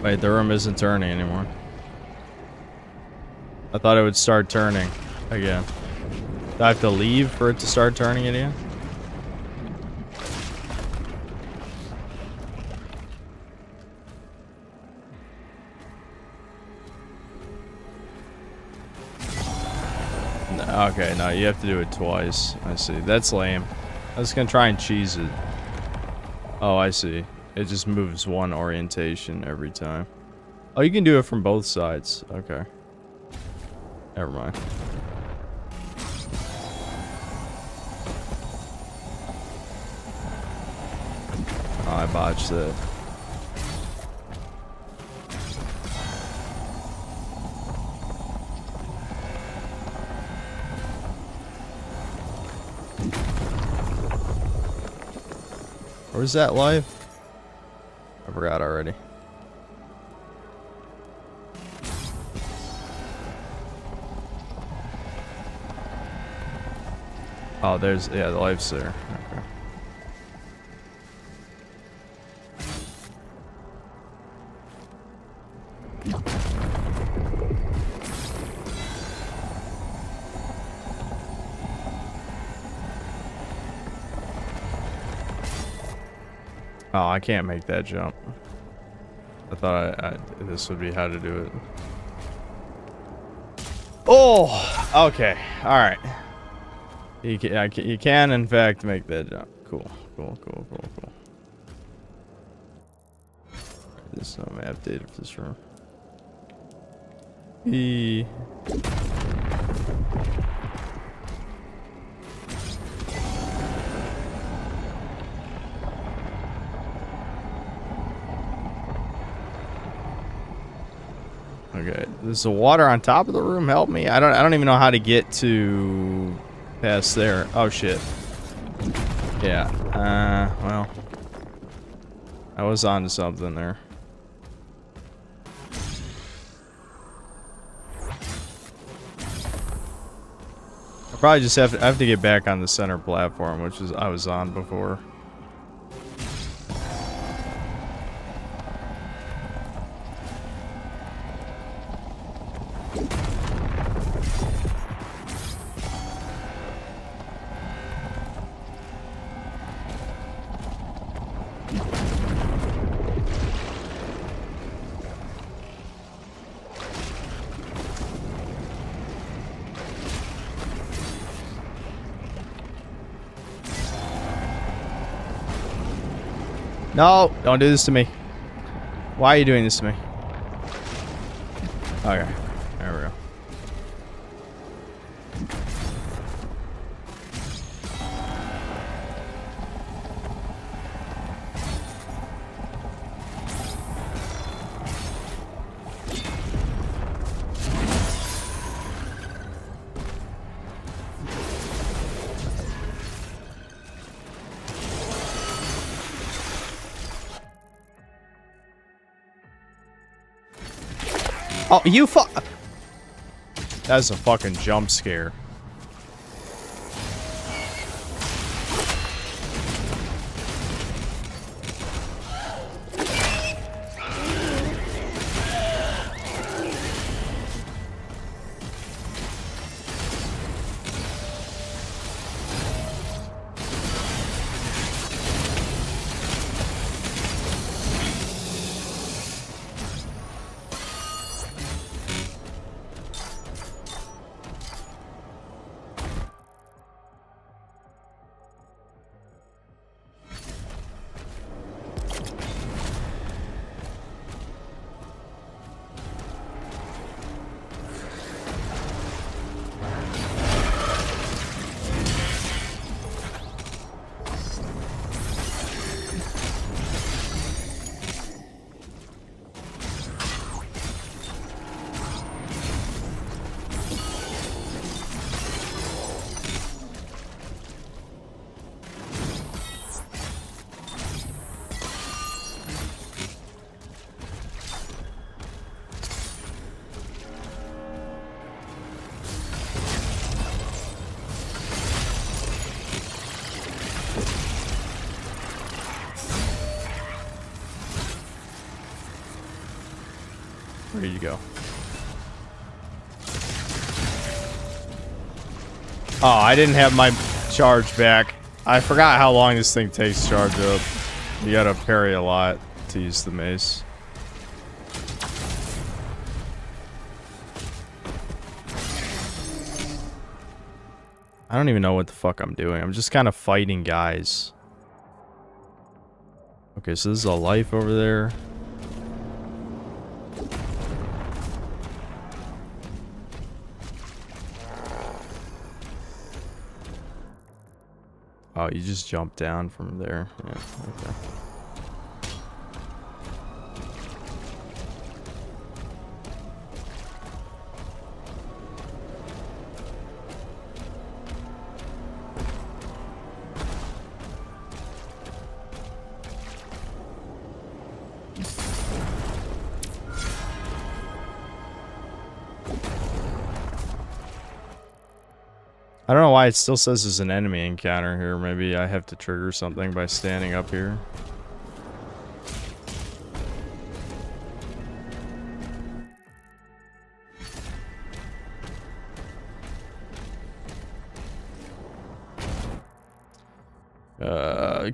Wait, the room isn't turning anymore. I thought it would start turning again. Do I have to leave for it to start turning again? No, okay, no, you have to do it twice. I see. That's lame. I was gonna try and cheese it. Oh, I see. It just moves one orientation every time. Oh, you can do it from both sides. Okay. Never mind. Oh, I botched that. Where's that life? I forgot already. Oh, there's, yeah, the life's there. Okay. Oh, I can't make that jump. I thought this would be how to do it. Oh, okay. All right. You can, in fact, make that jump. Cool. There's no map data for this room. Okay, does the water on top of the room help me? I don't even know how to get to past there. Oh shit. Yeah. Well, I was onto something there. I probably just have to get back on the center platform, which is I was on before. No, don't do this to me. Why are you doing this to me? Okay, there we go. Oh, you That's a fucking jump scare. Ready to go. Oh, I didn't have my charge back. I forgot how long this thing takes to charge up. You gotta parry a lot to use the mace. I don't even know what the fuck I'm doing. I'm just kind of fighting guys. Okay, so this is a life over there. Oh, you just jump down from there. Yeah, okay. I don't know why it still says there's an enemy encounter here. Maybe I have to trigger something by standing up here.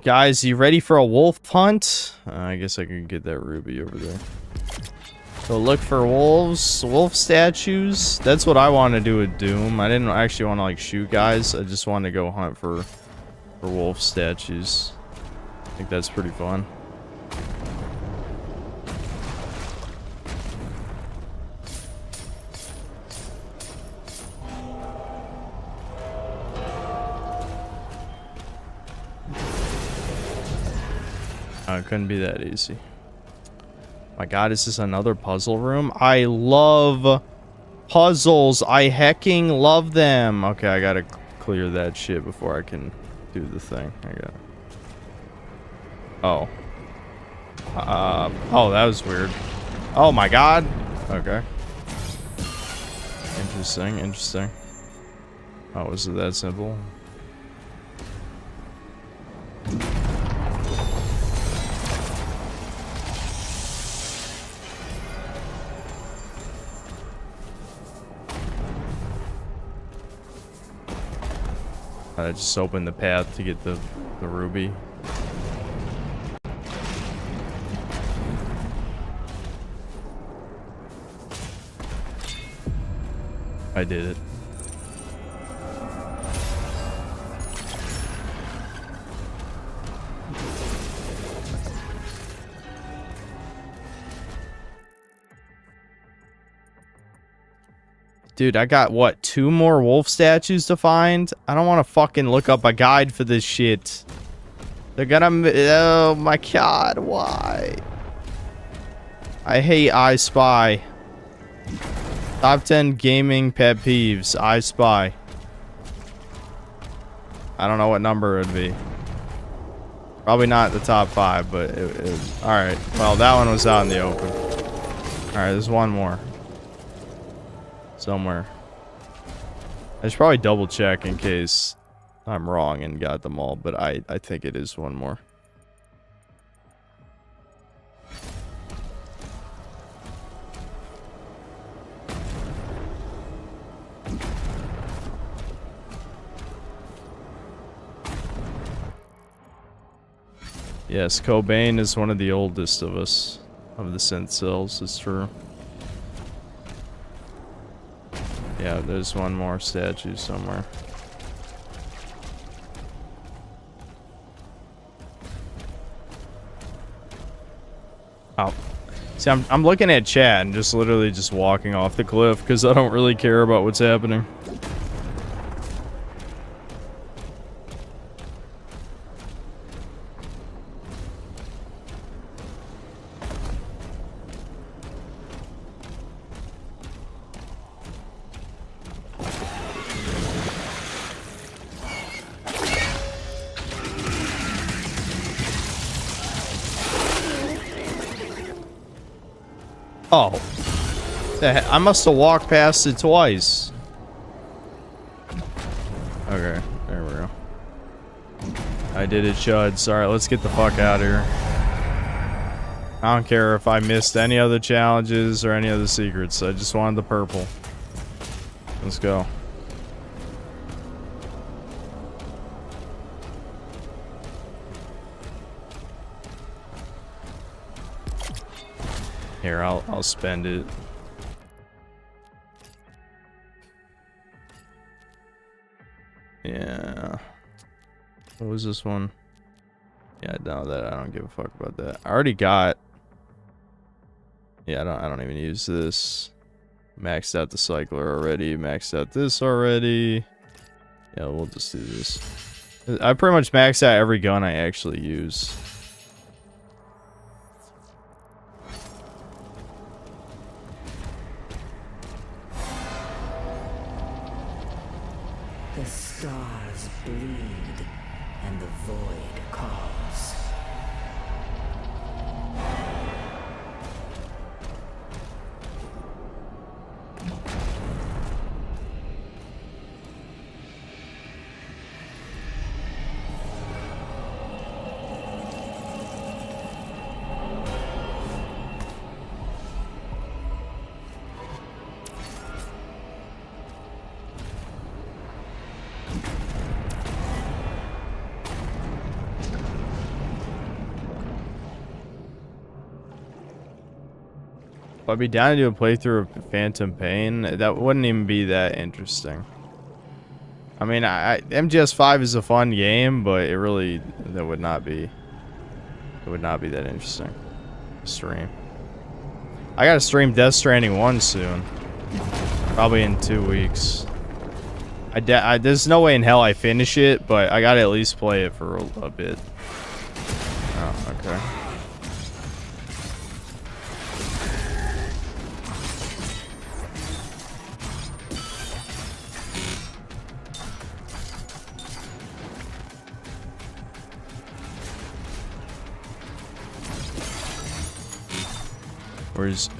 Guys, you ready for a wolf hunt? I guess I can get that ruby over there. So look for wolves, wolf statues. That's what I want to do with Doom. I didn't actually want to like shoot guys. I just wanted to go hunt for wolf statues. I think that's pretty fun. Oh, it couldn't be that easy. My god, is this another puzzle room? I love puzzles. I hecking love them. Okay, I gotta clear that shit before I can do the thing. I got. Oh. Oh, that was weird. Oh my god. Okay. Interesting, interesting. Oh, was it that simple? I just opened the path to get the ruby. I did it. Dude, I got, what, 2 more wolf statues to find? I don't want to fucking look up a guide for this shit. They're gonna... Oh my god, why? I hate I Spy. Top 10 gaming pet peeves. I Spy. I don't know what number it would be. Probably not the top 5, but it alright. Well, that one was out in the open. Alright, there's one more. Somewhere. I should probably double check in case I'm wrong and got them all, but I think it is one more. Yes, Cobain is one of the oldest of us, of the synth cells, it's true. Yeah, there's one more statue somewhere. Oh. See, I'm looking at chat and just literally just walking off the cliff because I don't really care about what's happening. Oh. I must have walked past it twice. Okay, there we go. I did it, chuds. Alright, let's get the fuck out of here. I don't care if I missed any other challenges or any other secrets. I just wanted the purple. Let's go. Here, I'll spend it. Yeah. What was this one? Yeah, no, that I don't give a fuck about that. I already got. Yeah, I don't even use this. Maxed out the cycler already. Maxed out this already. Yeah, we'll just do this. I pretty much maxed out every gun I actually use. The stars bleed, and the void calls. I'd be down to do a playthrough of Phantom Pain. That wouldn't even be that interesting. I mean, MGS5 is a fun game, but it really that would not be. It would not be that interesting. Stream. I gotta stream Death Stranding 1 soon. Probably in 2 weeks. There's no way in hell I finish it, but I gotta at least play it for a bit. Oh, okay.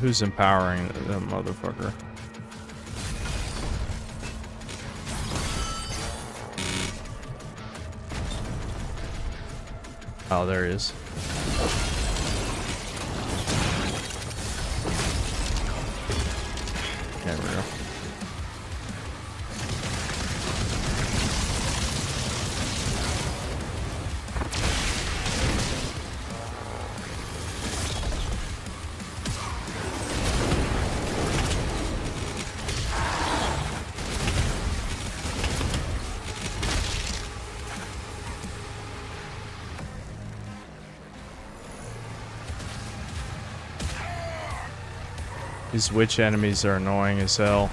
Who's empowering the motherfucker? Oh, there he is. There we go. These witch enemies are annoying as hell.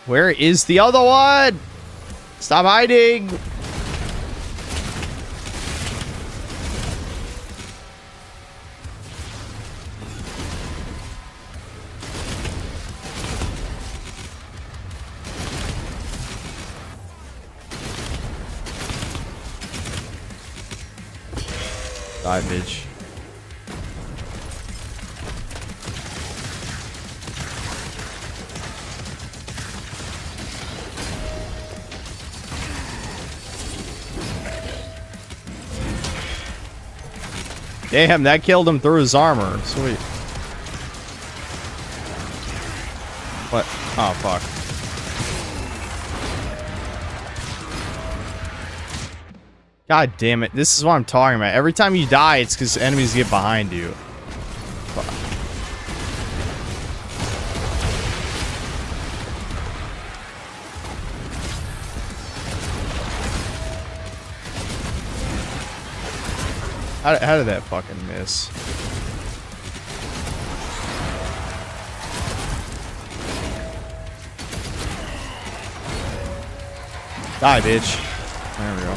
Where is the other one? Stop hiding! Die, bitch. Damn, that killed him through his armor. Sweet. What? Oh, fuck. God damn it. This is what I'm talking about. Every time you die, it's because enemies get behind you. Fuck. How did that fucking miss? Die, bitch. There we go.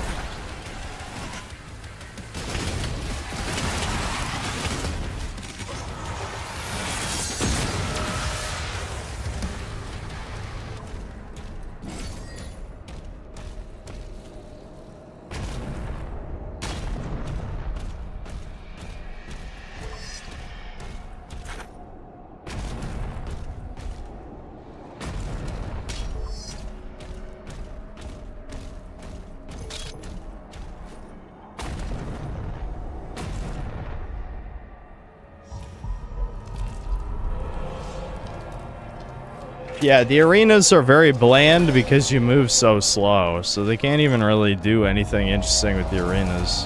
Yeah, the arenas are very bland because you move so slow, so they can't even really do anything interesting with the arenas.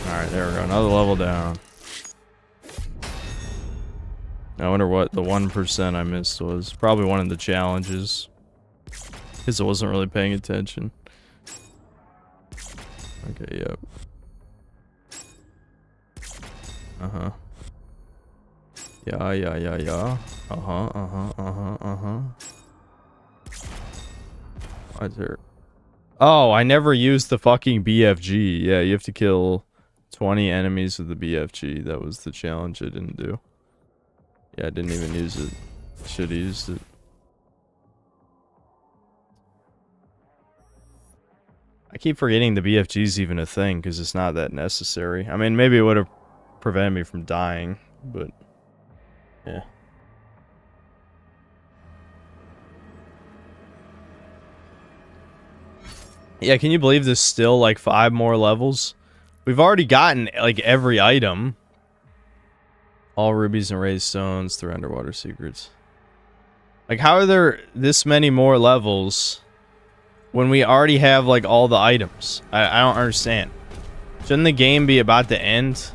Alright, there we go. Another level down. I wonder what the 1% I missed was. Probably one of the challenges. Because I wasn't really paying attention. Okay, yep. Uh-huh. Yeah. Uh-huh. What's there? Oh, I never used the fucking BFG. Yeah, you have to kill 20 enemies with the BFG. That was the challenge I didn't do. Yeah, I didn't even use it. Should have used it. I keep forgetting the BFG is even a thing because it's not that necessary. I mean, maybe it would have prevented me from dying, but yeah. Yeah, can you believe there's still like 5 more levels? We've already gotten like every item. All rubies and raised stones, 3 underwater secrets. Like, how are there this many more levels when we already have like all the items? I don't understand. Shouldn't the game be about to end?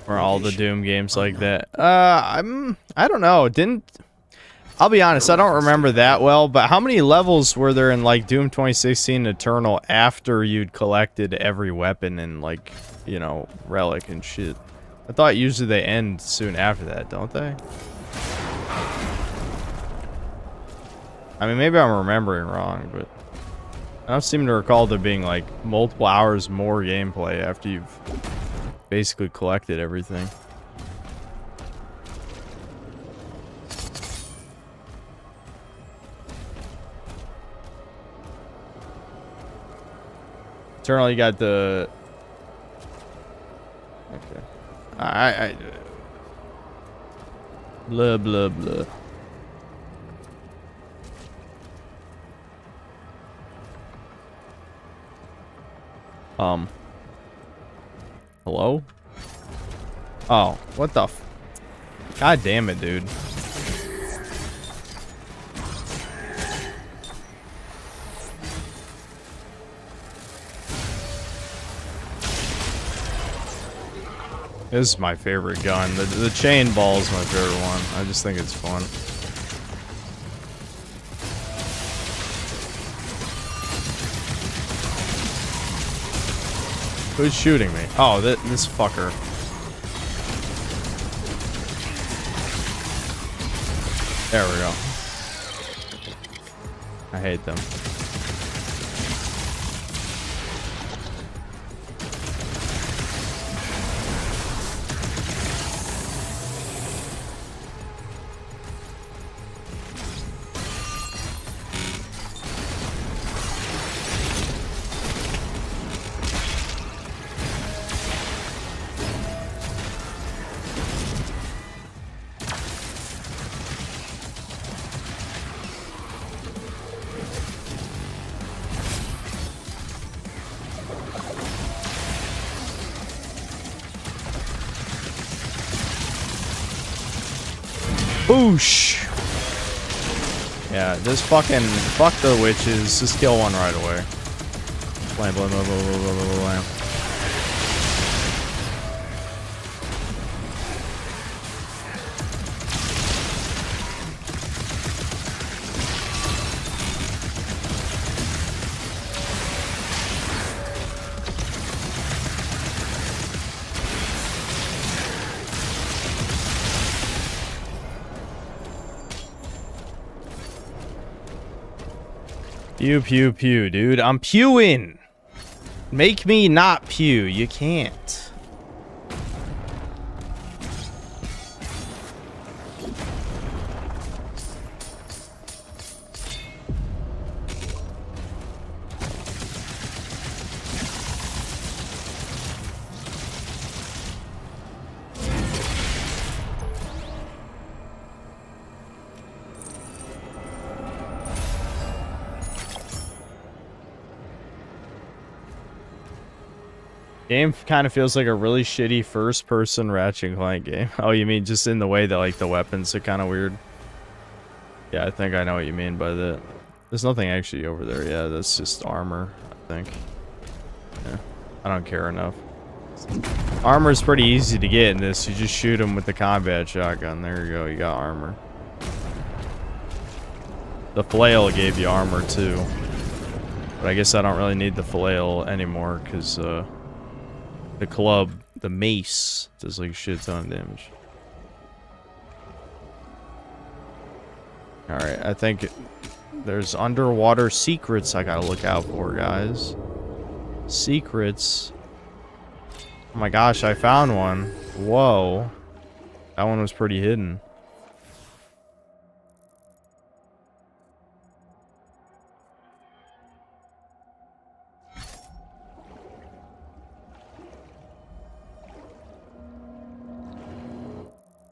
Or all the Doom games like that. I don't know. I'll be honest, I don't remember that well, but how many levels were there in like Doom 2016 Eternal after you'd collected every weapon and like, you know, relic and shit? I thought usually they end soon after that, don't they? I mean, maybe I'm remembering wrong, but I don't seem to recall there being like multiple hours more gameplay after you've basically collected everything. Eternal, you got the... Okay. Blah, blah, blah. Hello? Oh, what the f... God damn it, dude. This is my favorite gun. The chain ball is my favorite one. I just think it's fun. Who's shooting me? Oh, this fucker. There we go. I hate them. Boosh! Yeah, just fucking fuck the witches. Just kill one right away. Blam, blam, blam, blam, blam, blam, blam. Pew, pew, pew, dude. I'm pewing. Make me not pew. You can't. Game kind of feels like a really shitty first-person Ratchet and Clank game. Oh, you mean just in the way that, like, the weapons are kind of weird? Yeah, I think I know what you mean by that. There's nothing actually over there. Yeah, that's just armor, I think. Yeah, I don't care enough. Armor is pretty easy to get in this. You just shoot them with the combat shotgun. There you go. You got armor. The flail gave you armor, too. But I guess I don't really need the flail anymore, because, the club, the mace, does like a shit ton of damage. Alright, I think there's underwater secrets I gotta look out for, guys. Secrets. Oh my gosh, I found one. Whoa. That one was pretty hidden.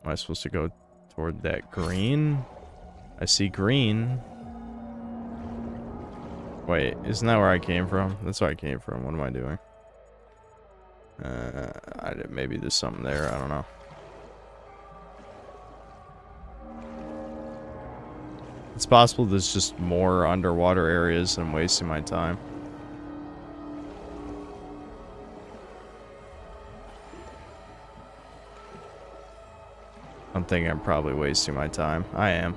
Am I supposed to go toward that green? I see green. Wait, isn't that where I came from? That's where I came from. What am I doing? Maybe there's something there. I don't know. It's possible there's just more underwater areas and I'm wasting my time. I'm thinking I'm probably wasting my time. I am.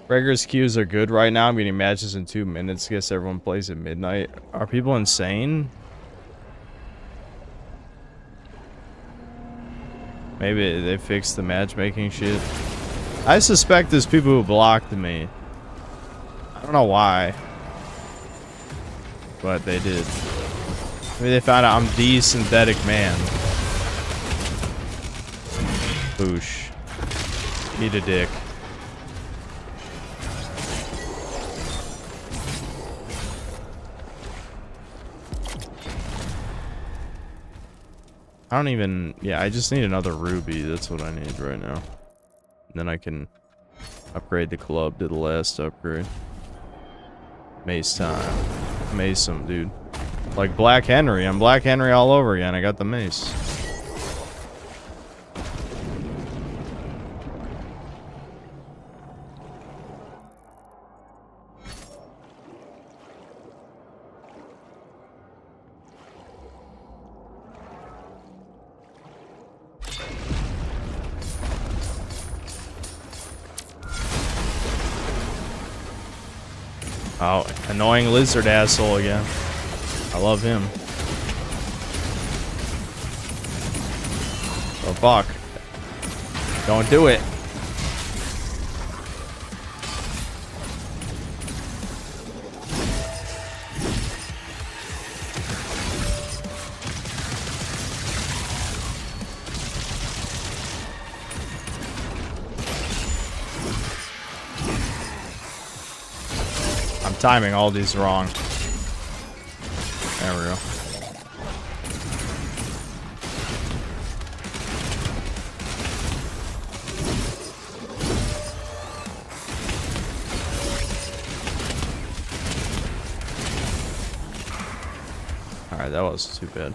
Regulars queues are good right now. I'm getting matches in 2 minutes. Guess everyone plays at midnight. Are people insane? Maybe they fixed the matchmaking shit. I suspect there's people who blocked me. I don't know why. But they did. Maybe they found out I'm the synthetic man. Boosh. Eat a dick. I don't even... Yeah, I just need another ruby. That's what I need right now. And then I can upgrade the club to the last upgrade. Mace time. Mace him, dude. Like Black Henry. I'm Black Henry all over again. I got the mace. Oh, annoying lizard asshole again. I love him. Oh, fuck. Don't do it. Timing all these wrong. There we go. Alright, that was too bad.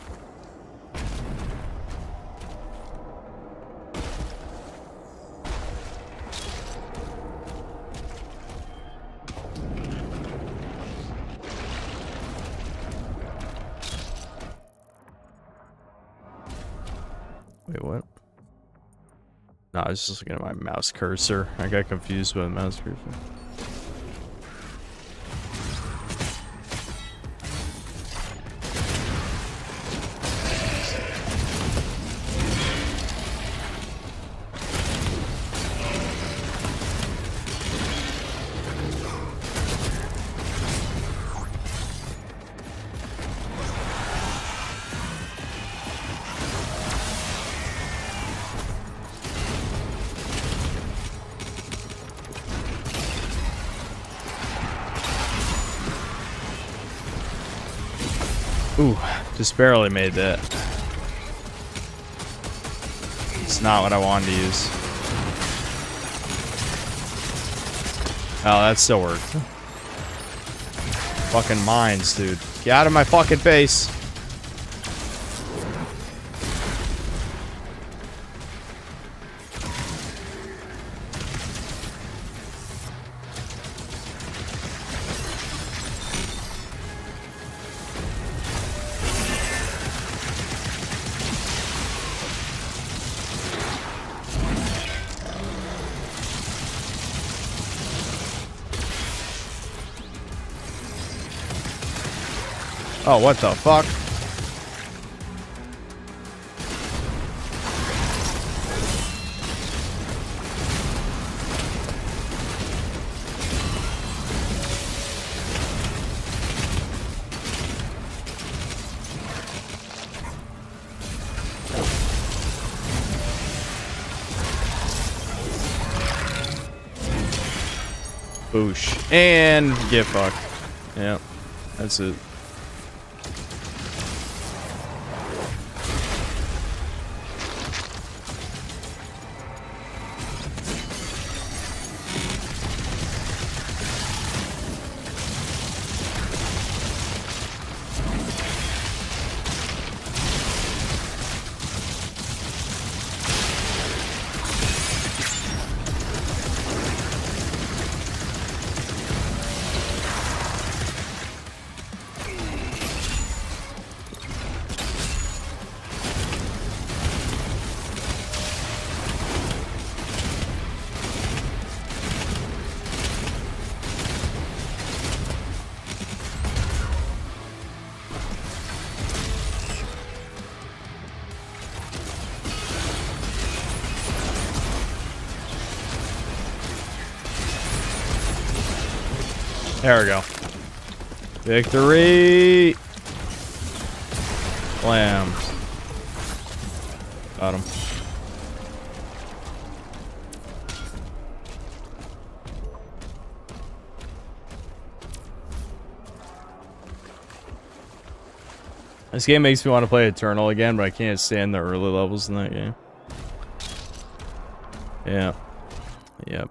Wait, what? No, I was just looking at my mouse cursor. I got confused by the mouse cursor. Ooh, just barely made that. It's not what I wanted to use. Oh, that still worked. Fucking mines, dude. Get out of my fucking face. Oh, what the fuck? Boosh. And get fucked. Yep. That's it. There we go. Victory! Blam. Got him. This game makes me want to play Eternal again, but I can't stand the early levels in that game. Yeah. Yep.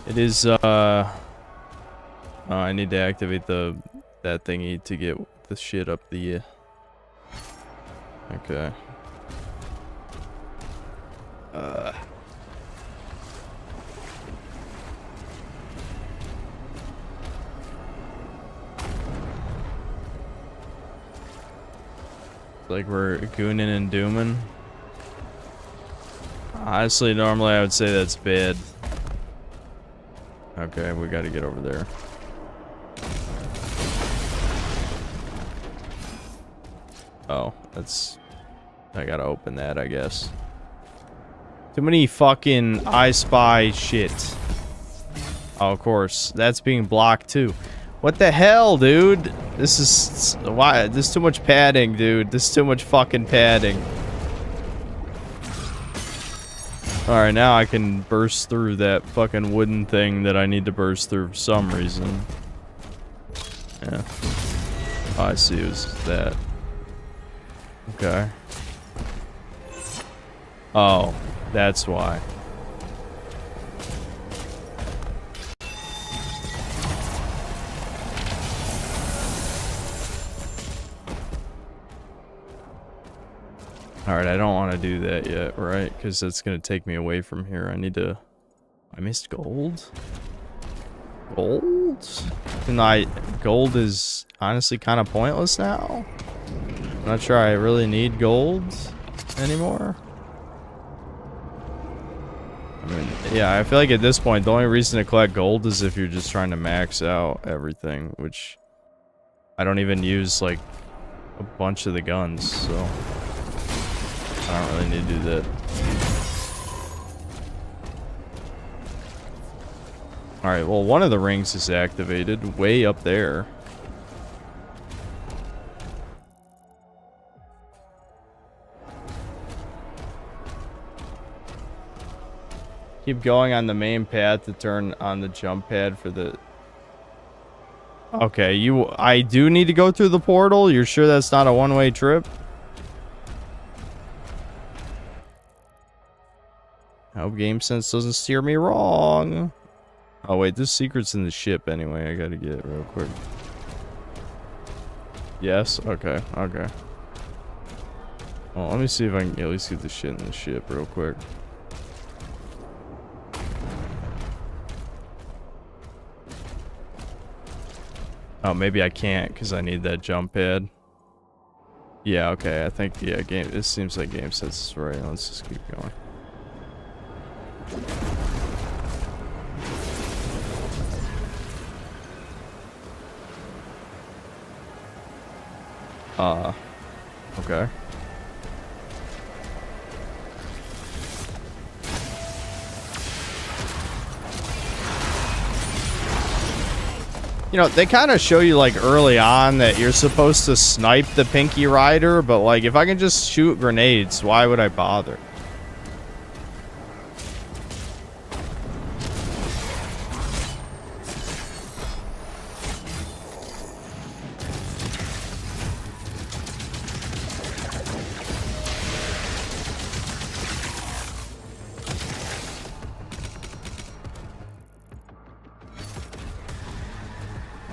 It is, oh, I need to activate that thingy to get the shit up the, okay. Like we're gooning and dooming. Honestly, normally I would say that's bad. Okay, we gotta get over there. Oh, that's... I gotta open that, I guess. Too many fucking I Spy shit. Oh, of course. That's being blocked, too. What the hell, dude? This is... Why? This is too much padding, dude. This is too much fucking padding. Alright, now I can burst through that fucking wooden thing that I need to burst through for some reason. Yeah. Oh, I see. It was that. Okay. Oh, that's why. Alright, I don't want to do that yet, right? Because that's going to take me away from here. I need to... I missed gold? Gold? Gold is honestly kind of pointless now. I'm not sure I really need gold anymore. I mean, yeah, I feel like at this point, the only reason to collect gold is if you're just trying to max out everything, which I don't even use, like, a bunch of the guns, so... I don't really need to do that. Alright, well, one of the rings is activated way up there. Keep going on the main path to turn on the jump pad for the... Okay, I do need to go through the portal? You're sure that's not a one-way trip? I hope GameSense doesn't steer me wrong. Oh wait, this secret's in the ship anyway. I gotta get it real quick. Yes? Okay, okay. Well, let me see if I can at least get the shit in the ship real quick. Oh, maybe I can't because I need that jump pad. Yeah, okay, I think, yeah, this seems like GameSense is right. Let's just keep going. Okay. You know, they kind of show you, like, early on that you're supposed to snipe the Pinky Rider, but, like, if I can just shoot grenades, why would I bother?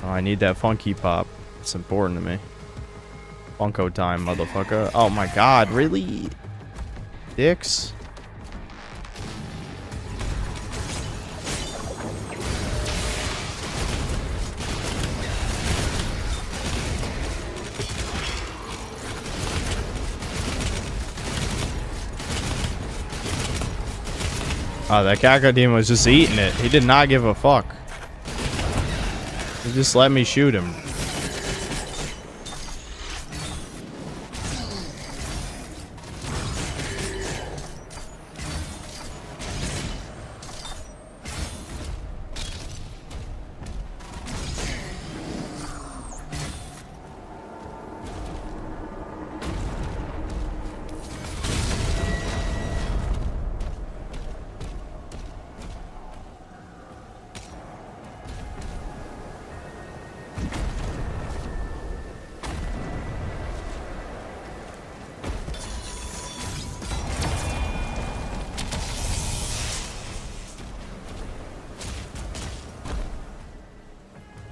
Oh, I need that funky pop. It's important to me. Funko time, motherfucker. Oh my god, really? Dicks? Oh, that Cacodemon was just eating it. He did not give a fuck. He just let me shoot him.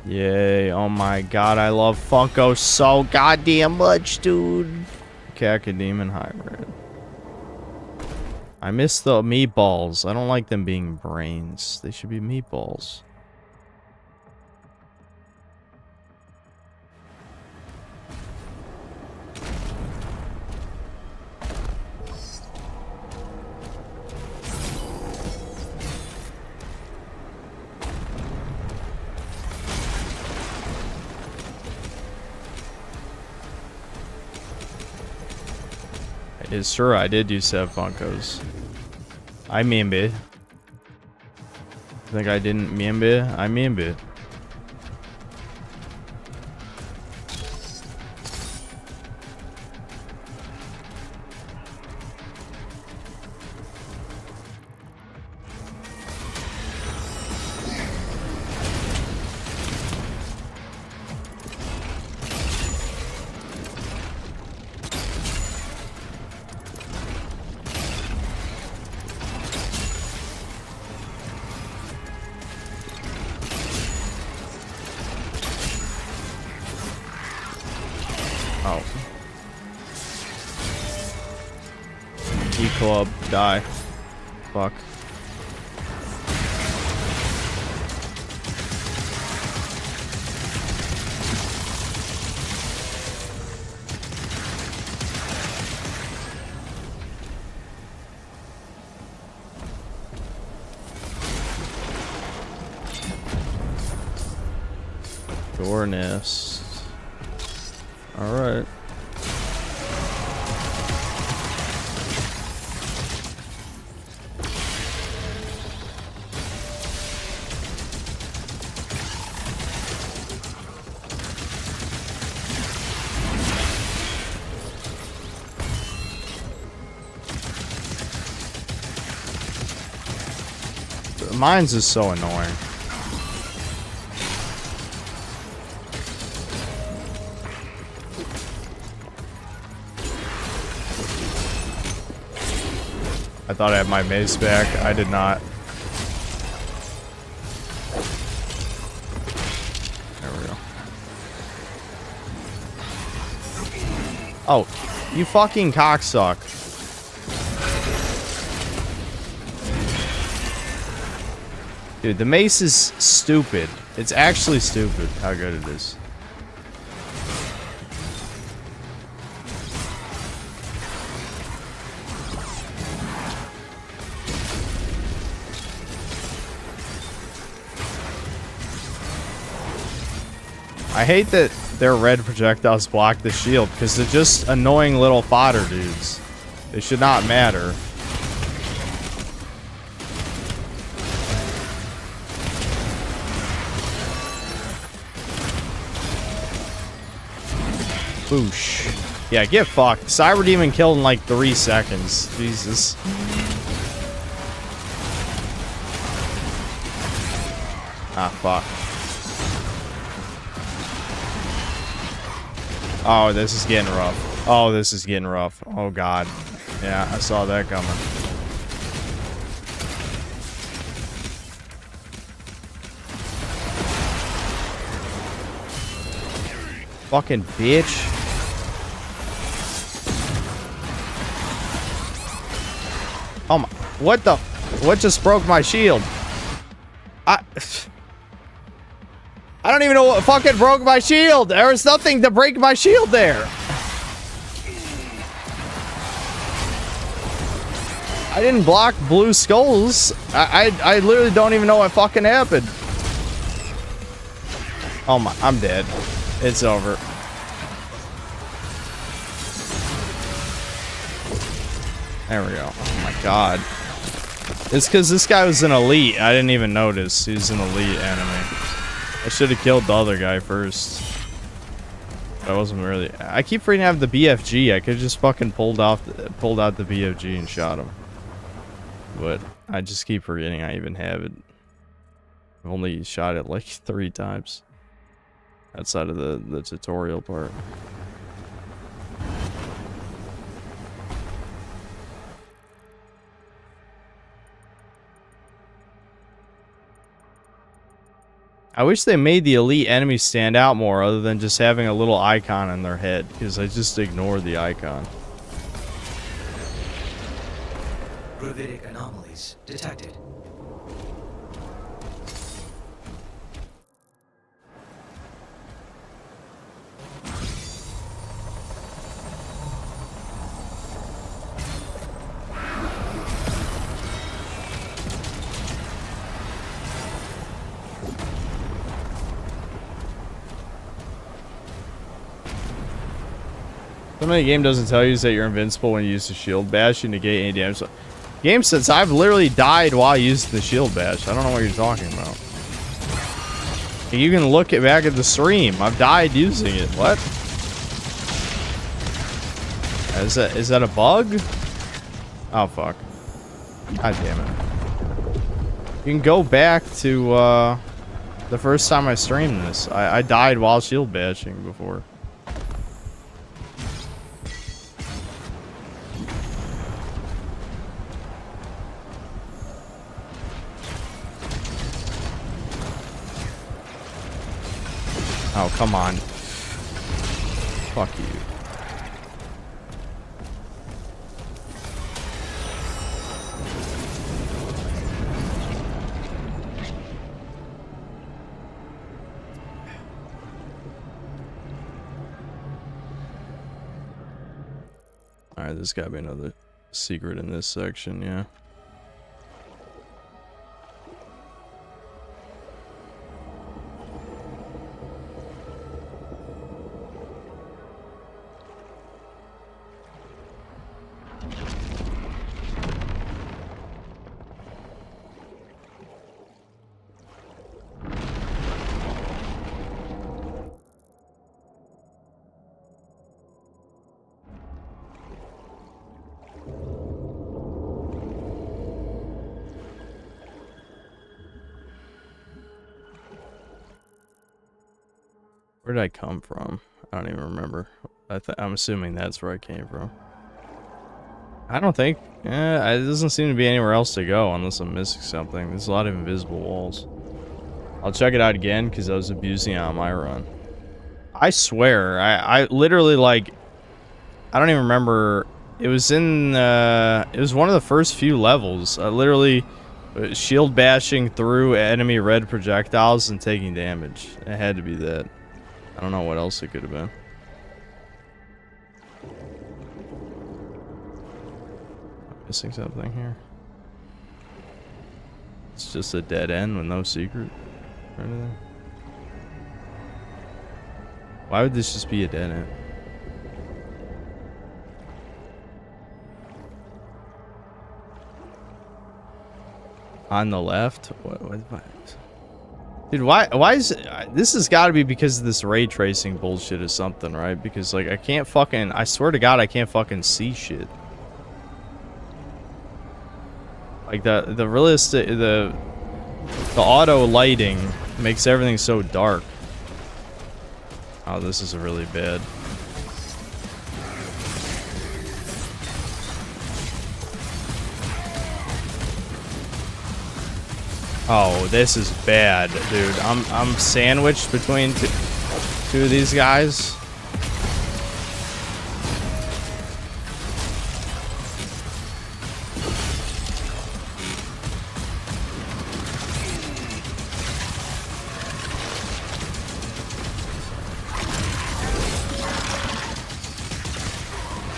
Yay, oh my god, I love Funko so goddamn much, dude. Cacodemon Hybrid. I miss the meatballs. I don't like them being brains. They should be meatballs. It's true, I did used to have Funkos. I remember. Think I didn't remember? I remember. Oh. E-Club, die. Fuck. Door nest. Alright. Mine's is so annoying. I thought I had my mace back. I did not. There we go. Oh, you fucking cocksuck. Dude, the mace is stupid. It's actually stupid how good it is. I hate that their red projectiles block the shield because they're just annoying little fodder dudes. They should not matter. Boosh. Yeah, get fucked. Cyber Demon killed in like 3 seconds. Jesus. Ah, fuck. Oh, this is getting rough. Oh, this is getting rough. Oh, God. Yeah, I saw that coming. Fucking bitch. Oh my, what the, what just broke my shield? I don't even know what fucking broke my shield. There was nothing to break my shield there. I didn't block blue skulls. I literally don't even know what fucking happened. Oh my, I'm dead. It's over. There we go. Oh my god. It's because this guy was an elite. I didn't even notice. He was an elite enemy. I should have killed the other guy first. But I wasn't really... I keep forgetting to have the BFG. I could have just fucking pulled out the BFG and shot him. But I just keep forgetting I even have it. I've only shot it like 3 times. Outside of the tutorial part. I wish they made the elite enemies stand out more other than just having a little icon in their head, because I just ignored the icon. Gravitic anomalies detected. Something the game doesn't tell you is that you're invincible when you use the shield bash. You negate any damage. Game says I've literally died while using the shield bash. I don't know what you're talking about. You can look back at the stream. I've died using it. What? Is that a bug? Oh fuck. God damn it. You can go back to the first time I streamed this. I died while shield bashing before. Oh, come on. Fuck you. Alright, there's gotta be another secret in this section, yeah. Where did I come from? I don't even remember. I'm assuming that's where I came from. I don't think. It doesn't seem to be anywhere else to go unless I'm missing something. There's a lot of invisible walls. I'll check it out again because I was abusing it on my run. I swear, I literally like. I don't even remember. It was in. It was one of the first few levels. I literally shield bashing through enemy red projectiles and taking damage. It had to be that. I don't know what else it could have been. Missing something here. It's just a dead end with no secret or anything. Why would this just be a dead end? On the left? What? Dude, why is it, this has got to be because of this ray tracing bullshit or something, right? Because like I can't fucking, I swear to God, I can't fucking see shit. Like the realistic, the auto lighting makes everything so dark. Oh, this is really bad. Oh, this is bad, dude. I'm sandwiched between two of these guys.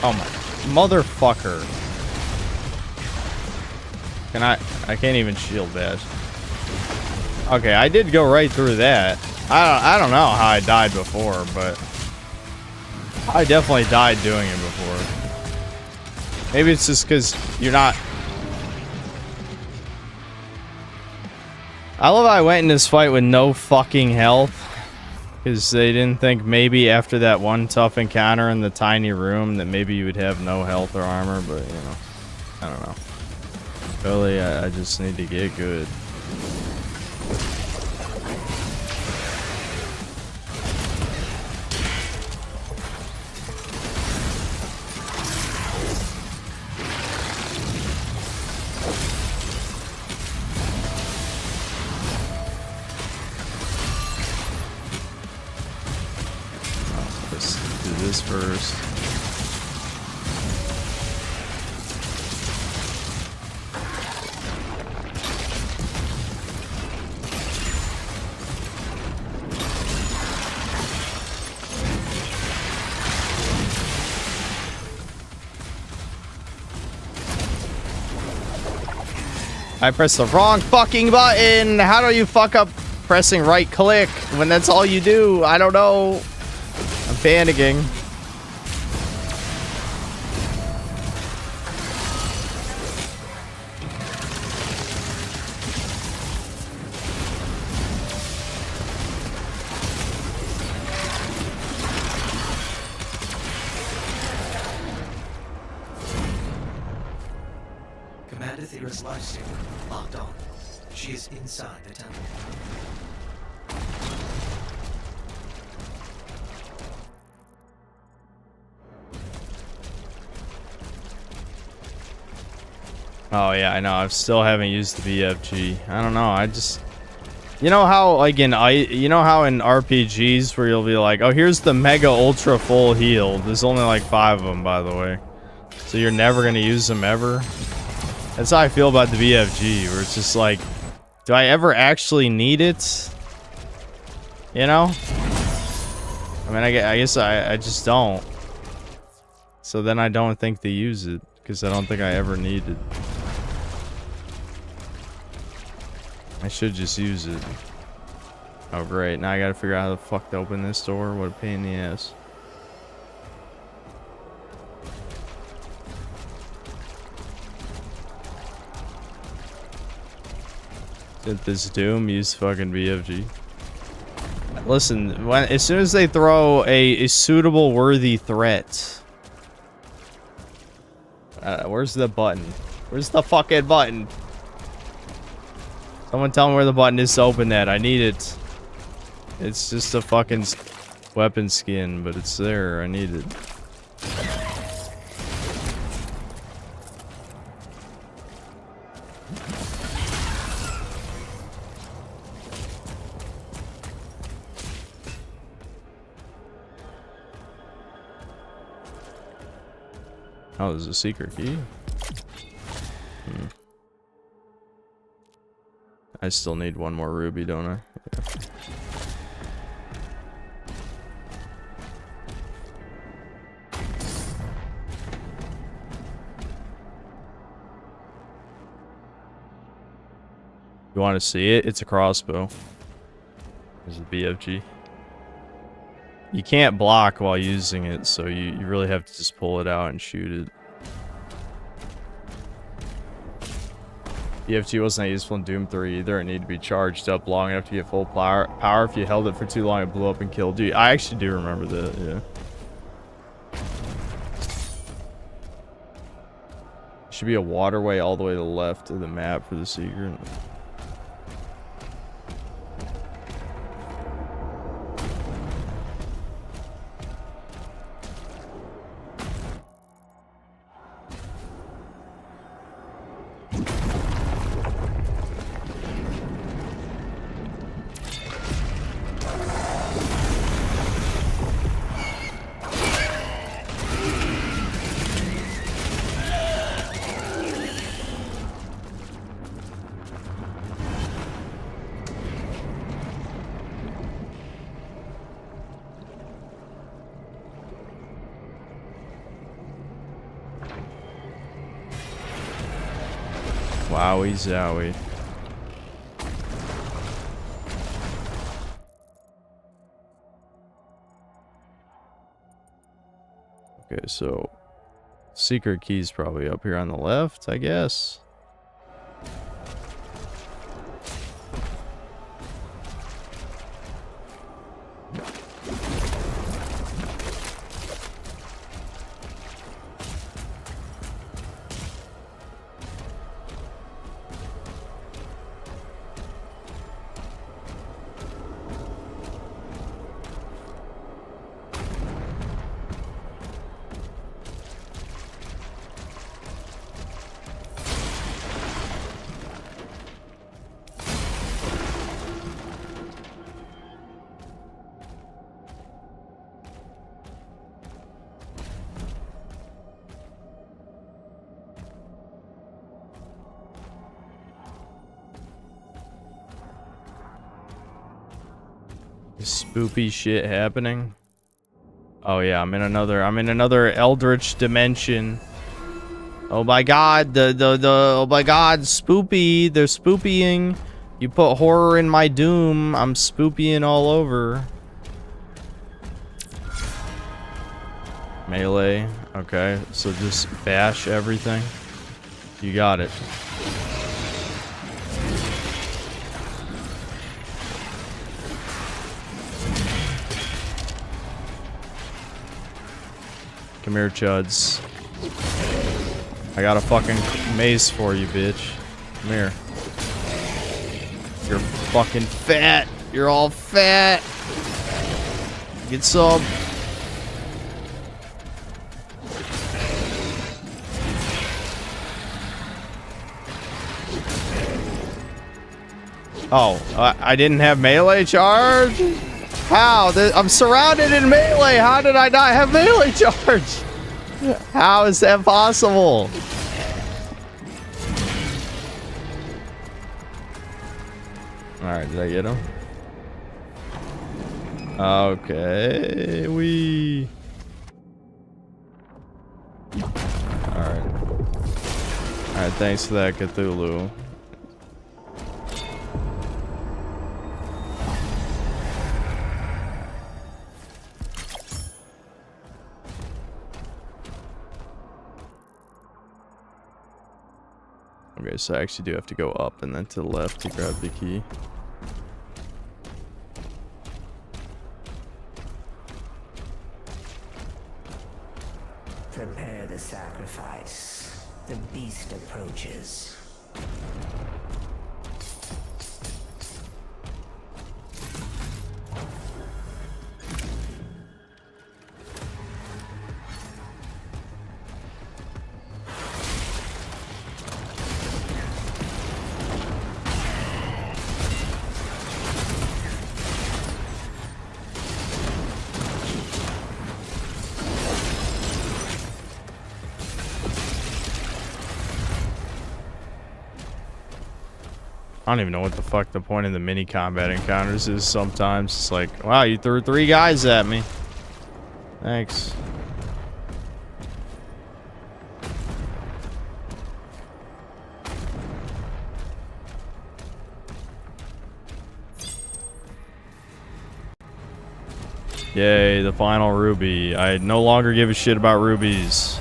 Oh my motherfucker. I can't even shield bash. Okay, I did go right through that. I don't know how I died before, but I definitely died doing it before. Maybe it's just because you're not. I love how I went in this fight with no fucking health. Because they didn't think maybe after that one tough encounter in the tiny room that maybe you would have no health or armor, but you know, I don't know. Really, I just need to get good. This first. I pressed the wrong fucking button. How do you fuck up pressing right click when that's all you do? I don't know. I'm panicking. Commander Thera's lifesaver locked on. She is inside the temple. Oh yeah, I know. I still haven't used the BFG. I don't know. I just, you know how like in RPGs where you'll be like, oh, here's the mega ultra full heal. There's only like 5 of them, by the way. So you're never gonna use them ever. That's how I feel about the BFG, where it's just like, do I ever actually need it? You know? I mean, I guess I just don't. So then I don't think they use it because I don't think I ever need it. I should just use it. Oh great, now I gotta figure out how the fuck to open this door. What a pain in the ass. Did this Doom use fucking BFG? Listen, as soon as they throw a suitable worthy threat. Where's the button? Where's the fucking button? Someone tell me where the button is to open that. I need it. It's just a fucking weapon skin, but it's there. I need it. Oh, there's a secret key. I still need one more ruby, don't I? Yeah. You want to see it? It's a crossbow. There's a BFG. You can't block while using it, so you really have to just pull it out and shoot it. BFG wasn't useful in Doom 3 either. It needed to be charged up long enough to get full power. If you held it for too long, it blew up and killed you. I actually do remember that, yeah. Should be a waterway all the way to the left of the map for the secret. Wowie zowie. Okay, so secret key's probably up here on the left, I guess. Spoopy shit happening. Oh yeah, I'm in another eldritch dimension. Oh my god, oh my god, spoopy, they're spoopying. You put horror in my doom, I'm spoopying all over. Melee, okay, so just bash everything. You got it. Come here, chuds. I got a fucking mace for you, bitch. Come here. You're fucking fat. You're all fat. Get some. Oh, I didn't have melee charge? How? I'm surrounded in melee. How did I not have melee charge? How is that possible? Alright, did I get him? Okay, we. Alright. Alright, thanks for that, Cthulhu. Okay, so I actually do have to go up and then to the left to grab the key. Prepare the sacrifice. The beast approaches. I don't even know what the fuck the point of the mini combat encounters is sometimes. It's like, wow, you threw 3 guys at me. Thanks. Yay, the final ruby. I no longer give a shit about rubies.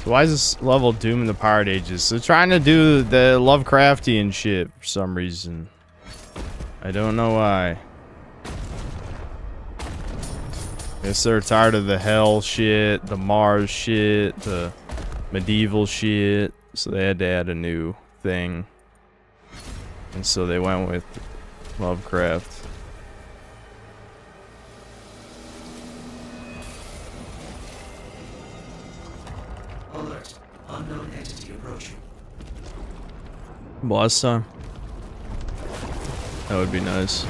Why is this level Doom in the Pirate Ages? They're trying to do the Lovecraftian shit for some reason. I don't know why. Guess they're tired of the hell shit, the Mars shit, the medieval shit. So they had to add a new thing. And so they went with Lovecraft. Alert. Unknown entity approaching. Boss time. That would be nice.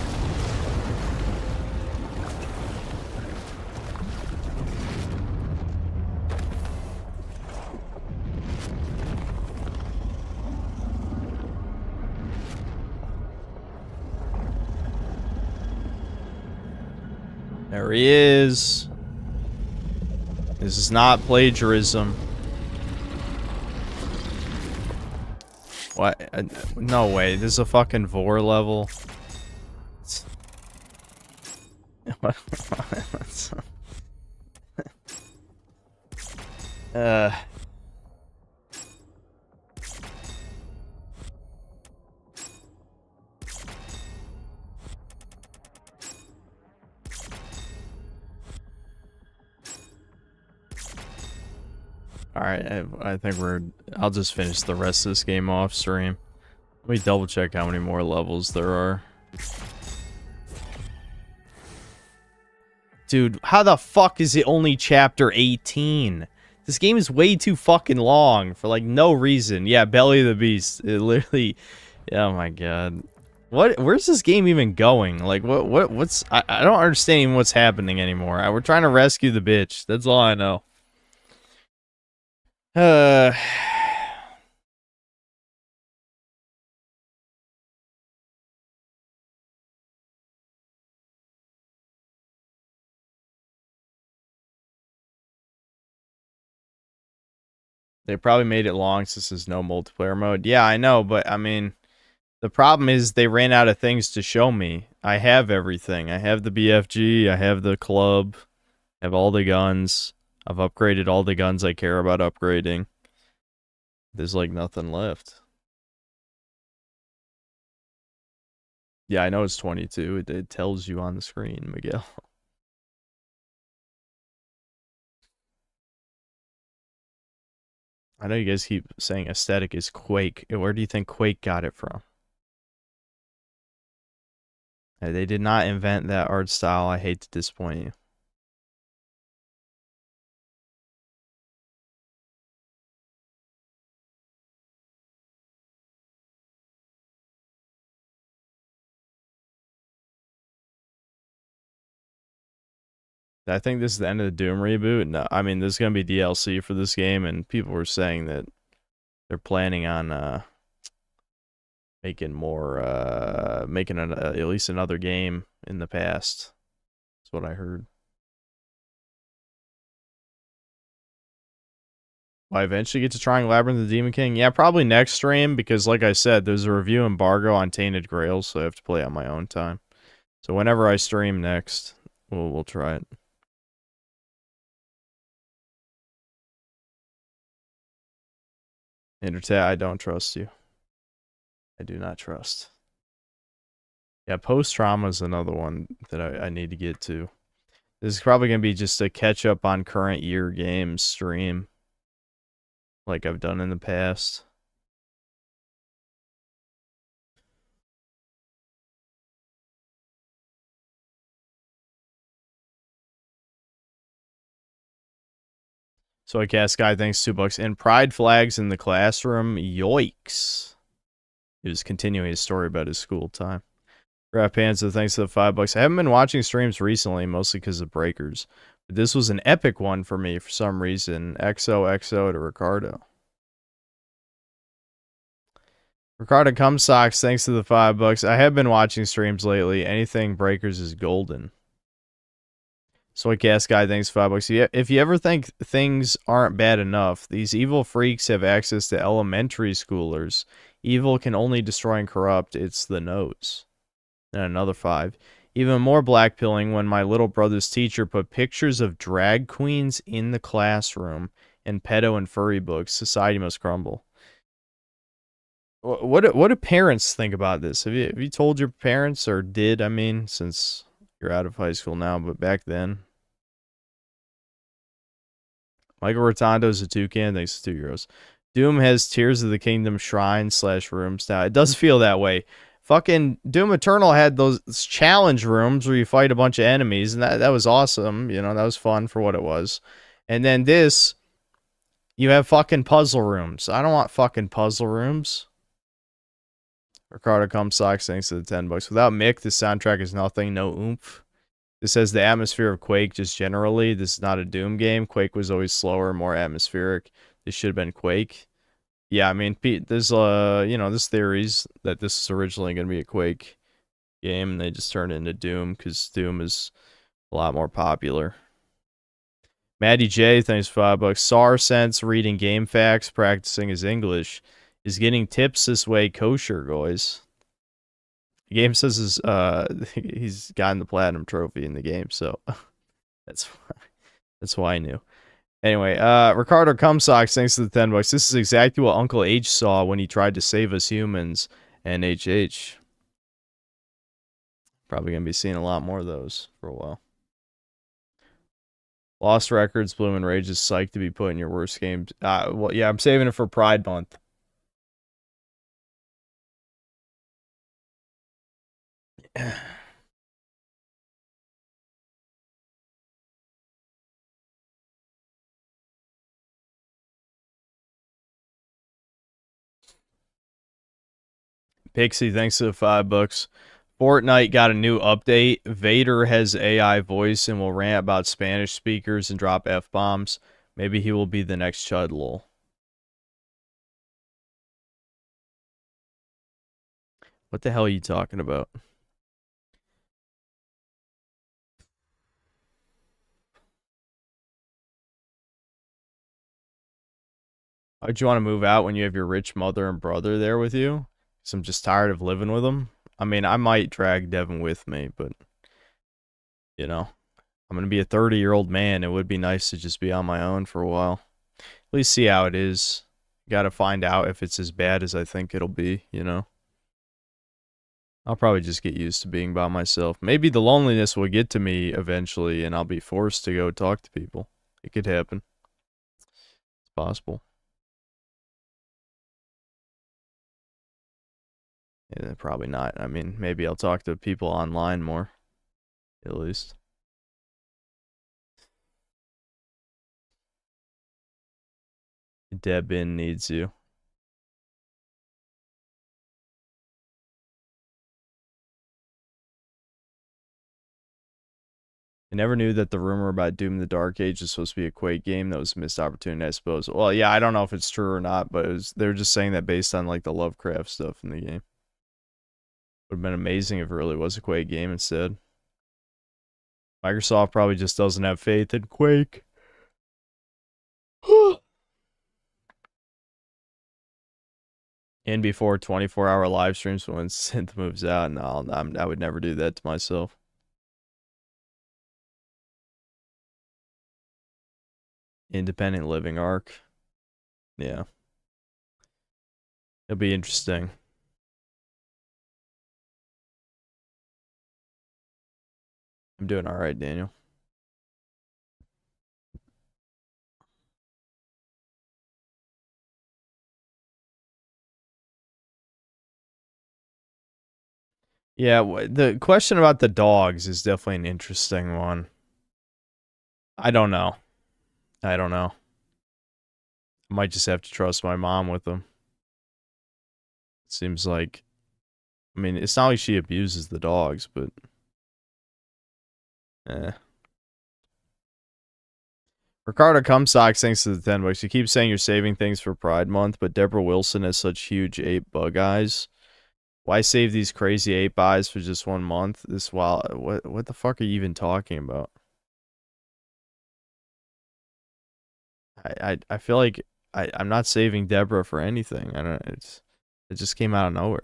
There he is. This is not plagiarism. What? No way. This is a fucking Vor level. Alright, I think I'll just finish the rest of this game off stream. Let me double check how many more levels there are. Dude, how the fuck is it only chapter 18? This game is way too fucking long for like no reason. Yeah, Belly of the Beast. It literally, oh my god. Where's this game even going? Like what's I don't understand even what's happening anymore. We're trying to rescue the bitch. That's all I know. They probably made it long since there's no multiplayer mode. Yeah, I know, but I mean, the problem is they ran out of things to show me. I have everything. I have the BFG, I have the club, I have all the guns. I've upgraded all the guns I care about upgrading. There's like nothing left. Yeah, I know it's 22. It tells you on the screen, Miguel. I know you guys keep saying aesthetic is Quake. Where do you think Quake got it from? They did not invent that art style. I hate to disappoint you. I think this is the end of the Doom reboot. No, I mean, there's going to be DLC for this game, and people were saying that they're planning on making more, at least another game in the past. That's what I heard. Will I eventually get to trying Labyrinth of the Demon King? Yeah, probably next stream, because like I said, there's a review embargo on Tainted Grails, so I have to play on my own time. So whenever I stream next, we'll try it. Intertat, I don't trust you. I do not trust. Yeah, post-trauma is another one that I need to get to. This is probably going to be just a catch-up on current year games stream, like I've done in the past. So I guess guy thanks $2. And pride flags in the classroom. Yoicks. He was continuing his story about his school time. Grab Panza, thanks to the $5. I haven't been watching streams recently, mostly because of breakers. But this was an epic one for me for some reason. XOXO to Ricardo. Ricardo Cumsocks, thanks to the $5. I have been watching streams lately. Anything breakers is golden. Soy Cast Guy, thanks $5. If you ever think things aren't bad enough, these evil freaks have access to elementary schoolers. Evil can only destroy and corrupt. It's the nose. And another 5. Even more blackpilling when my little brother's teacher put pictures of drag queens in the classroom and pedo and furry books. Society must crumble. What do parents think about this? Have you told your parents, or did, I mean, since you're out of high school now, but back then? Michael Rotondo's a toucan, thanks to €2. Doom has Tears of the Kingdom shrine / rooms now. It does feel that way. Fucking Doom Eternal had those challenge rooms where you fight a bunch of enemies, and that was awesome. You know, that was fun for what it was. And then this, you have fucking puzzle rooms. I don't want fucking puzzle rooms. Ricardo Cumsocks, thanks to the $10. Without Mick, the soundtrack is nothing, no oomph. This has the atmosphere of Quake just generally. This is not a Doom game. Quake was always slower, more atmospheric. This should have been Quake. Yeah, I mean, there's there's theories that this is originally going to be a Quake game, and they just turned it into Doom because Doom is a lot more popular. Maddie J, thanks for $5. SAR Sense reading game facts, practicing his English, is getting tips this way kosher, guys. The game says he's gotten the platinum trophy in the game, so that's why I knew. Anyway, Ricardo Cumsocks, thanks to the $10. This is exactly what Uncle H saw when he tried to save us humans. And HH. Probably gonna be seeing a lot more of those for a while. Lost Records, Bloom and Rage is psyched to be put in your worst games. Well, yeah, I'm saving it for Pride Month. Pixie, thanks to the $5. Fortnite got a new update. Vader has AI voice and will rant about Spanish speakers and drop F-bombs. Maybe he will be the next Chud lol. What the hell are you talking about? Why'd you want to move out when you have your rich mother and brother there with you? Because I'm just tired of living with them. I mean, I might drag Devin with me, but, you know, I'm going to be a 30-year-old man. It would be nice to just be on my own for a while. At least see how it is. Got to find out if it's as bad as I think it'll be, you know. I'll probably just get used to being by myself. Maybe the loneliness will get to me eventually, and I'll be forced to go talk to people. It could happen. It's possible. Yeah, probably not. I mean, maybe I'll talk to people online more, at least. Debin needs you. I never knew that the rumor about Doom the Dark Age was supposed to be a Quake game. That was a missed opportunity, I suppose. Well, yeah, I don't know if it's true or not, but they're just saying that based on like the Lovecraft stuff in the game. Would have been amazing if it really was a Quake game instead. Microsoft probably just doesn't have faith in Quake. In before 24-hour live streams when Synth moves out. No, I would never do that to myself. Independent living arc. Yeah. It'll be interesting. I'm doing all right, Daniel. Yeah, the question about the dogs is definitely an interesting one. I don't know. I don't know. I might just have to trust my mom with them. Seems like, I mean, it's not like she abuses the dogs, but Ricardo Cumsock, thanks to the 10 bucks. You keep saying you're saving things for Pride Month, but Deborah Wilson has such huge ape bug eyes. Why save these crazy ape eyes for just 1 month? This wild, what the fuck are you even talking about? I feel like I'm not saving Deborah for anything. I don't. It just came out of nowhere.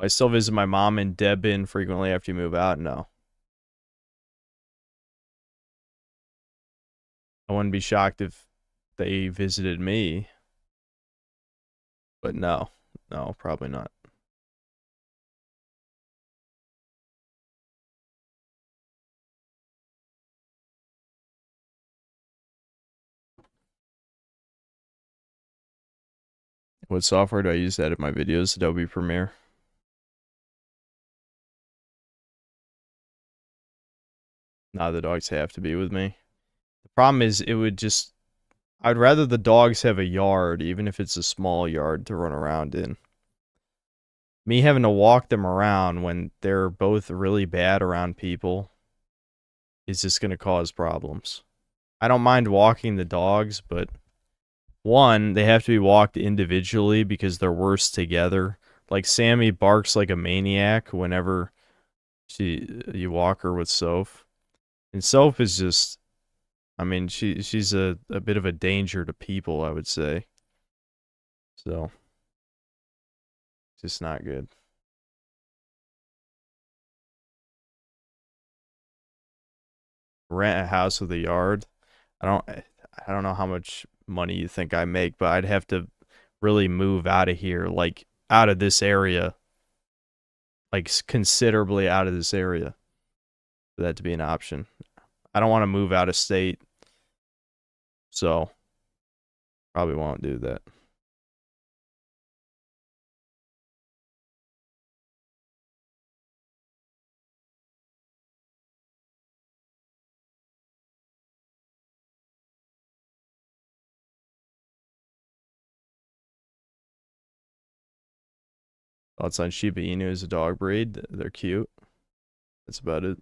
I still visit my mom and Debin frequently after you move out. No, I wouldn't be shocked if they visited me, but no, probably not. What software do I use to edit my videos? Adobe Premiere. Nah, the dogs have to be with me. The problem is, it would just... I'd rather the dogs have a yard, even if it's a small yard, to run around in. Me having to walk them around when they're both really bad around people is just going to cause problems. I don't mind walking the dogs, but... One, they have to be walked individually because they're worse together. Like, Sammy barks like a maniac whenever you walk her with Soph. And Soph is just... I mean, she's a bit of a danger to people, I would say. So, just not good. Rent a house with a yard. I don't know how much money you think I make, but I'd have to really move out of here, like out of this area, like considerably out of this area for that to be an option. I don't want to move out of state, so probably won't do that. Thoughts on Shiba Inu as a dog breed? They're cute. That's about it.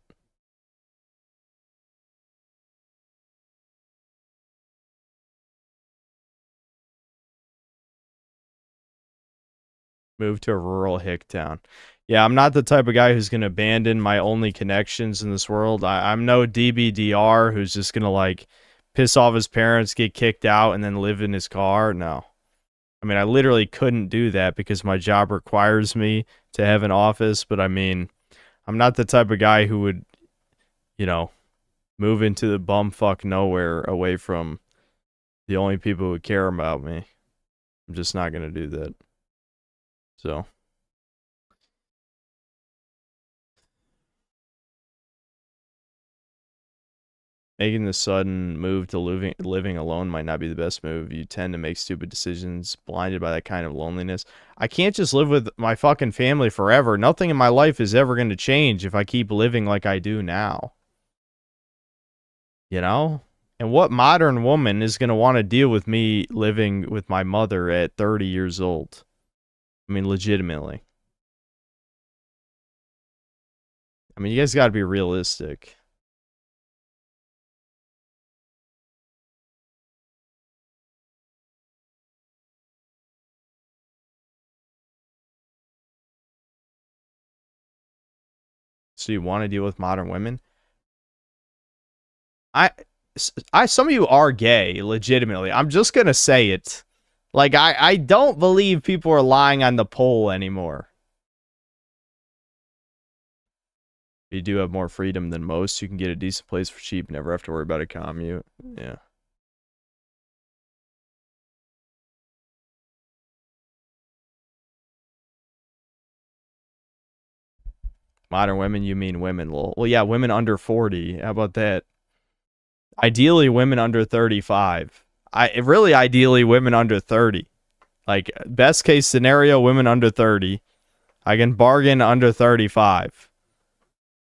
Move to a rural hick town. Yeah, I'm not the type of guy who's going to abandon my only connections in this world. I'm no DBDR who's just going to, like, piss off his parents, get kicked out, and then live in his car. No. I mean, I literally couldn't do that because my job requires me to have an office, but I mean, I'm not the type of guy who would, you know, move into the bumfuck nowhere away from the only people who care about me. I'm just not going to do that. So... Making the sudden move to living alone might not be the best move. You tend to make stupid decisions, blinded by that kind of loneliness. I can't just live with my fucking family forever. Nothing in my life is ever going to change if I keep living like I do now. You know? And what modern woman is going to want to deal with me living with my mother at 30 years old? I mean, legitimately. I mean, you guys got to be realistic. So you want to deal with modern women? Some of you are gay, legitimately. I'm just gonna say it. Like, I don't believe people are lying on the poll anymore. You do have more freedom than most. You can get a decent place for cheap, never have to worry about a commute. Yeah. Modern women, you mean women, lol. Well, yeah, women under 40. How about that? Ideally, women under 35. Really, ideally, women under 30. Like, best case scenario, women under 30. I can bargain under 35.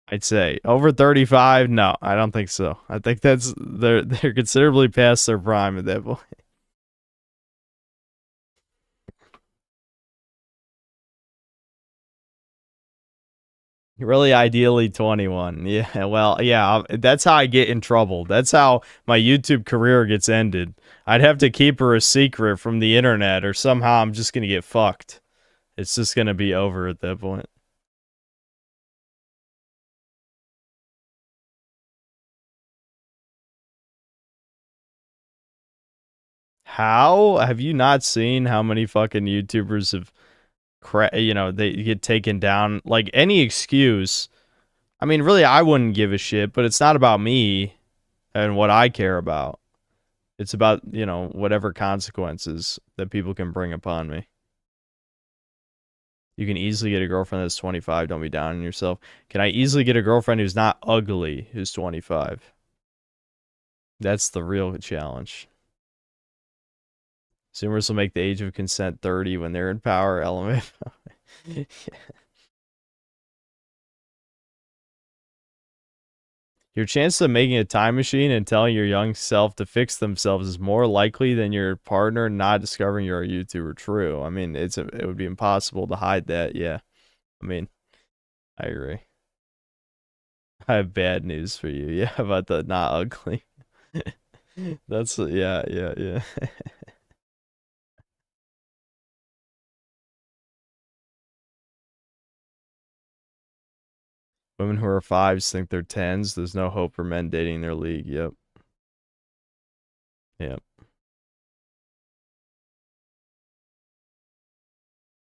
I'd say over 35. No, I don't think so. I think they're considerably past their prime at that point. Really, ideally 21. Yeah, well, yeah, that's how I get in trouble. That's how my YouTube career gets ended. I'd have to keep her a secret from the internet, or somehow I'm just gonna get fucked. It's just gonna be over at that point. How have you not seen how many fucking YouTubers have, they get taken down? Like, any excuse. I mean, really, I wouldn't give a shit, but it's not about me and what I care about. It's about, whatever consequences that people can bring upon me. You can easily get a girlfriend that's 25. Don't be down on yourself. Can I easily get a girlfriend who's not ugly, who's 25? That's the real challenge. Zoomers will make the age of consent 30 when they're in power. Element. Your chances of making a time machine and telling your young self to fix themselves is more likely than your partner not discovering you're a YouTuber. True. I mean, it would be impossible to hide that. Yeah. I mean, I agree. I have bad news for you. Yeah, about the not ugly. That's, yeah. Women who are 5s think they're 10s. There's no hope for men dating their league. Yep. Yep.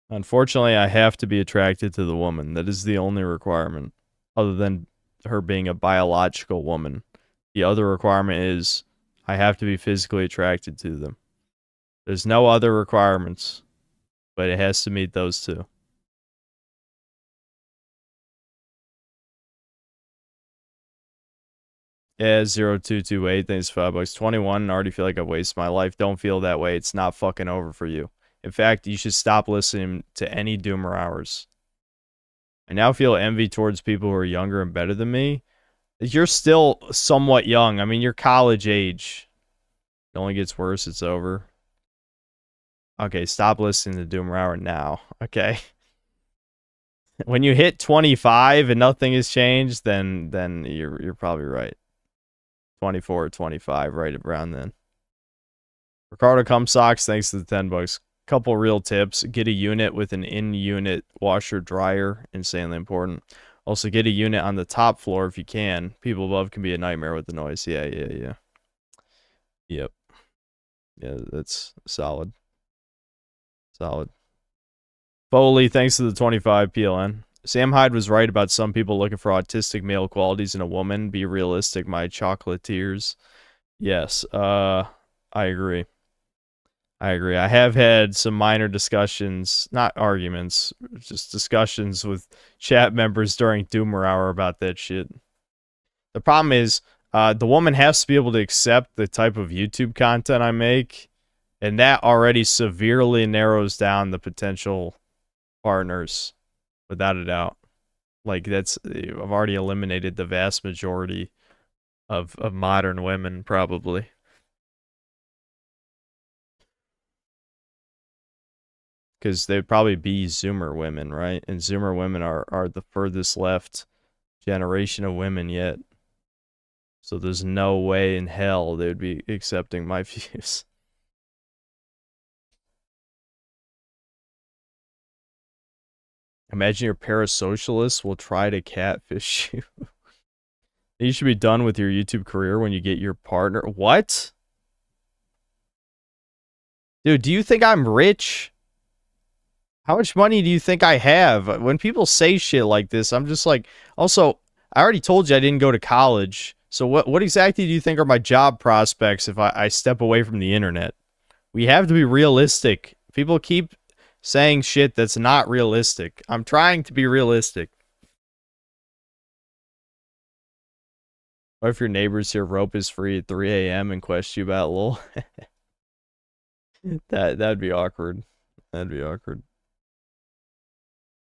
Unfortunately, I have to be attracted to the woman. That is the only requirement, other than her being a biological woman. The other requirement is I have to be physically attracted to them. There's no other requirements, but it has to meet those two. Yeah, 0228, thanks for $5. 21, I already feel like I've wasted my life. Don't feel that way. It's not fucking over for you. In fact, you should stop listening to any Doomer Hours. I now feel envy towards people who are younger and better than me. You're still somewhat young. I mean, you're college age. It only gets worse. It's over. Okay, stop listening to Doomer Hour now. Okay. When you hit 25 and nothing has changed, then you're probably right. 24 or 25, right around then. Ricardo Cumsocks, thanks to the $10. Couple real tips. Get a unit with an in-unit washer dryer. Insanely important. Also, get a unit on the top floor if you can. People above can be a nightmare with the noise. Yeah. Yep. Yeah, that's solid. Solid. Foley, thanks to the 25 PLN. Sam Hyde was right about some people looking for autistic male qualities in a woman. Be realistic, my chocolatiers. Yes, I agree. I have had some minor discussions, not arguments, just discussions with chat members during Doomer Hour about that shit. The problem is, the woman has to be able to accept the type of YouTube content I make, and that already severely narrows down the potential partners, without a doubt. Like, I've already eliminated the vast majority of modern women, probably. Because they'd probably be Zoomer women, right? And Zoomer women are the furthest left generation of women yet. So there's no way in hell they would be accepting my views. Imagine your parasocialists will try to catfish you. You should be done with your YouTube career when you get your partner. What? Dude, do you think I'm rich? How much money do you think I have? When people say shit like this, I'm just like, also, I already told you I didn't go to college. So what exactly do you think are my job prospects if I step away from the internet? We have to be realistic. People keep saying shit that's not realistic. I'm trying to be realistic. What if your neighbors hear rope is free at 3 a.m. and question you about lol? That'd be awkward. That'd be awkward.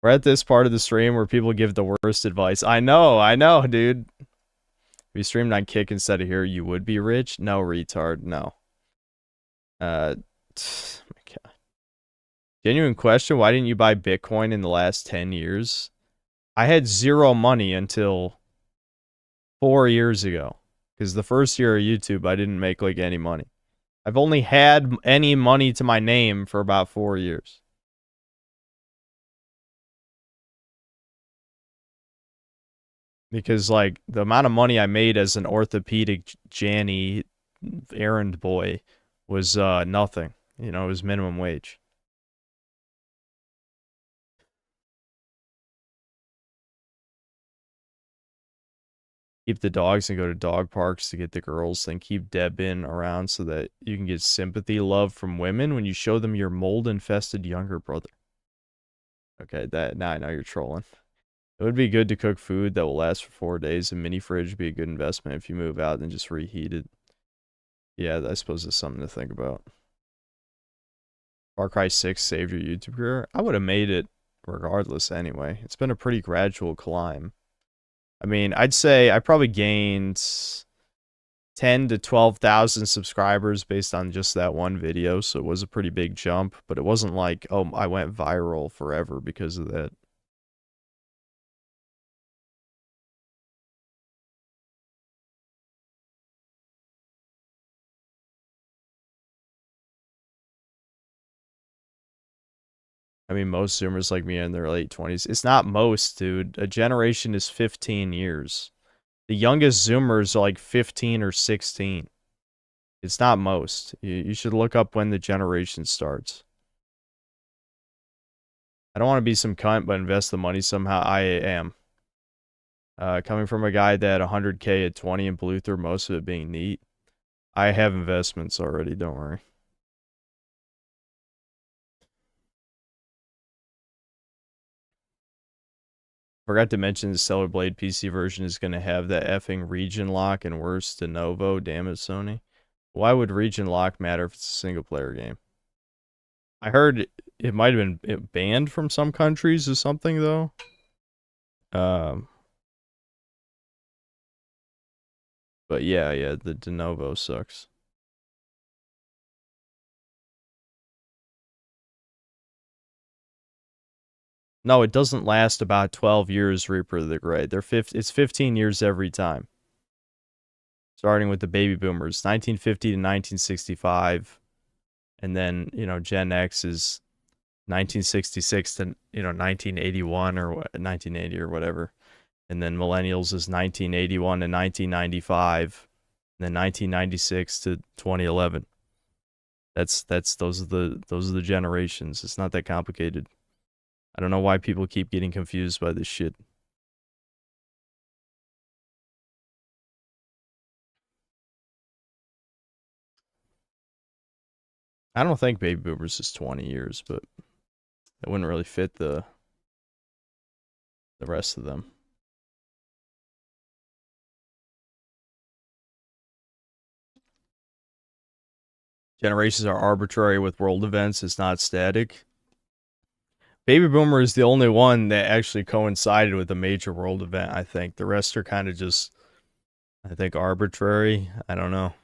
We're at this part of the stream where people give the worst advice. I know, dude. If you streamed on Kick instead of here, you would be rich? No, retard, no. My God. Genuine question, why didn't you buy Bitcoin in the last 10 years? I had zero money until 4 years ago. Because the first year of YouTube, I didn't make like any money. I've only had any money to my name for about 4 years. Because like the amount of money I made as an orthopedic Janny errand boy was nothing. You know, it was minimum wage. Keep the dogs and go to dog parks to get the girls, then keep Debin around so that you can get sympathy, love from women when you show them your mold-infested younger brother. Okay, now I know you're trolling. It would be good to cook food that will last for 4 days. A mini fridge would be a good investment if you move out and just reheat it. Yeah, I suppose that's something to think about. Far Cry 6 saved your YouTube career? I would have made it regardless anyway. It's been a pretty gradual climb. I mean, I'd say I probably gained 10 to 12,000 subscribers based on just that one video, so it was a pretty big jump, but it wasn't like, oh, I went viral forever because of that. I mean, most Zoomers like me are in their late 20s. It's not most, dude. A generation is 15 years. The youngest Zoomers are like 15 or 16. It's not most. You should look up when the generation starts. I don't want to be some cunt, but invest the money somehow. I am. Coming from a guy that 100K at 20 and blew through most of it being neat. I have investments already, don't worry. Forgot to mention the Stellar Blade PC version is going to have that effing region lock and worse de novo. Damn it, Sony. Why would region lock matter if it's a single player game? I heard it might have been banned from some countries or something, though. But yeah, the de novo sucks. No, it doesn't last about 12 years, Reaper of the Grey. It's 15 years every time. Starting with the baby boomers, 1950 to 1965. And then, Gen X is 1966 to, 1981 or 1980 or whatever. And then millennials is 1981 to 1995. And then 1996 to 2011. Those are the generations. It's not that complicated. I don't know why people keep getting confused by this shit. I don't think baby boomers is 20 years, but it wouldn't really fit the rest of them. Generations are arbitrary with world events. It's not static. Baby Boomer is the only one that actually coincided with a major world event, I think. The rest are kind of just, I think, arbitrary. I don't know.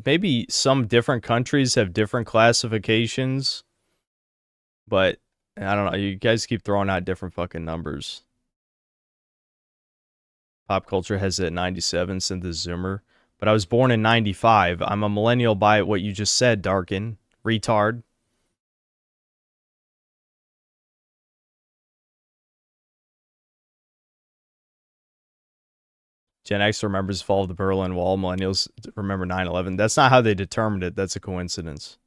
Maybe some different countries have different classifications, but I don't know. You guys keep throwing out different fucking numbers. Pop culture has it at 97, Synth is Zoomer. But I was born in 95. I'm a millennial by what you just said, Darkin. Retard. Gen X remembers the fall of the Berlin Wall. Millennials remember 9/11. That's not how they determined it. That's a coincidence.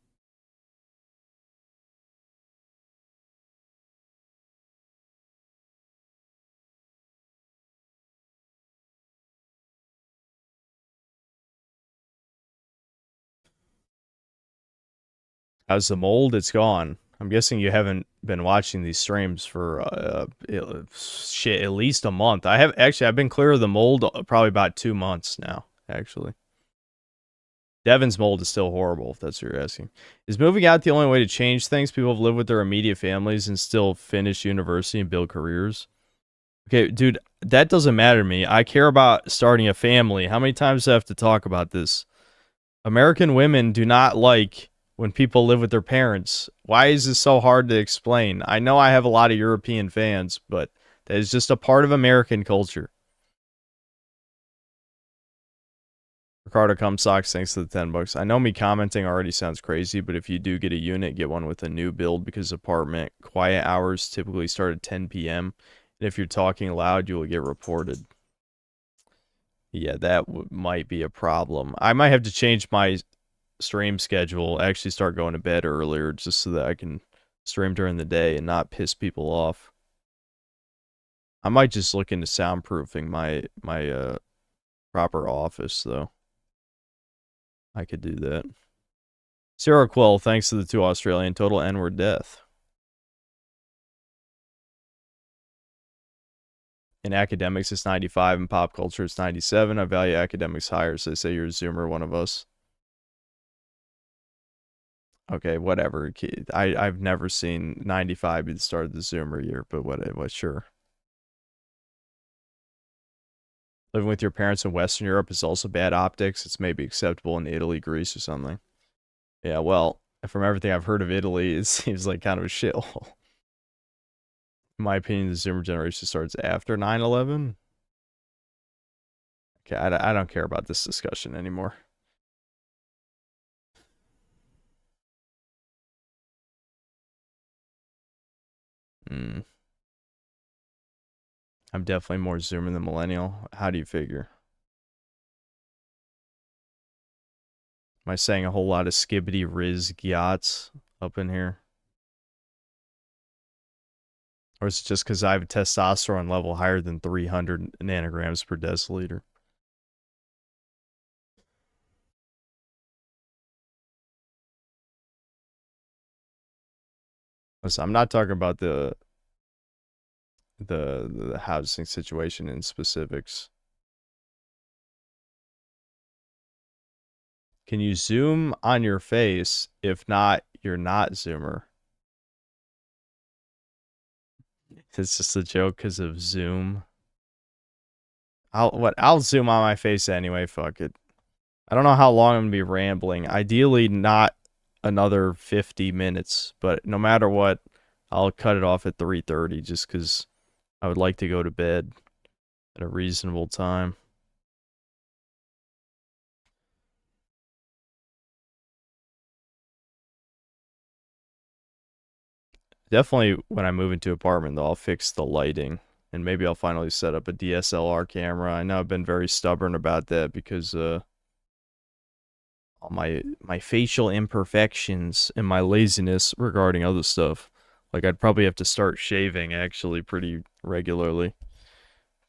How's the mold? It's gone. I'm guessing you haven't been watching these streams for shit, at least a month. I've been clear of the mold probably about 2 months now, actually. Devin's mold is still horrible, if that's what you're asking. Is moving out the only way to change things? People have lived with their immediate families and still finish university and build careers. Okay, dude, that doesn't matter to me. I care about starting a family. How many times do I have to talk about this? American women do not like when people live with their parents. Why is this so hard to explain? I know I have a lot of European fans, but that is just a part of American culture. Ricardo Cumsocks, thanks to the 10 bucks. I know me commenting already sounds crazy, but if you do get a unit, get one with a new build because apartment quiet hours typically start at 10 p.m. And if you're talking loud, you will get reported. Yeah, that might be a problem. I might have to change my stream schedule, actually start going to bed earlier just so that I can stream during the day and not piss people off. I might just look into soundproofing my proper office, though. I could do that. Sarah Quill, thanks to the 2 Australian. Total N-word death. In academics, it's 95. In pop culture, it's 97. I value academics higher, so they say you're a Zoomer, one of us. Okay, whatever. I've never seen 95 be the start of the Zoomer year, but what sure. Living with your parents in Western Europe is also bad optics. It's maybe acceptable in Italy, Greece, or something. Yeah, well, from everything I've heard of Italy, it seems like kind of a shithole. In my opinion, the Zoomer generation starts after 9/11. Okay, I don't care about this discussion anymore. I'm definitely more Zoomer than millennial. How do you figure? Am I saying a whole lot of skibbity riz gyots up in here? Or is it just because I have a testosterone level higher than 300 nanograms per deciliter? Listen, I'm not talking about the housing situation in specifics. Can you zoom on your face? If not, you're not Zoomer. It's just a joke because of Zoom. I'll zoom on my face anyway, fuck it. I don't know how long I'm gonna be rambling. Ideally not another 50 minutes, but no matter what, I'll cut it off at 3:30 just because I would like to go to bed at a reasonable time. Definitely when I move into an apartment, though, I'll fix the lighting. And maybe I'll finally set up a DSLR camera. I know I've been very stubborn about that because all my facial imperfections and my laziness regarding other stuff. Like, I'd probably have to start shaving, actually, pretty regularly.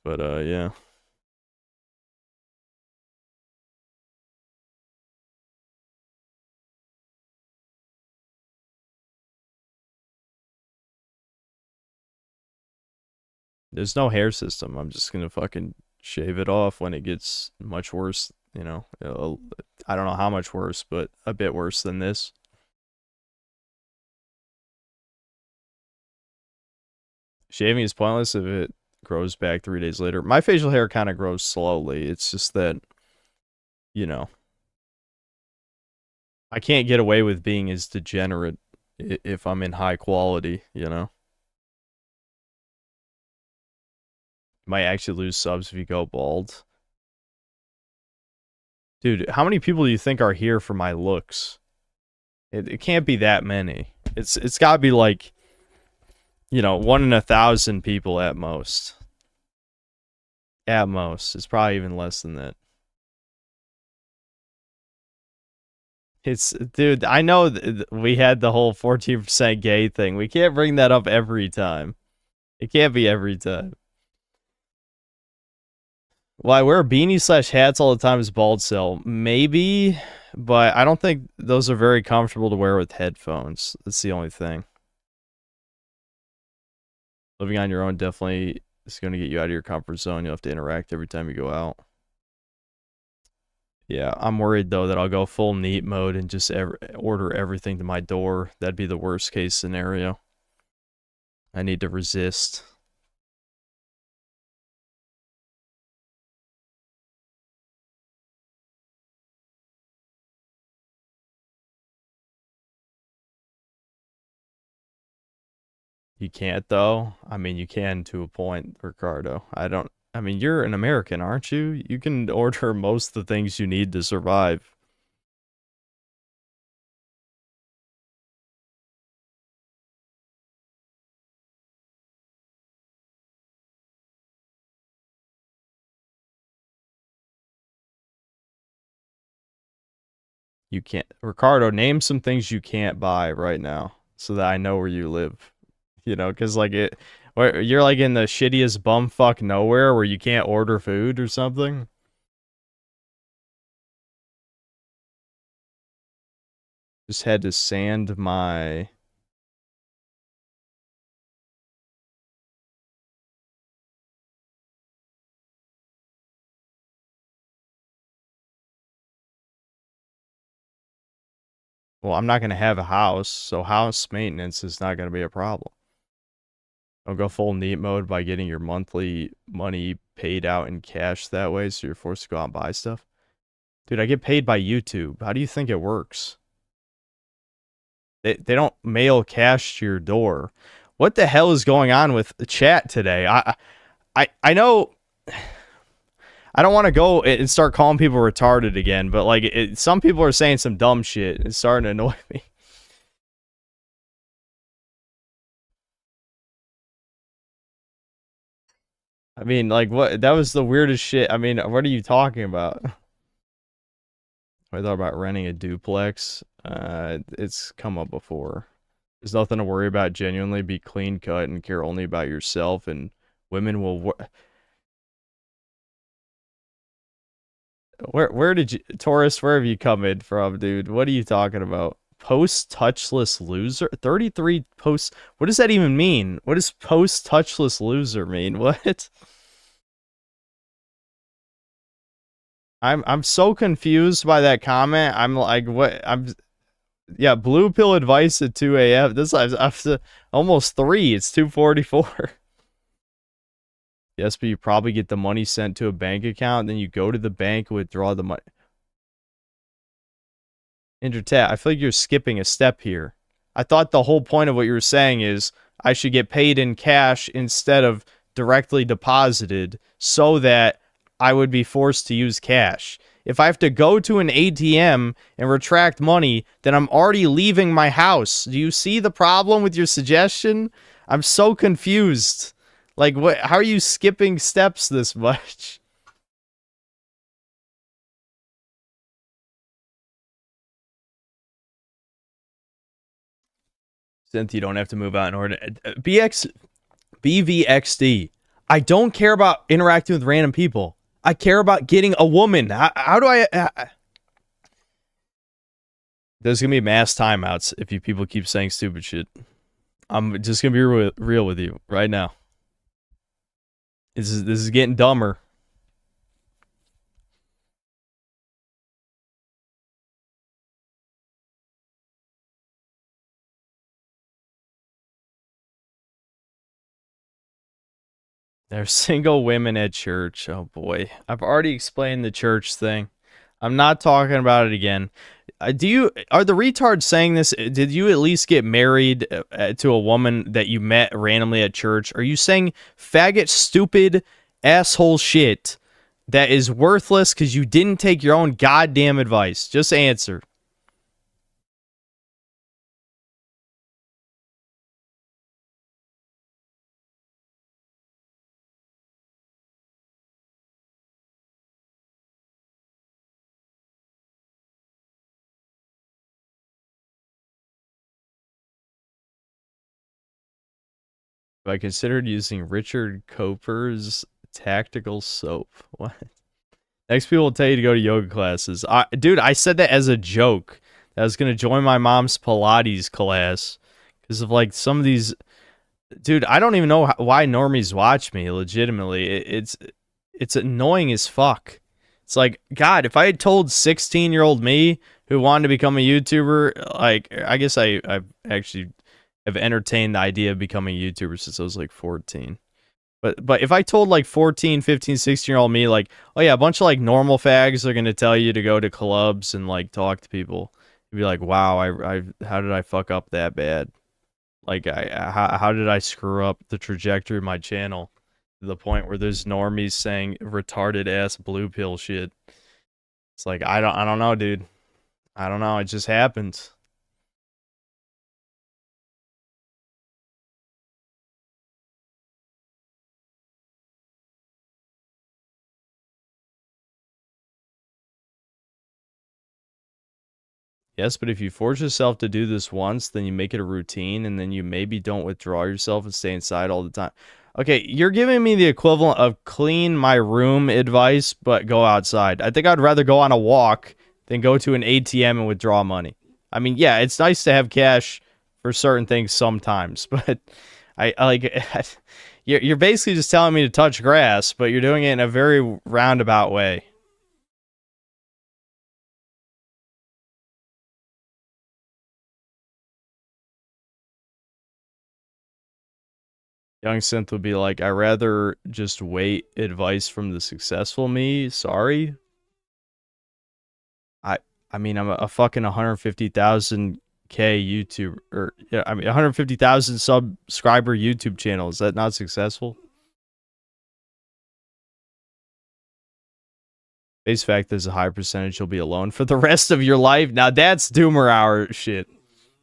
But, yeah. There's no hair system. I'm just gonna fucking shave it off when it gets much worse, you know. I don't know how much worse, but a bit worse than this. Shaving is pointless if it grows back 3 days later. My facial hair kind of grows slowly. It's just that, you know, I can't get away with being as degenerate if I'm in high quality, you know. You might actually lose subs if you go bald. Dude, how many people do you think are here for my looks? It can't be that many. It's got to be like, you know, 1 in 1,000 people at most. At most. It's probably even less than that. Dude, I know we had the whole 14% gay thing. We can't bring that up every time. It can't be every time. Well, I wear beanies / hats all the time as bald cell. Maybe, but I don't think those are very comfortable to wear with headphones. That's the only thing. Living on your own definitely is going to get you out of your comfort zone. You'll have to interact every time you go out. Yeah, I'm worried, though, that I'll go full neat mode and just order everything to my door. That'd be the worst case scenario. I need to resist. You can't, though. I mean, you can to a point, Ricardo. I mean, you're an American, aren't you? You can order most of the things you need to survive. You can't. Ricardo, name some things you can't buy right now so that I know where you live. You know, because like you're like in the shittiest bumfuck nowhere where you can't order food or something. Just had to sand my... Well, I'm not going to have a house, so house maintenance is not going to be a problem. Don't go full neat mode by getting your monthly money paid out in cash that way, so you're forced to go out and buy stuff. Dude, I get paid by YouTube. How do you think it works? They don't mail cash to your door. What the hell is going on with the chat today? I know... I don't want to go and start calling people retarded again, but like some people are saying some dumb shit. It's starting to annoy me. I mean, like, what? That was the weirdest shit. I mean, what are you talking about? I thought about renting a duplex. It's come up before. There's nothing to worry about. Genuinely be clean cut and care only about yourself, and women will... Where did you... Taurus, where have you come in from, dude? What are you talking about? Post-touchless loser? 33 post... What does that even mean? What does post-touchless loser mean? What? I'm so confused by that comment. I'm like, what? Yeah, blue pill advice at 2 a.m. This after almost 3. It's 2:44. Yes, but you probably get the money sent to a bank account, then you go to the bank, withdraw the money. Intertat, I feel like you're skipping a step here. I thought the whole point of what you were saying is I should get paid in cash instead of directly deposited so that I would be forced to use cash. If I have to go to an ATM and retract money, then I'm already leaving my house. Do you see the problem with your suggestion? I'm so confused. Like, what? How are you skipping steps this much? Synth, you don't have to move out in order. BVXD. I don't care about interacting with random people. I care about getting a woman. How do I... There's going to be mass timeouts if you people keep saying stupid shit. I'm just going to be real with you right now. This is getting dumber. There's single women at church. Oh boy. I've already explained the church thing. I'm not talking about it again. Are the retards saying this? Did you at least get married to a woman that you met randomly at church? Are you saying faggot, stupid, asshole shit that is worthless because you didn't take your own goddamn advice? Just answer. I considered using Richard Coper's tactical soap. What? Next people will tell you to go to yoga classes. Dude, I said that as a joke. That I was going to join my mom's Pilates class because of like some of these. Dude, I don't even know why normies watch me. Legitimately, it's annoying as fuck. It's like, God, if I had told 16-year-old me who wanted to become a YouTuber, like, I guess I actually have entertained the idea of becoming a YouTuber since I was like 14. But if I told like 14, 15, 16-year-old me, like, oh yeah, a bunch of like normal fags are going to tell you to go to clubs and like talk to people, you'd be like, wow, how did I fuck up that bad? Like, how did I screw up the trajectory of my channel to the point where there's normies saying retarded ass blue pill shit? It's like, I don't know, dude. I don't know. It just happens. Yes, but if you force yourself to do this once, then you make it a routine, and then you maybe don't withdraw yourself and stay inside all the time. Okay, you're giving me the equivalent of clean my room advice, but go outside. I think I'd rather go on a walk than go to an ATM and withdraw money. I mean, yeah, it's nice to have cash for certain things sometimes, but I like you're basically just telling me to touch grass, but you're doing it in a very roundabout way. Young Synth would be like, I rather just wait advice from the successful me. Sorry. I mean, I'm a fucking 150,000K YouTube, or yeah, I mean 150,000 subscriber YouTube channel. Is that not successful? Face fact, there's a high percentage you'll be alone for the rest of your life. Now that's Doomer Hour shit.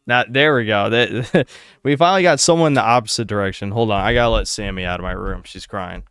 Now there we go. That we finally got someone in the opposite direction. Hold on, I gotta let Sammy out of my room. She's crying.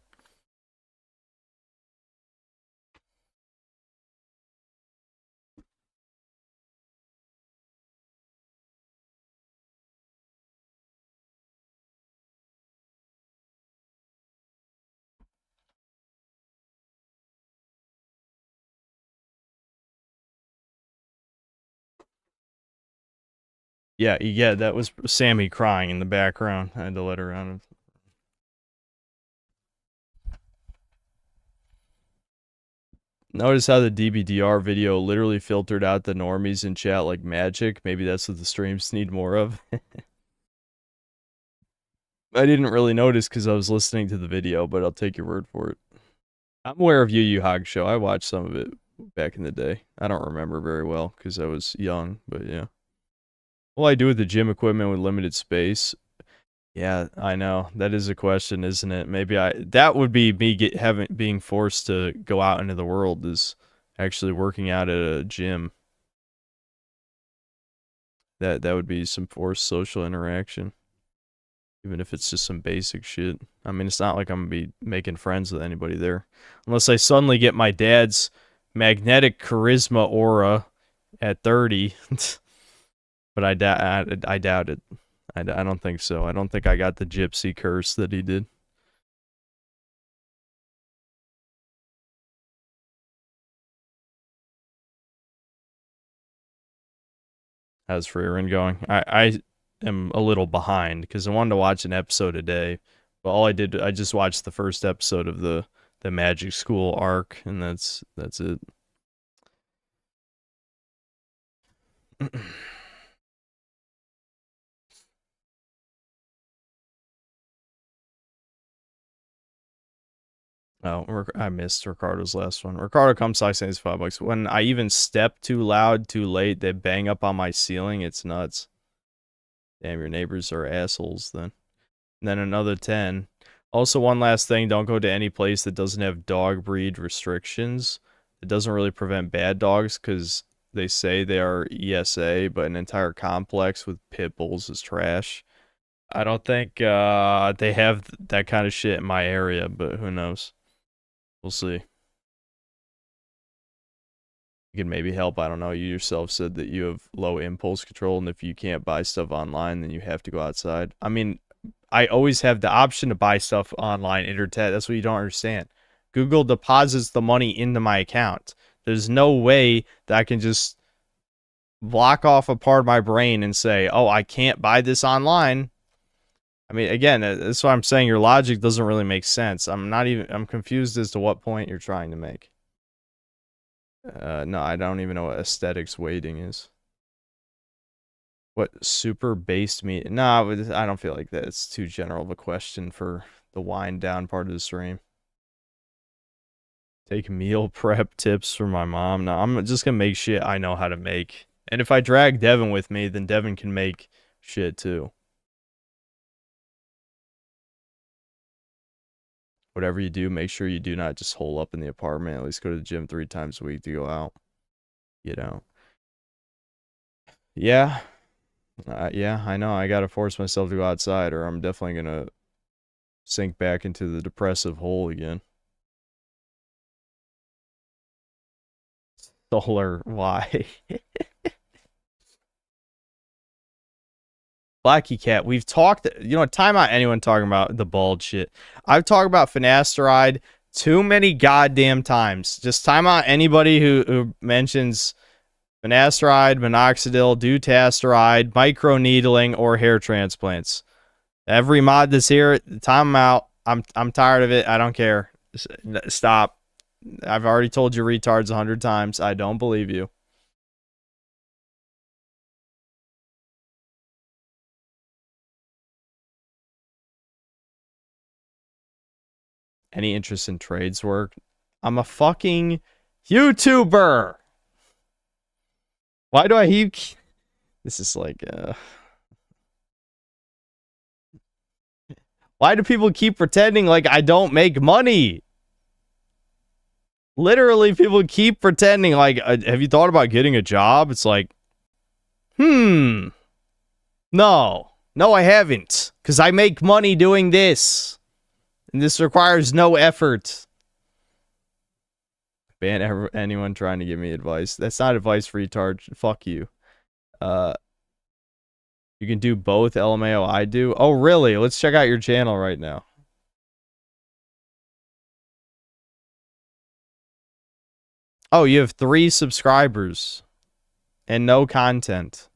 Yeah, that was Sammy crying in the background. I had to let her out. Notice how the DBDR video literally filtered out the normies in chat like magic. Maybe that's what the streams need more of. I didn't really notice because I was listening to the video, but I'll take your word for it. I'm aware of Yu Yu Hog Show. I watched some of it back in the day. I don't remember very well because I was young, but yeah. What will I do with the gym equipment with limited space? Yeah, I know. That is a question, isn't it? Maybe that would be me being forced to go out into the world, is actually working out at a gym. That would be some forced social interaction. Even if it's just some basic shit. I mean, it's not like I'm going to be making friends with anybody there. Unless I suddenly get my dad's magnetic charisma aura at 30. But I doubt it. I don't think so. I don't think I got the gypsy curse that he did. How's Freerin going? I am a little behind because I wanted to watch an episode a day. But all I just watched the first episode of the Magic School arc, and that's it. Oh, I missed Ricardo's last one. Ricardo comes I saying it's $5. When I even step too loud, too late, they bang up on my ceiling. It's nuts. Damn, your neighbors are assholes then. And then another 10. Also, one last thing, don't go to any place that doesn't have dog breed restrictions. It doesn't really prevent bad dogs because they say they are ESA, but an entire complex with pit bulls is trash. I don't think they have that kind of shit in my area, but who knows? We'll see. You can maybe help. I don't know. You yourself said that you have low impulse control, and if you can't buy stuff online, then you have to go outside. I mean, I always have the option to buy stuff online, internet. That's what you don't understand. Google deposits the money into my account. There's no way that I can just block off a part of my brain and say, oh, I can't buy this online. I mean, again, that's why I'm saying your logic doesn't really make sense. I'm confused as to what point you're trying to make. No, I don't even know what aesthetics weighting is. What super based me? No, I don't feel like that. It's too general of a question for the wind down part of the stream. Take meal prep tips from my mom. No, I'm just gonna make shit I know how to make. And if I drag Devin with me, then Devin can make shit too. Whatever you do, make sure you do not just hole up in the apartment. At least go to the gym 3 times a week to go out. You know. Yeah. Yeah, I know. I gotta force myself to go outside, or I'm definitely gonna sink back into the depressive hole again. Solar, why? Blacky Cat, we've talked, you know, time out anyone talking about the bald shit. I've talked about finasteride too many goddamn times. Just time out anybody who mentions finasteride, minoxidil, dutasteride, microneedling, or hair transplants. Every mod that's here, time out. I'm tired of it. I don't care. Stop. I've already told you retards 100 times. I don't believe you. Any interest in trades work? I'm a fucking YouTuber. Why do I keep... This is like, why do people keep pretending like I don't make money? Literally, people keep pretending like, have you thought about getting a job? It's like, no. No, I haven't. Because I make money doing this. And this requires no effort. Ban anyone trying to give me advice. That's not advice, retard. Fuck you. You can do both LMAO I do. Oh, really? Let's check out your channel right now. Oh, you have 3 subscribers. And no content.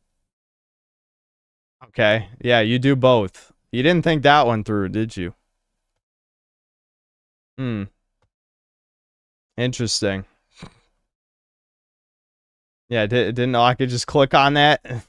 Okay. Yeah, you do both. You didn't think that one through, did you? Interesting. Yeah, didn't know I could just click on that.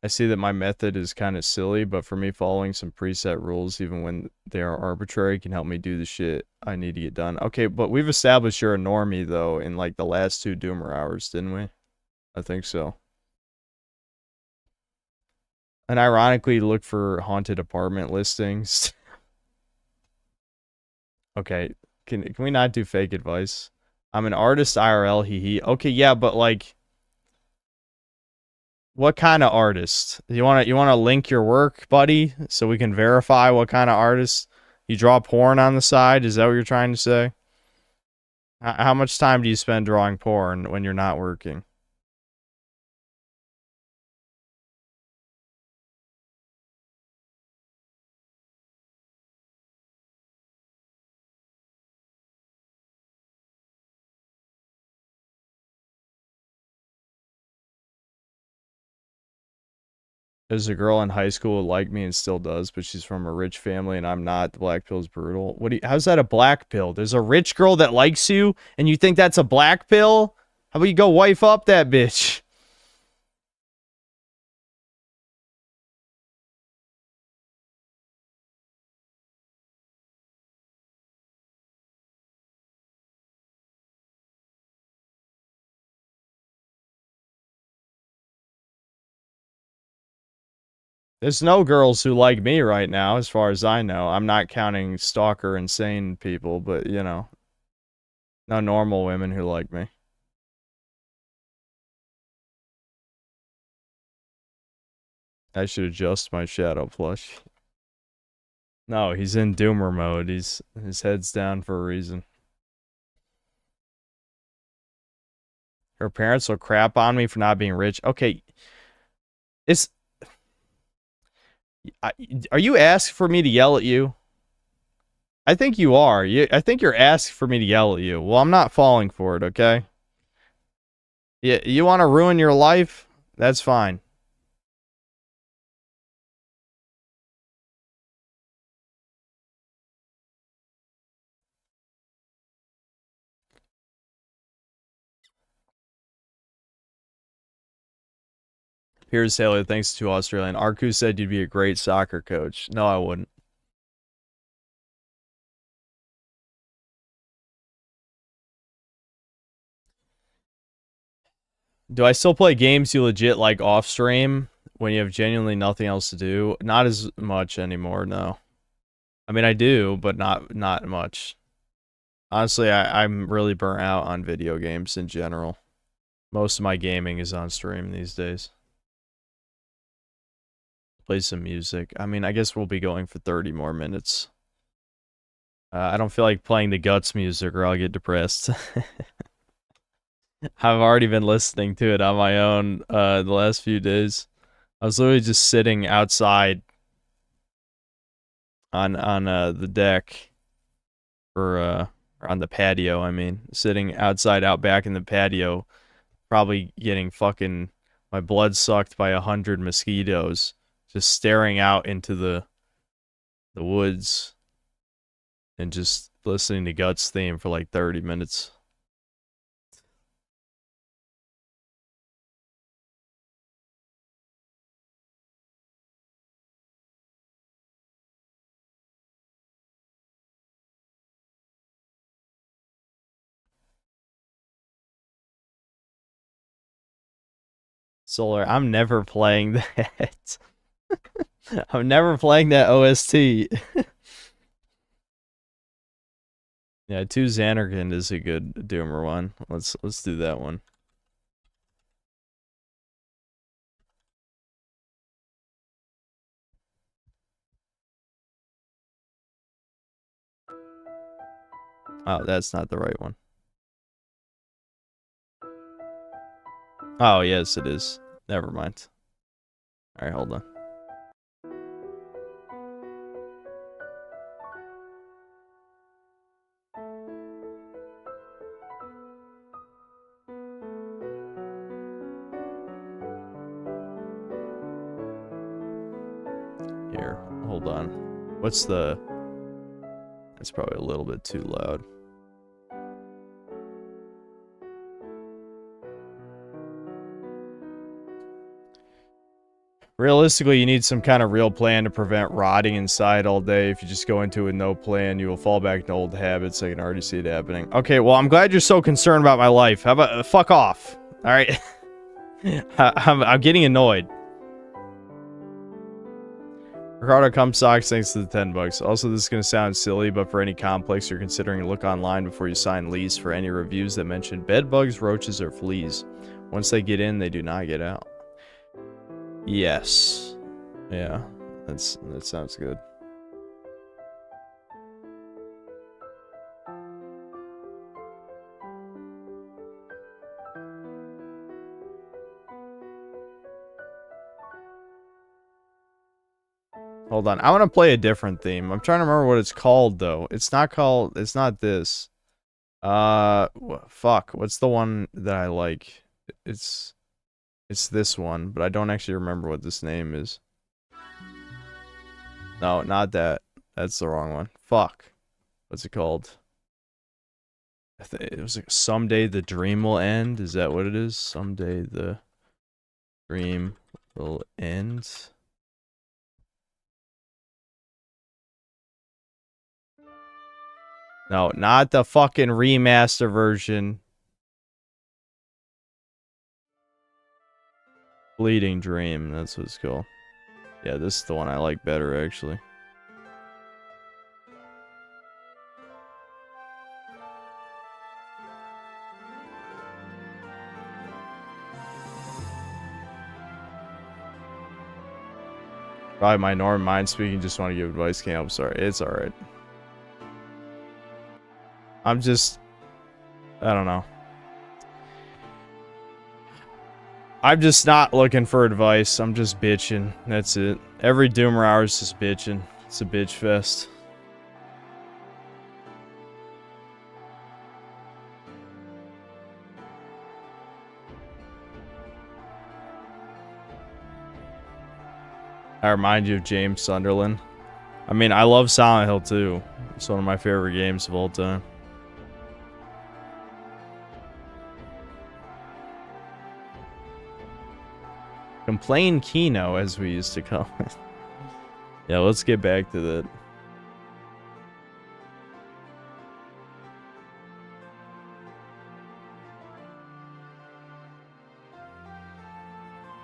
I see that my method is kind of silly, but for me, following some preset rules, even when they are arbitrary, can help me do the shit I need to get done. Okay, but we've established you're a normie, though, in, like, the last 2 Doomer hours, didn't we? I think so. And ironically, look for haunted apartment listings. Okay, can we not do fake advice? I'm an artist IRL, hee hee. Okay, yeah, but, like... What kind of artist? You want to link your work, buddy, so we can verify what kind of artist? You draw porn on the side? Is that what you're trying to say? How much time do you spend drawing porn when you're not working? There's a girl in high school who liked me and still does, but she's from a rich family and I'm not. The black pill's brutal. How's that a black pill? There's a rich girl that likes you and you think that's a black pill? How about you go wife up that bitch? There's no girls who like me right now, as far as I know. I'm not counting stalker insane people, but, you know. No normal women who like me. I should adjust my shadow plush. No, he's in doomer mode. His head's down for a reason. Her parents will crap on me for not being rich. Okay. Are you asking for me to yell at you? I think you are. I think you're asking for me to yell at you. Well, I'm not falling for it, okay? Yeah, you want to ruin your life? That's fine. Here's Taylor, thanks to Australian. Arku said you'd be a great soccer coach. No, I wouldn't. Do I still play games you legit like off stream when you have genuinely nothing else to do? Not as much anymore, no. I mean, I do, but not much. Honestly, I'm really burnt out on video games in general. Most of my gaming is on stream these days. Play some music. I mean, I guess we'll be going for 30 more minutes. I don't feel like playing the Guts music or I'll get depressed. I've already been listening to it on my own the last few days. I was literally just sitting outside on the deck or on the patio, I mean, sitting outside out back in the patio, probably getting fucking my blood sucked by 100 mosquitoes, just staring out into the woods and just listening to Guts theme for like 30 minutes. Solar, I'm never playing that. I'm never playing that OST. Yeah, 2 Xanarkand is a good Doomer one. Let's do that one. Oh, that's not the right one. Oh, yes, it is. Never mind. Alright, hold on. Here, hold on. What's the... That's probably a little bit too loud. Realistically, you need some kind of real plan to prevent rotting inside all day. If you just go into it with no plan, you will fall back to old habits. I can already see it happening. Okay, well, I'm glad you're so concerned about my life. How about fuck off? All right, I'm getting annoyed. Ricardo Cum Socks, thanks to the $10. Also, this is going to sound silly, but for any complex you're considering, look online before you sign lease for any reviews that mention bed bugs, roaches, or fleas. Once they get in, they do not get out. Yes. Yeah, that sounds good. Hold on. I want to play a different theme. I'm trying to remember what it's called, though. It's not this. Fuck. What's the one that I like? It's this one, but I don't actually remember what this name is. No, not that. That's the wrong one. Fuck. What's it called? I think it was like Someday the Dream Will End. Is that what it is? Someday the Dream Will End. No, not the fucking remaster version. Bleeding Dream, that's what it's called. Yeah, this is the one I like better, actually. Probably my normal mind speaking, just want to give advice, can't help, sorry. It's alright. I'm just... I don't know. I'm just not looking for advice. I'm just bitching. That's it. Every Doomer hour is just bitching. It's a bitch fest. I remind you of James Sunderland. I mean, I love Silent Hill 2. It's one of my favorite games of all time. Complain Kino, as we used to call it. Yeah, let's get back to that.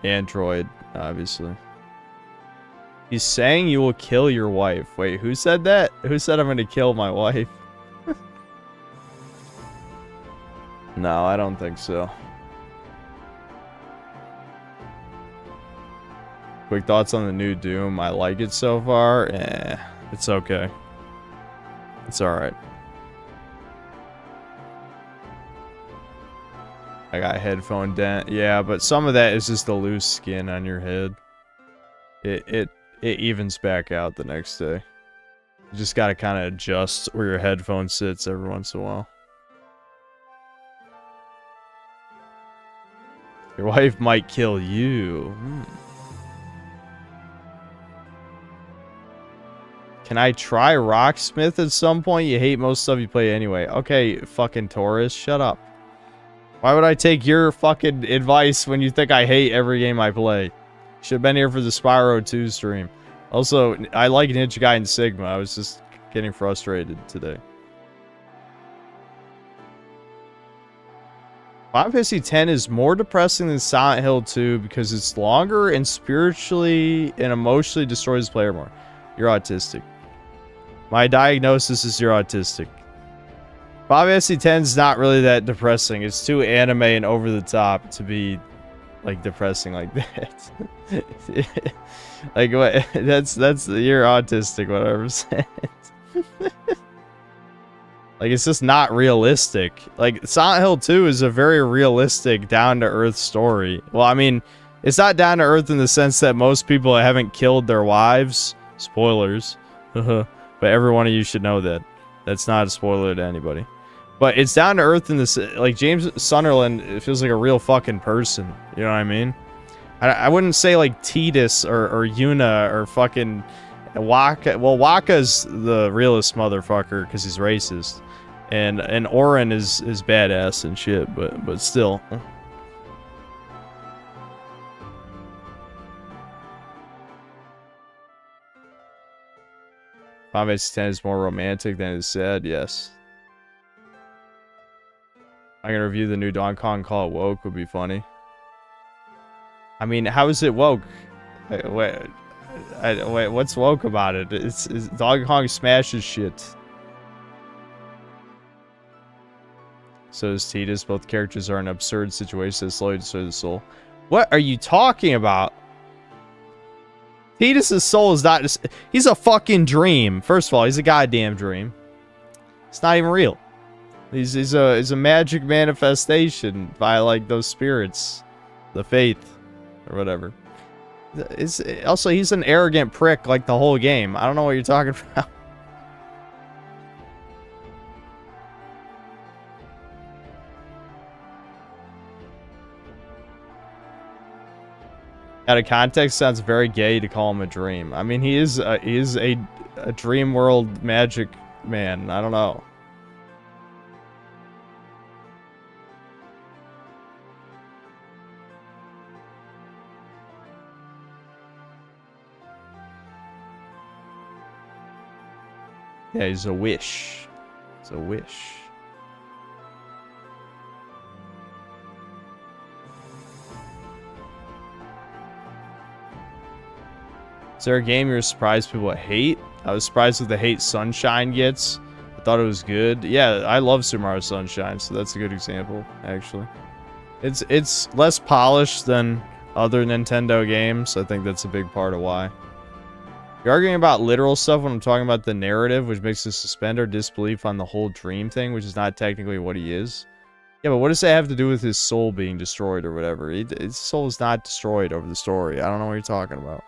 Android, obviously. He's saying you will kill your wife. Wait, who said that? Who said I'm gonna kill my wife? No, I don't think so. Quick thoughts on the new Doom. I like it so far. It's okay. It's alright. I got a headphone dent. Yeah, but some of that is just the loose skin on your head. It evens back out the next day. You just gotta kind of adjust where your headphone sits every once in a while. Your wife might kill you. Can I try Rocksmith at some point? You hate most stuff you play anyway. Okay, fucking Taurus, shut up. Why would I take your fucking advice when you think I hate every game I play? Should have been here for the Spyro 2 stream. Also, I like Ninja Gaiden Sigma. I was just getting frustrated today. Final Fantasy X is more depressing than Silent Hill 2 because it's longer and spiritually and emotionally destroys the player more. You're autistic. My diagnosis is you're autistic. Final Fantasy X is not really that depressing. It's too anime and over the top to be like depressing like that. Like what? That's you're autistic. Whatever I'm saying. Like it's just not realistic. Like Silent Hill 2 is a very realistic, down to earth story. Well, I mean, it's not down to earth in the sense that most people haven't killed their wives. Spoilers. But every one of you should know that. That's not a spoiler to anybody. But it's down to earth in this, like James Sunderland, it feels like a real fucking person. You know what I mean? I wouldn't say like Tidus or Yuna or fucking Waka. Well, Waka's the realest motherfucker because he's racist. And Orin is badass and shit, but still. Final Fantasy X is more romantic than it's sad, yes. I'm gonna review the new Donkey Kong Call It Woke, would be funny. I mean, how is it woke? Wait, what's woke about it? It's Donkey Kong smashes shit. So is Tidus. Both characters are in absurd situations that slowly destroy the soul. What are you talking about? Tidus' soul is not just... He's a fucking dream. First of all, he's a goddamn dream. It's not even real. He's a magic manifestation by, like, those spirits. The faith. Or whatever. Also, he's an arrogant prick, like, the whole game. I don't know what you're talking about. Out of context, sounds very gay to call him a dream. I mean, he is a dream world magic man. I don't know. Yeah, he's a wish. It's a wish. Is there a game you're surprised people hate? I was surprised with the hate Sunshine gets. I thought it was good. Yeah, I love Super Mario Sunshine, so that's a good example, actually. It's less polished than other Nintendo games. I think that's a big part of why. You're arguing about literal stuff when I'm talking about the narrative, which makes us suspend our disbelief on the whole dream thing, which is not technically what he is. Yeah, but what does that have to do with his soul being destroyed or whatever? His soul is not destroyed over the story. I don't know what you're talking about.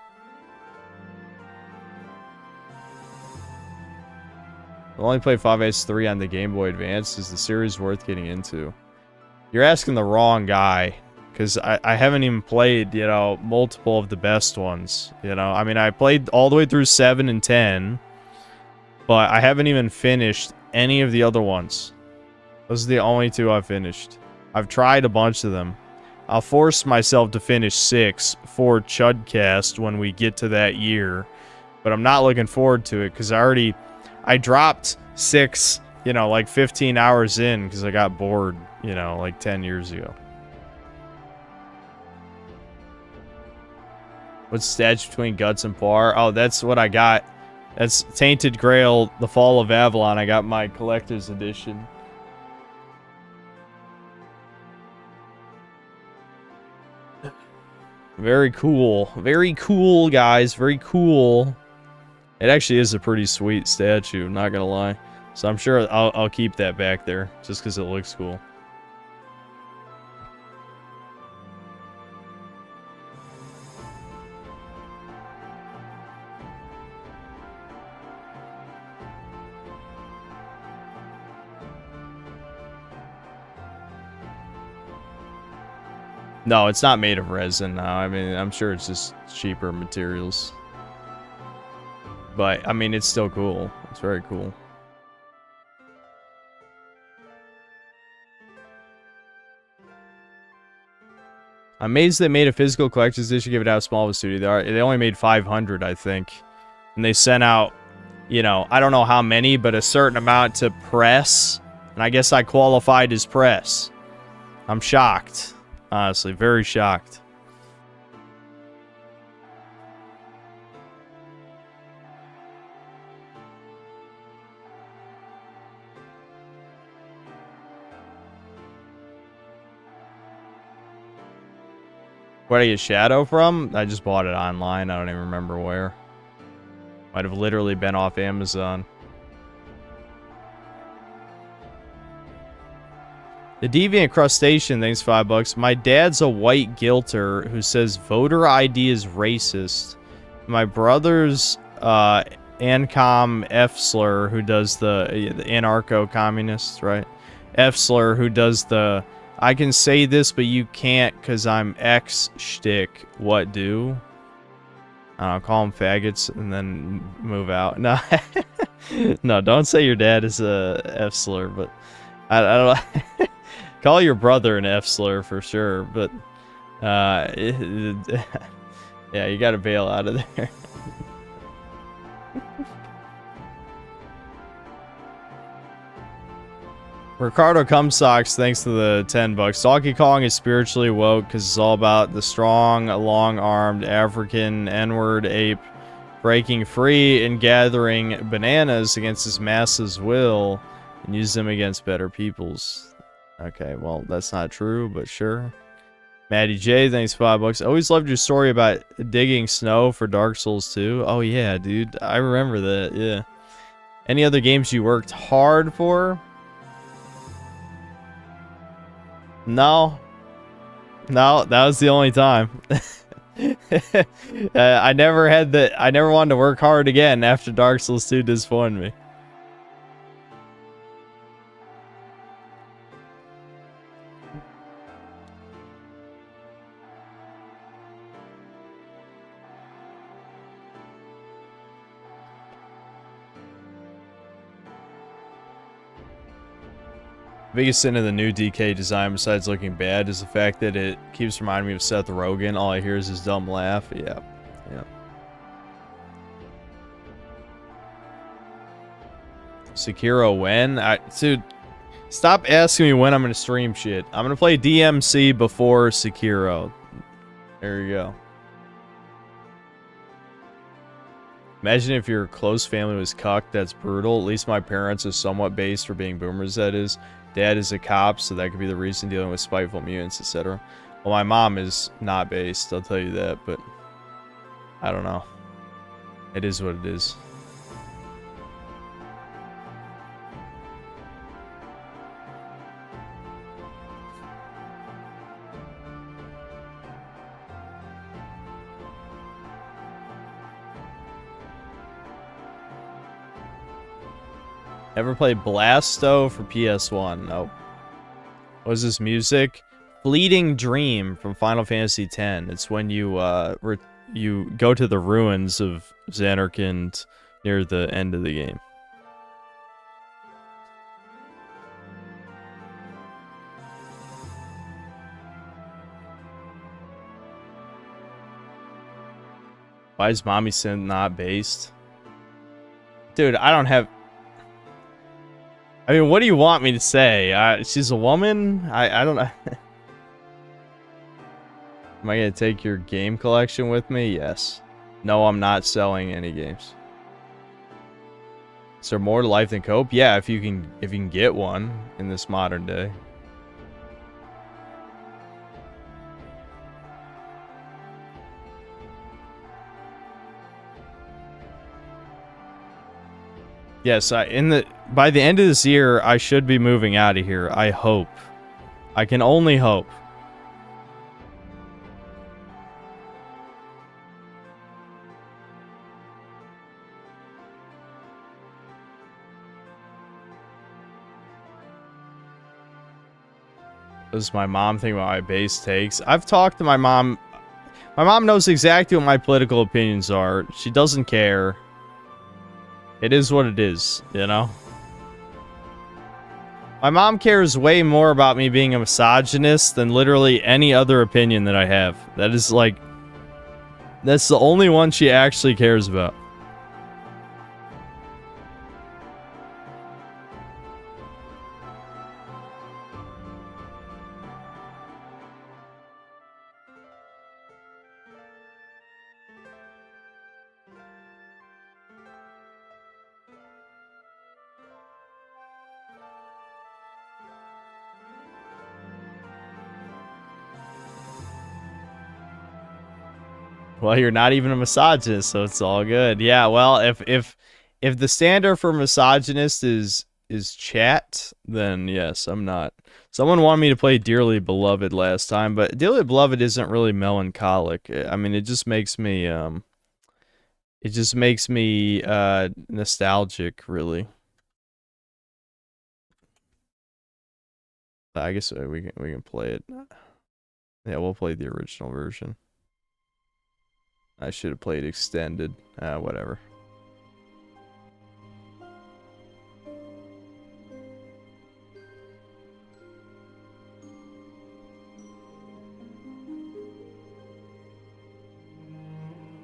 I'll only play 5S3 on the Game Boy Advance. Is the series worth getting into? You're asking the wrong guy. Because I haven't even played, you know, multiple of the best ones. You know, I mean, I played all the way through 7 and 10. But I haven't even finished any of the other ones. Those are the only two I've finished. I've tried a bunch of them. I'll force myself to finish 6 for Chudcast when we get to that year. But I'm not looking forward to it because I dropped 6, you know, like 15 hours in because I got bored, you know, like 10 years ago. What's the statue between Guts and Poir? Oh, that's what I got. That's Tainted Grail, The Fall of Avalon. I got my collector's edition. Very cool. Very cool, guys. Very cool. It actually is a pretty sweet statue, not gonna lie. So I'm sure I'll keep that back there, just because it looks cool. No, it's not made of resin now. I mean, I'm sure it's just cheaper materials. But, I mean, it's still cool. It's very cool. I'm amazed they made a physical collector's edition, give it out small of a studio. They only made 500, I think. And they sent out, you know, I don't know how many, but a certain amount to press. And I guess I qualified as press. I'm shocked. Honestly, very shocked. Where did I get Shadow from? I just bought it online. I don't even remember where. Might have literally been off Amazon. The Deviant Crustacean, thanks $5. My dad's a white guilter who says voter ID is racist. My brother's Ancom F-slur, who does the anarcho-communist, right? F-slur, who does the I can say this, but you can't because I'm X shtick. What do? I don't know, call them faggots and then move out. No, no, don't say your dad is a F-slur, but I don't know. Call your brother an F-slur for sure, but yeah, you gotta bail out of there. Ricardo Cumsocks, thanks to the $10. Donkey Kong is spiritually woke because it's all about the strong, long-armed African N-word ape breaking free and gathering bananas against his master's will and use them against better peoples. Okay, well, that's not true, but sure. Maddie J, thanks $5. Always loved your story about digging snow for Dark Souls 2. Oh yeah, dude, I remember that, yeah. Any other games you worked hard for? No, that was the only time. I never wanted to work hard again after Dark Souls 2 disappointed me. Biggest sin of the new DK design, besides looking bad, is the fact that it keeps reminding me of Seth Rogen. All I hear is his dumb laugh. Yeah. Sekiro when? Dude, stop asking me when I'm gonna stream shit. I'm gonna play DMC before Sekiro. There you go. Imagine if your close family was cucked. That's brutal. At least my parents are somewhat based for being boomers, that is. Dad is a cop, so that could be the reason, dealing with spiteful mutants, etc. Well, my mom is not based, I'll tell you that, but I don't know. It is what it is. Ever played Blasto for PS1? Nope. What is this music? Fleeting Dream from Final Fantasy X. It's when you you go to the ruins of Xanarkand near the end of the game. Why is Mommy Synth not based? Dude, I don't have... I mean, what do you want me to say? She's a woman? I don't know. Am I gonna take your game collection with me? Yes. No, I'm not selling any games. Is there more to life than cope? Yeah, if you can get one in this modern day. Yes, by the end of this year, I should be moving out of here. I hope. I can only hope. Does my mom think about my base takes? I've talked to my mom. My mom knows exactly what my political opinions are. She doesn't care. It is what it is, you know? My mom cares way more about me being a misogynist than literally any other opinion that I have. That is like... That's the only one she actually cares about. Well, you're not even a misogynist, so it's all good. Yeah, well, if the standard for misogynist is chat, then yes, I'm not. Someone wanted me to play Dearly Beloved last time, but Dearly Beloved isn't really melancholic. I mean, it just makes me nostalgic, really. I guess we can play it. Yeah, we'll play the original version. I should have played extended. Whatever.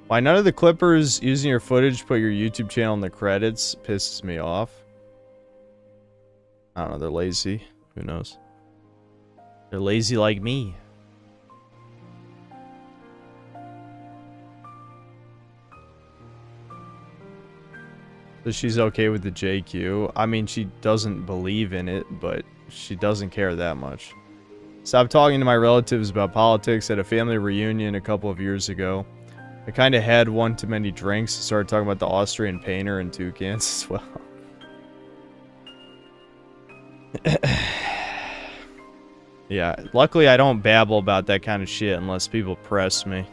Why none of the Clippers using your footage put your YouTube channel in the credits pisses me off. I don't know, they're lazy. Who knows? They're lazy like me. So she's okay with the JQ. I mean, she doesn't believe in it, but she doesn't care that much. Stopped talking to my relatives about politics at a family reunion a couple of years ago. I kind of had one too many drinks, started talking about the Austrian painter and toucans as well. Yeah, luckily I don't babble about that kind of shit unless people press me.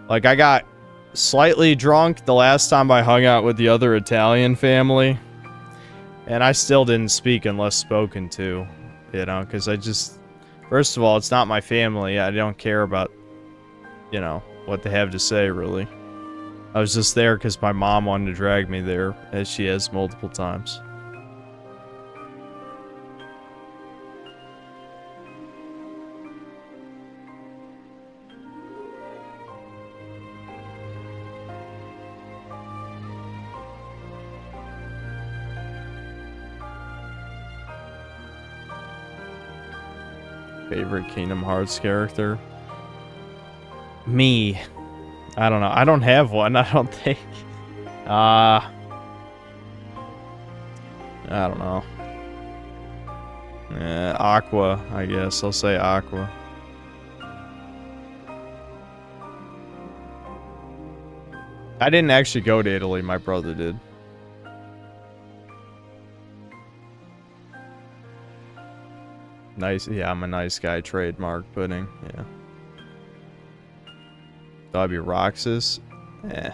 Like, I got slightly drunk the last time I hung out with the other Italian family, and I still didn't speak unless spoken to, you know, because I just, first of all, it's not my family. I don't care about, you know, what they have to say, really. I was just there because my mom wanted to drag me there, as she has multiple times. Favorite Kingdom Hearts character? Me. I don't know. I don't have one, I don't think. I don't know. Aqua, I guess. I'll say Aqua. I didn't actually go to Italy. My brother did. Nice. Yeah, I'm a nice guy. Trademark pudding. Yeah. That'd be Roxas. Eh.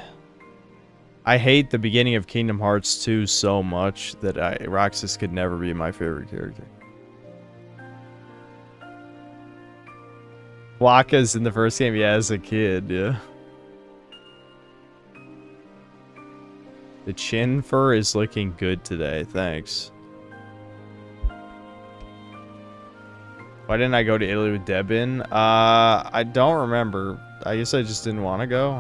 I hate the beginning of Kingdom Hearts 2 so much that Roxas could never be my favorite character. Waka's in the first game, yeah, as a kid, yeah. The chin fur is looking good today, thanks. Why didn't I go to Italy with Debin? I don't remember. I guess I just didn't want to go.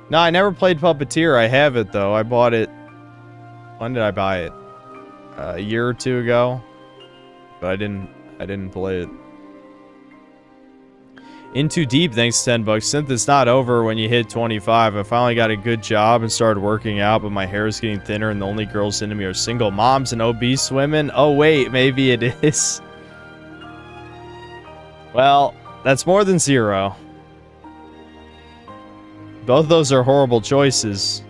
No, I never played Puppeteer. I have it, though. I bought it... When did I buy it? A year or two ago. But I didn't play it. In Too Deep, thanks to $10. Synth, it's not over when you hit 25. I finally got a good job and started working out, but my hair is getting thinner and the only girls into me are single moms and obese women. Oh, wait, maybe it is. Well, that's more than 0. Both of those are horrible choices.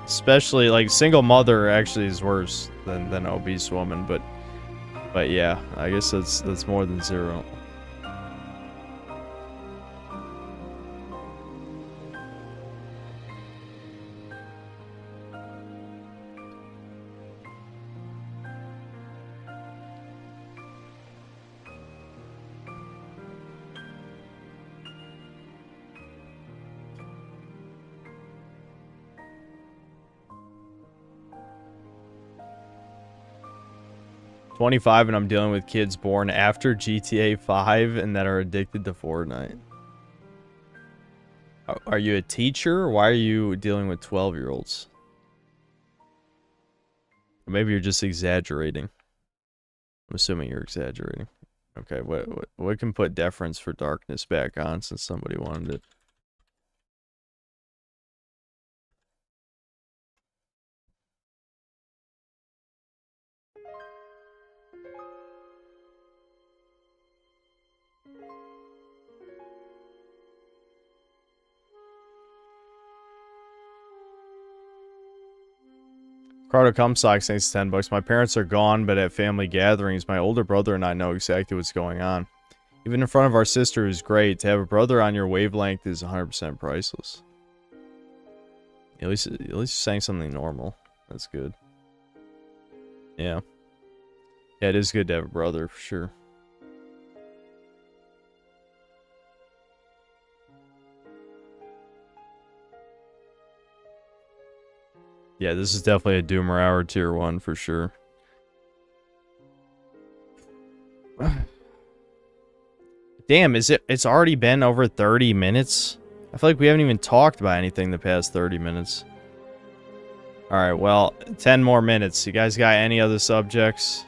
Especially, like, single mother actually is worse than obese woman, but yeah, I guess that's more than 0. $25 and I'm dealing with kids born after GTA 5 and that are addicted to Fortnite. Are you a teacher? Why are you dealing with 12-year-olds? Or maybe you're just exaggerating. I'm assuming you're exaggerating. Okay, what can put Deference for Darkness back on since somebody wanted it? Cardo Comstocks thanks to $10. My parents are gone, but at family gatherings, my older brother and I know exactly what's going on. Even in front of our sister, who's great, to have a brother on your wavelength is 100% priceless. At least you're saying something normal. That's good. Yeah. Yeah, it is good to have a brother, for sure. Yeah, this is definitely a Doomer Hour tier 1 for sure. Damn, it's already been over 30 minutes? I feel like we haven't even talked about anything the past 30 minutes. Alright, well, 10 more minutes. You guys got any other subjects?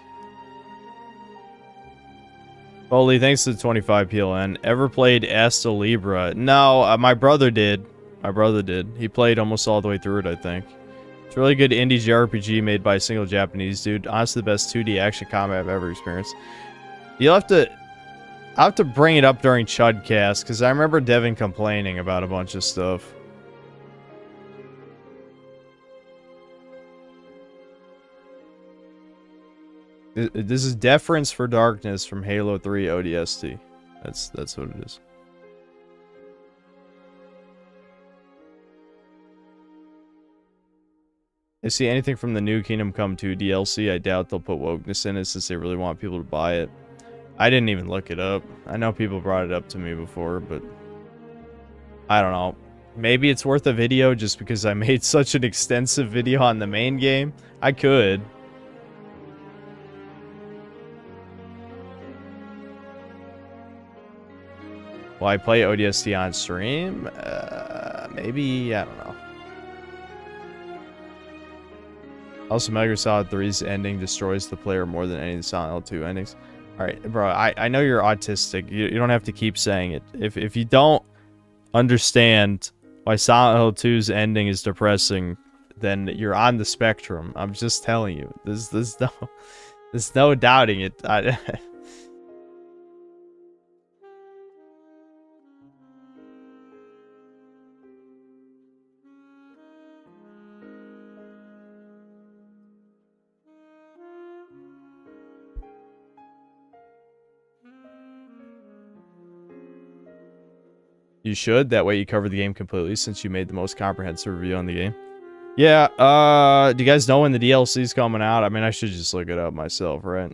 Foley, thanks to the 25 PLN. Ever played Asta Libra? No, my brother did. My brother did. He played almost all the way through it, I think. It's a really good indie JRPG made by a single Japanese dude. Honestly, the best 2D action combat I've ever experienced. I'll have to bring it up during Chudcast, because I remember Devin complaining about a bunch of stuff. This is Deference for Darkness from Halo 3 ODST. That's what it is. I see anything from the new Kingdom Come 2 DLC. I doubt they'll put wokeness in it since they really want people to buy it. I didn't even look it up. I know people brought it up to me before, but I don't know. Maybe it's worth a video just because I made such an extensive video on the main game. I could. Will I play ODST on stream? Maybe, I don't know. Also, Metal Gear Solid 3's ending destroys the player more than any of the Silent Hill 2 endings. Alright, bro, I know you're autistic. You don't have to keep saying it. If you don't understand why Silent Hill 2's ending is depressing, then you're on the spectrum. I'm just telling you. There's no doubting it. You should. That way you cover the game completely since you made the most comprehensive review on the game. Yeah, do you guys know when the DLC's coming out? I mean, I should just look it up myself, right?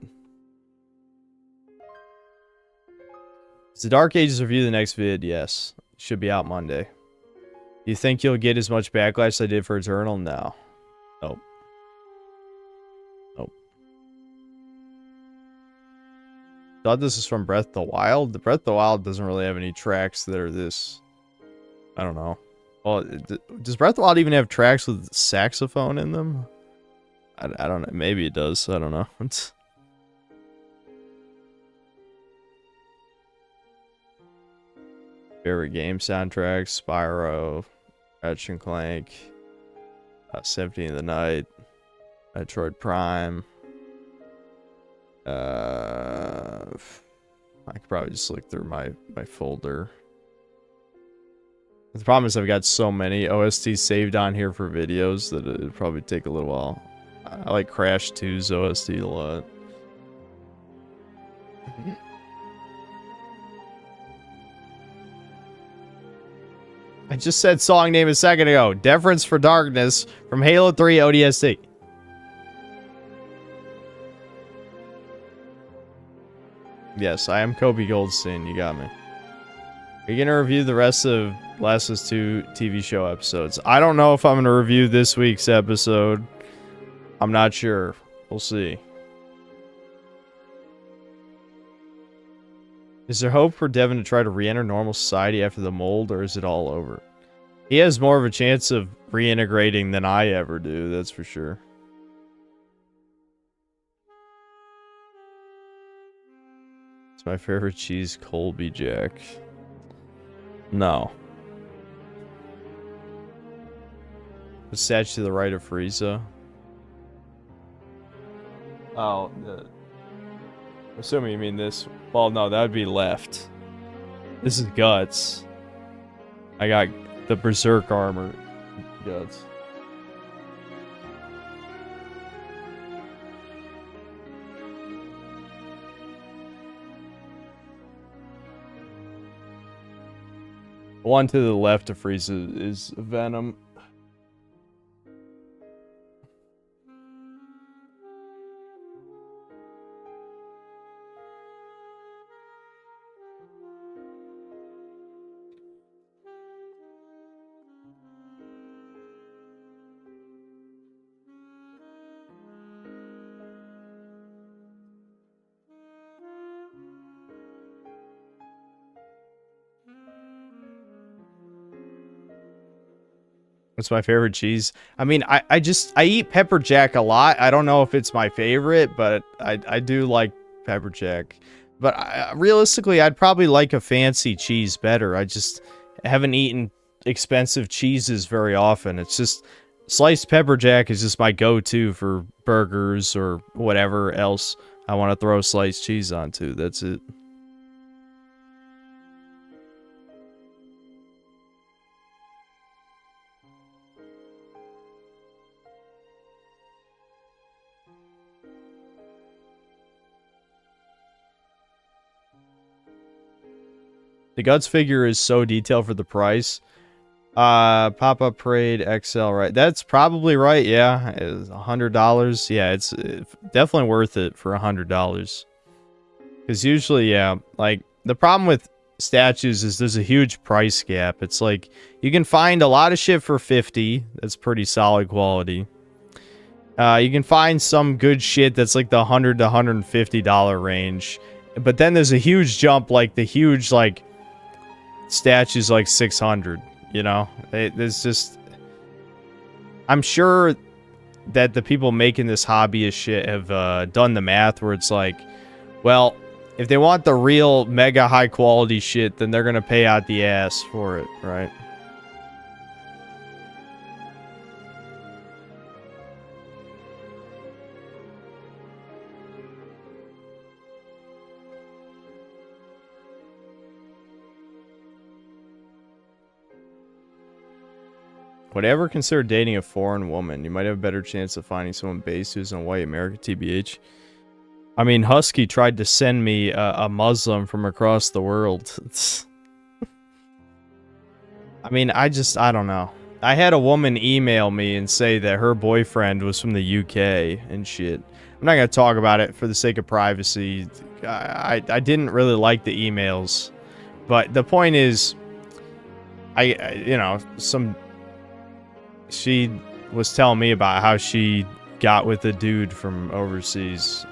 Is the Dark Ages review the next vid? Yes. Should be out Monday. Do you think you'll get as much backlash as I did for Eternal? No. Nope. Nope. Thought this is from Breath of the Wild. The Breath of the Wild doesn't really have any tracks that are this. I don't know. Well, does Breath of the Wild even have tracks with saxophone in them? I don't know. Maybe it does. I don't know. Favorite game soundtracks: Spyro, Ratchet and Clank, Symphony of the Night, Metroid Prime. I could probably just look through my folder. The problem is I've got so many OSTs saved on here for videos that it'd probably take a little while. I like Crash 2's OST a lot. I just said song name a second ago. Deference for Darkness from Halo 3 ODST. Yes, I am Kobe Goldstein. You got me. Are you going to review the rest of Last of Us 2 TV show episodes? I don't know if I'm going to review this week's episode. I'm not sure. We'll see. Is there hope for Devin to try to re-enter normal society after the mold, or is it all over? He has more of a chance of reintegrating than I ever do, that's for sure. It's my favorite cheese, Colby Jack. No. The statue to the right of Frieza. Oh, assuming you mean this. Well, no, that would be left. This is Guts. I got the Berserk armor. Guts. The one to the left of Frieza is Venom. What's my favorite cheese? I mean, I eat pepper jack a lot. I don't know if it's my favorite, but I do like pepper jack. But realistically, I'd probably like a fancy cheese better. I just haven't eaten expensive cheeses very often. It's just sliced pepper jack is just my go-to for burgers or whatever else I want to throw sliced cheese onto. That's it. The Guts figure is so detailed for the price. Pop-Up Parade XL, right? That's probably right, yeah. It's $100. Yeah, it's definitely worth it for $100. Because usually, yeah, like, the problem with statues is there's a huge price gap. It's like, you can find a lot of shit for $50. That's pretty solid quality. You can find some good shit that's like the $100 to $150 range. But then there's a huge jump, like, the huge, like, statues like 600, you know? There's just... I'm sure that the people making this hobbyist shit have done the math where it's like, well, if they want the real mega high quality shit, then they're gonna pay out the ass for it, right? Would I ever consider dating a foreign woman? You might have a better chance of finding someone based who's in white America, TBH. I mean, Husky tried to send me a Muslim from across the world. I mean, I don't know. I had a woman email me and say that her boyfriend was from the UK and shit. I'm not going to talk about it for the sake of privacy. I didn't really like the emails. But the point is, you know, she was telling me about how she got with a dude from overseas.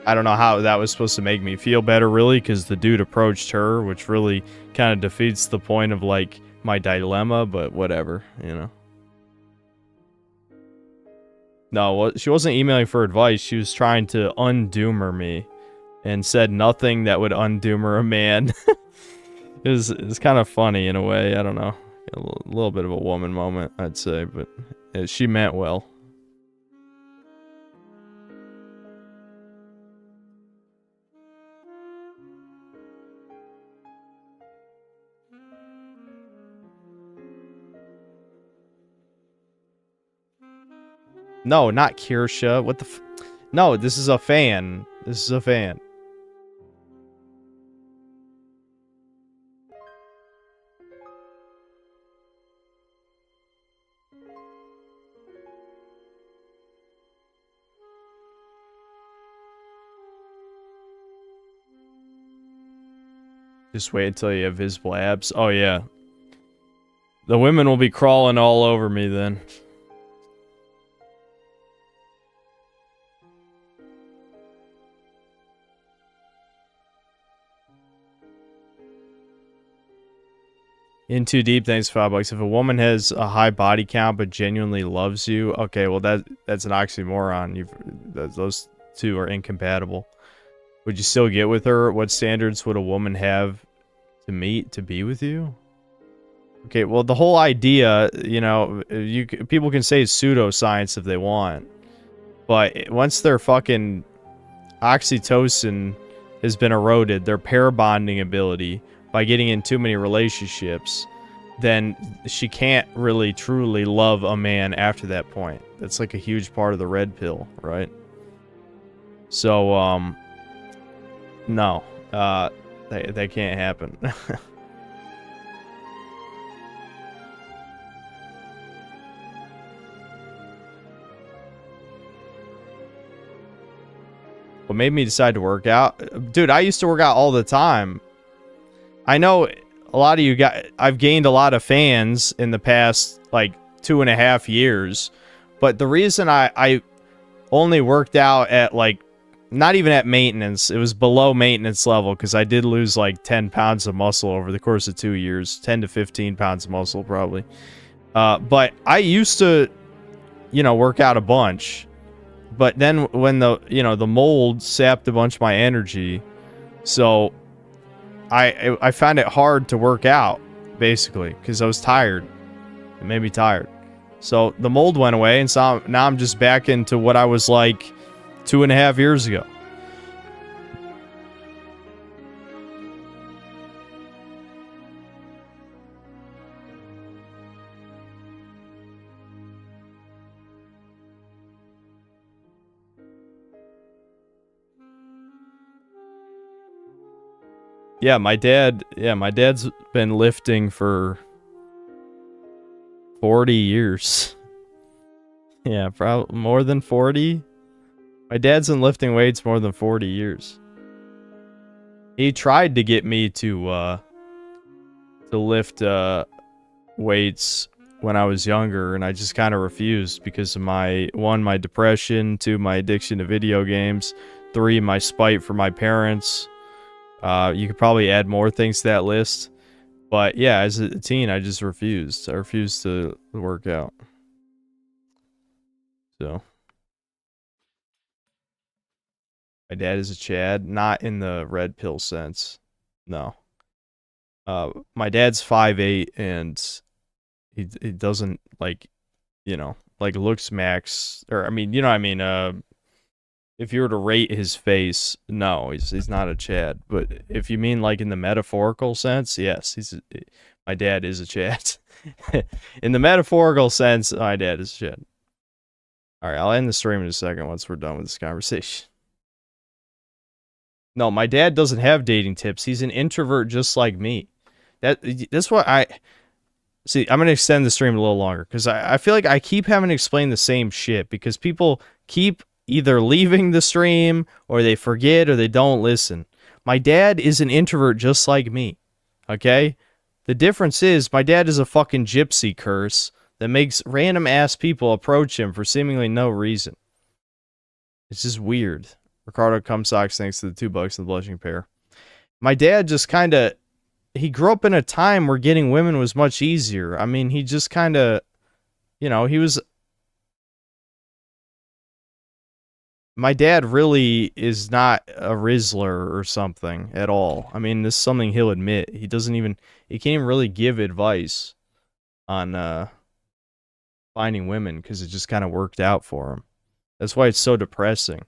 I don't know how that was supposed to make me feel better, really, because the dude approached her, which really kind of defeats the point of, like, my dilemma, but whatever, you know. No, she wasn't emailing for advice. She was trying to undoomer me and said nothing that would undoomer a man. It was kind of funny in a way. I don't know. A little bit of a woman moment, I'd say, but she meant well. No, not Kirsha. What the No, this is a fan. This is a fan. Just wait until you have his blabs. Oh, yeah. The women will be crawling all over me then. In Too Deep, thanks for $5. If a woman has a high body count but genuinely loves you, okay, well that's an oxymoron. Those two are incompatible. Would you still get with her? What standards would a woman have to meet to be with you? Okay, well the whole idea, you know, people can say it's pseudoscience if they want, but once their fucking oxytocin has been eroded, their pair bonding ability, by getting in too many relationships, then she can't really truly love a man after that point. That's like a huge part of the red pill, right? So, no, that can't happen. What made me decide to work out? Dude, I used to work out all the time. I know a lot of you I've gained a lot of fans in the past, like, 2.5 years. But the reason I only worked out at, like, not even at maintenance. It was below maintenance level because I did lose, like, 10 pounds of muscle over the course of 2 years. 10 to 15 pounds of muscle, probably. But I used to, you know, work out a bunch. But then when the mold sapped a bunch of my energy, so I found it hard to work out, basically, because I was tired. It made me tired. So the mold went away, and so now I'm just back into what I was like 2.5 years ago. Yeah, my dad's been lifting for 40 years. Yeah, probably more than 40. My dad's been lifting weights more than 40 years. He tried to get me to lift weights when I was younger, and I just kind of refused because of my depression, 2, my addiction to video games, 3, my spite for my parents. You could probably add more things to that list. But yeah, as a teen, I just refused. I refused to work out. So. My dad is a Chad, not in the red pill sense. No. My dad's 5'8", and he doesn't, like, you know, like looks max, or I mean, you know what I mean, if you were to rate his face, no, he's not a Chad. But if you mean like in the metaphorical sense, yes, my dad is a Chad. In the metaphorical sense, my dad is a Chad. Alright, I'll end the stream in a second once we're done with this conversation. No, my dad doesn't have dating tips. He's an introvert just like me. That's what I... See, I'm going to extend the stream a little longer, because I feel like I keep having to explain the same shit, because people keep either leaving the stream, or they forget, or they don't listen. My dad is an introvert just like me, okay? The difference is, my dad is a fucking gypsy curse that makes random-ass people approach him for seemingly no reason. It's just weird. Ricardo Cumsocks, thanks to the $2 and the blushing pair. My dad just kind of... He grew up in a time where getting women was much easier. I mean, he just kind of... You know, he was... My dad really is not a Rizzler or something at all. I mean, this is something he'll admit. He doesn't even... He can't even really give advice on finding women, because it just kind of worked out for him. That's why it's so depressing.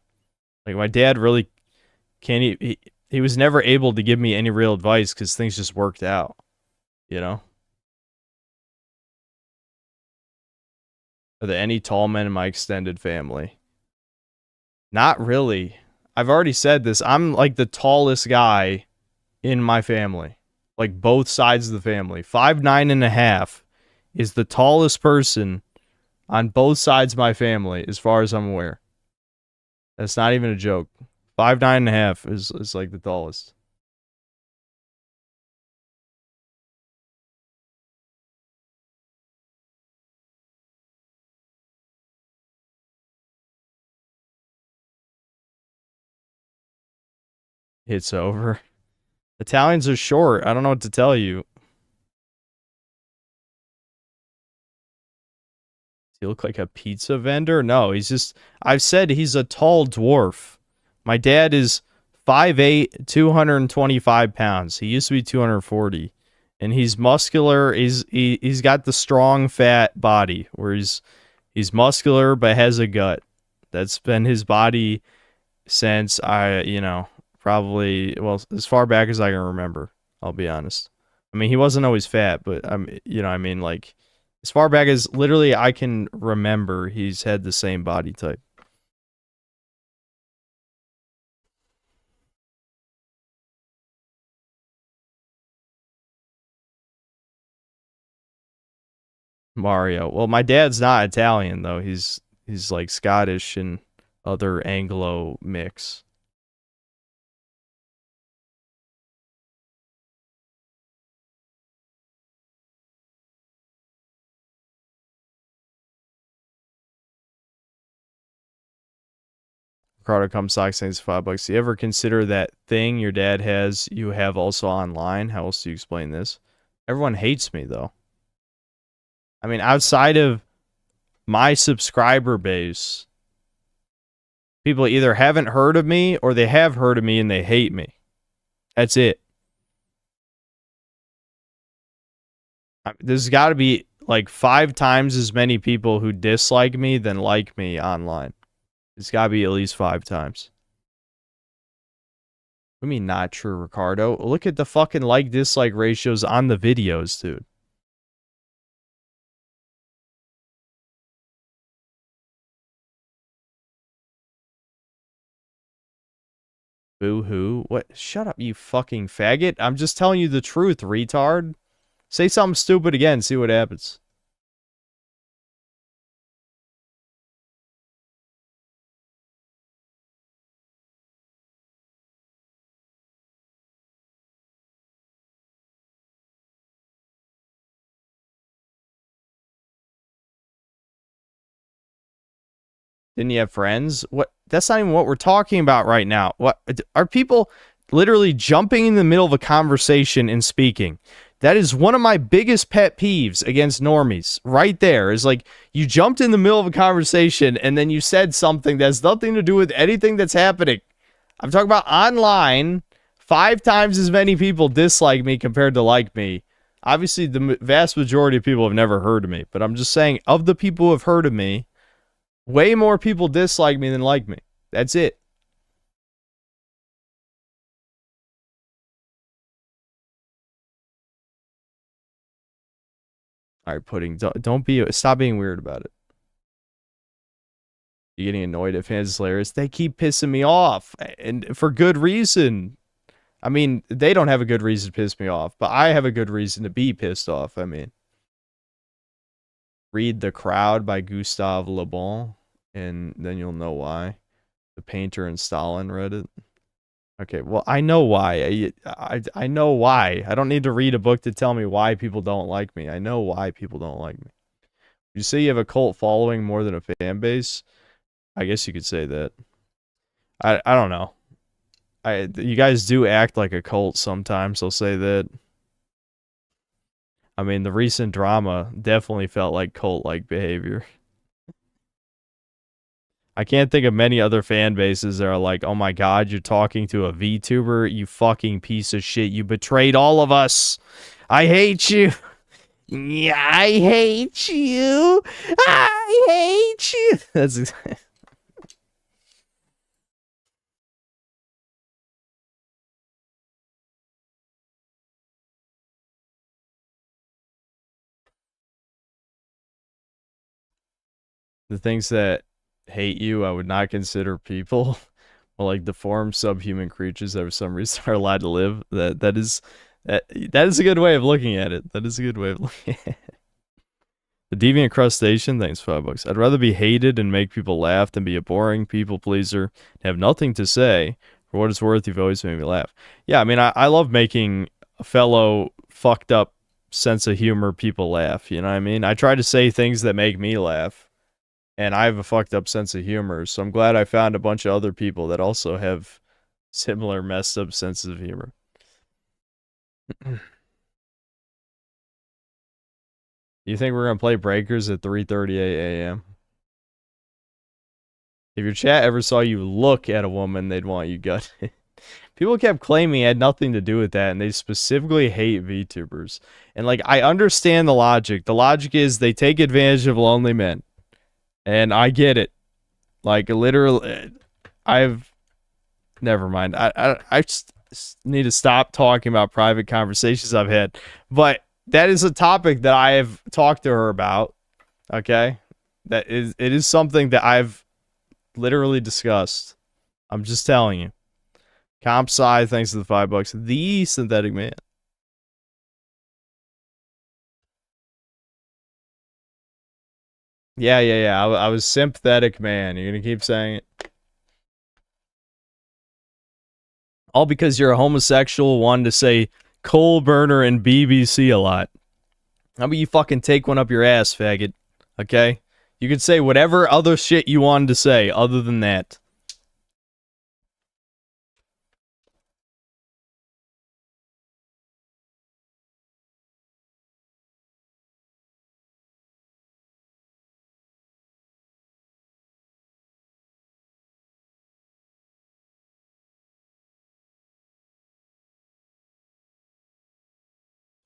Like, my dad really can't... He was never able to give me any real advice, because things just worked out. You know? Are there any tall men in my extended family? Not really. I've already said this. I'm like the tallest guy in my family. Like both sides of the family. 5'9.5" is the tallest person on both sides of my family, as far as I'm aware. That's not even a joke. 5'9.5" is like the tallest. It's over. Italians are short. I don't know what to tell you. Does he look like a pizza vendor? No, he's just... I've said he's a tall dwarf. My dad is 5'8", 225 pounds. He used to be 240. And he's muscular. He's got the strong, fat body, where he's muscular but has a gut. That's been his body since probably, well, as far back as I can remember, I'll be honest. I mean, he wasn't always fat, but like, as far back as literally I can remember, he's had the same body type. Mario. Well, my dad's not Italian though. He's like Scottish and other Anglo mix. Ricardo Comstock saying $5. Do you ever consider that thing your dad has, you have also online? How else do you explain this? Everyone hates me, though. I mean, outside of my subscriber base, people either haven't heard of me or they have heard of me and they hate me. That's it. There's got to be like 5 times as many people who dislike me than like me online. It's got to be at least 5 times. What do you mean not true, Ricardo? Look at the fucking like-dislike ratios on the videos, dude. Boo-hoo. What? Shut up, you fucking faggot. I'm just telling you the truth, retard. Say something stupid again, see what happens. Didn't you have friends? What? That's not even what we're talking about right now. What are people literally jumping in the middle of a conversation and speaking? That is one of my biggest pet peeves against normies. Right there is like, you jumped in the middle of a conversation and then you said something that has nothing to do with anything that's happening. I'm talking about online. 5 times as many people dislike me compared to like me. Obviously, the vast majority of people have never heard of me. But I'm just saying, of the people who have heard of me, way more people dislike me than like me. That's it. All right, Pudding. Stop being weird about it. You're getting annoyed at fans' hilarious. They keep pissing me off, and for good reason. I mean, they don't have a good reason to piss me off, but I have a good reason to be pissed off. I mean, read The Crowd by Gustave Le Bon, and then you'll know why. The Painter and Stalin read it. Okay, well, I know why. I know why. I don't need to read a book to tell me why people don't like me. I know why people don't like me. You say you have a cult following more than a fan base? I guess you could say that. I don't know. You guys do act like a cult sometimes, I'll say that. I mean, the recent drama definitely felt like cult-like behavior. I can't think of many other fan bases that are like, oh my god, you're talking to a VTuber, you fucking piece of shit, you betrayed all of us. I hate you. Yeah, I hate you. I hate you. That's exactly. The things that hate you, I would not consider people. Well, like deformed subhuman creatures that for some reason are allowed to live. That is a good way of looking at it. That is a good way of looking at it. The deviant crustacean, thanks $5. I'd rather be hated and make people laugh than be a boring people pleaser and have nothing to say. For what it's worth, you've always made me laugh. Yeah, I mean, I love making a fellow fucked up sense of humor people laugh. You know what I mean? I try to say things that make me laugh. And I have a fucked up sense of humor, so I'm glad I found a bunch of other people that also have similar messed up senses of humor. You think we're gonna play Breakers at 3:38 a.m.? If your chat ever saw you look at a woman, they'd want you gutted. People kept claiming it had nothing to do with that, and they specifically hate VTubers. And like, I understand the logic. The logic is they take advantage of lonely men. And I get it. Like, literally, never mind. I just need to stop talking about private conversations I've had. But that is a topic that I have talked to her about. Okay? It is something that I've literally discussed. I'm just telling you. Comp Sci, thanks to the $5. The Synthetic Man. Yeah. I was sympathetic, man. You're gonna keep saying it. All because you're a homosexual, wanting to say coal burner and BBC a lot. How about you fucking take one up your ass, faggot? Okay? You could say whatever other shit you wanted to say other than that.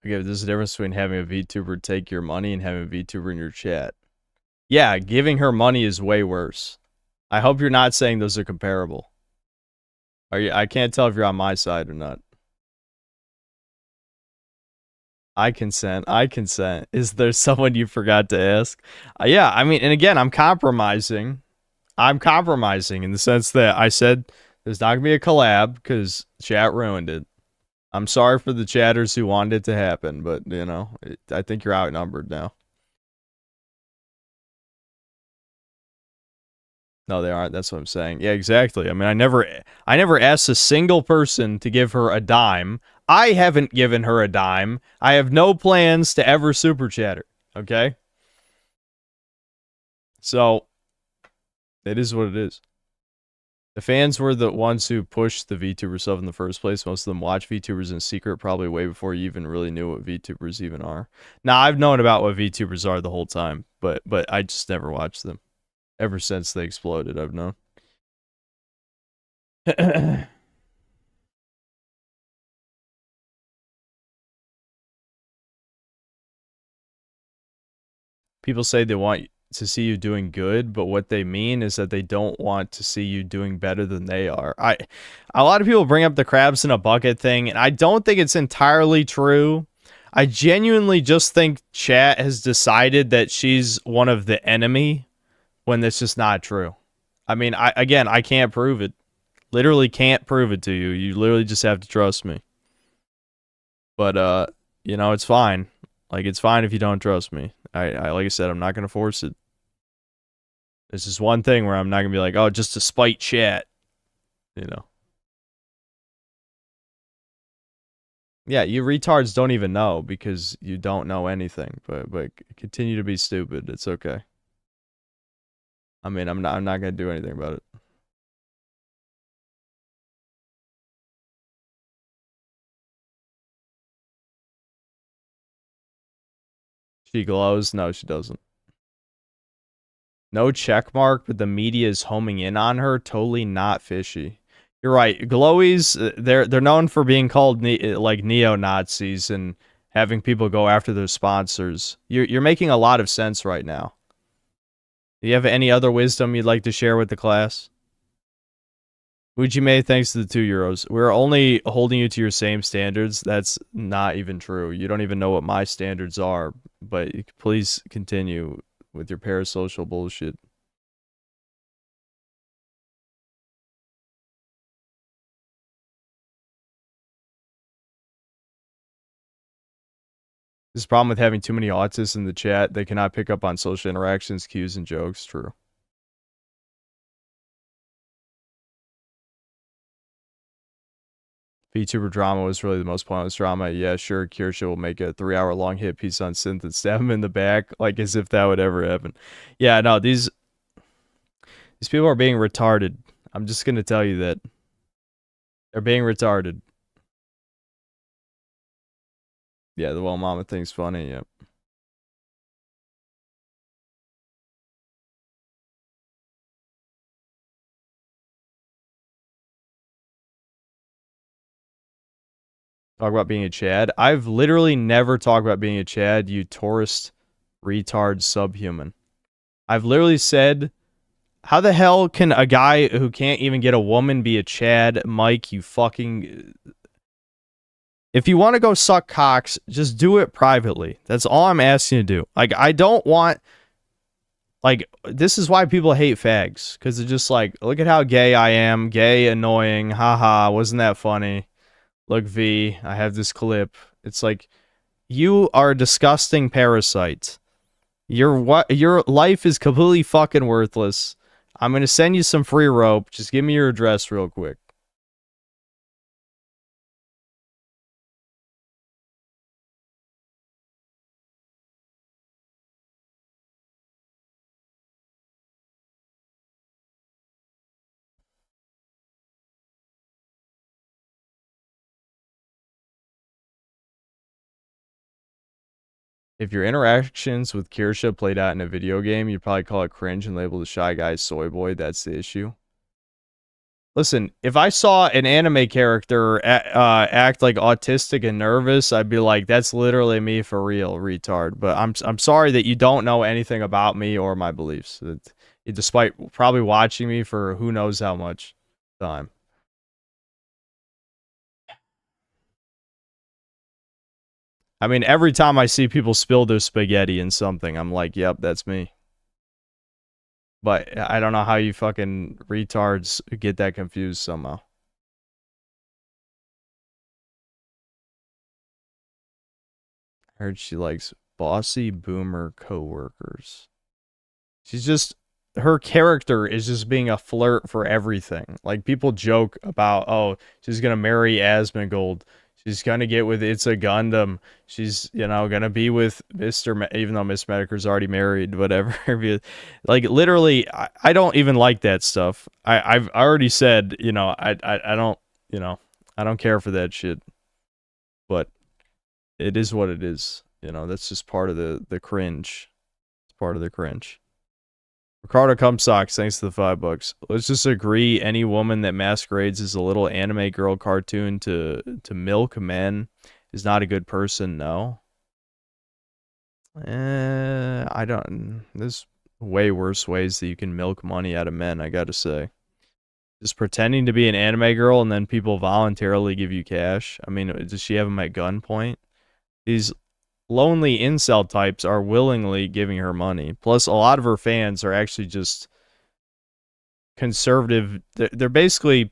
Okay, there's a difference between having a VTuber take your money and having a VTuber in your chat. Yeah, giving her money is way worse. I hope you're not saying those are comparable. I can't tell if you're on my side or not. I consent. Is there someone you forgot to ask? Yeah, I mean, and again, I'm compromising. I'm compromising in the sense that I said there's not going to be a collab because chat ruined it. I'm sorry for the chatters who wanted it to happen, but, you know, I think you're outnumbered now. No, they aren't. That's what I'm saying. Yeah, exactly. I mean, I never asked a single person to give her a dime. I haven't given her a dime. I have no plans to ever super chat her. Okay? So, it is what it is. The fans were the ones who pushed the VTuber stuff in the first place. Most of them watch VTubers in secret, probably way before you even really knew what VTubers even are. Now, I've known about what VTubers are the whole time, but I just never watched them. Ever since they exploded, I've known. People say they want to see you doing good, but what they mean is that they don't want to see you doing better than they are. A lot of people bring up the crabs in a bucket thing, and I don't think it's entirely true. I genuinely just think chat has decided that she's one of the enemy when that's just not true. I mean, I can't prove it. Literally can't prove it to you. You literally just have to trust me. But you know, it's fine. Like, it's fine if you don't trust me. I like I said, I'm not gonna force it. This is one thing where I'm not gonna be like, oh, just to spite chat, you know. Yeah, you retards don't even know because you don't know anything. But continue to be stupid. It's okay. I mean, I'm not gonna do anything about it. She glows? No, she doesn't. No check mark, but the media is homing in on her. Totally not fishy. You're right. Glowies, they're known for being called like neo-Nazis and having people go after their sponsors. You're making a lot of sense right now. Do you have any other wisdom you'd like to share with the class? Ujime, thanks to the €2. We're only holding you to your same standards. That's not even true. You don't even know what my standards are, but please continue with your parasocial bullshit. This problem with having too many autists in the chat, they cannot pick up on social interactions, cues, and jokes. True. VTuber drama was really the most pointless drama. Yeah, sure, Kirsha will make a 3-hour-long hit piece on Synth and stab him in the back, like as if that would ever happen. Yeah, no, these people are being retarded. I'm just gonna tell you that. They're being retarded. Yeah, the well mama thing's funny, yep. Talk about being a Chad. I've literally never talked about being a Chad, you tourist retard subhuman. I've literally said, how the hell can a guy who can't even get a woman be a Chad? Mike, you fucking... If you want to go suck cocks, just do it privately. That's all I'm asking you to do. Like, I don't want... Like, this is why people hate fags. Because they're just like, look at how gay I am. Gay, annoying. Haha, wasn't that funny? Look, V, I have this clip. It's like, you are a disgusting parasite. Your life is completely fucking worthless. I'm gonna send you some free rope. Just give me your address real quick. If your interactions with Kirsha played out in a video game, you'd probably call it cringe and label the shy guy soy boy. That's the issue. Listen, if I saw an anime character act like autistic and nervous, I'd be like, that's literally me for real, retard. But I'm sorry that you don't know anything about me or my beliefs, despite probably watching me for who knows how much time. I mean, every time I see people spill their spaghetti in something, I'm like, yep, that's me. But I don't know how you fucking retards get that confused somehow. I heard she likes bossy boomer coworkers. She's just... Her character is just being a flirt for everything. Like, people joke about, oh, she's gonna marry Asmongold. She's gonna get with It's a Gundam. She's, you know, gonna be with even though Miss Medicare's already married, whatever. Like, literally, I don't even like that stuff. I've already said, you know, I don't, you know, I don't care for that shit. But it is what it is. You know, that's just part of the cringe. It's part of the cringe. Ricardo Cumsocks, thanks to the $5. Let's just agree any woman that masquerades as a little anime girl cartoon to milk men is not a good person, no. I don't. There's way worse ways that you can milk money out of men, I gotta say. Just pretending to be an anime girl and then people voluntarily give you cash. I mean, does she have them at gunpoint? These lonely incel types are willingly giving her money. Plus, a lot of her fans are actually just conservative. They're basically,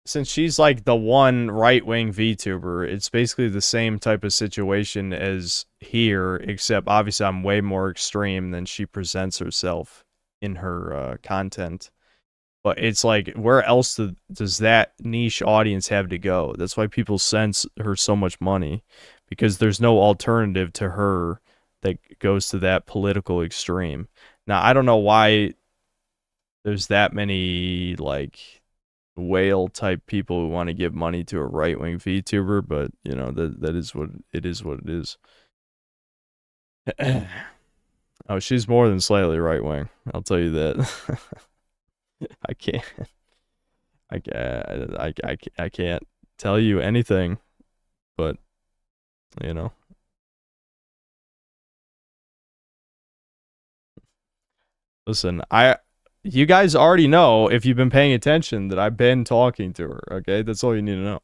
since she's like the one right-wing VTuber, it's basically the same type of situation as here, except obviously I'm way more extreme than she presents herself in her content. But it's like, where else does that niche audience have to go? That's why people send her so much money, because there's no alternative to her that goes to that political extreme. Now, I don't know why there's that many, like, whale type people who want to give money to a right-wing VTuber, but, you know, that is what it is. What it is. Oh, she's more than slightly right-wing. I'll tell you that. I can't. I can't tell you anything, but, you know. Listen, you guys already know, if you've been paying attention, that I've been talking to her, okay? That's all you need to know.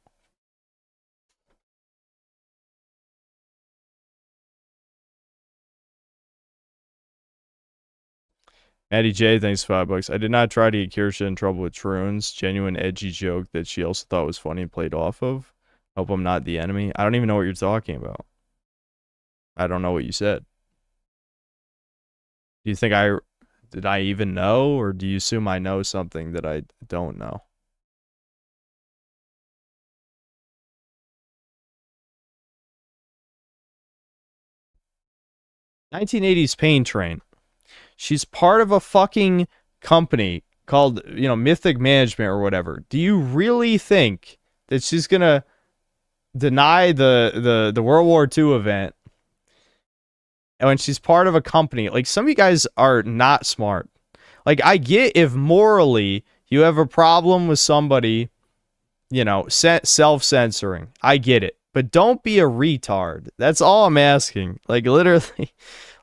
Maddie J, thanks $5. I did not try to get Kirsha in trouble with Troons. Genuine edgy joke that she also thought was funny and played off of. Hope I'm not the enemy. I don't even know what you're talking about. I don't know what you said. Do you think did I even know, or do you assume I know something that I don't know? '80s Pain Train. She's part of a fucking company called, you know, Mythic Management or whatever. Do you really think that she's gonna deny the World War II event and when she's part of a company? Like, some of you guys are not smart. Like, I get if morally you have a problem with somebody, you know, self-censoring. I get it. But don't be a retard. That's all I'm asking. Like, literally,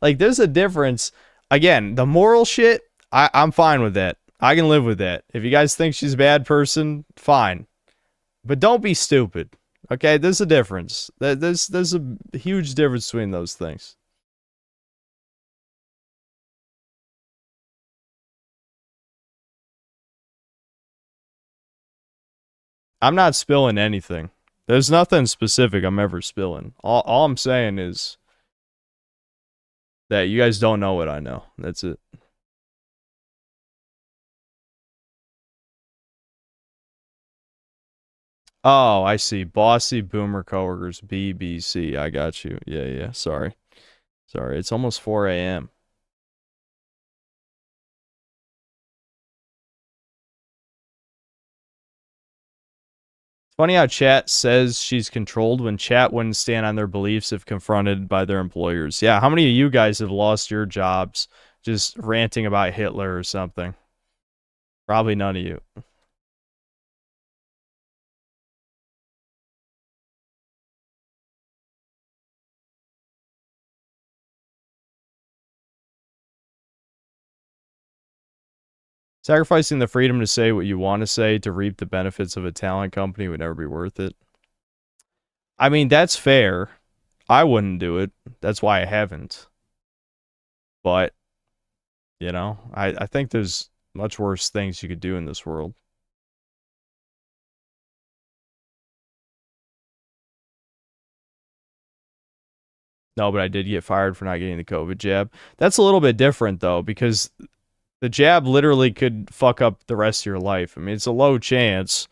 like, there's a difference. Again, the moral shit, I'm fine with that. I can live with that. If you guys think she's a bad person, fine. But don't be stupid. Okay, there's a difference. There's a huge difference between those things. I'm not spilling anything. There's nothing specific I'm ever spilling. All I'm saying is that you guys don't know what I know. That's it. Oh, I see. Bossy Boomer Coworkers, BBC. I got you. Yeah. Sorry. It's almost 4 a.m. Funny how chat says she's controlled when chat wouldn't stand on their beliefs if confronted by their employers. Yeah, how many of you guys have lost your jobs just ranting about Hitler or something? Probably none of you. Sacrificing the freedom to say what you want to say to reap the benefits of a talent company would never be worth it. I mean, that's fair. I wouldn't do it. That's why I haven't. But, you know, I think there's much worse things you could do in this world. No, but I did get fired for not getting the COVID jab. That's a little bit different, though, because the jab literally could fuck up the rest of your life. I mean, it's a low chance,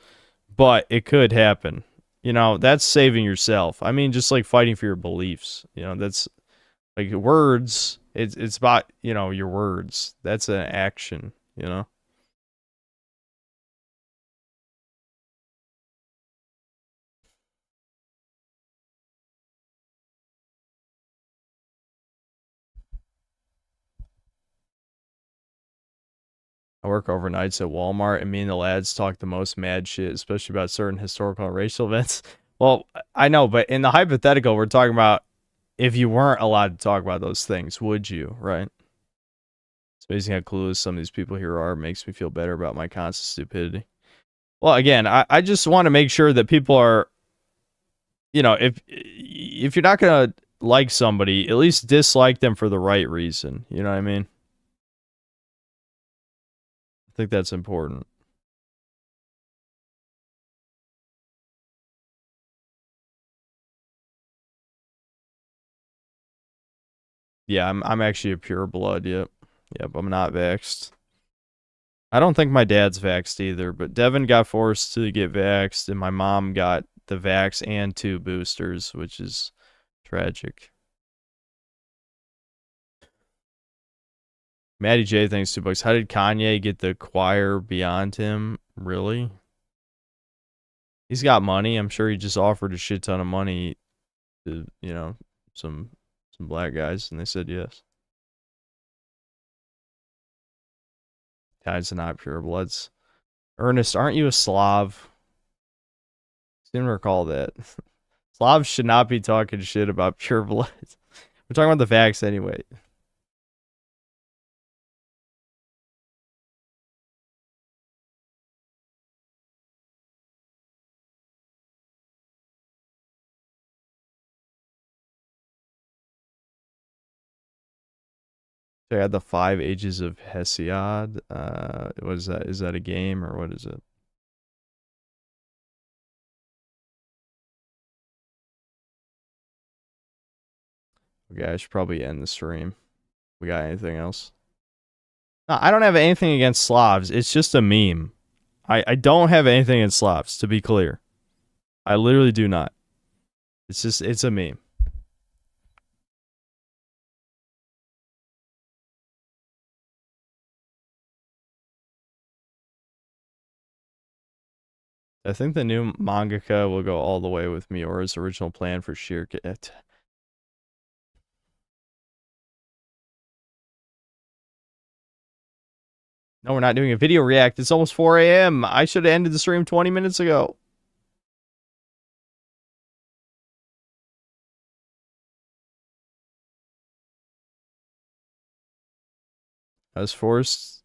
but it could happen. you know, that's saving yourself. I mean, just like fighting for your beliefs. You know, that's like words. It's about, you know, your words. That's an action, you know. I work overnights at Walmart, and me and the lads talk the most mad shit, especially about certain historical and racial events. Well, I know, but in the hypothetical, we're talking about if you weren't allowed to talk about those things, would you, right? It's amazing how clueless some of these people here are. It makes me feel better about my constant stupidity. Well, again, I just want to make sure that people are, you know, if you're not going to like somebody, at least dislike them for the right reason. You know what I mean? I think that's important. Yeah, I'm actually a pure blood. Yep. Yep, I'm not vaxxed. I don't think my dad's vaxxed either, but Devin got forced to get vaxxed, and my mom got the vax and 2 boosters, which is tragic. Maddie J, thanks $2. How did Kanye get the choir beyond him? Really? He's got money. I'm sure he just offered a shit ton of money to, you know, some black guys, and they said yes. Guys are not pure bloods. Ernest, aren't you a Slav? Seem to recall that. Slavs should not be talking shit about pure bloods. We're talking about the vax anyway. So I had the 5 Ages of Hesiod. What is that? Is that a game or what is it? Okay, I should probably end the stream. We got anything else? No, I don't have anything against Slavs. It's just a meme. I don't have anything against Slavs, to be clear. I literally do not. It's a meme. I think the new mangaka will go all the way with Miora's original plan for sheer... No, we're not doing a video react. It's almost 4 a.m. I should have ended the stream 20 minutes ago. I was forced.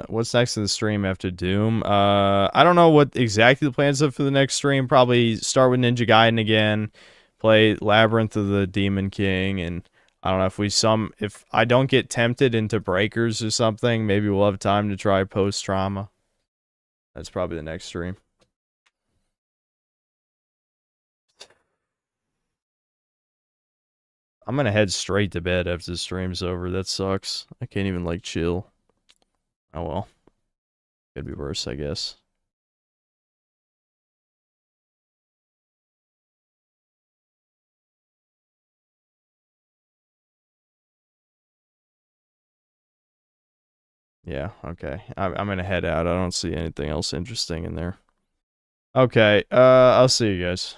What's next in the stream after Doom? I don't know what exactly the plans are for the next stream. Probably start with Ninja Gaiden again, play Labyrinth of the Demon King, and I don't know if I don't get tempted into Breakers or something, maybe we'll have time to try Post Trauma. That's probably the next stream. I'm gonna head straight to bed after the stream's over. That sucks. I can't even like chill. Oh well. Could be worse, I guess. Yeah, okay. I'm gonna head out. I don't see anything else interesting in there. Okay, I'll see you guys.